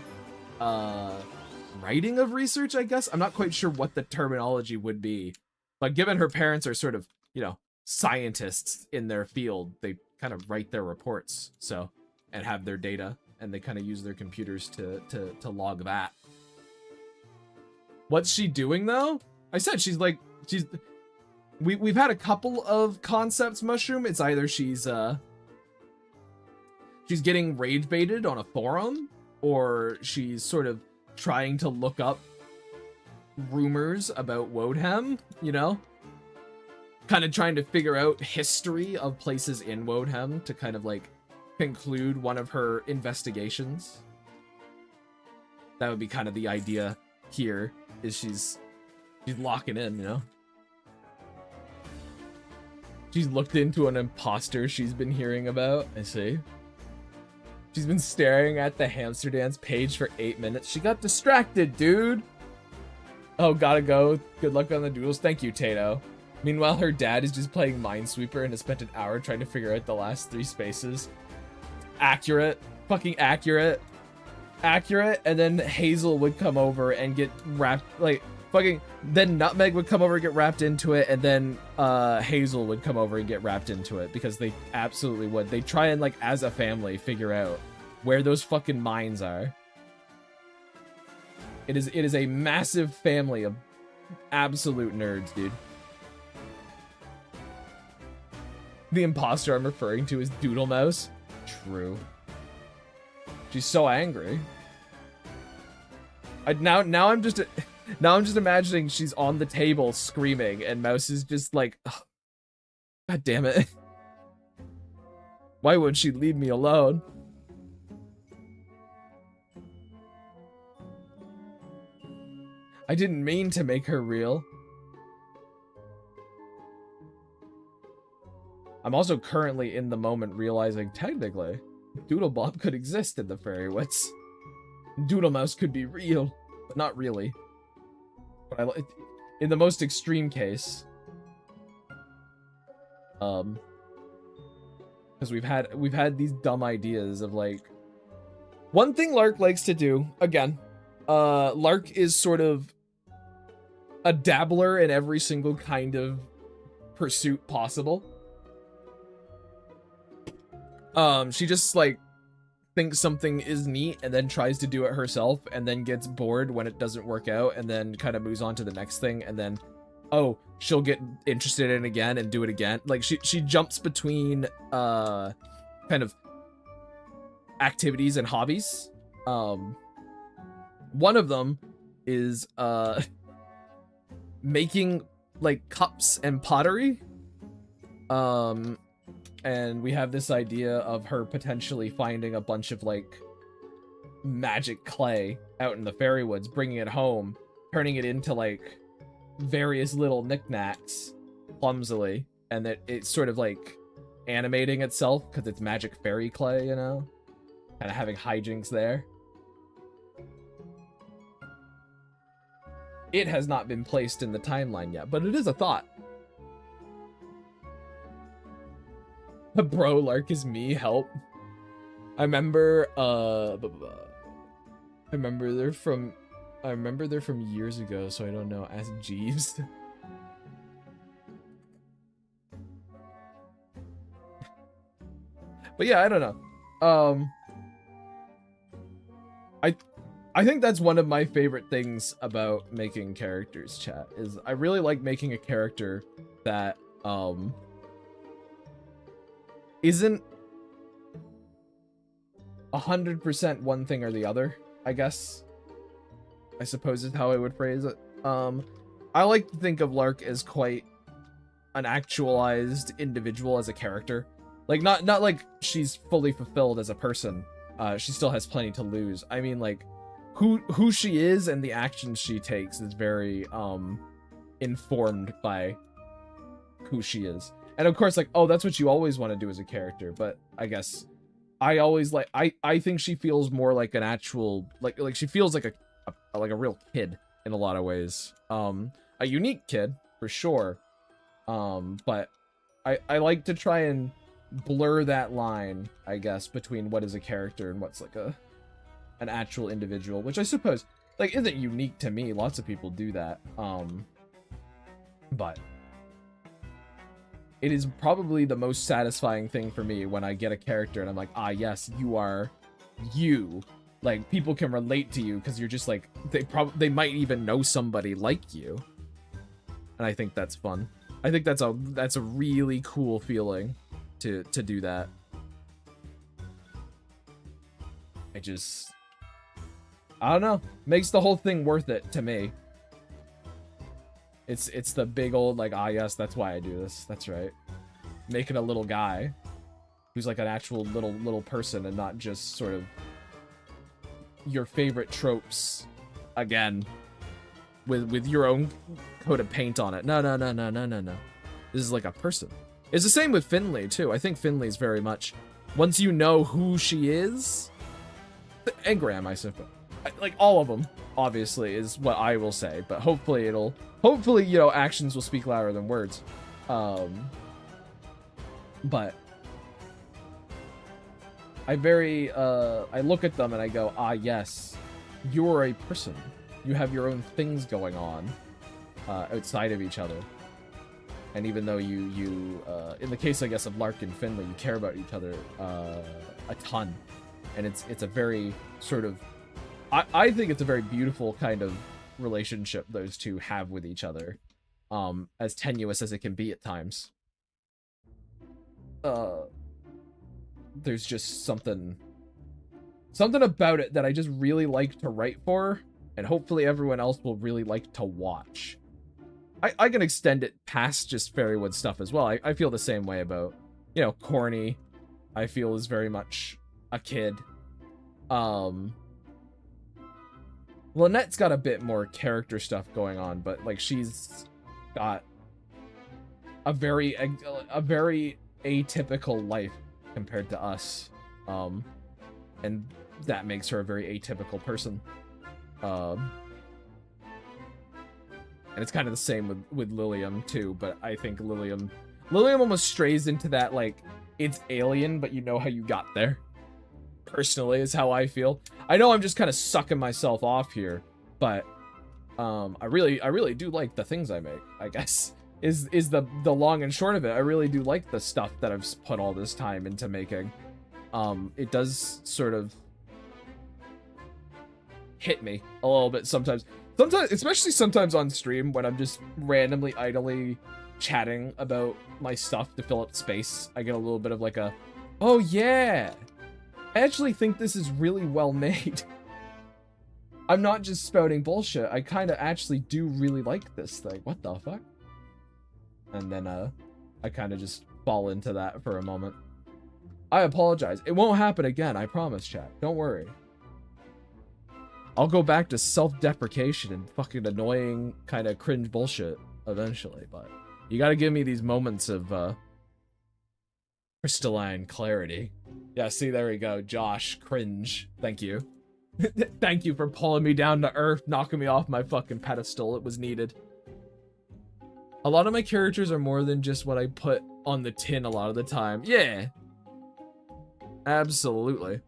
S1: writing of research, I guess. I'm not quite sure what the terminology would be. But given her parents are sort of, you know, scientists in their field, they kind of write their reports, so, and have their data, and they kind of use their computers to log that. What's she doing, though? I said we've had a couple of concepts, Mushroom. It's either she's getting rage baited on a forum, or she's sort of trying to look up rumors about Woadham, you know? Kind of trying to figure out history of places in Woadham to kind of like conclude one of her investigations. That would be kind of the idea here, is she's locking in, you know? She's looked into an imposter she's been hearing about, I see. She's been staring at the Hamster Dance page for 8 minutes. She got distracted, dude! Oh, gotta go. Good luck on the doodles. Thank you, Tato. Meanwhile, her dad is just playing Minesweeper and has spent an hour trying to figure out the last 3 spaces. Accurate. Fucking accurate. Accurate, and then Hazel would come over and get wrapped, like, fucking, then Nutmeg would come over and get wrapped into it, and then Hazel would come over and get wrapped into it, because they absolutely would. They try and, like, as a family, figure out where those fucking mines are. It is a massive family of absolute nerds, dude. The imposter I'm referring to is Doodle Mouse. True. She's so angry. Now I'm just imagining she's on the table screaming, and Mouse is just like, ugh, God damn it. Why would she leave me alone? I didn't mean to make her real. I'm also currently in the moment realizing, technically, Doodlebob could exist in the Fairywoods. Doodle Mouse could be real, but not really. But in the most extreme case, because we've had these dumb ideas of like, one thing Lark likes to do, again, Lark is sort of a dabbler in every single kind of pursuit possible. She just like thinks something is neat and then tries to do it herself, and then gets bored when it doesn't work out, and then kind of moves on to the next thing, and then, oh, she'll get interested in it again and do it again. Like she jumps between kind of activities and hobbies. One of them is making like cups and pottery. And we have this idea of her potentially finding a bunch of, like, magic clay out in the Fairywoods, bringing it home, turning it into, like, various little knickknacks, clumsily, and that it's sort of, like, animating itself, because it's magic fairy clay, you know? Kind of having hijinks there. It has not been placed in the timeline yet, but it is a thought. Bro, Lark is me, help. I remember they're from years ago, so I don't know. Ask Jeeves. But yeah, I don't know. I think that's one of my favorite things about making characters, chat, is I really like making a character that isn't 100% one thing or the other, I guess. I suppose is how I would phrase it. I like to think of Lark as quite an actualized individual as a character. Like, not like she's fully fulfilled as a person. She still has plenty to lose. I mean, like, who she is and the actions she takes is very informed by who she is. And of course, like, oh, that's what you always want to do as a character, but I guess I always like I think she feels more like an actual like she feels like a real kid in a lot of ways. A unique kid for sure. But I like to try and blur that line, I guess, between what is a character and what's like an actual individual, which I suppose like isn't unique to me. Lots of people do that. But it is probably the most satisfying thing for me when I get a character and I'm like, ah, yes, you are you. Like, people can relate to you because you're just like, they might even know somebody like you. And I think that's fun. I think that's a really cool feeling to do that. I don't know. Makes the whole thing worth it to me. It's the big old like, ah, yes, that's why I do this. That's right. Making a little guy who's like an actual little person and not just sort of your favorite tropes again with your own coat of paint on it. No. This is like a person. It's the same with Finley too. I think Finley's very much, once you know who she is, and Graham, I suppose. Like all of them, obviously, is what I will say. But hopefully you know, actions will speak louder than words. But I look at them and I go, ah, yes, you're a person. You have your own things going on outside of each other. And even though you in the case, I guess, of Lark and Finley, you care about each other a ton. And it's a very sort of, I think it's a very beautiful kind of relationship those two have with each other. As tenuous as it can be at times. There's just something about it that I just really like to write for, and hopefully everyone else will really like to watch. I can extend it past just Fairywood stuff as well. I feel the same way about, you know, Corny. I feel is very much a kid. Lynette's got a bit more character stuff going on, but like she's got a very atypical life compared to us, and that makes her a very atypical person. And it's kind of the same with Lilium too, but I think Lilium almost strays into that, like, it's alien, but you know how you got there. Personally, is how I feel. I know I'm just kind of sucking myself off here, but I really do like the things I make, I guess. Is the long and short of it. I really do like the stuff that I've put all this time into making. It does sort of hit me a little bit sometimes, especially sometimes on stream when I'm just randomly idly chatting about my stuff to fill up space. I get a little bit of like a, oh yeah, I actually think this is really well made. I'm not just spouting bullshit. I kind of actually do really like this thing. What the fuck? And then I kind of just fall into that for a moment. I apologize. It won't happen again, I promise, chat. Don't worry. I'll go back to self-deprecation and fucking annoying kind of cringe bullshit eventually, but you gotta give me these moments of crystalline clarity. Yeah, see, there we go. Josh, cringe. Thank you. Thank you for pulling me down to earth, knocking me off my fucking pedestal. It was needed. A lot of my characters are more than just what I put on the tin a lot of the time. Yeah. Absolutely.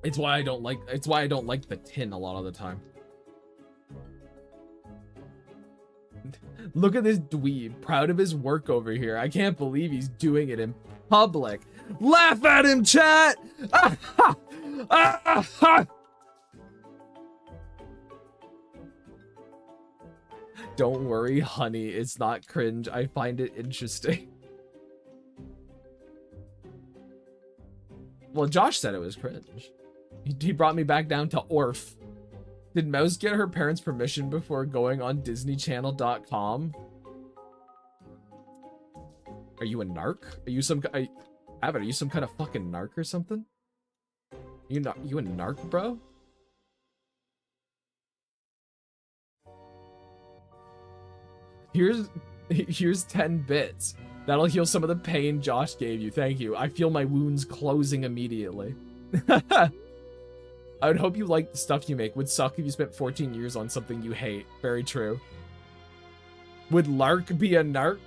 S1: It's why I don't like the tin a lot of the time. Look at this dweeb, proud of his work over here. I can't believe he's doing it in public. Laugh at him, chat! Don't worry, honey, it's not cringe. I find it interesting. Well, Josh said it was cringe. He brought me back down to Orf. Did Mouse get her parents' permission before going on DisneyChannel.com? Are you a narc? Are you some Abbott, are you some kind of fucking narc or something? You a narc, bro? Here's 10 bits. That'll heal some of the pain Josh gave you. Thank you. I feel my wounds closing immediately. I would hope you like the stuff you make. Would suck if you spent 14 years on something you hate. Very true. Would Lark be a narc?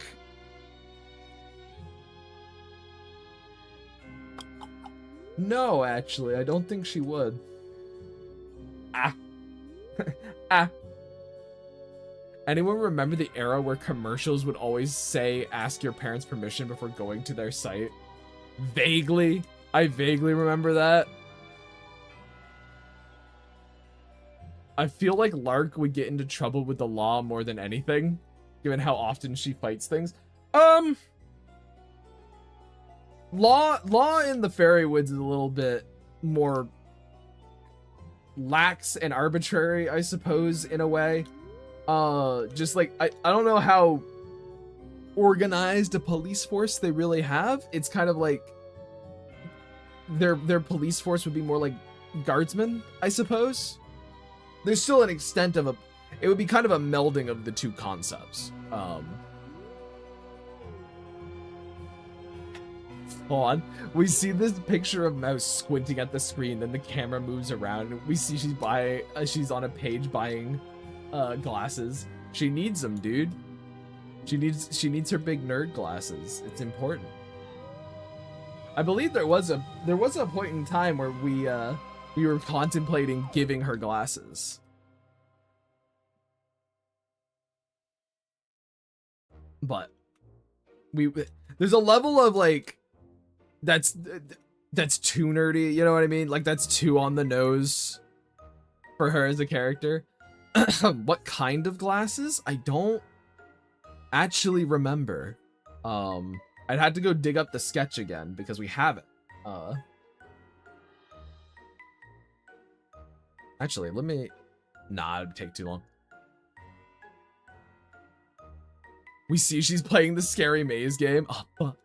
S1: No, actually, I don't think she would. Ah. Ah. Anyone remember the era where commercials would always say, ask your parents' permission before going to their site? Vaguely. I vaguely remember that. I feel like Lark would get into trouble with the law more than anything, given how often she fights things. Law in the Fairywood is a little bit more lax and arbitrary, I suppose, in a way. Just like, I don't know how organized a police force they really have. It's kind of like their police force would be more like guardsmen, I suppose. There's still an extent of it would be kind of a melding of the two concepts. Hold on. We see this picture of Mouse squinting at the screen, then the camera moves around, and we see she's on a page buying glasses. She needs them, dude. She needs her big nerd glasses. It's important. I believe there was a point in time where we were contemplating giving her glasses. But there's a level of like that's too nerdy, you know what I mean? Like that's too on the nose for her as a character. What kind of glasses? I don't actually remember. I'd had to go dig up the sketch again because we have it. Actually, let me... Nah, it'd take too long. We see she's playing the scary maze game. Oh, fuck.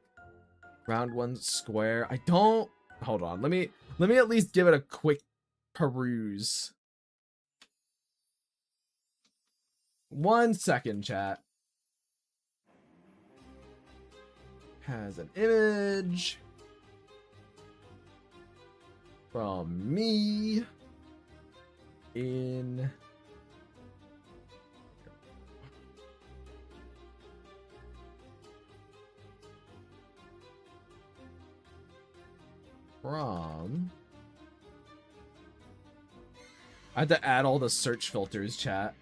S1: Round one square. I don't... Hold on. Let me at least give it a quick peruse. 1 second, chat. Has an image from me in from I had to add all the search filters, chat.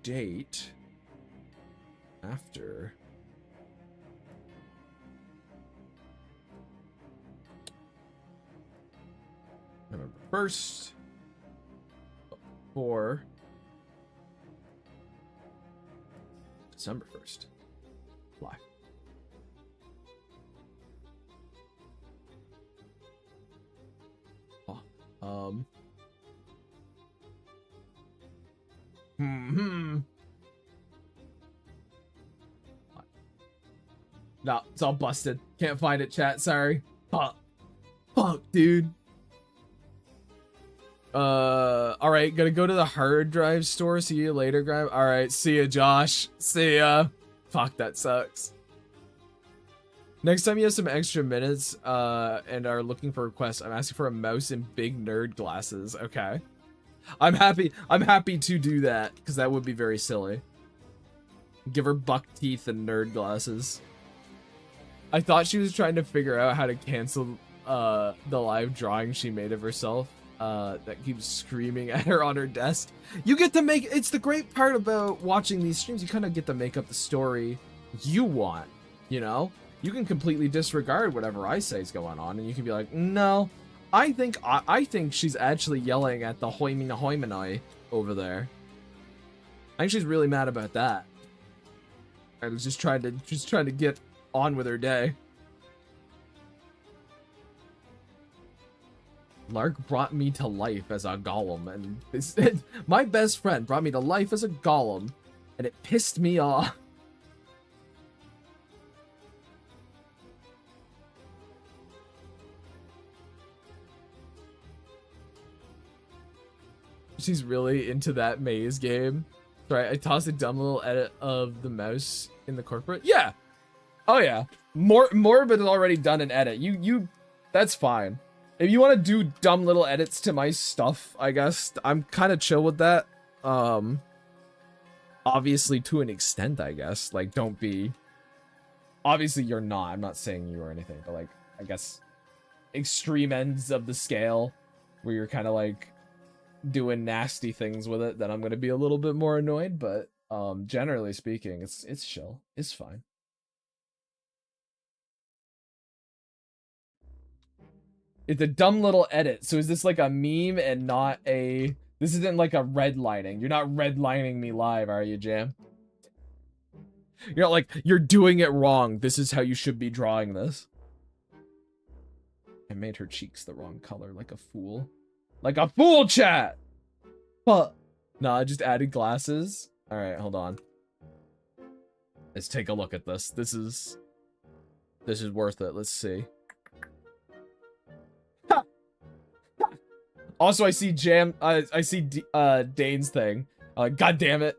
S1: Date after November 1st for December 1st. Fly. Oh, No, it's all busted. Can't find it, chat. Sorry. Fuck, dude. Alright, gonna go to the hard drive store. See you later, Graham. Alright, see ya, Josh. See ya. Fuck, that sucks. Next time you have some extra minutes, and are looking for requests, I'm asking for a mouse and big nerd glasses. Okay. I'm happy to do that, because that would be very silly. Give her buck teeth and nerd glasses. I thought she was trying to figure out how to cancel the live drawing she made of herself that keeps screaming at her on her desk. You get to make... It's the great part about watching these streams. You kind of get to make up the story you want, you know? You can completely disregard whatever I say is going on, and you can be like, no, I think she's actually yelling at the Hoimina Hoiminoi over there. I think she's really mad about that. I was just trying to get on with her day. Lark brought me to life as a golem, and my best friend brought me to life as a golem, and it pissed me off. She's really into that maze game. Right, I tossed a dumb little edit of the mouse in the corporate. Yeah. Oh yeah. Morbid has already done an edit. That's fine. If you want to do dumb little edits to my stuff, I guess I'm kind of chill with that. Obviously to an extent, I guess. Like, don't be. Obviously, you're not. I'm not saying you or anything, but like, I guess extreme ends of the scale where you're kind of like doing nasty things with it, then I'm gonna be a little bit more annoyed. But generally speaking, it's chill. It's fine. It's a dumb little edit. So is this like a meme and not a... This isn't like a redlining. You're not redlining me live, are you, Jam? You're not like, you're doing it wrong. This is how you should be drawing this. I made her cheeks the wrong color, like a fool. Like a fool, chat! But no, I just added glasses. Alright, hold on. Let's take a look at this. This is worth it. Let's see. Also, I see Dane's thing. God damn it.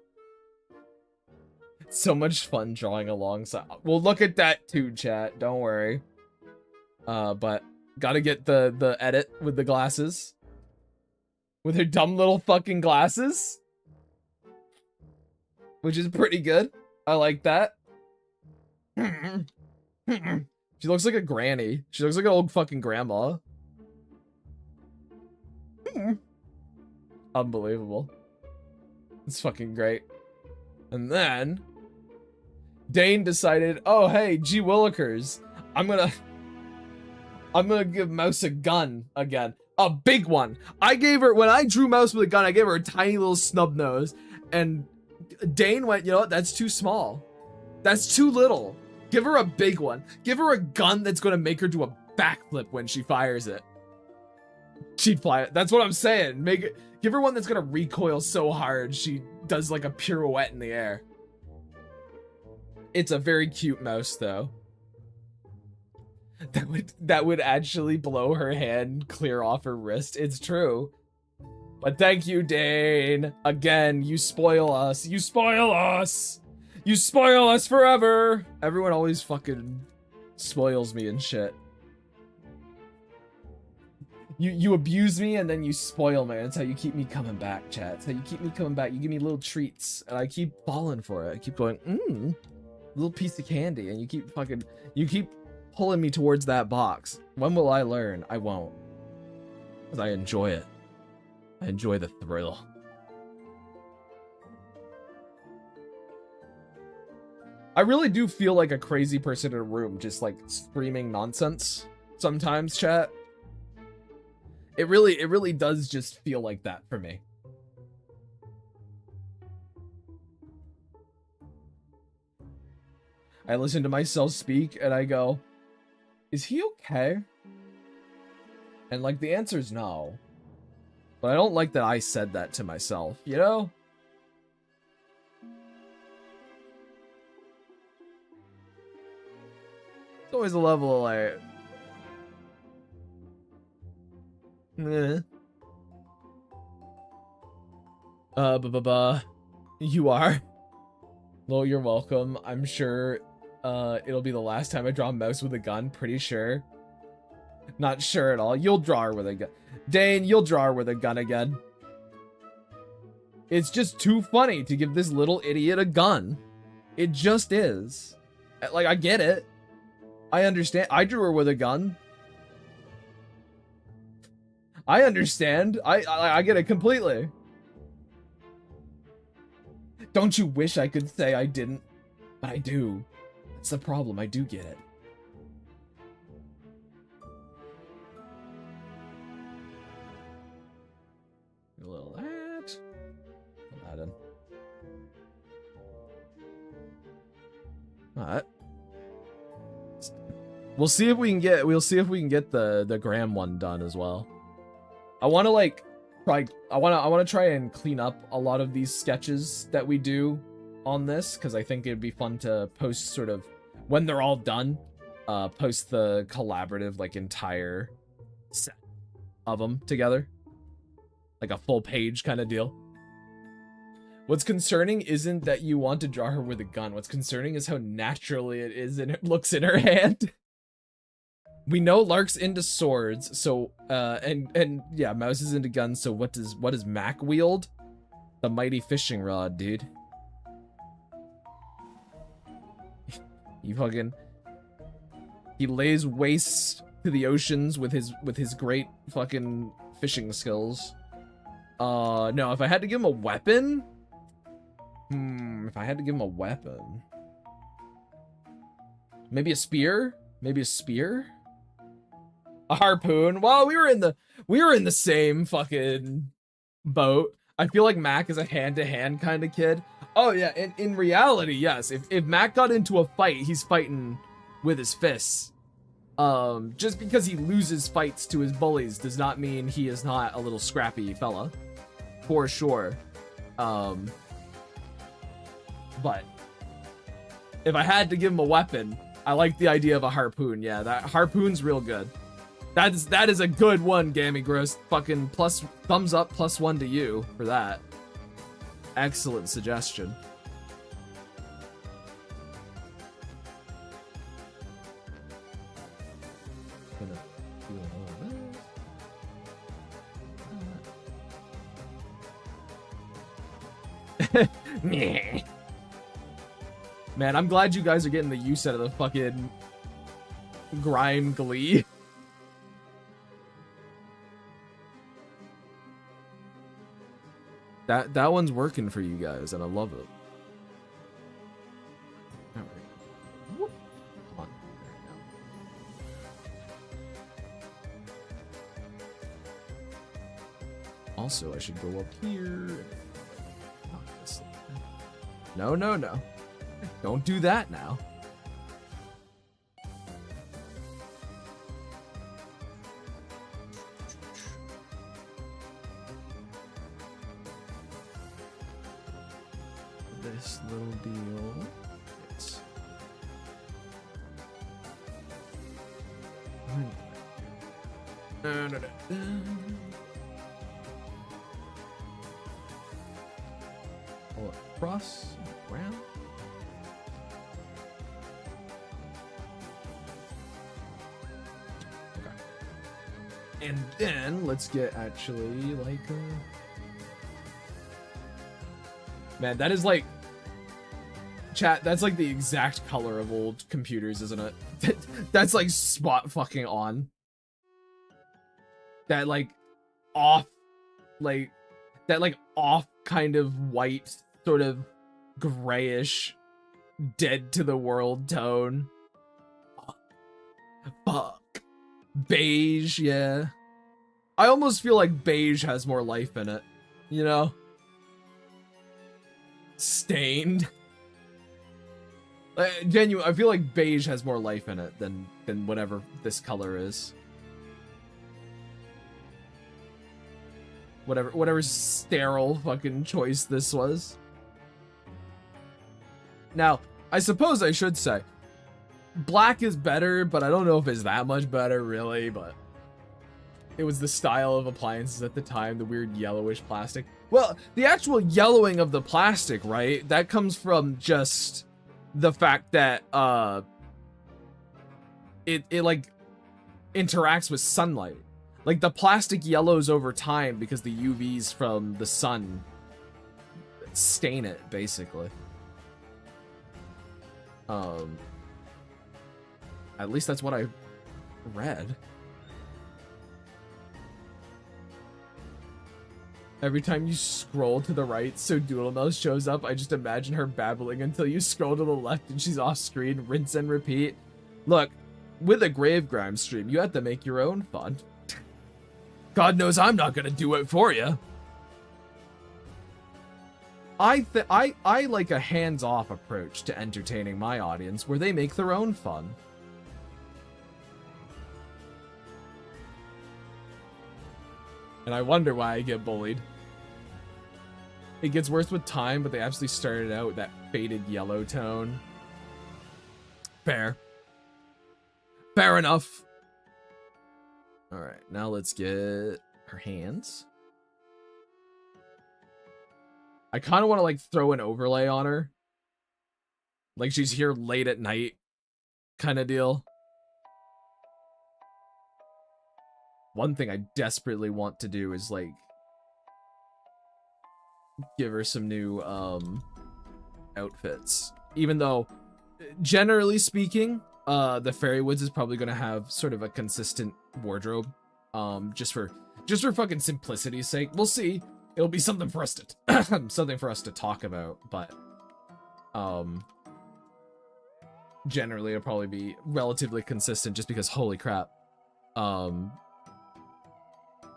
S1: It's so much fun drawing alongside. We'll look at that too, chat. Don't worry. But gotta get the edit with the glasses. With her dumb little fucking glasses. Which is pretty good. I like that. She looks like a granny. She looks like an old fucking grandma. Unbelievable. It's fucking great. And then Dane decided, oh hey, gee willikers, I'm gonna give Mouse a gun again. A big one. I gave her, when I drew Mouse with a gun, I gave her a tiny little snub nose. And Dane went, you know what, that's too small. That's too little. Give her a big one. Give her a gun that's gonna make her do a backflip when she fires it. She'd fly it. That's what I'm saying. Give her one that's gonna recoil so hard she does like a pirouette in the air. It's a very cute mouse though. That would actually blow her hand clear off her wrist. It's true. But thank you, Dane. Again, you spoil us. You spoil us. You spoil us forever. Everyone always fucking spoils me and shit. You abuse me and then you spoil me. That's how you keep me coming back, chat. That's how you keep me coming back. You give me little treats and I keep falling for it. I keep going, little piece of candy, and you keep pulling me towards that box. When will I learn? I won't. Because I enjoy it. I enjoy the thrill. I really do feel like a crazy person in a room just like screaming nonsense sometimes, chat. It really does just feel like that for me. I listen to myself speak and I go, is he okay? And like the answer is no. But I don't like that I said that to myself, you know? It's always a level of like, you are? Well, you're welcome. I'm sure it'll be the last time I draw a mouse with a gun, pretty sure. Not sure at all. You'll draw her with a gun. Dane, you'll draw her with a gun again. It's just too funny to give this little idiot a gun. It just is. Like, I get it. I understand. I drew her with a gun. I understand. I get it completely. Don't you wish I could say I didn't? But I do. That's the problem. I do get it. A little that. Put that in. Alright. We'll see if we can get the Graham one done as well. I want to like try I want to try and clean up a lot of these sketches that we do on this, because I think it'd be fun to post sort of when they're all done, post the collaborative like entire set of them together. like a full page kind of deal. What's concerning isn't that you want to draw her with a gun. What's concerning is how naturally it is and it looks in her hand. We know Lark's into swords, so and yeah, Mouse is into guns. So what does Mac wield? The mighty fishing rod, dude. He lays waste to the oceans with his great fucking fishing skills. No, if I had to give him a weapon, if I had to give him a weapon, maybe a spear, a harpoon. Well, we were in the same fucking boat. I feel like Mac is a hand-to-hand kind of kid. Oh yeah, in reality, yes. If Mac got into a fight, he's fighting with his fists. Just because he loses fights to his bullies does not mean he is not a little scrappy fella. For sure. But if I had to give him a weapon, I like the idea of a harpoon. Yeah, that harpoon's real good. That is a good one, Gammy Gross. Fucking plus thumbs up, +1 to you for that. Excellent suggestion. Man, I'm glad you guys are getting the use out of the fucking grime glee. That one's working for you guys, and I love it. All right. Whoop. Come on. Also, I should go up here. No, no, no. Don't do that now. This little deal. It's... No, no, no. Pull it across, around. Okay. And then let's get actually like man, that is like chat, that's like the exact color of old computers, isn't it? That's like spot fucking on. That like off like that like off kind of white, sort of grayish, dead to the world tone. Fuck. Beige, yeah. I almost feel like beige has more life in it, you know? Stained. Genuine, I feel like beige has more life in it than whatever this color is. Whatever sterile fucking choice this was. Now, I suppose I should say, black is better, but I don't know if it's that much better, really, but it was the style of appliances at the time, the weird yellowish plastic. Well, the actual yellowing of the plastic, right? That comes from just the fact that it like interacts with sunlight. Like the plastic yellows over time because the UVs from the sun stain it, basically. At least that's what I read. Every time you scroll to the right so Doodle Mouse shows up, I just imagine her babbling until you scroll to the left and she's off screen, rinse and repeat. Look, with a Gravegrime stream, you have to make your own fun. God knows I'm not gonna do it for you. I like a hands-off approach to entertaining my audience where they make their own fun. And I wonder why I get bullied. It gets worse with time, but they actually started out with that faded yellow tone. Fair. Fair enough. Alright, now let's get her hands. I kind of want to like throw an overlay on her. Like she's here late at night kind of deal. One thing I desperately want to do is like give her some new outfits. Even though generally speaking, the Fairywoods is probably going to have sort of a consistent wardrobe. Just for fucking simplicity's sake. We'll see. It'll be something for us to talk about, but generally it'll probably be relatively consistent just because holy crap.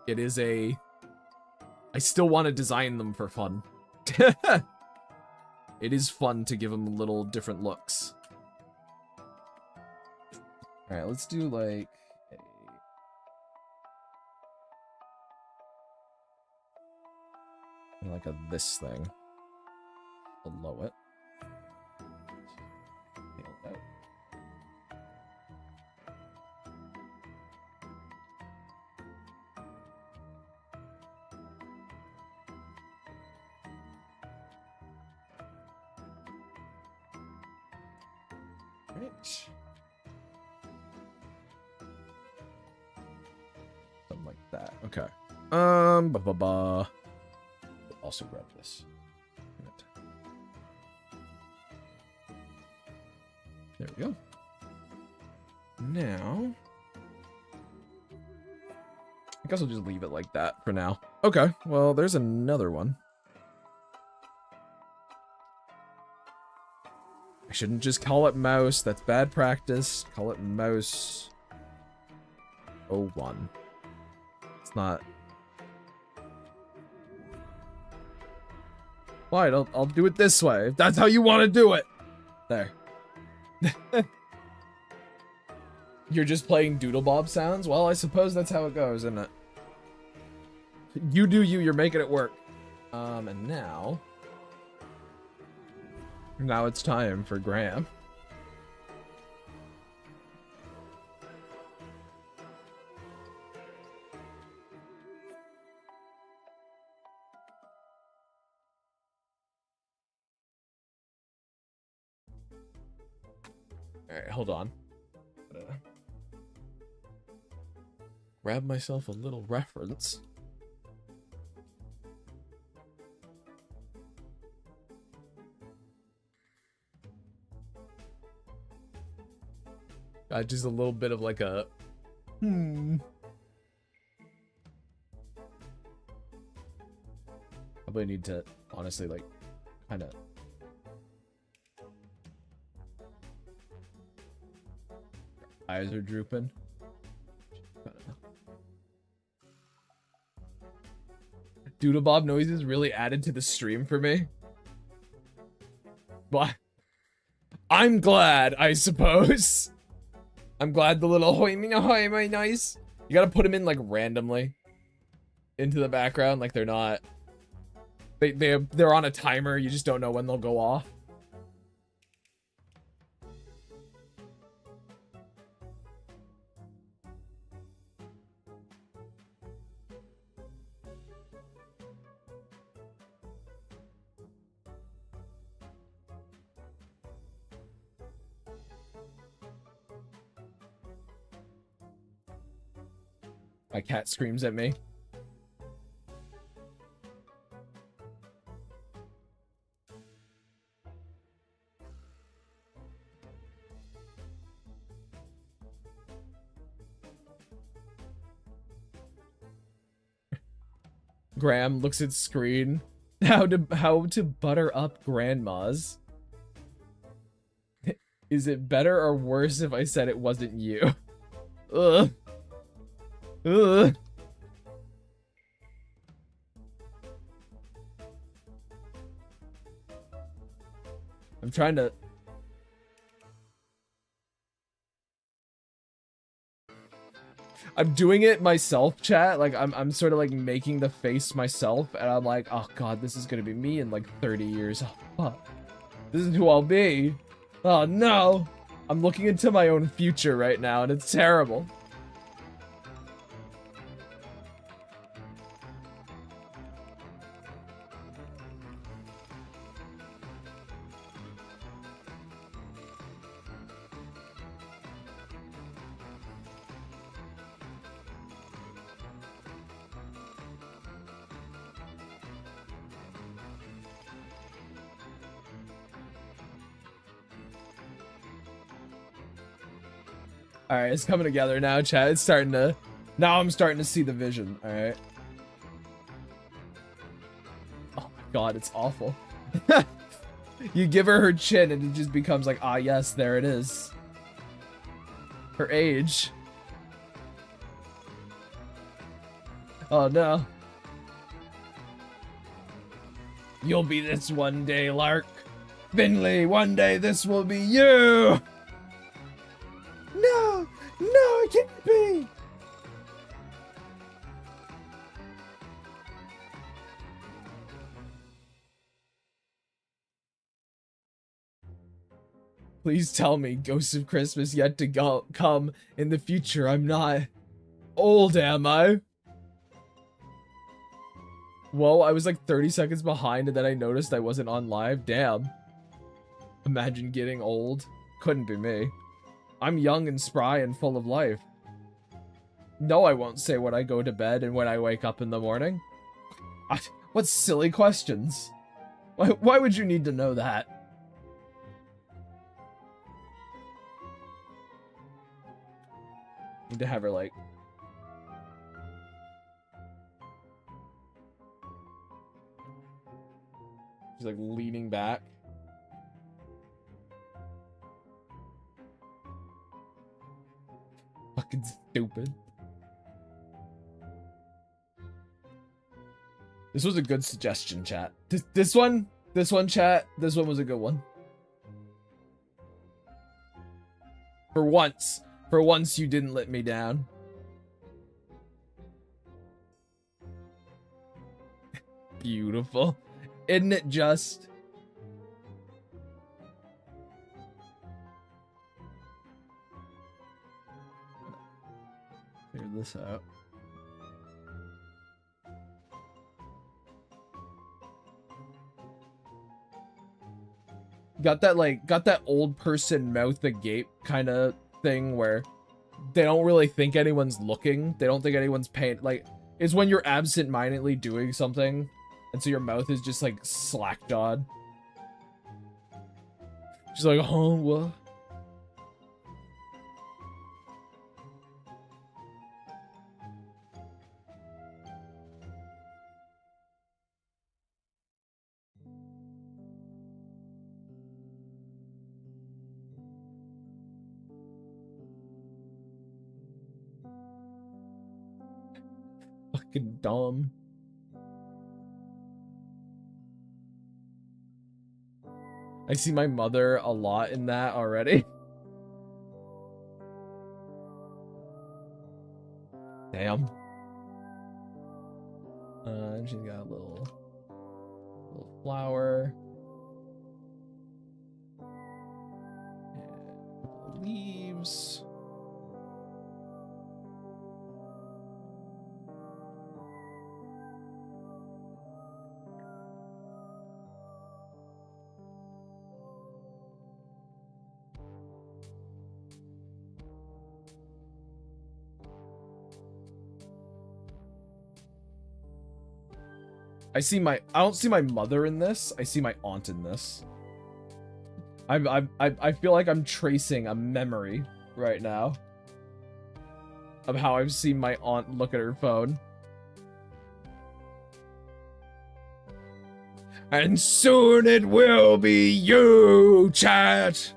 S1: It is I still want to design them for fun. It is fun to give them little different looks. All right, let's do like this thing below it. Right. Something like that. Okay. Also grab this. There we go. Now, I guess I'll just leave it like that for now. Okay, well, there's another one. I shouldn't just call it mouse. That's bad practice. Call it mouse 01. It's not. Fine, I'll do it this way. If that's how you want to do it. There. You're just playing Doodlebob sounds? Well, I suppose that's how it goes, isn't it? You do you, you're making it work. And now it's time for Graham. Alright, hold on. Grab myself a little reference. Just a little bit of like a Probably need to honestly like kind of eyes are drooping. Doodlebob noises really added to the stream for me. But I'm glad, I suppose. I'm glad the little hoy my nice. You gotta put them in like randomly into the background, like they're not. They're on a timer. You just don't know when they'll go off. My cat screams at me. Graham looks at screen. How to butter up grandmas. Is it better or worse if I said it wasn't you? Ugh. Ugh. I'm trying to. I'm doing it myself, chat. Like I'm sort of like making the face myself, and I'm like, oh god, this is gonna be me in like 30 years. Oh fuck, this is who I'll be. Oh no, I'm looking into my own future right now, and it's terrible. Alright, it's coming together now, chat. It's starting to... Now I'm starting to see the vision, alright? Oh my god, it's awful. You give her chin and it just becomes like, ah yes, there it is. Her age. Oh no. You'll be this one day, Lark. Finley, one day this will be you! No! No, it can't be! Please tell me Ghosts of Christmas yet to come in the future. I'm not old, am I? Whoa, I was like 30 seconds behind and then I noticed I wasn't on live. Damn. Imagine getting old. Couldn't be me. I'm young and spry and full of life. No, I won't say when I go to bed and when I wake up in the morning. What silly questions. Why would you need to know that? Need to have her like... She's like leaning back. Fucking stupid. This was a good suggestion, chat. This one, chat, this one was a good one. For once you didn't let me down. Beautiful. Isn't it just? Figure this out. Got that old person mouth agape kind of thing where they don't really think anyone's looking. They don't think anyone's paying. Like, it's when you're absent-mindedly doing something, and so your mouth is just like slack-jawed. She's like, oh, what? Fucking dumb. I see my mother a lot in that already. Damn. And she's got a little flower. And a couple of leaves. I don't see my mother in this. I see my aunt in this. I feel like I'm tracing a memory right now of how I've seen my aunt look at her phone. And soon it will be you, chat.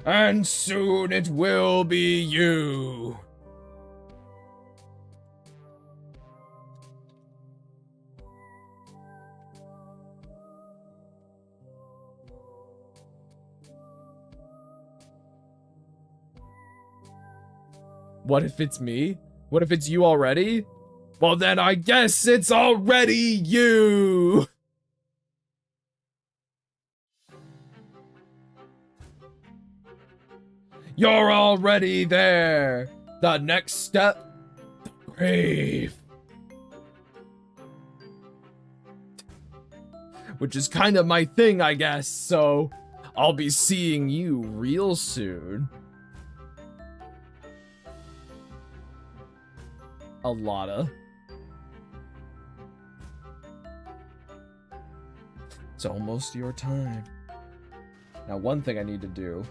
S1: And soon it will be you. What if it's me? What if it's you already? Well, then I guess it's already you! You're already there! The next step, the grave. Which is kind of my thing, I guess, so I'll be seeing you real soon. A lotta. It's almost your time. Now, one thing I need to do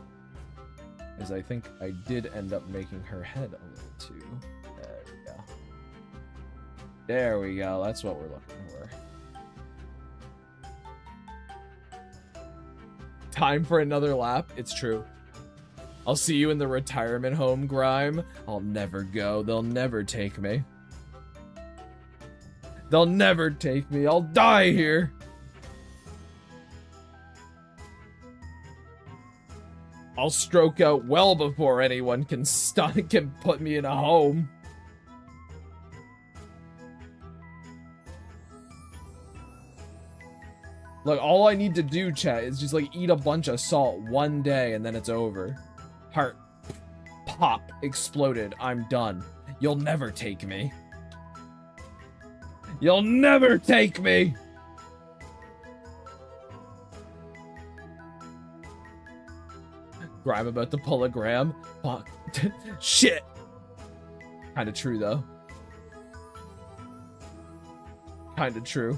S1: is I think I did end up making her head a little too. There we go. There we go. That's what we're looking for. Time for another lap. It's true. I'll see you in the retirement home, Grime. I'll never go. They'll never take me. They'll never take me. I'll die here. I'll stroke out well before anyone can put me in a home. Look, all I need to do, chat, is just like eat a bunch of salt one day and then it's over. Heart. Pop. Exploded. I'm done. You'll never take me. You'll never take me! Grime about to pull a gram. Fuck. Shit! Kinda true, though. Kinda true.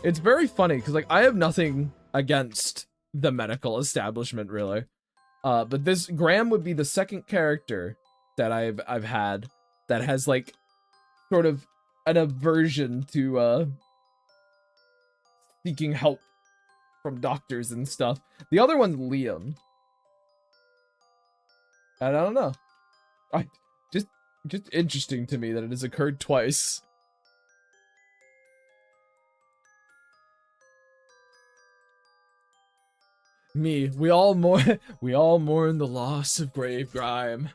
S1: It's very funny, because, like, I have nothing against the medical establishment, really. But this Graham would be the second character that I've had that has, like, sort of an aversion to, seeking help from doctors and stuff. The other one's Liam. And I don't know. Just interesting to me that it has occurred twice. We all mourn the loss of Grave Grime.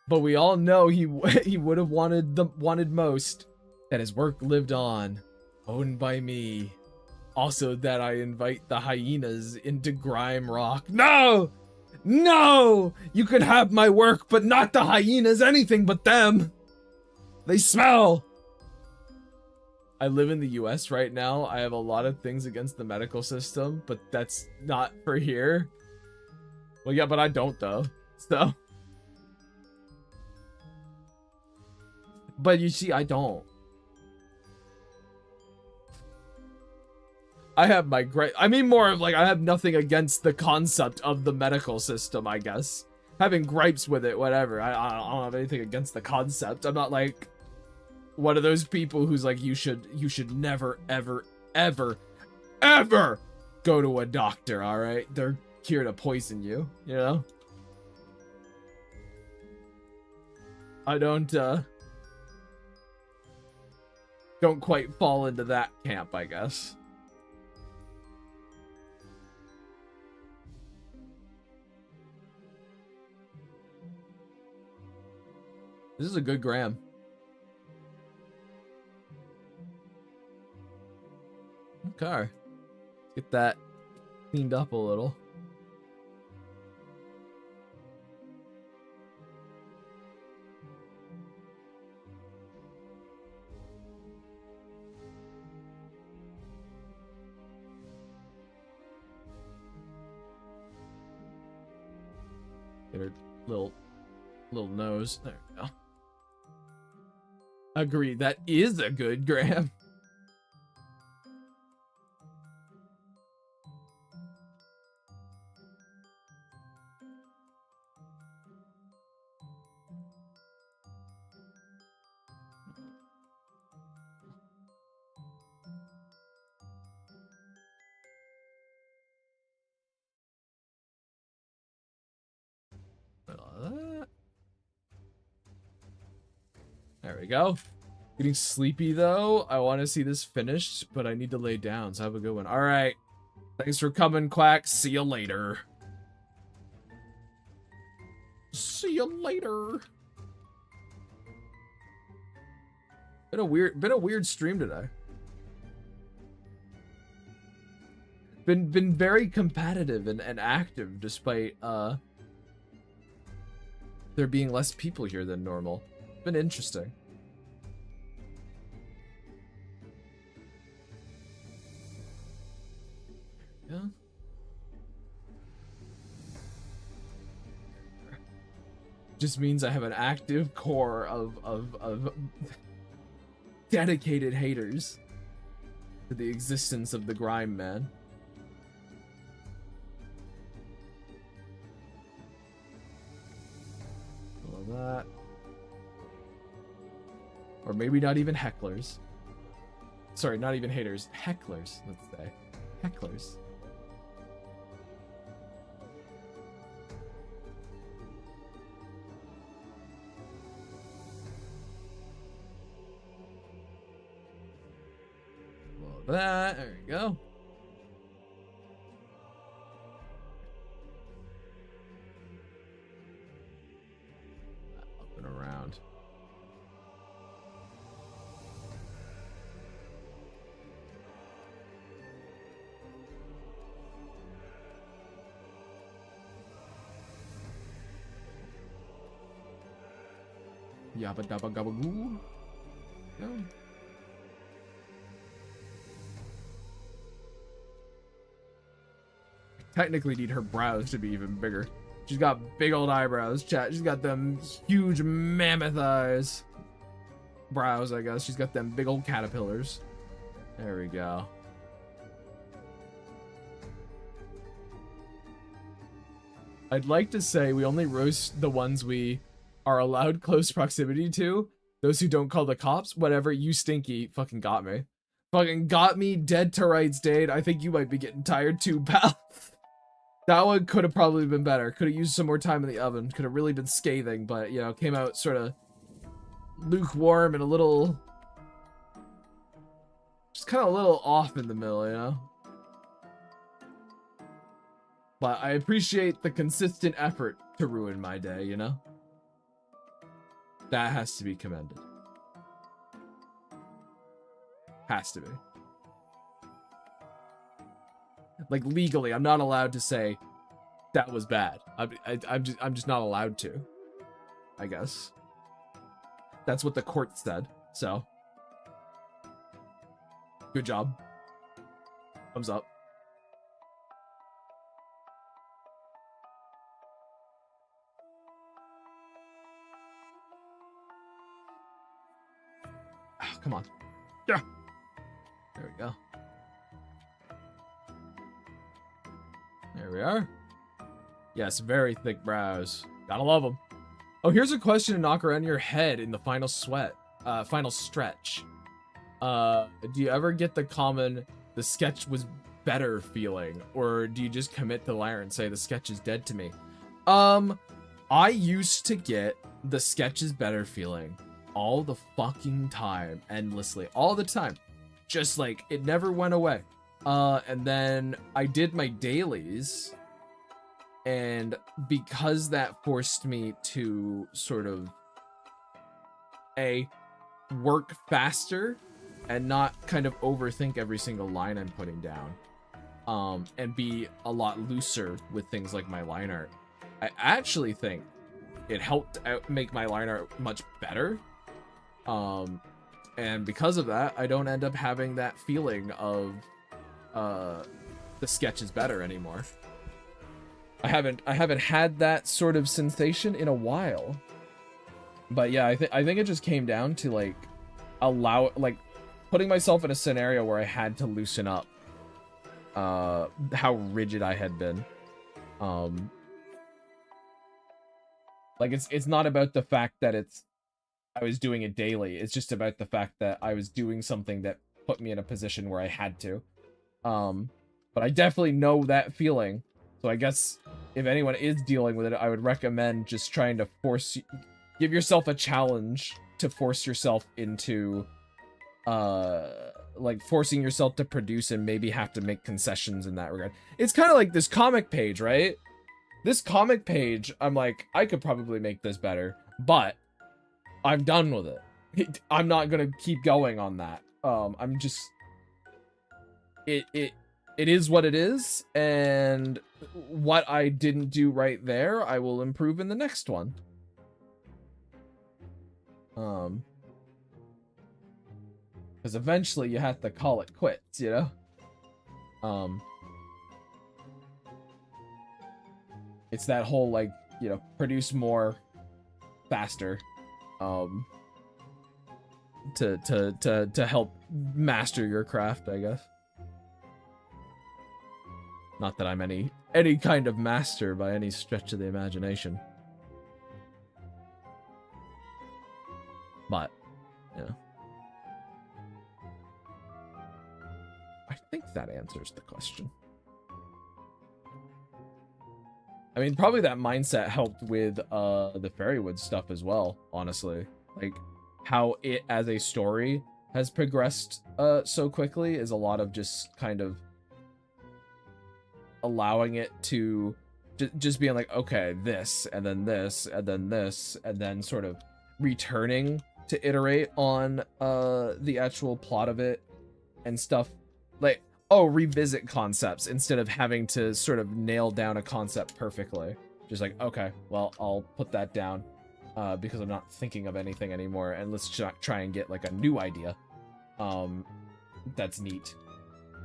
S1: But we all know he would have wanted most that his work lived on, owned by me. Also that I invite the hyenas into Grime Rock. No! No! You could have my work, but not the hyenas, anything but them. They smell. I live in the US right now. I have a lot of things against the medical system, but that's not for here. Well, yeah, but I don't though. So. But you see, I don't. I have my I mean more of like, I have nothing against the concept of the medical system, I guess. Having gripes with it, whatever. I don't have anything against the concept. I'm not like one of those people who's like, you should never, ever, ever, ever go to a doctor, alright? They're here to poison you, you know? I don't quite fall into that camp, I guess. This is a good gram. Okay. Get that cleaned up a little. Get her little nose. There we go. Agreed. That is a good gram. There we go. Getting sleepy though. I want to see this finished, but I need to lay down, so have a good one. All right. Thanks for coming, Quack. See you later. See you later. Been a weird stream today. Been very competitive and active despite there being less people here than normal. Been interesting. Yeah. Just means I have an active core of dedicated haters to the existence of the grime man. All that. Or maybe not even hecklers. Sorry, not even haters. Hecklers, let's say. Hecklers. Well, that. There we go. Up and around. Yabba dabba gabba goo. No. Technically need her brows to be even bigger. She's got big old eyebrows, chat. She's got them huge mammoth eyes. Brows, I guess. She's got them big old caterpillars. There we go. I'd like to say we only roast the ones we are allowed close proximity to. Those who don't call the cops, whatever, you stinky, fucking got me. Fucking got me dead to rights, Dade. I think you might be getting tired too, pal. That one could have probably been better. Could have used some more time in the oven. Could have really been scathing, but, you know, came out sort of lukewarm and a little... just kind of a little off in the middle, you know? But I appreciate the consistent effort to ruin my day, you know? That has to be commended. Has to be. Like, legally, I'm not allowed to say that was bad. I'm just not allowed to, I guess. That's what the court said, so. Good job. Thumbs up. Oh, come on. Yeah. There we go. There we are. Yes, very thick brows. Gotta love them. Oh, here's a question to knock around your head in the final stretch. Do you ever get the common, the sketch was better feeling? Or do you just commit to the liar and say the sketch is dead to me? I used to get the sketch is better feeling all the fucking time, endlessly, all the time. Just like, it never went away. And then I did my dailies, and because that forced me to sort of work faster and not kind of overthink every single line I'm putting down, and be a lot looser with things like my line art, I actually think it helped make my line art much better. And because of that, I don't end up having that feeling of the sketch is better anymore. I haven't had that sort of sensation in a while. But yeah, I think it just came down to like putting myself in a scenario where I had to loosen up how rigid I had been. Like it's not about the fact that I was doing it daily. It's just about the fact that I was doing something that put me in a position where I had to. But I definitely know that feeling. So I guess if anyone is dealing with it, I would recommend just trying to give yourself a challenge to force yourself into, like forcing yourself to produce and maybe have to make concessions in that regard. It's kind of like this comic page, right? This comic page, I'm like, I could probably make this better, but I'm done with it. I'm not gonna keep going on that. I'm just... It is what it is, and what I didn't do right there, I will improve in the next one. Because eventually you have to call it quits, you know? It's that whole, like, you know, produce more faster. to help master your craft, I guess. Not that I'm any kind of master by any stretch of the imagination. But, yeah. I think that answers the question. I mean, probably that mindset helped with the Fairywood stuff as well, honestly. Like, how it as a story has progressed so quickly is a lot of just kind of allowing it to just being like, okay, this, and then this, and then this, and then sort of returning to iterate on the actual plot of it and stuff. Like, oh, revisit concepts instead of having to sort of nail down a concept perfectly. Just like, okay, well, I'll put that down because I'm not thinking of anything anymore, and let's try and get like a new idea that's neat.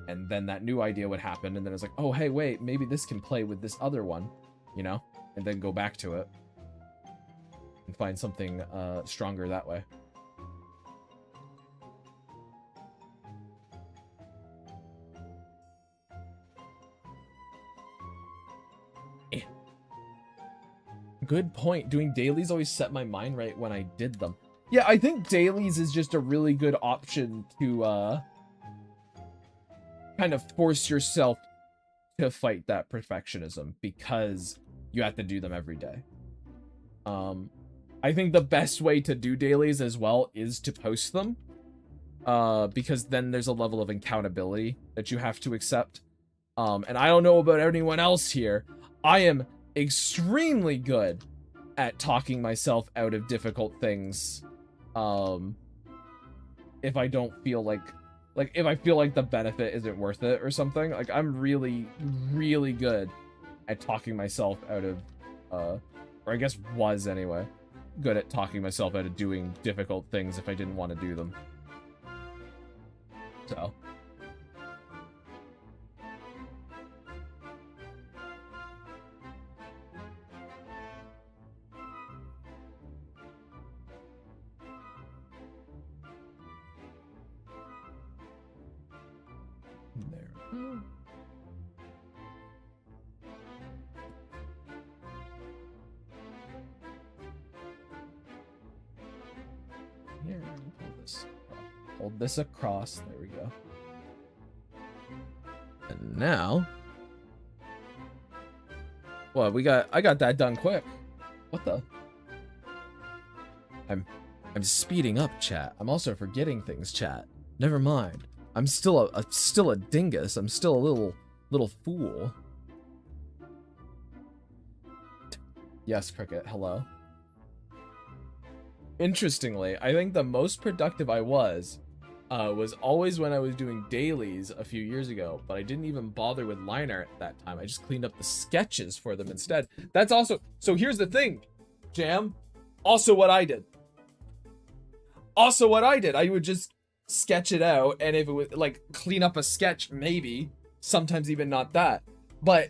S1: And then that new idea would happen, and then it's like, oh, hey, wait, maybe this can play with this other one, you know? And then go back to it and find something stronger that way. Good point. Doing dailies always set my mind right when I did them. Yeah, I think dailies is just a really good option to kind of force yourself to fight that perfectionism because you have to do them every day. I think the best way to do dailies as well is to post them because then there's a level of accountability that you have to accept. And I don't know about anyone else here. I am extremely good at talking myself out of difficult things if I don't feel like if I feel like the benefit isn't worth it or something. Like, I'm really good at talking myself out of or I guess was anyway good at talking myself out of doing difficult things if I didn't want to do them. So there. Here, hold this across. There we go. And now, well, I got that done quick. What the? I'm speeding up, chat. I'm also forgetting things, chat. Never mind. I'm still a dingus. I'm still a little fool. Yes, Cricket. Hello. Interestingly, I think the most productive I was always when I was doing dailies a few years ago, but I didn't even bother with line art at that time. I just cleaned up the sketches for them instead. That's also, so here's the thing, Jam. Also what I did. I would just sketch it out, and if it was like clean up a sketch, maybe sometimes even not that, but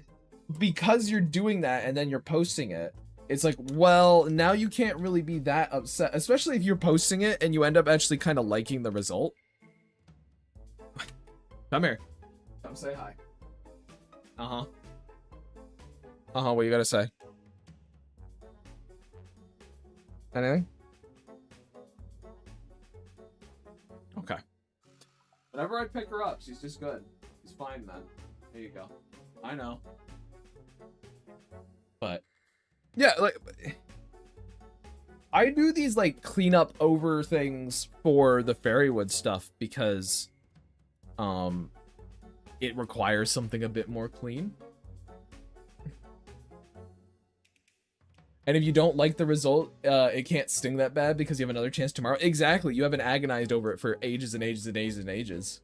S1: because you're doing that and then you're posting it, it's like, well, now you can't really be that upset, especially if you're posting it and you end up actually kind of liking the result. Come here, come say hi. What you gotta say? Anything? Okay. Whenever I pick her up, she's just good. She's fine, man. There you go. I know. But yeah, like, I do these like cleanup over things for the Fairywood stuff because it requires something a bit more clean. And if you don't like the result, it can't sting that bad because you have another chance tomorrow. Exactly, you haven't agonized over it for ages and ages and ages and ages.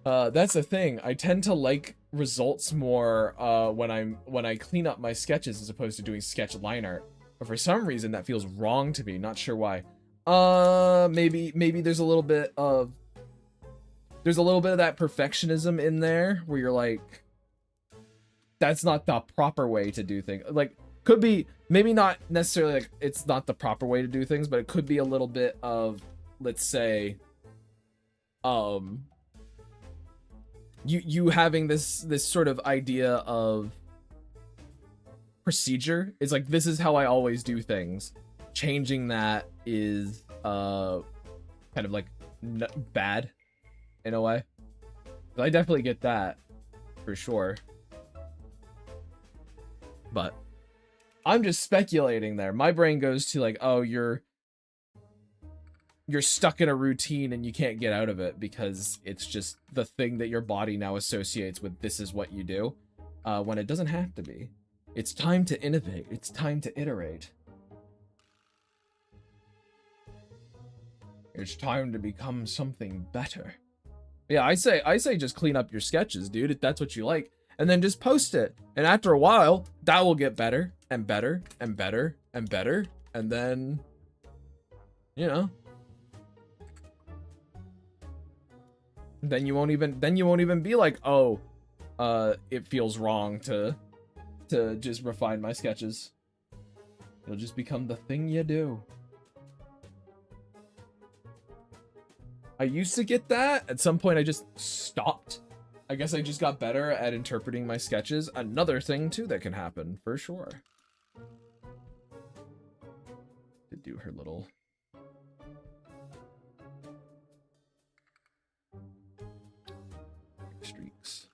S1: That's the thing. I tend to like results more when I clean up my sketches as opposed to doing sketch line art. But for some reason that feels wrong to me. Not sure why. Maybe there's a little bit of that perfectionism in there where you're like, that's not the proper way to do things. Like, could be maybe not necessarily like it's not the proper way to do things, but it could be a little bit of, let's say, you having this sort of idea of procedure. It's like, this is how I always do things. Changing that is kind of like bad in a way. I definitely get that for sure, but I'm just speculating there. My brain goes to like, oh, you're stuck in a routine and you can't get out of it because it's just the thing that your body now associates with, this is what you do, when it doesn't have to be. It's time to innovate. It's time to iterate. It's time to become something better. Yeah, I say just clean up your sketches, dude, if that's what you like, and then just post it. And after a while, that will get better and better and better and better, and then, you know, then you won't even be like, oh, it feels wrong to just refine my sketches. It'll just become the thing you do. I used to get that. At some point, I just stopped. I guess I just got better at interpreting my sketches. Another thing, too, that can happen, for sure. To do her little... streaks.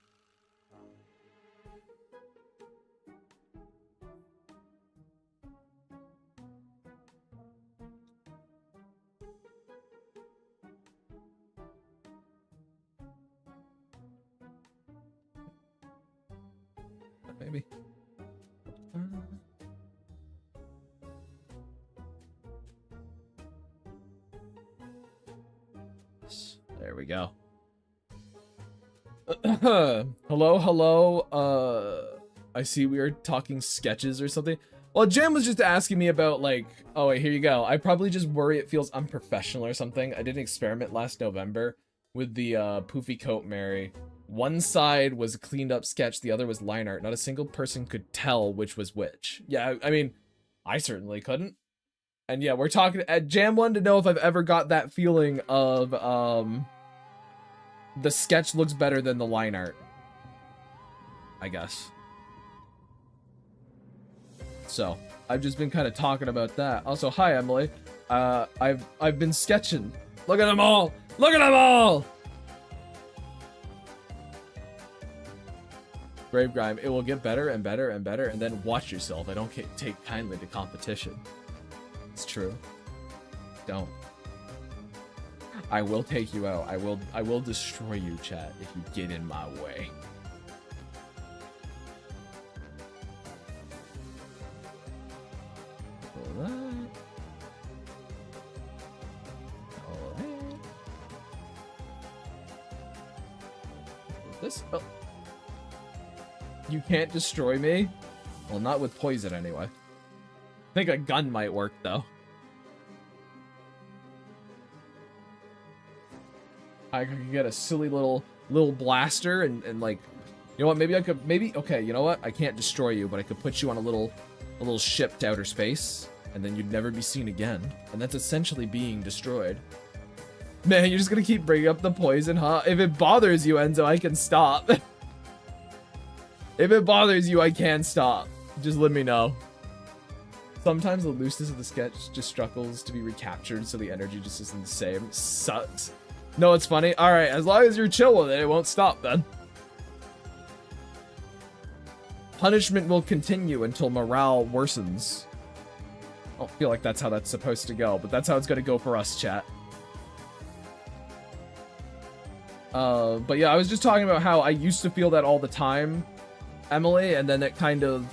S1: Maybe. There we go. Hello. I see we are talking sketches or something. Well, Jam was just asking me about like, oh wait, here you go. I probably just worry it feels unprofessional or something. I did an experiment last November with the Poofy Coat Mary. One side was a cleaned up sketch, the other was line art. Not a single person could tell which was which. Yeah, I mean, I certainly couldn't. And yeah, we're talking at Jam wanted to know if I've ever got that feeling of the sketch looks better than the line art, I guess. So I've just been kind of talking about that. Also, hi Emily. I've been sketching. Look at them all. Look at them all. Brave Grime, it will get better and better and better, and then watch yourself. I don't take kindly to competition. It's true. Don't. I will take you out. I will destroy you, chat, if you get in my way. Alright. Alright. This. Oh. You can't destroy me? Well, not with poison anyway. I think a gun might work though. I could get a silly little blaster and like, you know what? Maybe okay. You know what? I can't destroy you, but I could put you on a little ship to outer space, and then you'd never be seen again. And that's essentially being destroyed. Man, you're just gonna keep bringing up the poison, huh? If it bothers you, Enzo, I can stop. If it bothers you, I can stop. Just let me know. Sometimes the looseness of the sketch just struggles to be recaptured, so the energy just isn't the same. Sucks. No, it's funny. Alright, as long as you're chill with it, it won't stop then. Punishment will continue until morale worsens. I don't feel like that's how that's supposed to go, but that's how it's gonna go for us, chat. But yeah, I was just talking about how I used to feel that all the time, Emily, and then it kind of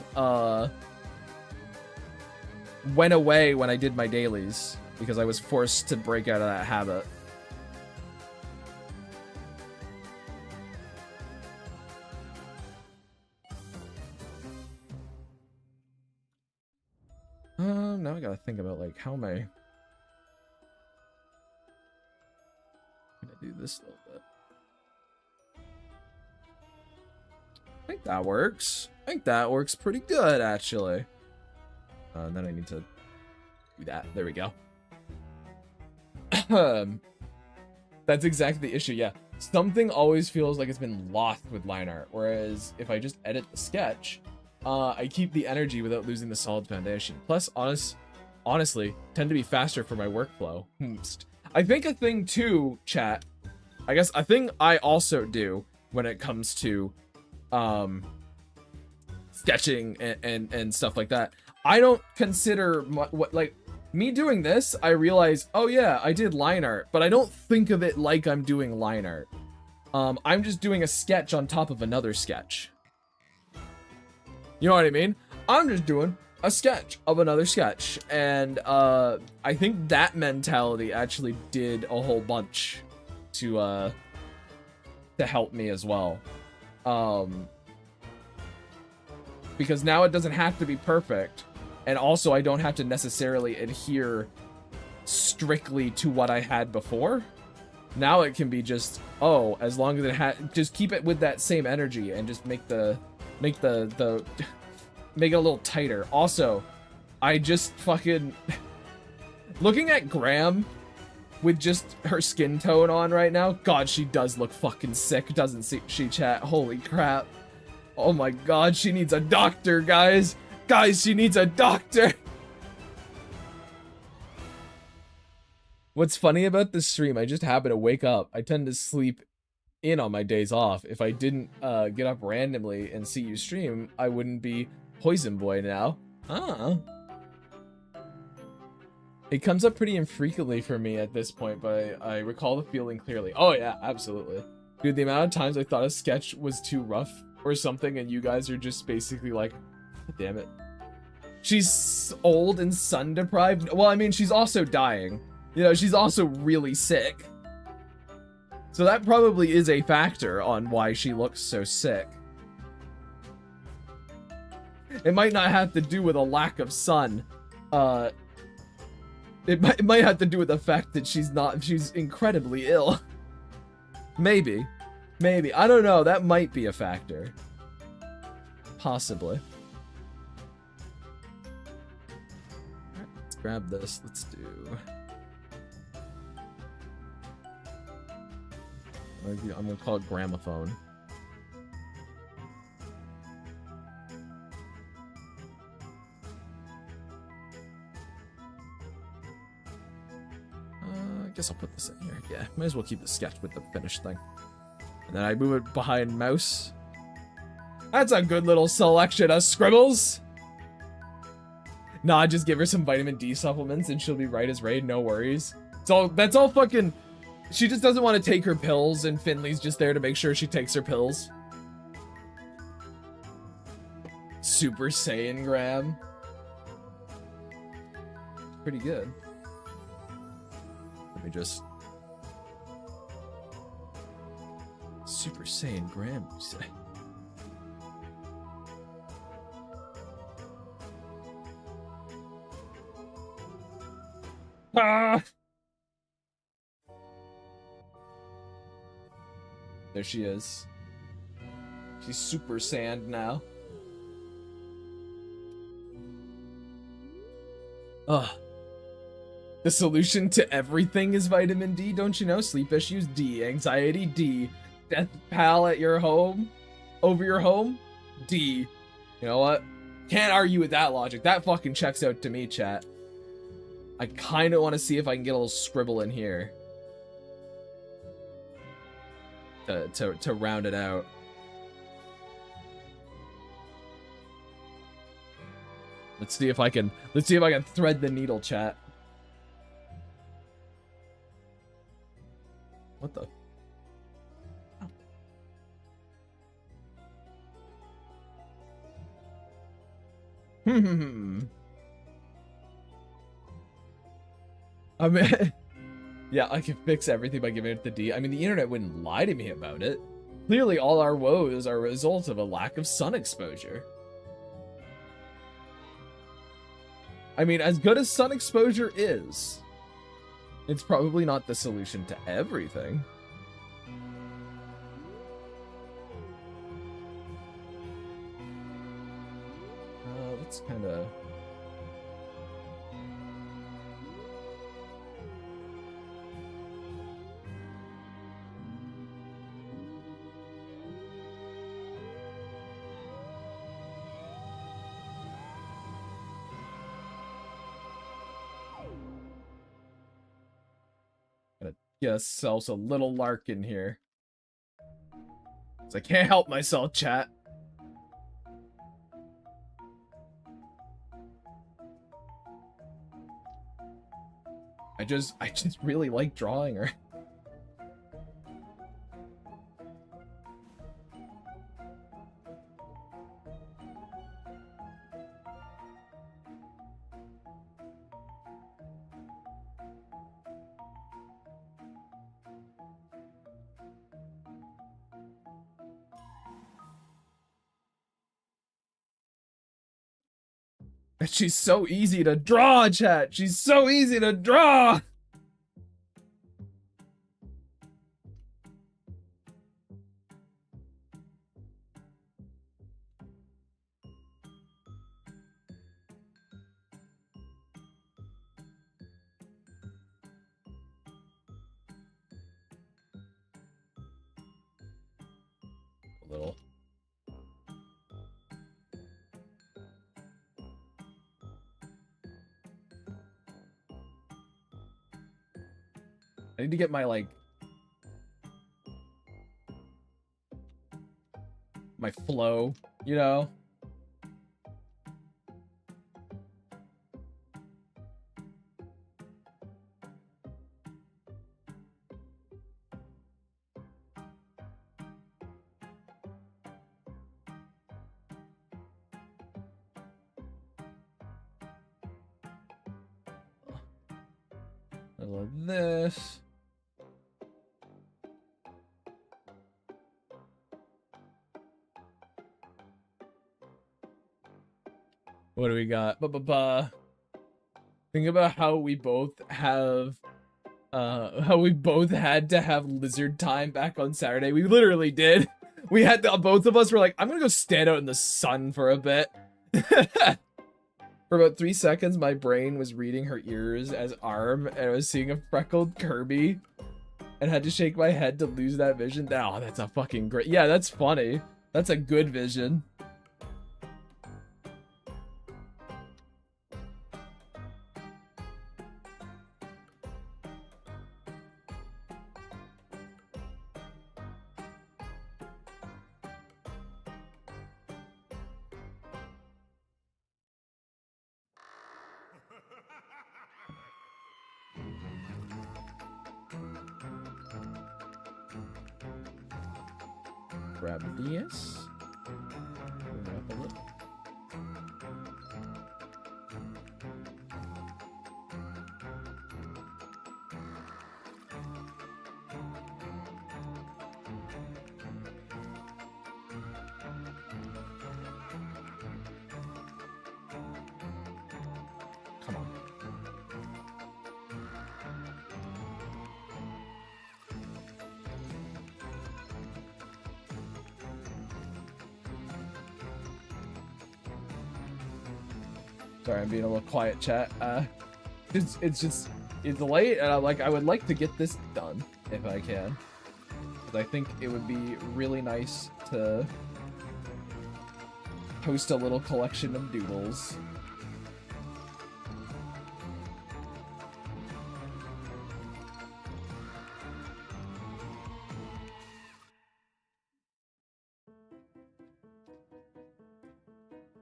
S1: went away when I did my dailies because I was forced to break out of that habit. Now I gotta think about like how am I gonna do this a little bit. I think that works. I think that works pretty good, actually. And then I need to do that. There we go. That's exactly the issue, yeah. Something always feels like it's been lost with line art, whereas if I just edit the sketch, I keep the energy without losing the solid foundation. Plus, honestly, tend to be faster for my workflow. I think a thing too, chat, I guess a thing I also do when it comes to sketching and stuff like that, I don't consider what like me doing this, I realize, oh yeah, I did line art, but I don't think of it like I'm doing line art. I'm just doing a sketch on top of another sketch. You know what I mean? I'm just doing a sketch of another sketch. And I think that mentality actually did a whole bunch to help me as well. Because now it doesn't have to be perfect. And also, I don't have to necessarily adhere strictly to what I had before. Now it can be just, oh, as long as it just keep it with that same energy and just make it a little tighter. Also, I just fucking looking at Graham with just her skin tone on right now. God, she does look fucking sick, doesn't she, chat? Holy crap. Oh my God, she needs a doctor, guys. Guys, she needs a doctor! What's funny about this stream, I just happen to wake up. I tend to sleep in on my days off. If I didn't get up randomly and see you stream, I wouldn't be Poison Boy now. It comes up pretty infrequently for me at this point, but I recall the feeling clearly. Oh yeah, absolutely. Dude, the amount of times I thought a sketch was too rough or something, and you guys are just basically like, damn it. She's old and sun deprived. Well, I mean, she's also dying. You know, she's also really sick. So that probably is a factor on why she looks so sick. It might not have to do with a lack of sun. It might have to do with the fact that she's incredibly ill. Maybe. I don't know. That might be a factor. Possibly. Let's grab this. Let's do... I'm gonna call it gramophone. I guess I'll put this in here. Yeah, might as well keep the sketch with the finished thing. And then I move it behind mouse. That's a good little selection of scribbles. Nah, just give her some vitamin D supplements and she'll be right as rain, no worries. So that's all fucking... She just doesn't want to take her pills and Finley's just there to make sure she takes her pills. Super Saiyan Graham. Pretty good. Let me just... Super Saiyan Graham, you say? Ah! There she is. She's Super Saiyan now. Ugh. The solution to everything is vitamin D, don't you know? Sleep issues, D. Anxiety, D. Death pal at your home? Over your home? D. You know what? Can't argue with that logic. That fucking checks out to me, chat. I kind of want to see if I can get a little scribble in here. To round it out. Let's see if I can thread the needle, chat. What the? I mean, yeah, I can fix everything by giving it the D. I mean, the internet wouldn't lie to me about it. Clearly, all our woes are a result of a lack of sun exposure. I mean, as good as sun exposure is, it's probably not the solution to everything. Let's kind of... Gotta get ourselves a little Larkin here. 'Cause I can't help myself, chat. I just really like drawing her. She's so easy to draw, chat. She's so easy to draw. A little. I need to get my, like, my flow, you know? I love this. What do we got? Think about how we both have, how we both had to have lizard time back on Saturday. We literally did. We had to, both of us were like, I'm gonna go stand out in the sun for a bit. For about 3 seconds, my brain was reading her ears as arm, and I was seeing a freckled Kirby, and had to shake my head to lose that vision. Oh, that's a fucking great. Yeah, that's funny. That's a good vision. Grab this. Move it up a little. Come on. Sorry, I'm being a little quiet, chat. It's late, and I would like to get this done if I can, because I think it would be really nice to post a little collection of doodles.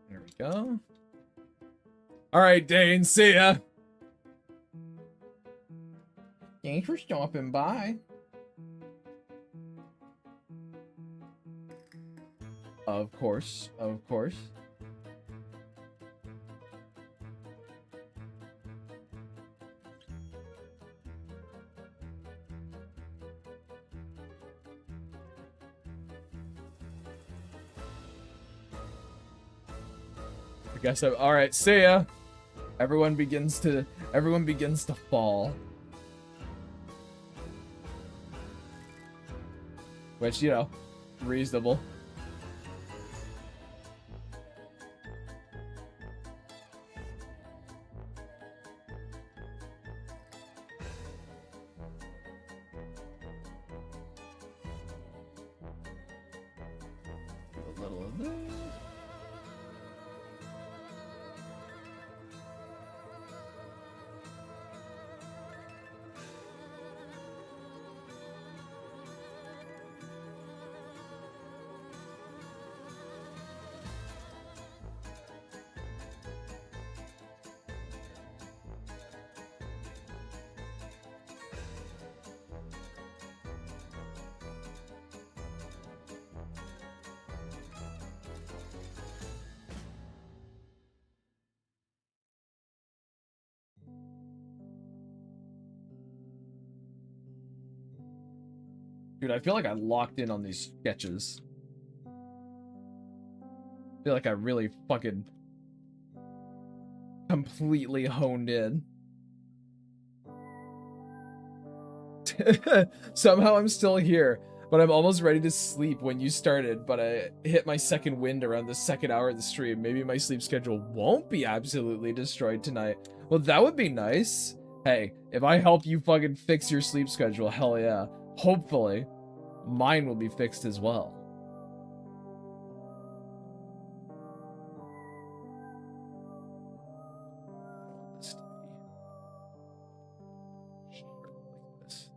S1: There we go. All right, Dane, see ya. Thanks for stopping by. Of course, of course. I guess I'm all right. See ya. Everyone begins to fall. Which, you know, reasonable. Do a little of this. Dude, I feel like I locked in on these sketches. I feel like I really fucking completely honed in. Somehow I'm still here, but I'm almost ready to sleep when you started, but I hit my second wind around the second hour of the stream. Maybe my sleep schedule won't be absolutely destroyed tonight. Well, that would be nice. Hey, if I help you fucking fix your sleep schedule, hell yeah. Hopefully, mine will be fixed as well.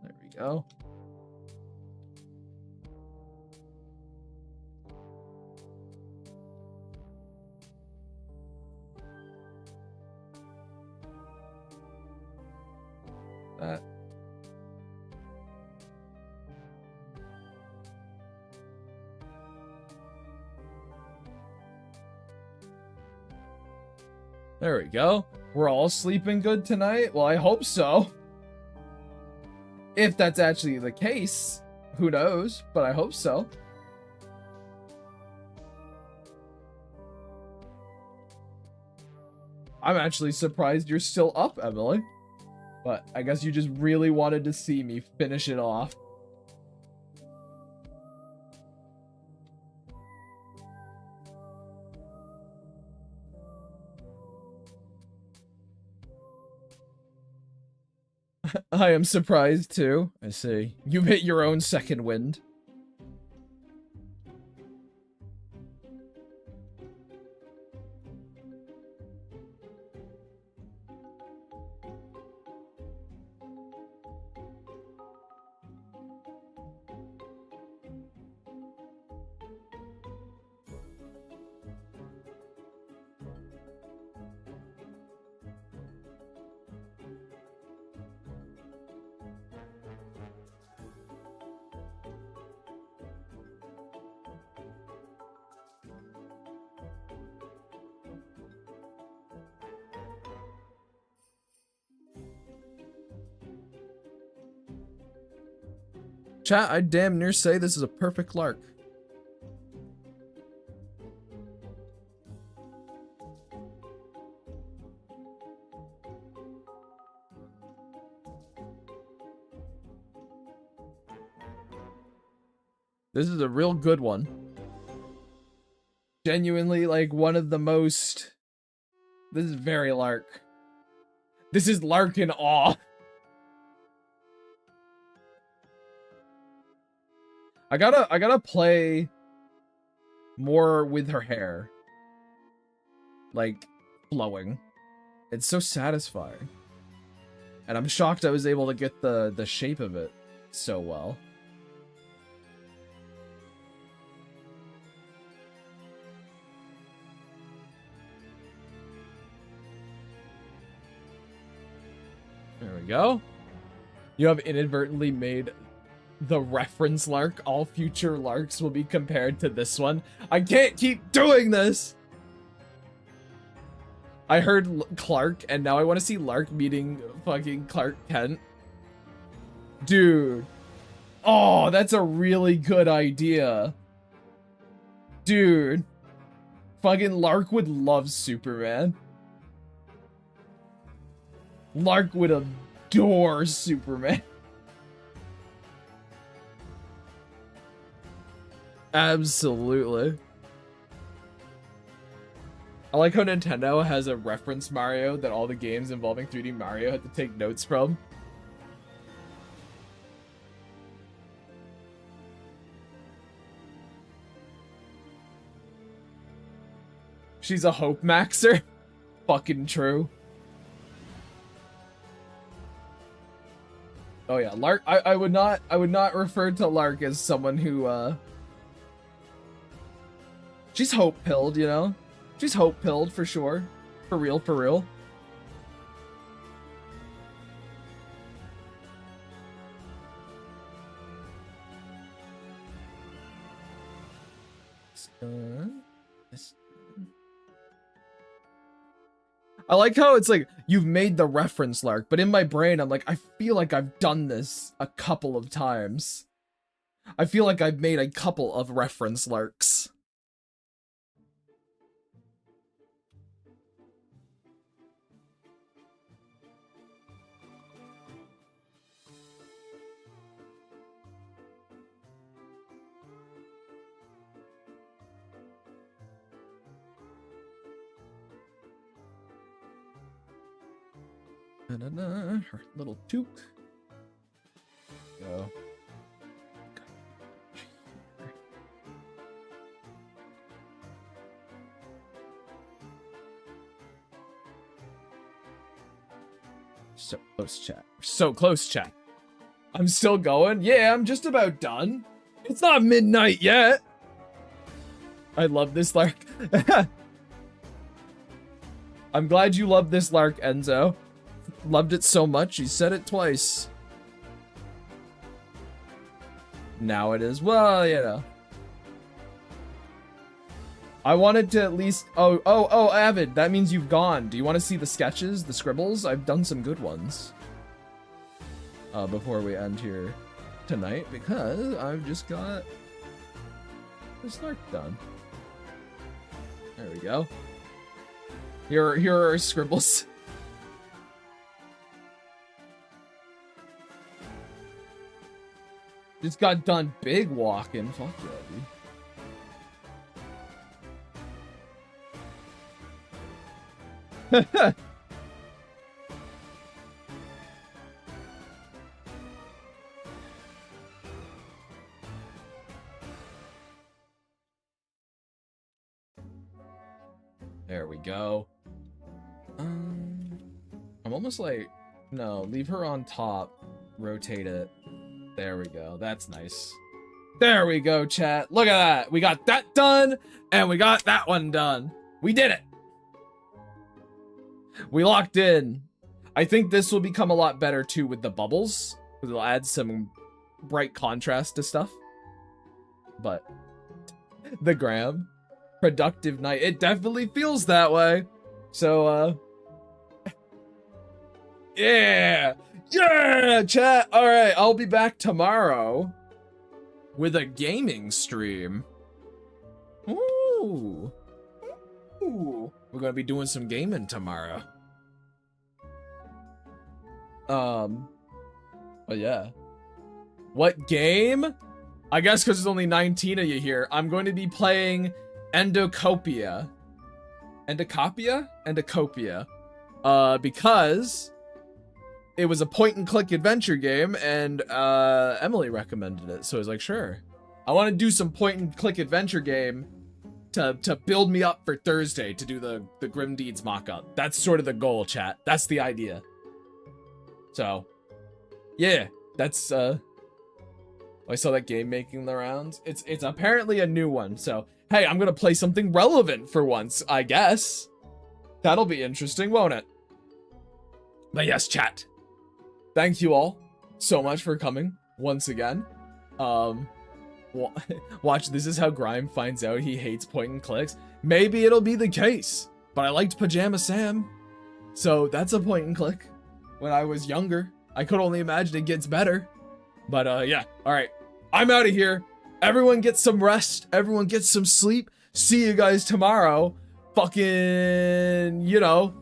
S1: There we go. That. There we go. We're all sleeping good tonight? Well, I hope so. If that's actually the case, who knows? But I hope so. I'm actually surprised you're still up, Emily. But I guess you just really wanted to see me finish it off. I am surprised too. I see. You've hit your own second wind. Chat, I'd damn near say this is a perfect lark. This is a real good one. Genuinely, like, one of the most... This is very lark. This is lark in awe. I gotta play more with her hair. Like, flowing. It's so satisfying. And I'm shocked I was able to get the shape of it so well. There we go. You have inadvertently made the reference lark. All future larks will be compared to this one. I can't keep doing this! I heard Clark, and now I want to see Lark meeting fucking Clark Kent. Dude. Oh, that's a really good idea. Dude. Fucking Lark would love Superman. Lark would adore Superman. Absolutely. I like how Nintendo has a reference Mario that all the games involving 3D Mario had to take notes from. She's a Hope Maxer. Fucking true. Oh yeah, Lark. I would not refer to Lark as someone who she's hope-pilled, you know? She's hope-pilled for sure. For real, for real. I like how it's like, you've made the reference, Lark, but in my brain, I'm like, I feel like I've done this a couple of times. I feel like I've made a couple of reference larks. Her little toque. Go. So close, chat. So close, chat. I'm still going. Yeah, I'm just about done. It's not midnight yet. I love this lark. I'm glad you love this lark, Enzo. Loved it so much, you said it twice. Now it is. Well, you know. I wanted to at least... Oh, Avid, that means you've gone. Do you want to see the sketches, the scribbles? I've done some good ones. Before we end here tonight, because I've just got this lark done. There we go. Here are our scribbles. Just got done big walking. Fuck yeah, dude. There we go. I'm almost like, no, leave her on top, rotate it. There we go. That's nice. There we go, chat. Look at that. We got that done, and we got that one done. We did it. We locked in. I think this will become a lot better too with the bubbles. It'll add some bright contrast to stuff. But the gram, productive night. It definitely feels that way. So, yeah, chat. All right, I'll be back tomorrow with a gaming stream. Ooh. We're gonna be doing some gaming tomorrow. But yeah. What game? I guess because there's only 19 of you here. I'm going to be playing Endocopia. Endocopia. Because it was a point-and-click adventure game, and Emily recommended it, so I was like, sure. I want to do some point-and-click adventure game to build me up for Thursday to do the Grim Deeds mock-up. That's sort of the goal, chat. That's the idea. So, yeah, that's I saw that game making the rounds. It's apparently a new one. So, hey, I'm gonna play something relevant for once, I guess. That'll be interesting, won't it? But yes, chat. Thank you all so much for coming once again. Watch, this is how Grime finds out he hates point and clicks. Maybe it'll be the case, but I liked Pajama Sam, so that's a point and click. When I was younger, I could only imagine it gets better. But yeah, all right, I'm out of here. Everyone get some rest. Everyone get some sleep. See you guys tomorrow. Fucking, you know,